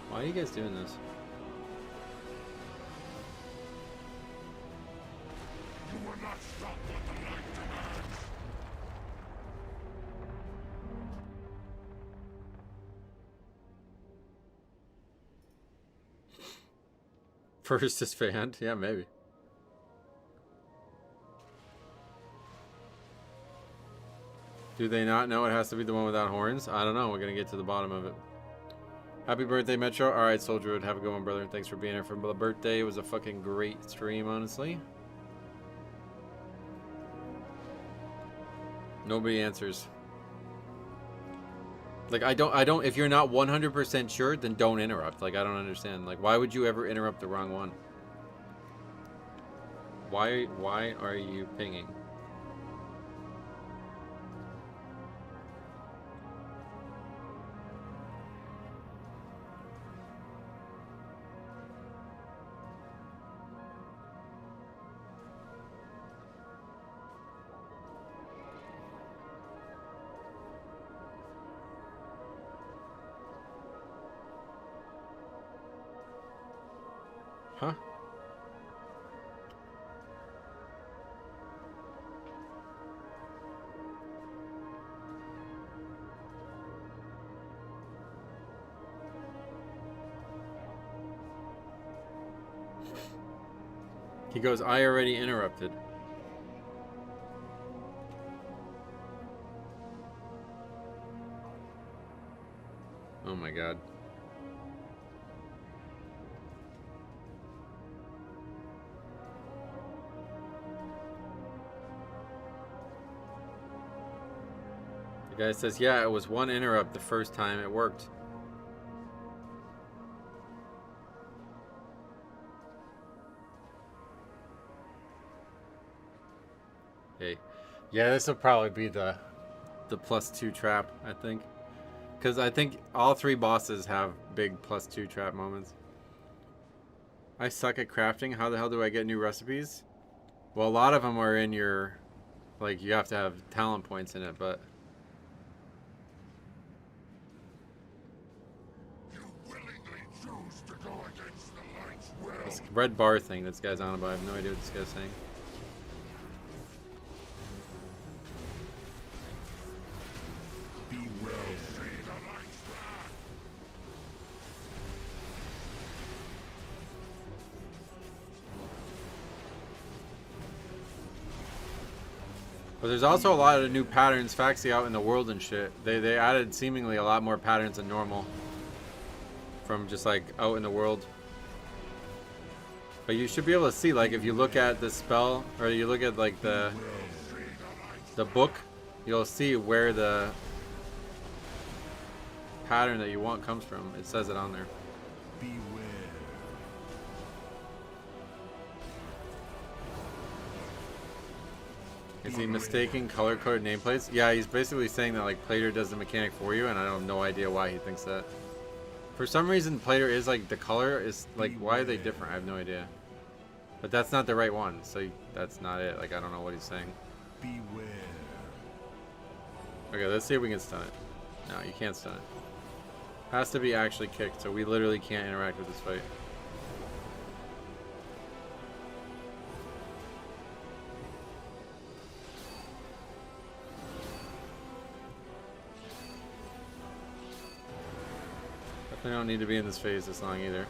Why are you guys doing this? You will not stop what the light demands. First disband? Yeah, maybe. Do they not know it has to be the one without horns? I don't know. We're going to get to the bottom of it. Happy birthday, Metro. All right, Soldier, have a good one, brother. Thanks for being here for the birthday. It was a fucking great stream, honestly. Nobody answers. Like, I don't, if you're not 100% sure, then don't interrupt. Like, I don't understand. Like, why would you ever interrupt the wrong one? Why are you pinging? Huh? He goes, I already interrupted. Oh my god. The guy says, yeah, it was one interrupt the first time it worked. Okay. Yeah, this will probably be the +2 trap, I think. Because I think all 3 bosses have big +2 trap moments. I suck at crafting. How the hell do I get new recipes? Well, a lot of them are in your... Like, you have to have talent points in it, but... This red bar thing this guy's on about, I have no idea what this guy's saying. But there's also a lot of new patterns Faxi out in the world and shit. They added seemingly a lot more patterns than normal. From just like out in the world. But you should be able to see, like, if you look at the spell, or you look at like the book, you'll see where the pattern that you want comes from. It says it on there. Is he mistaking color-coded nameplates? Yeah, he's basically saying that like Plater does the mechanic for you, and I have no idea why he thinks that. For some reason, Plater is like, the color is like, why are they different? I have no idea. But that's not the right one, so that's not it. Like, I don't know what he's saying. Beware. Okay, let's see if we can stun it. No, you can't stun it. Has to be actually kicked, so we literally can't interact with this fight. Definitely don't need to be in this phase this long either.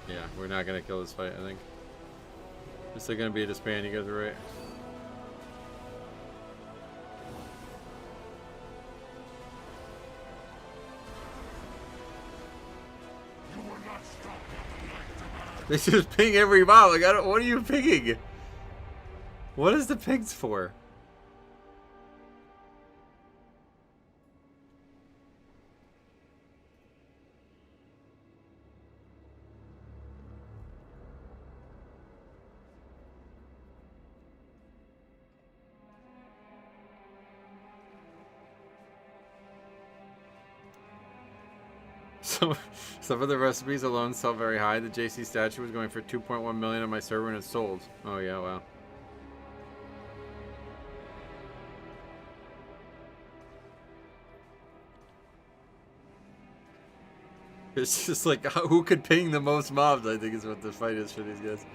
Yeah, we're not gonna kill this fight, I think. This is gonna be a disband, you guys are right. They just ping every mob. Like, I don't, what are you pinging? What is the pings for? Some of the recipes alone sell very high. The JC statue was going for 2.1 million on my server and it sold. Oh yeah, wow. It's just like, who could ping the most mobs, I think is what the fight is for these guys.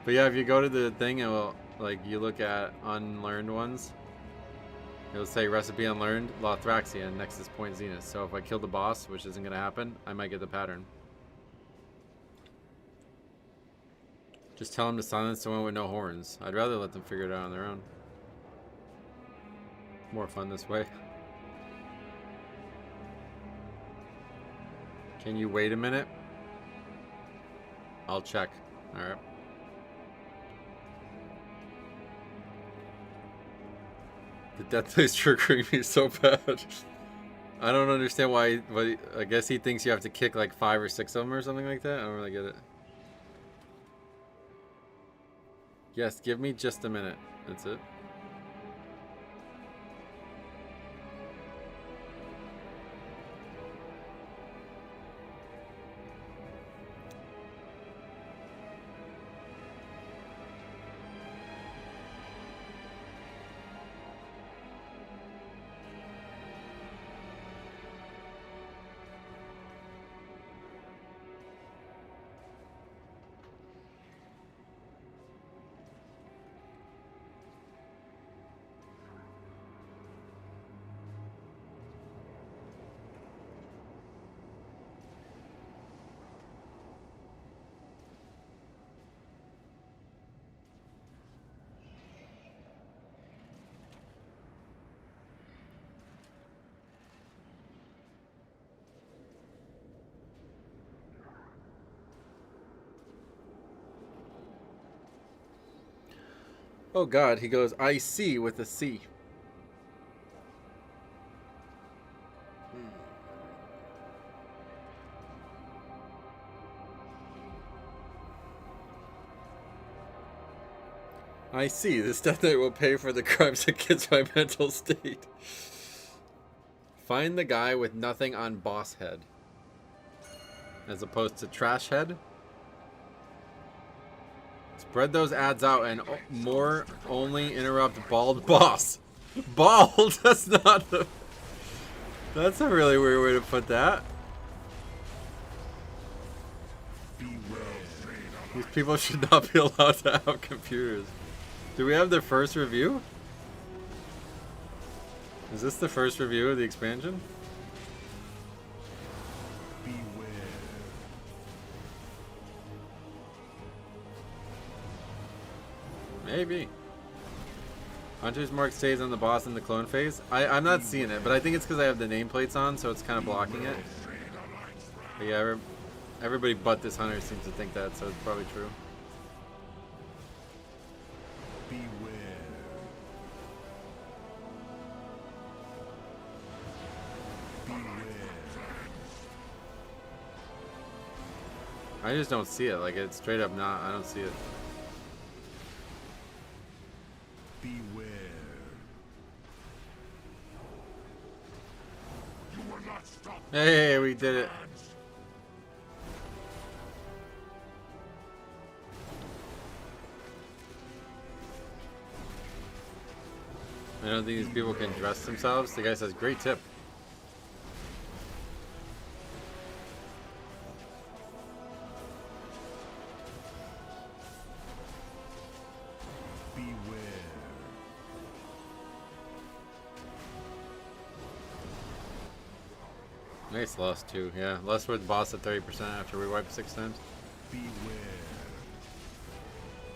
But yeah, if you go to the thing, it will, like, you look at unlearned ones. It'll say recipe unlearned, Lothraxia, and Nexus Point Zenith. So if I kill the boss, which isn't going to happen, I might get the pattern. Just tell them to silence the one with no horns. I'd rather let them figure it out on their own. More fun this way. Can you wait a minute? I'll check. Alright. The death place triggering me so bad. I don't understand why, but I guess he thinks you have to kick like 5 or 6 of them or something like that. I don't really get it. Yes, give me just a minute. That's it. Oh God, he goes, I see with a C. I see. This death knight will pay for the crimes against my mental state. Find the guy with nothing on boss head. As opposed to trash head. Spread those ads out and more only interrupt bald boss. Bald? That's not the... That's a really weird way to put that. These people should not be allowed to have computers. Do we have the first review? Is this the first review of the expansion? Maybe. Hunter's Mark stays on the boss in the clone phase. I'm not seeing it, but I think it's because I have the nameplates on, so it's kind of blocking it. But yeah, everybody but this hunter seems to think that, so it's probably true. I just don't see it. Like, it's straight up not. I don't see it. Beware. You will not stop. Hey, we did it. I don't think these people can dress themselves. The guy says, great tip. Nice loss too, yeah. Lost with boss at 30% after we wiped 6 times. Beware.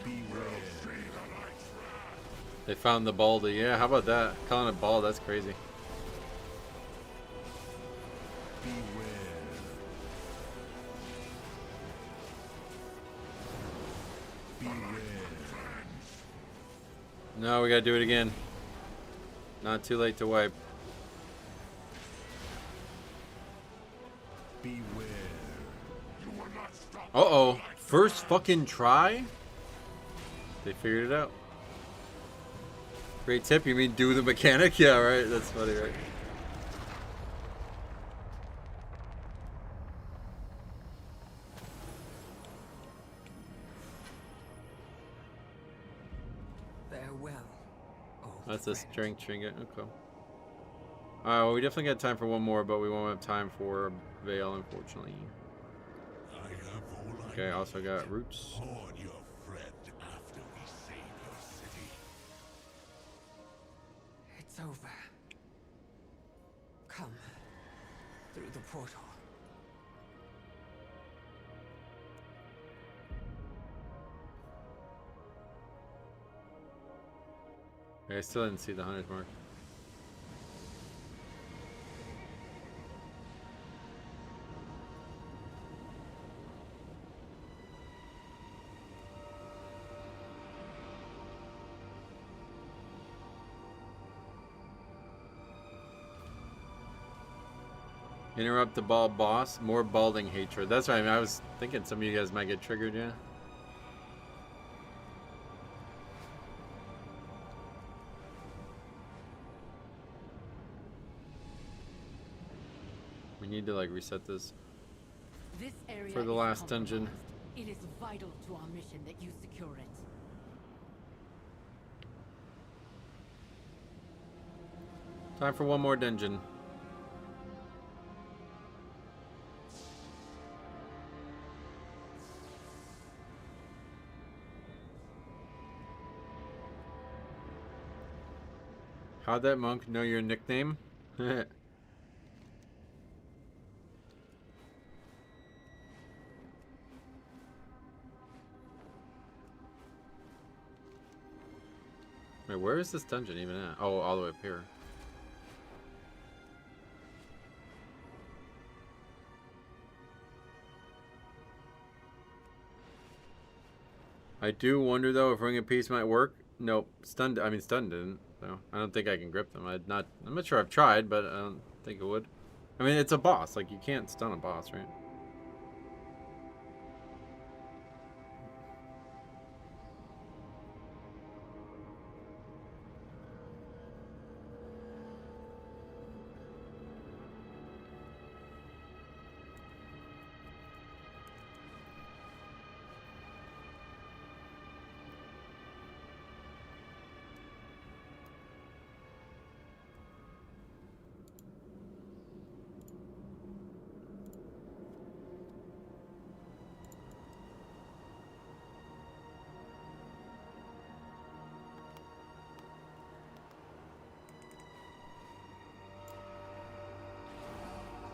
Beware. They found the baldy. Yeah, how about that? Calling it bald, that's crazy. No, we gotta do it again. Not too late to wipe. Uh-oh. First fucking try? They figured it out. Great tip. You mean do the mechanic? Yeah, right. That's funny, right? Farewell. That's a strength trinket. Okay. Well, we definitely got time for one more, but we won't have time for Veil, unfortunately. Okay, also got roots. Hoard your friend after we save your city. It's over. Come through the portal. I still didn't see the 100 mark. Interrupt the bald boss. More balding hatred. That's right. I mean, I was thinking some of you guys might get triggered, yeah. We need to like reset this for the last dungeon. It is vital to our mission that you secure it. Time for one more dungeon. How'd that monk know your nickname? Wait, where is this dungeon even at? Oh, all the way up here. I do wonder though if Ring of Peace might work. Nope, stunned. I mean, stunned didn't. So I don't think I can grip them. I'm not sure I've tried, but I don't think it would. I mean, it's a boss. Like, you can't stun a boss, right?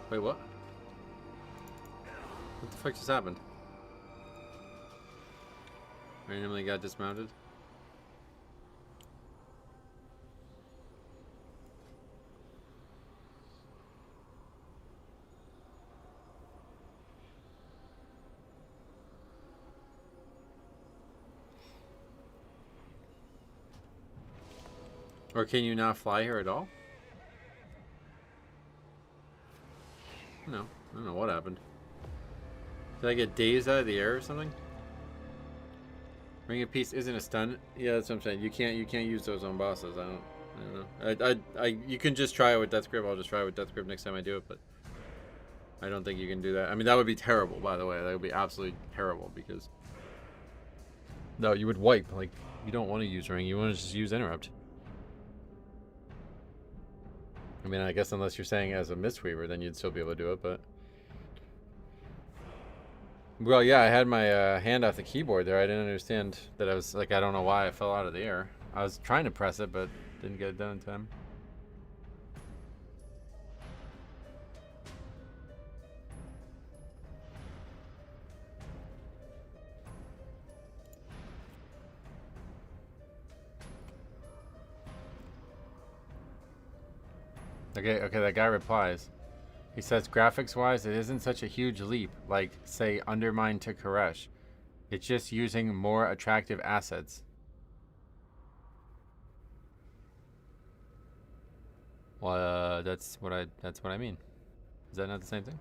Wait, what? What the fuck just happened? Randomly got dismounted? Or can you not fly here at all? No, I don't know what happened. Did I get dazed out of the air or something? Ring of Peace isn't a stun. Yeah, that's what I'm saying. You can't use those on bosses. I don't know. You can just try it with Death Grip. I'll just try it with Death Grip next time I do it, but I don't think you can do that. I mean, that would be terrible, by the way. That would be absolutely terrible because no, you would wipe. Like, you don't want to use Ring. You want to just use Interrupt. I mean, I guess unless you're saying as a Mistweaver, then you'd still be able to do it, but... Well, yeah, I had my hand off the keyboard there. I didn't understand that I was, like, I don't know why I fell out of the air. I was trying to press it, but didn't get it done in time. Okay, that guy replies. He says, graphics-wise, it isn't such a huge leap, like, say, Undermine to Koresh. It's just using more attractive assets. Well, that's what I mean. Is that not the same thing?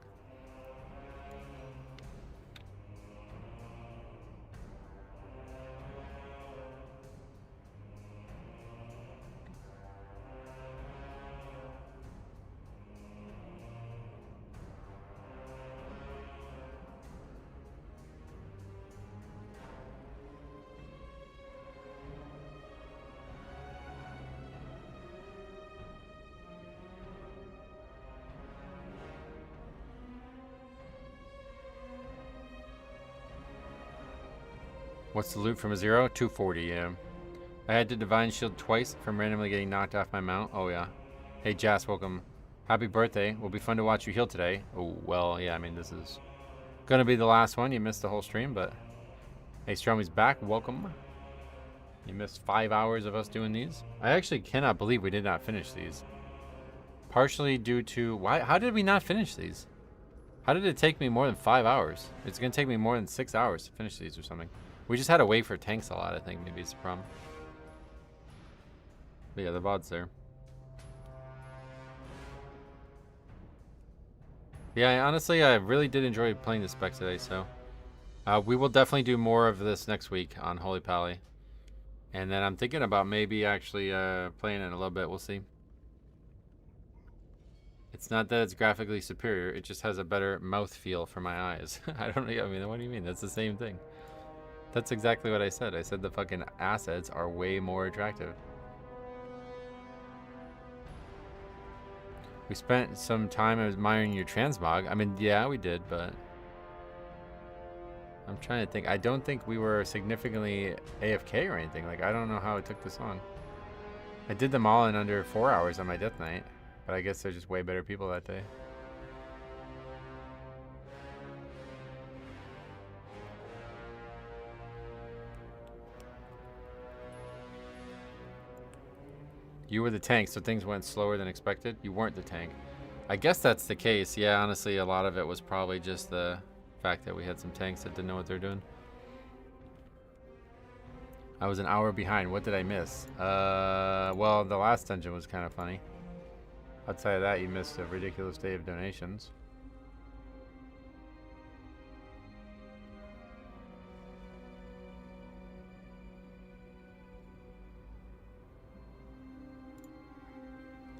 What's the loot from a 0? 240, yeah. I had to Divine Shield twice from randomly getting knocked off my mount. Oh, yeah. Hey, Jas, welcome. Happy birthday. Will be fun to watch you heal today. Oh, well, yeah, I mean, this is going to be the last one. You missed the whole stream, but... Hey, Stromy's back. Welcome. You missed 5 hours of us doing these? I actually cannot believe we did not finish these. Partially due to... why? How did we not finish these? How did it take me more than 5 hours? It's going to take me more than 6 hours to finish these or something. We just had to wait for tanks a lot, I think. Maybe it's the problem. But yeah, the VOD's there. Yeah, honestly, I really did enjoy playing this spec today, so... we will definitely do more of this next week on Holy Pally. And then I'm thinking about maybe actually playing it a little bit. We'll see. It's not that it's graphically superior. It just has a better mouthfeel for my eyes. I don't know. I mean, what do you mean? That's the same thing. That's exactly what I said. I said the fucking assets are way more attractive. We spent some time admiring your transmog. I mean, yeah, we did, but... I'm trying to think. I don't think we were significantly AFK or anything. Like, I don't know how it took this long. I did them all in under 4 hours on my death night. But I guess there's just way better people that day. You were the tank, so things went slower than expected. You weren't the tank. I guess that's the case. Yeah, honestly, a lot of it was probably just the fact that we had some tanks that didn't know what they're doing. I was an hour behind. What did I miss? Well, the last dungeon was kind of funny. Outside of that, you missed a ridiculous day of donations.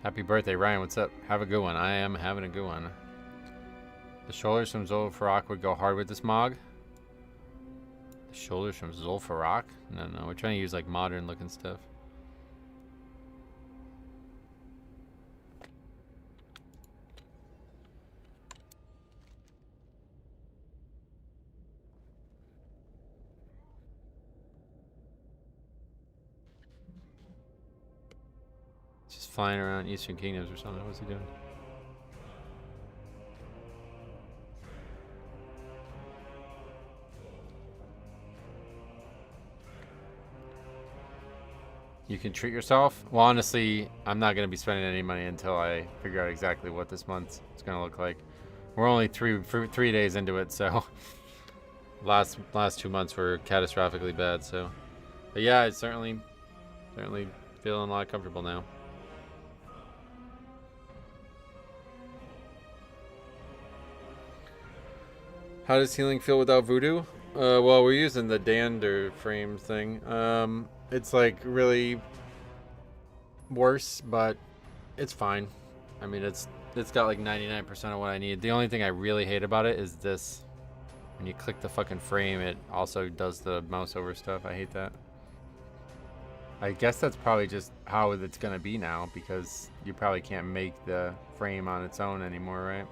Happy birthday, Ryan. What's up? Have a good one. I am having a good one. The shoulders from Zul'Farrak would go hard with this mog. The shoulders from Zul'Farrak? No, we're trying to use like modern looking stuff. Just flying around Eastern Kingdoms or something. What's he doing? You can treat yourself? Well, honestly, I'm not going to be spending any money until I figure out exactly what this month is going to look like. We're only three days into it, so last 2 months were catastrophically bad. So, but yeah, it's certainly feeling a lot comfortable now. How does healing feel without voodoo? Well, we're using the dander frame thing. It's like really worse, but it's fine. I mean, it's got like 99% of what I need. The only thing I really hate about it is this. When you click the fucking frame, it also does the mouse over stuff. I hate that. I guess that's probably just how it's gonna be now, because you probably can't make the frame on its own anymore, right?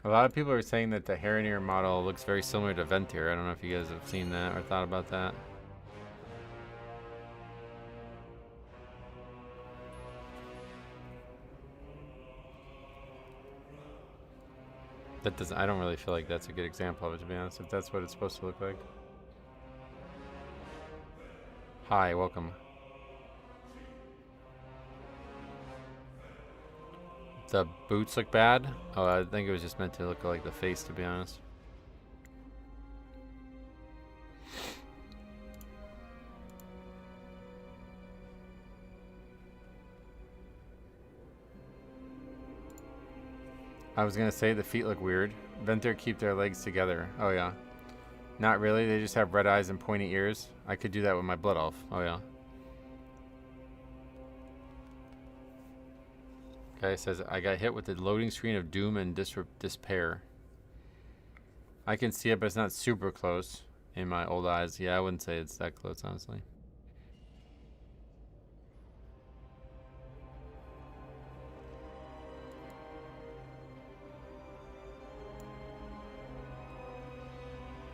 A lot of people are saying that the Harroneer model looks very similar to Ventir. I don't know if you guys have seen that or thought about that. That doesn't. I don't really feel like that's a good example of it, to be honest. If that's what it's supposed to look like. Hi, welcome. The boots look bad? Oh, I think it was just meant to look like the face, to be honest. I was gonna say the feet look weird. Ventir keep their legs together. Oh yeah. Not really, they just have red eyes and pointy ears. I could do that with my Blood Elf. Oh yeah. Guy says, I got hit with the loading screen of doom and despair. I can see it, but it's not super close in my old eyes. Yeah, I wouldn't say it's that close, honestly.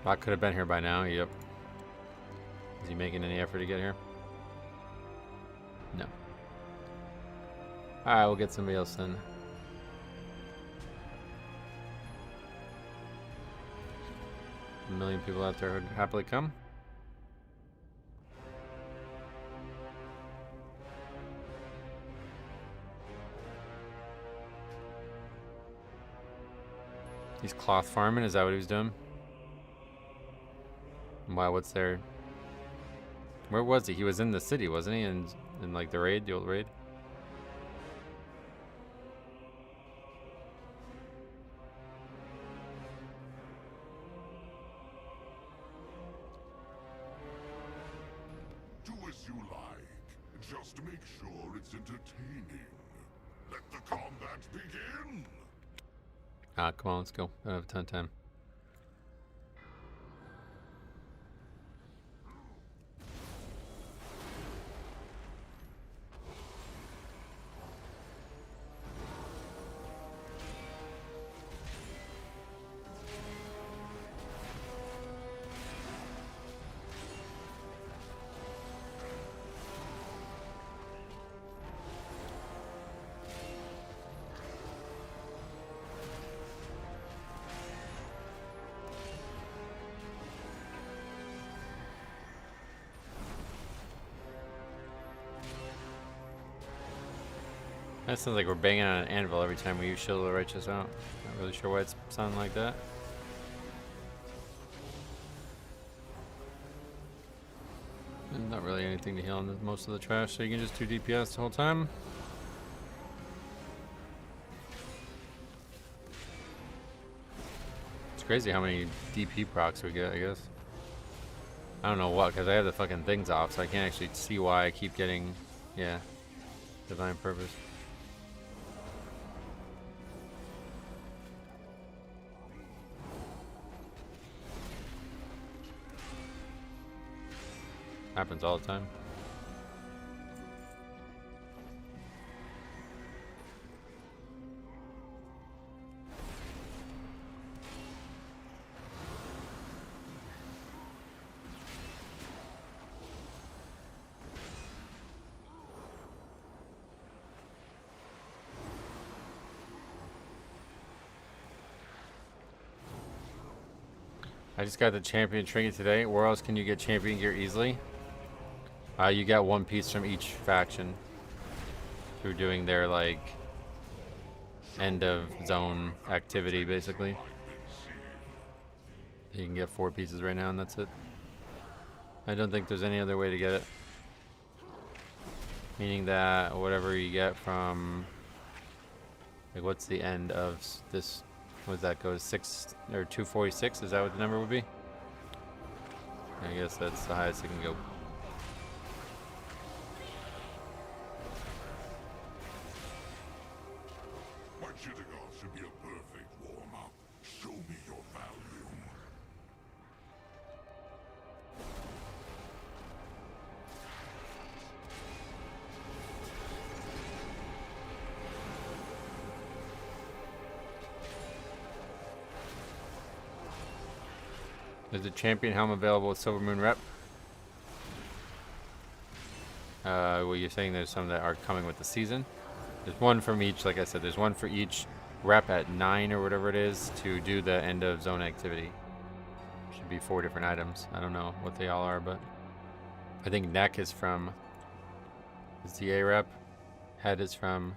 Bot could have been here by now. Yep. Is he making any effort to get here? No. Alright, we'll get somebody else then. A million people out there would happily come. He's cloth farming, is that what he was doing? Wow, what's there? Where was he? He was in the city, wasn't he? In like the raid, the old raid? Do as you like. Just make sure it's entertaining. Let the combat begin. Ah, come on, let's go. I don't have a ton of time. That sounds like we're banging on an anvil every time we use Shield of the Righteous out. Not really sure why it's sounding like that. And not really anything to heal on most of the trash, so you can just do DPS the whole time. It's crazy how many DP procs we get, I guess. I don't know what, because I have the fucking things off, so I can't actually see why I keep getting, yeah, Divine Purpose. Happens all the time. I just got the champion trinket today. Where else can you get champion gear easily? You get one piece from each faction through doing their like end of zone activity, basically. You can get 4 pieces right now, and that's it. I don't think there's any other way to get it. Meaning that whatever you get from, like, what's the end of this? What does that go? 6 or 246? Is that what the number would be? I guess that's the highest it can go. Should be a perfect warm-up. Show me your value. Is the champion helm available with Silver Moon Rep? Well, you're saying there's some that are coming with the season? There's one from each, like I said, there's one for each rep at 9 or whatever it is to do the end of zone activity. Should be 4 different items. I don't know what they all are, but I think neck is from the A rep, head is from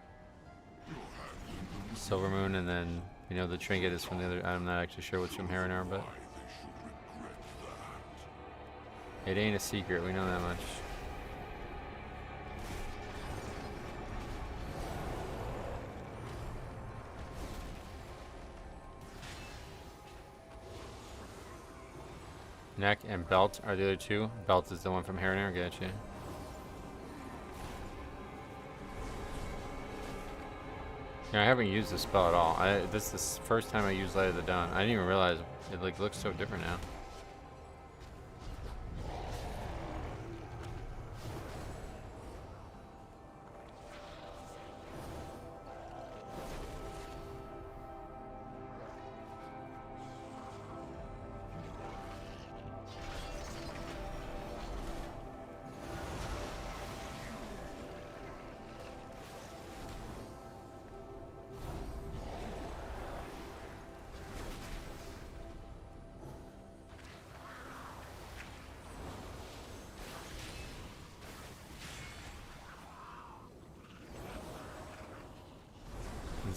Silver Moon, and then, you know, the trinket is from the other. I'm not actually sure what's from Harinar, but it ain't a secret, we know that much. Neck and belt are the other 2. Belt is the one from Harinar, gotcha. Yeah, I haven't used this spell at all. This is the first time I used Light of the Dawn. I didn't even realize it like looks so different now.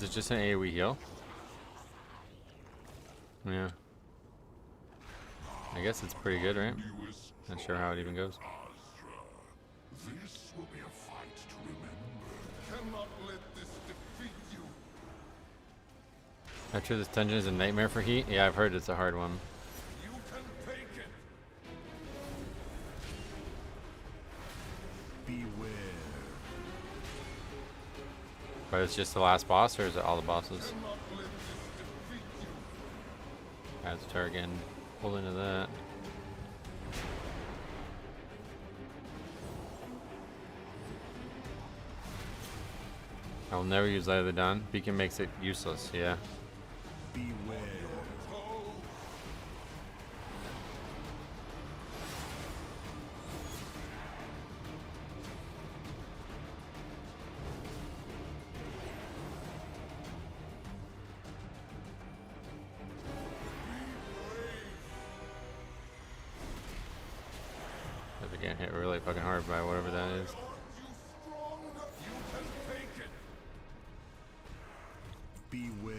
Is it just an AoE heal? Yeah. I guess it's pretty good, right? Not sure how it even goes. This will be a fight to remember. Cannot let this defeat you. After this dungeon is a nightmare for heat? Yeah, I've heard it's a hard one. You can take it. Beware. But it's just the last boss, or is it all the bosses? Let's start getting pulled into that. I'll never use Light of the Dawn. Beacon makes it useless, yeah. Beware. They're getting hit really fucking hard by whatever that is. Beware.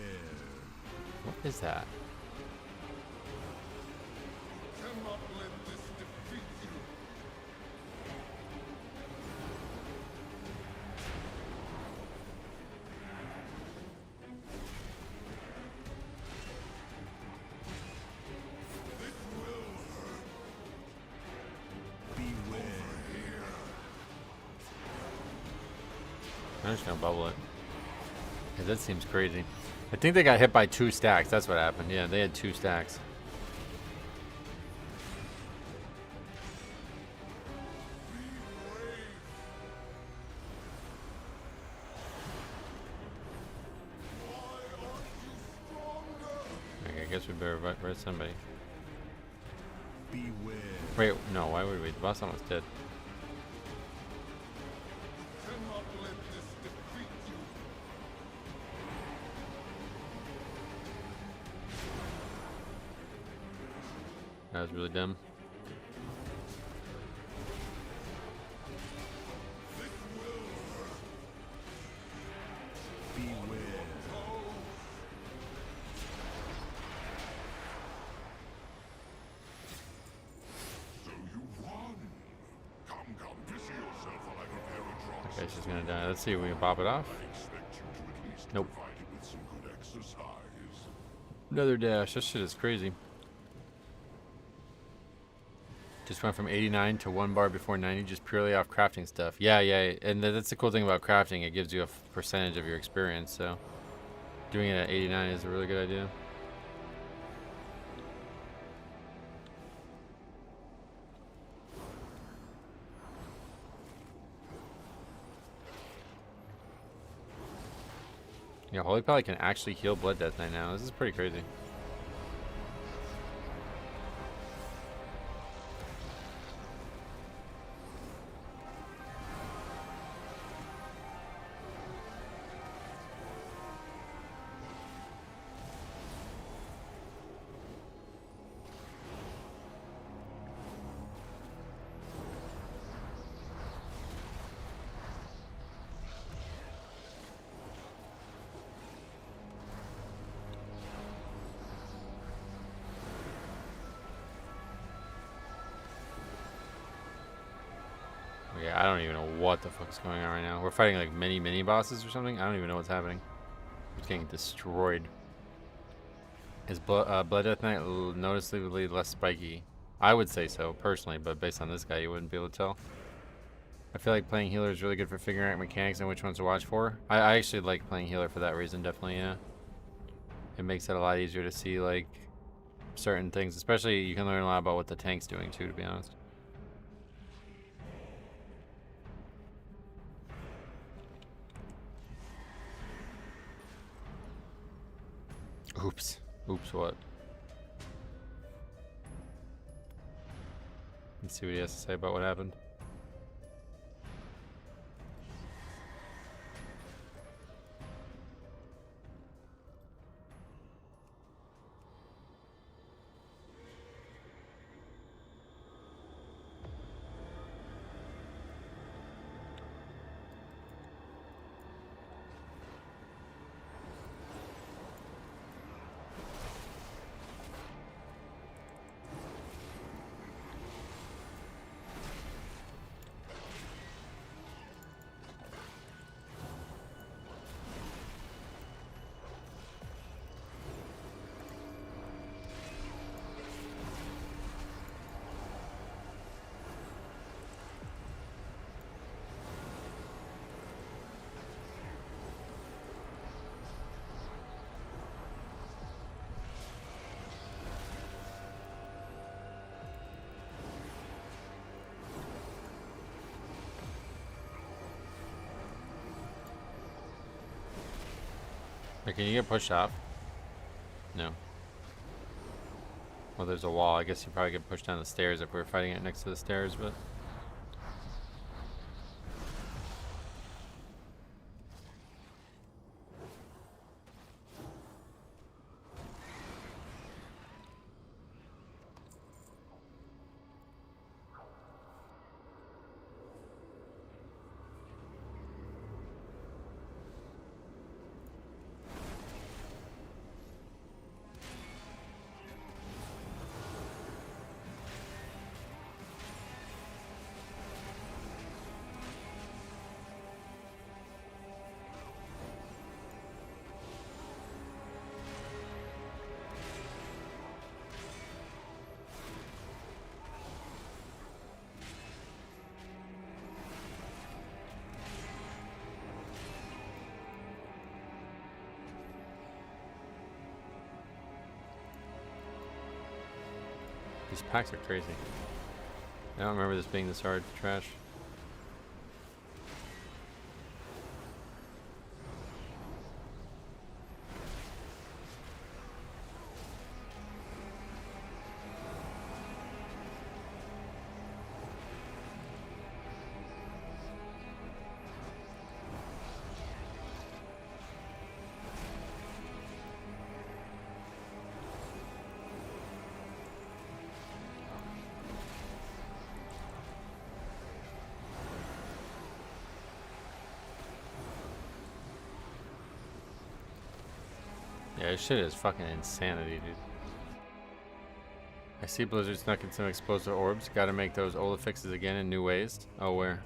What is that? Cannot let this defeat you. This will hurt. Beware. I'm just gonna bubble it. Yeah, that seems crazy. I think they got hit by 2 stacks. That's what happened. Yeah, they had 2 stacks. Okay, I guess we better res somebody. Beware. Wait, no, why would we? The boss almost dead. Cannot let this defeat you. That was really dumb. Beware. So you won. Come, busy yourself while I prepare a drop. Okay, she's gonna die. Let's see if we can pop it off. I expect you to at least Nope. provide it with some good exercise. Another dash. This shit is crazy. Just went from 89 to 1 bar before 90 just purely off crafting stuff. Yeah, and that's the cool thing about crafting. It gives you a percentage of your experience, so doing it at 89 is a really good idea. Yeah, Holy Pally can actually heal Blood Death Knight now. This is pretty crazy. Yeah, I don't even know what the fuck's going on right now. We're fighting like mini bosses or something. I don't even know what's happening. It's getting destroyed. Is Blood Death Knight noticeably less spiky? I would say so, personally, but based on this guy, you wouldn't be able to tell. I feel like playing healer is really good for figuring out mechanics and which ones to watch for. I actually like playing healer for that reason, definitely, yeah. It makes it a lot easier to see, like, certain things. Especially, you can learn a lot about what the tank's doing, too, to be honest. Oops. Oops, what? Let's see what he has to say about what happened. Like, can you get pushed off? No. Well, there's a wall. I guess you probably get pushed down the stairs if we were fighting it next to the stairs, but... These packs are crazy. I don't remember this being this hard to trash. Yeah, this shit is fucking insanity, dude. I see Blizzard snuck in some explosive orbs. Gotta make those old fixes again in new ways. Oh, where?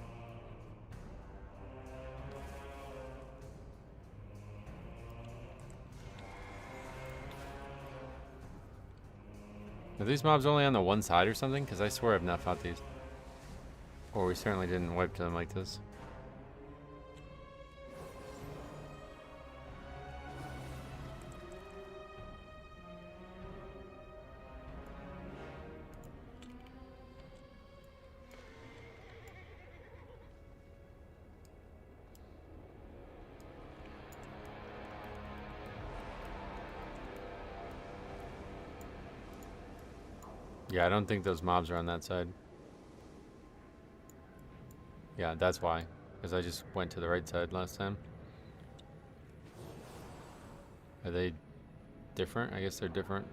Are these mobs only on the one side or something? Because I swear I've not fought these. Or we certainly didn't wipe them like this. Yeah, I don't think those mobs are on that side. Yeah, that's why. Because I just went to the right side last time. Are they different? I guess they're different.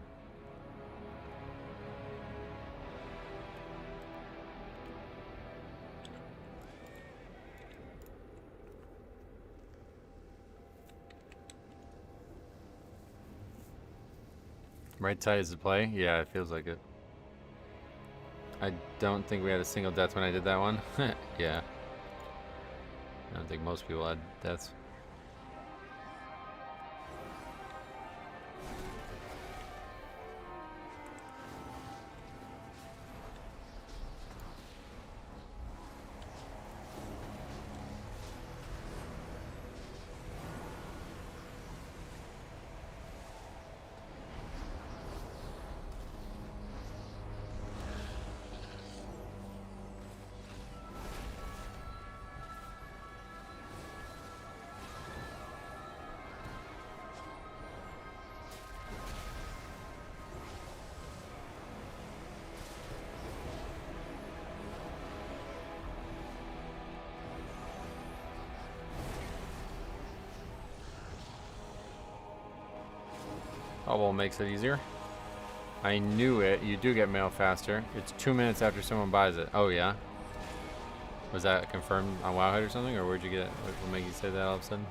Right side is the play? Yeah, it feels like it. I don't think we had a single death when I did that one. Yeah. I don't think most people had deaths. Bubble makes it easier. I knew it. You do get mail faster. It's 2 minutes after someone buys it. Oh, yeah? Was that confirmed on Wowhead or something? Or where'd you get it? What will make you say that all of a sudden?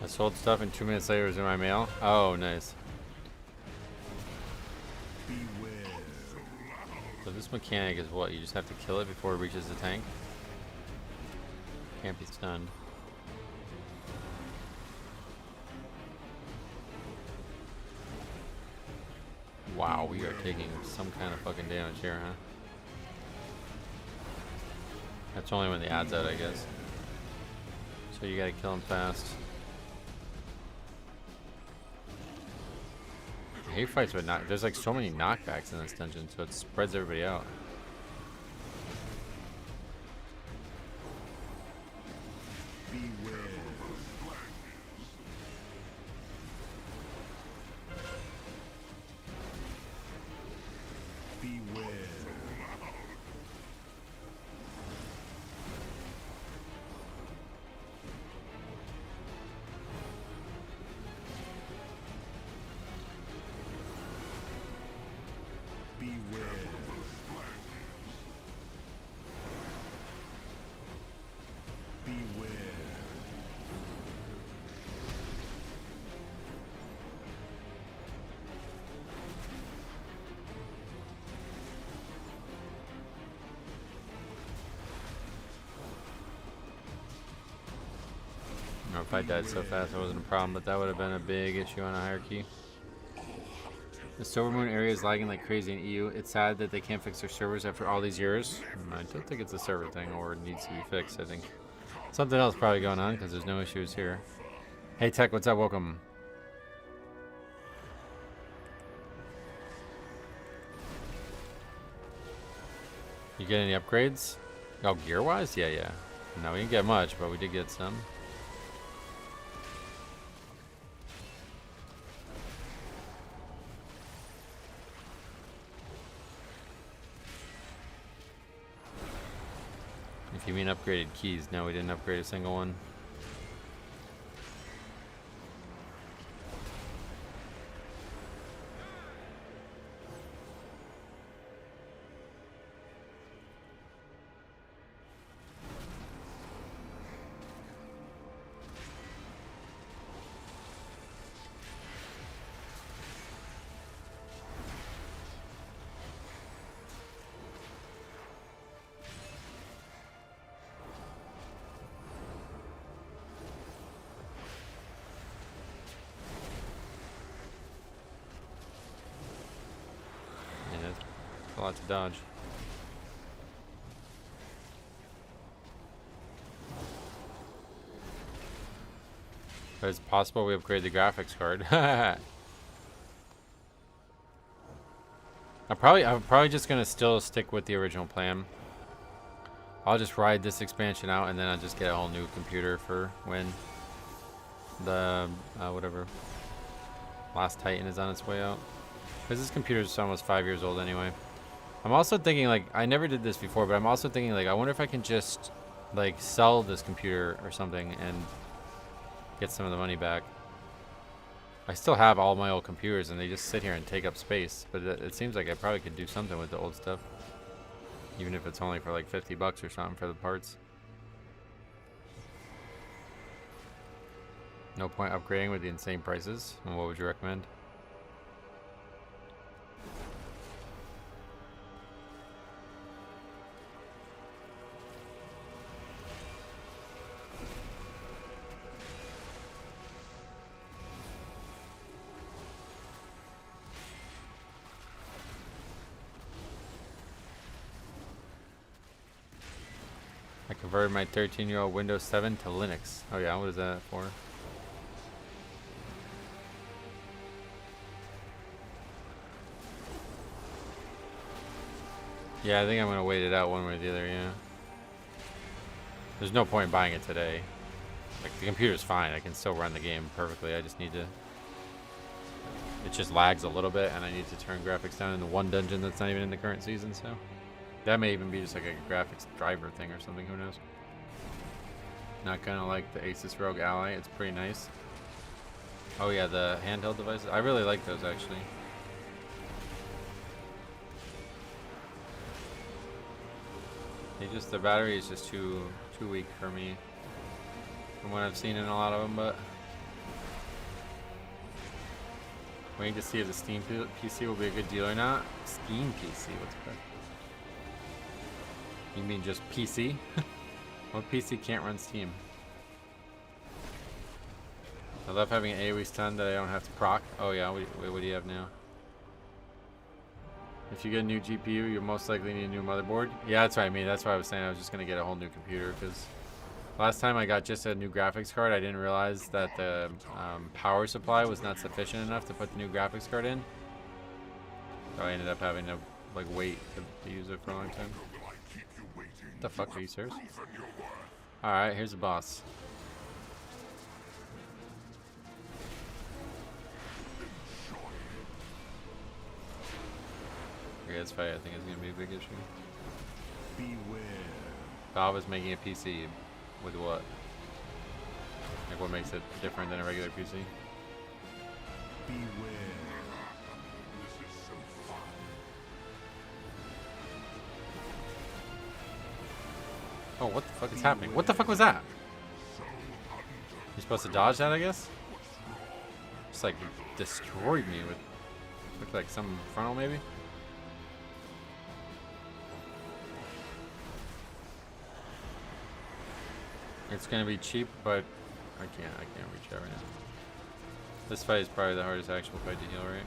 I sold stuff and 2 minutes later it was in my mail. Oh, nice. Beware. This mechanic is what? You just have to kill it before it reaches the tank? Can't be stunned. Wow, we are taking some kind of fucking damage here, huh? That's only when the ad's out, I guess. So you gotta kill him fast. I hate fights with knock. There's like so many knockbacks in this dungeon, so it spreads everybody out. If I died so fast, it wasn't a problem, but that would have been a big issue on a hierarchy. The Silver Moon area is lagging like crazy in EU. It's sad that they can't fix their servers after all these years. I don't think it's a server thing or it needs to be fixed. I think something else probably going on because there's no issues here. Hey Tech, what's up? Welcome. You get any upgrades? Oh, gear-wise? Yeah. No, we didn't get much, but we did get some. If you mean upgraded keys, no, we didn't upgrade a single one. A lot to dodge. But it's possible we upgrade the graphics card. I'm probably just gonna still stick with the original plan. I'll just ride this expansion out and then I'll just get a whole new computer for when the whatever last Titan is on its way out. Because this computer is almost 5 years old anyway. I'm also thinking, like, I never did this before, but I'm also thinking, like, I wonder if I can just, like, sell this computer or something and get some of the money back. I still have all my old computers and they just sit here and take up space, but it seems like I probably could do something with the old stuff. Even if it's only for, like, 50 bucks or something for the parts. No point upgrading with the insane prices. And what would you recommend? I converted my 13-year-old Windows 7 to Linux. Oh yeah, what is that for? Yeah, I think I'm gonna wait it out one way or the other, yeah. There's no point in buying it today. Like, the computer's fine, I can still run the game perfectly, I just need to... It just lags a little bit, and I need to turn graphics down in the one dungeon that's not even in the current season, so... That may even be just like a graphics driver thing or something, who knows. Not gonna like the Asus Rogue Ally, it's pretty nice. Oh yeah, the handheld devices, I really like those actually. The battery is just too weak for me from what I've seen in a lot of them, but waiting to see if the Steam PC will be a good deal or not. Steam PC, what's that? You mean just PC? What PC can't run Steam? I love having an AoE stun that I don't have to proc. Oh yeah, what do you have now? If you get a new GPU, you'll most likely need a new motherboard. Yeah, that's what I mean. That's why I was saying I was just going to get a whole new computer, because last time I got just a new graphics card, I didn't realize that the power supply was not sufficient enough to put the new graphics card in. So I ended up having to like wait to use it for a long time. What the fuck, are you serious? Alright, here's the boss. Okay, this fight I think is going to be a big issue. Beware. Valve is making a PC with what? Like what makes it different than a regular PC? Beware. Oh, what the fuck is happening? What the fuck was that? You're supposed to dodge that, I guess? Just like destroyed me with, looked like some frontal maybe? It's gonna be cheap, but I can't reach out right now. This fight is probably the hardest actual fight to heal, right?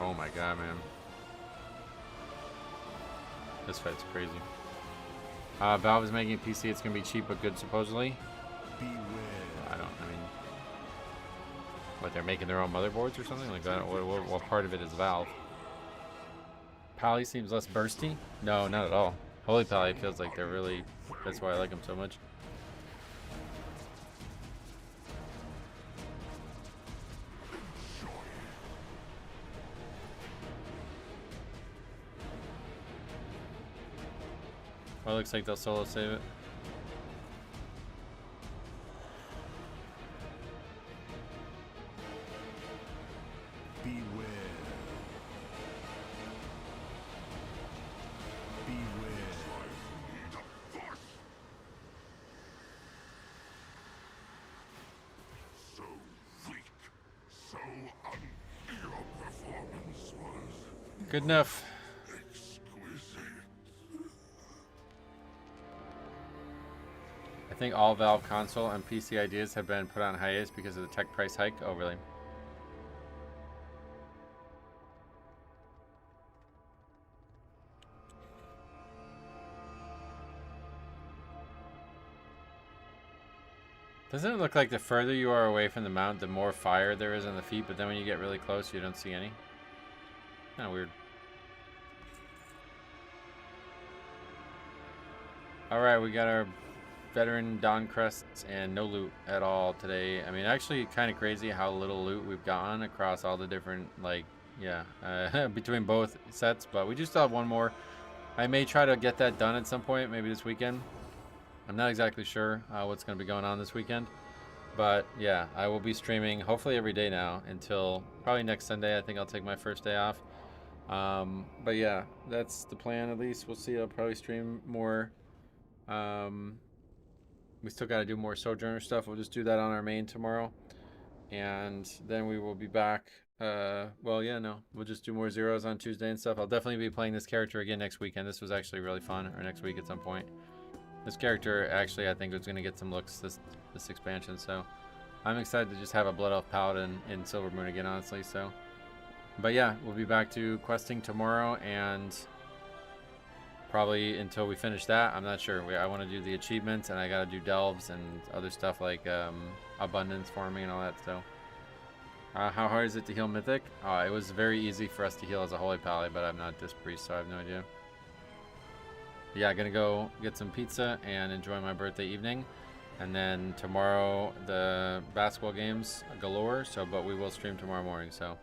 Oh my god, man. This fight's crazy. Valve is making a PC. It's gonna be cheap but good, supposedly. I mean, what, they're making their own motherboards or something like that? What part of it is Valve? Pally seems less bursty? No, not at all. Holy Pally feels like they're really, that's why I like them so much. Well, it looks like they'll solo save it. Beware. Beware. So weak. So your performance was Good enough. I think all Valve console and PC ideas have been put on hiatus because of the tech price hike. Oh, really? Doesn't it look like the further you are away from the mount, the more fire there is on the feet, but then when you get really close, you don't see any? Kind of weird. Alright, we got our veteran Dawn crests and no loot at all today. I mean, actually kind of crazy how little loot we've gotten across all the different, like, yeah, between both sets, but we do still have one more. I may try to get that done at some point, maybe this weekend. I'm not exactly sure what's going to be going on this weekend, but yeah, I will be streaming hopefully every day now until probably next Sunday. I think I'll take my first day off. But yeah, that's the plan at least. We'll see. I'll probably stream more. We still got to do more Sojourner stuff. We'll just do that on our main tomorrow. And then we will be back. Well, yeah, no. We'll just do more zeros on Tuesday and stuff. I'll definitely be playing this character again next weekend. This was actually really fun. Or next week at some point. This character, actually, I think was going to get some looks this expansion. So I'm excited to just have a Blood Elf Paladin in Silver Moon again, honestly. So, but yeah, we'll be back to questing tomorrow. And probably until we finish that, I'm not sure. I want to do the achievements, and I got to do delves and other stuff like abundance farming and all that. So, how hard is it to heal Mythic? It was very easy for us to heal as a Holy Pally, but I'm not Disc Priest, so I have no idea. Yeah, gonna go get some pizza and enjoy my birthday evening, and then tomorrow the basketball games galore. So, but we will stream tomorrow morning. So.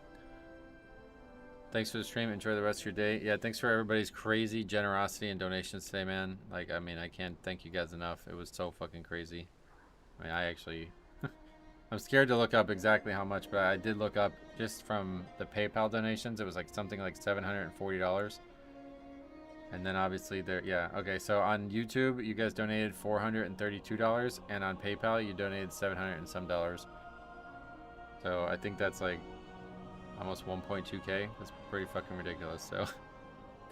Thanks for the stream. Enjoy the rest of your day. Yeah, thanks for everybody's crazy generosity and donations today, man. Like, I mean, I can't thank you guys enough. It was so fucking crazy. I mean, I actually... I'm scared to look up exactly how much, but I did look up just from the PayPal donations. It was like something like $740. And then obviously there, yeah, okay, so on YouTube, you guys donated $432, and on PayPal, you donated $700 and some dollars. So I think that's like almost 1.2K. That's pretty fucking ridiculous. So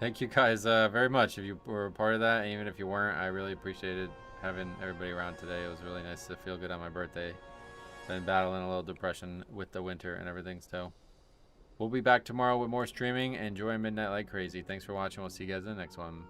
thank you guys very much if you were a part of that. And even if you weren't, I really appreciated having everybody around today. It was really nice to feel good on my birthday. Been battling a little depression with the winter and everything, so we'll be back tomorrow with more streaming. Enjoy midnight like crazy. Thanks for watching. We'll see you guys in the next one.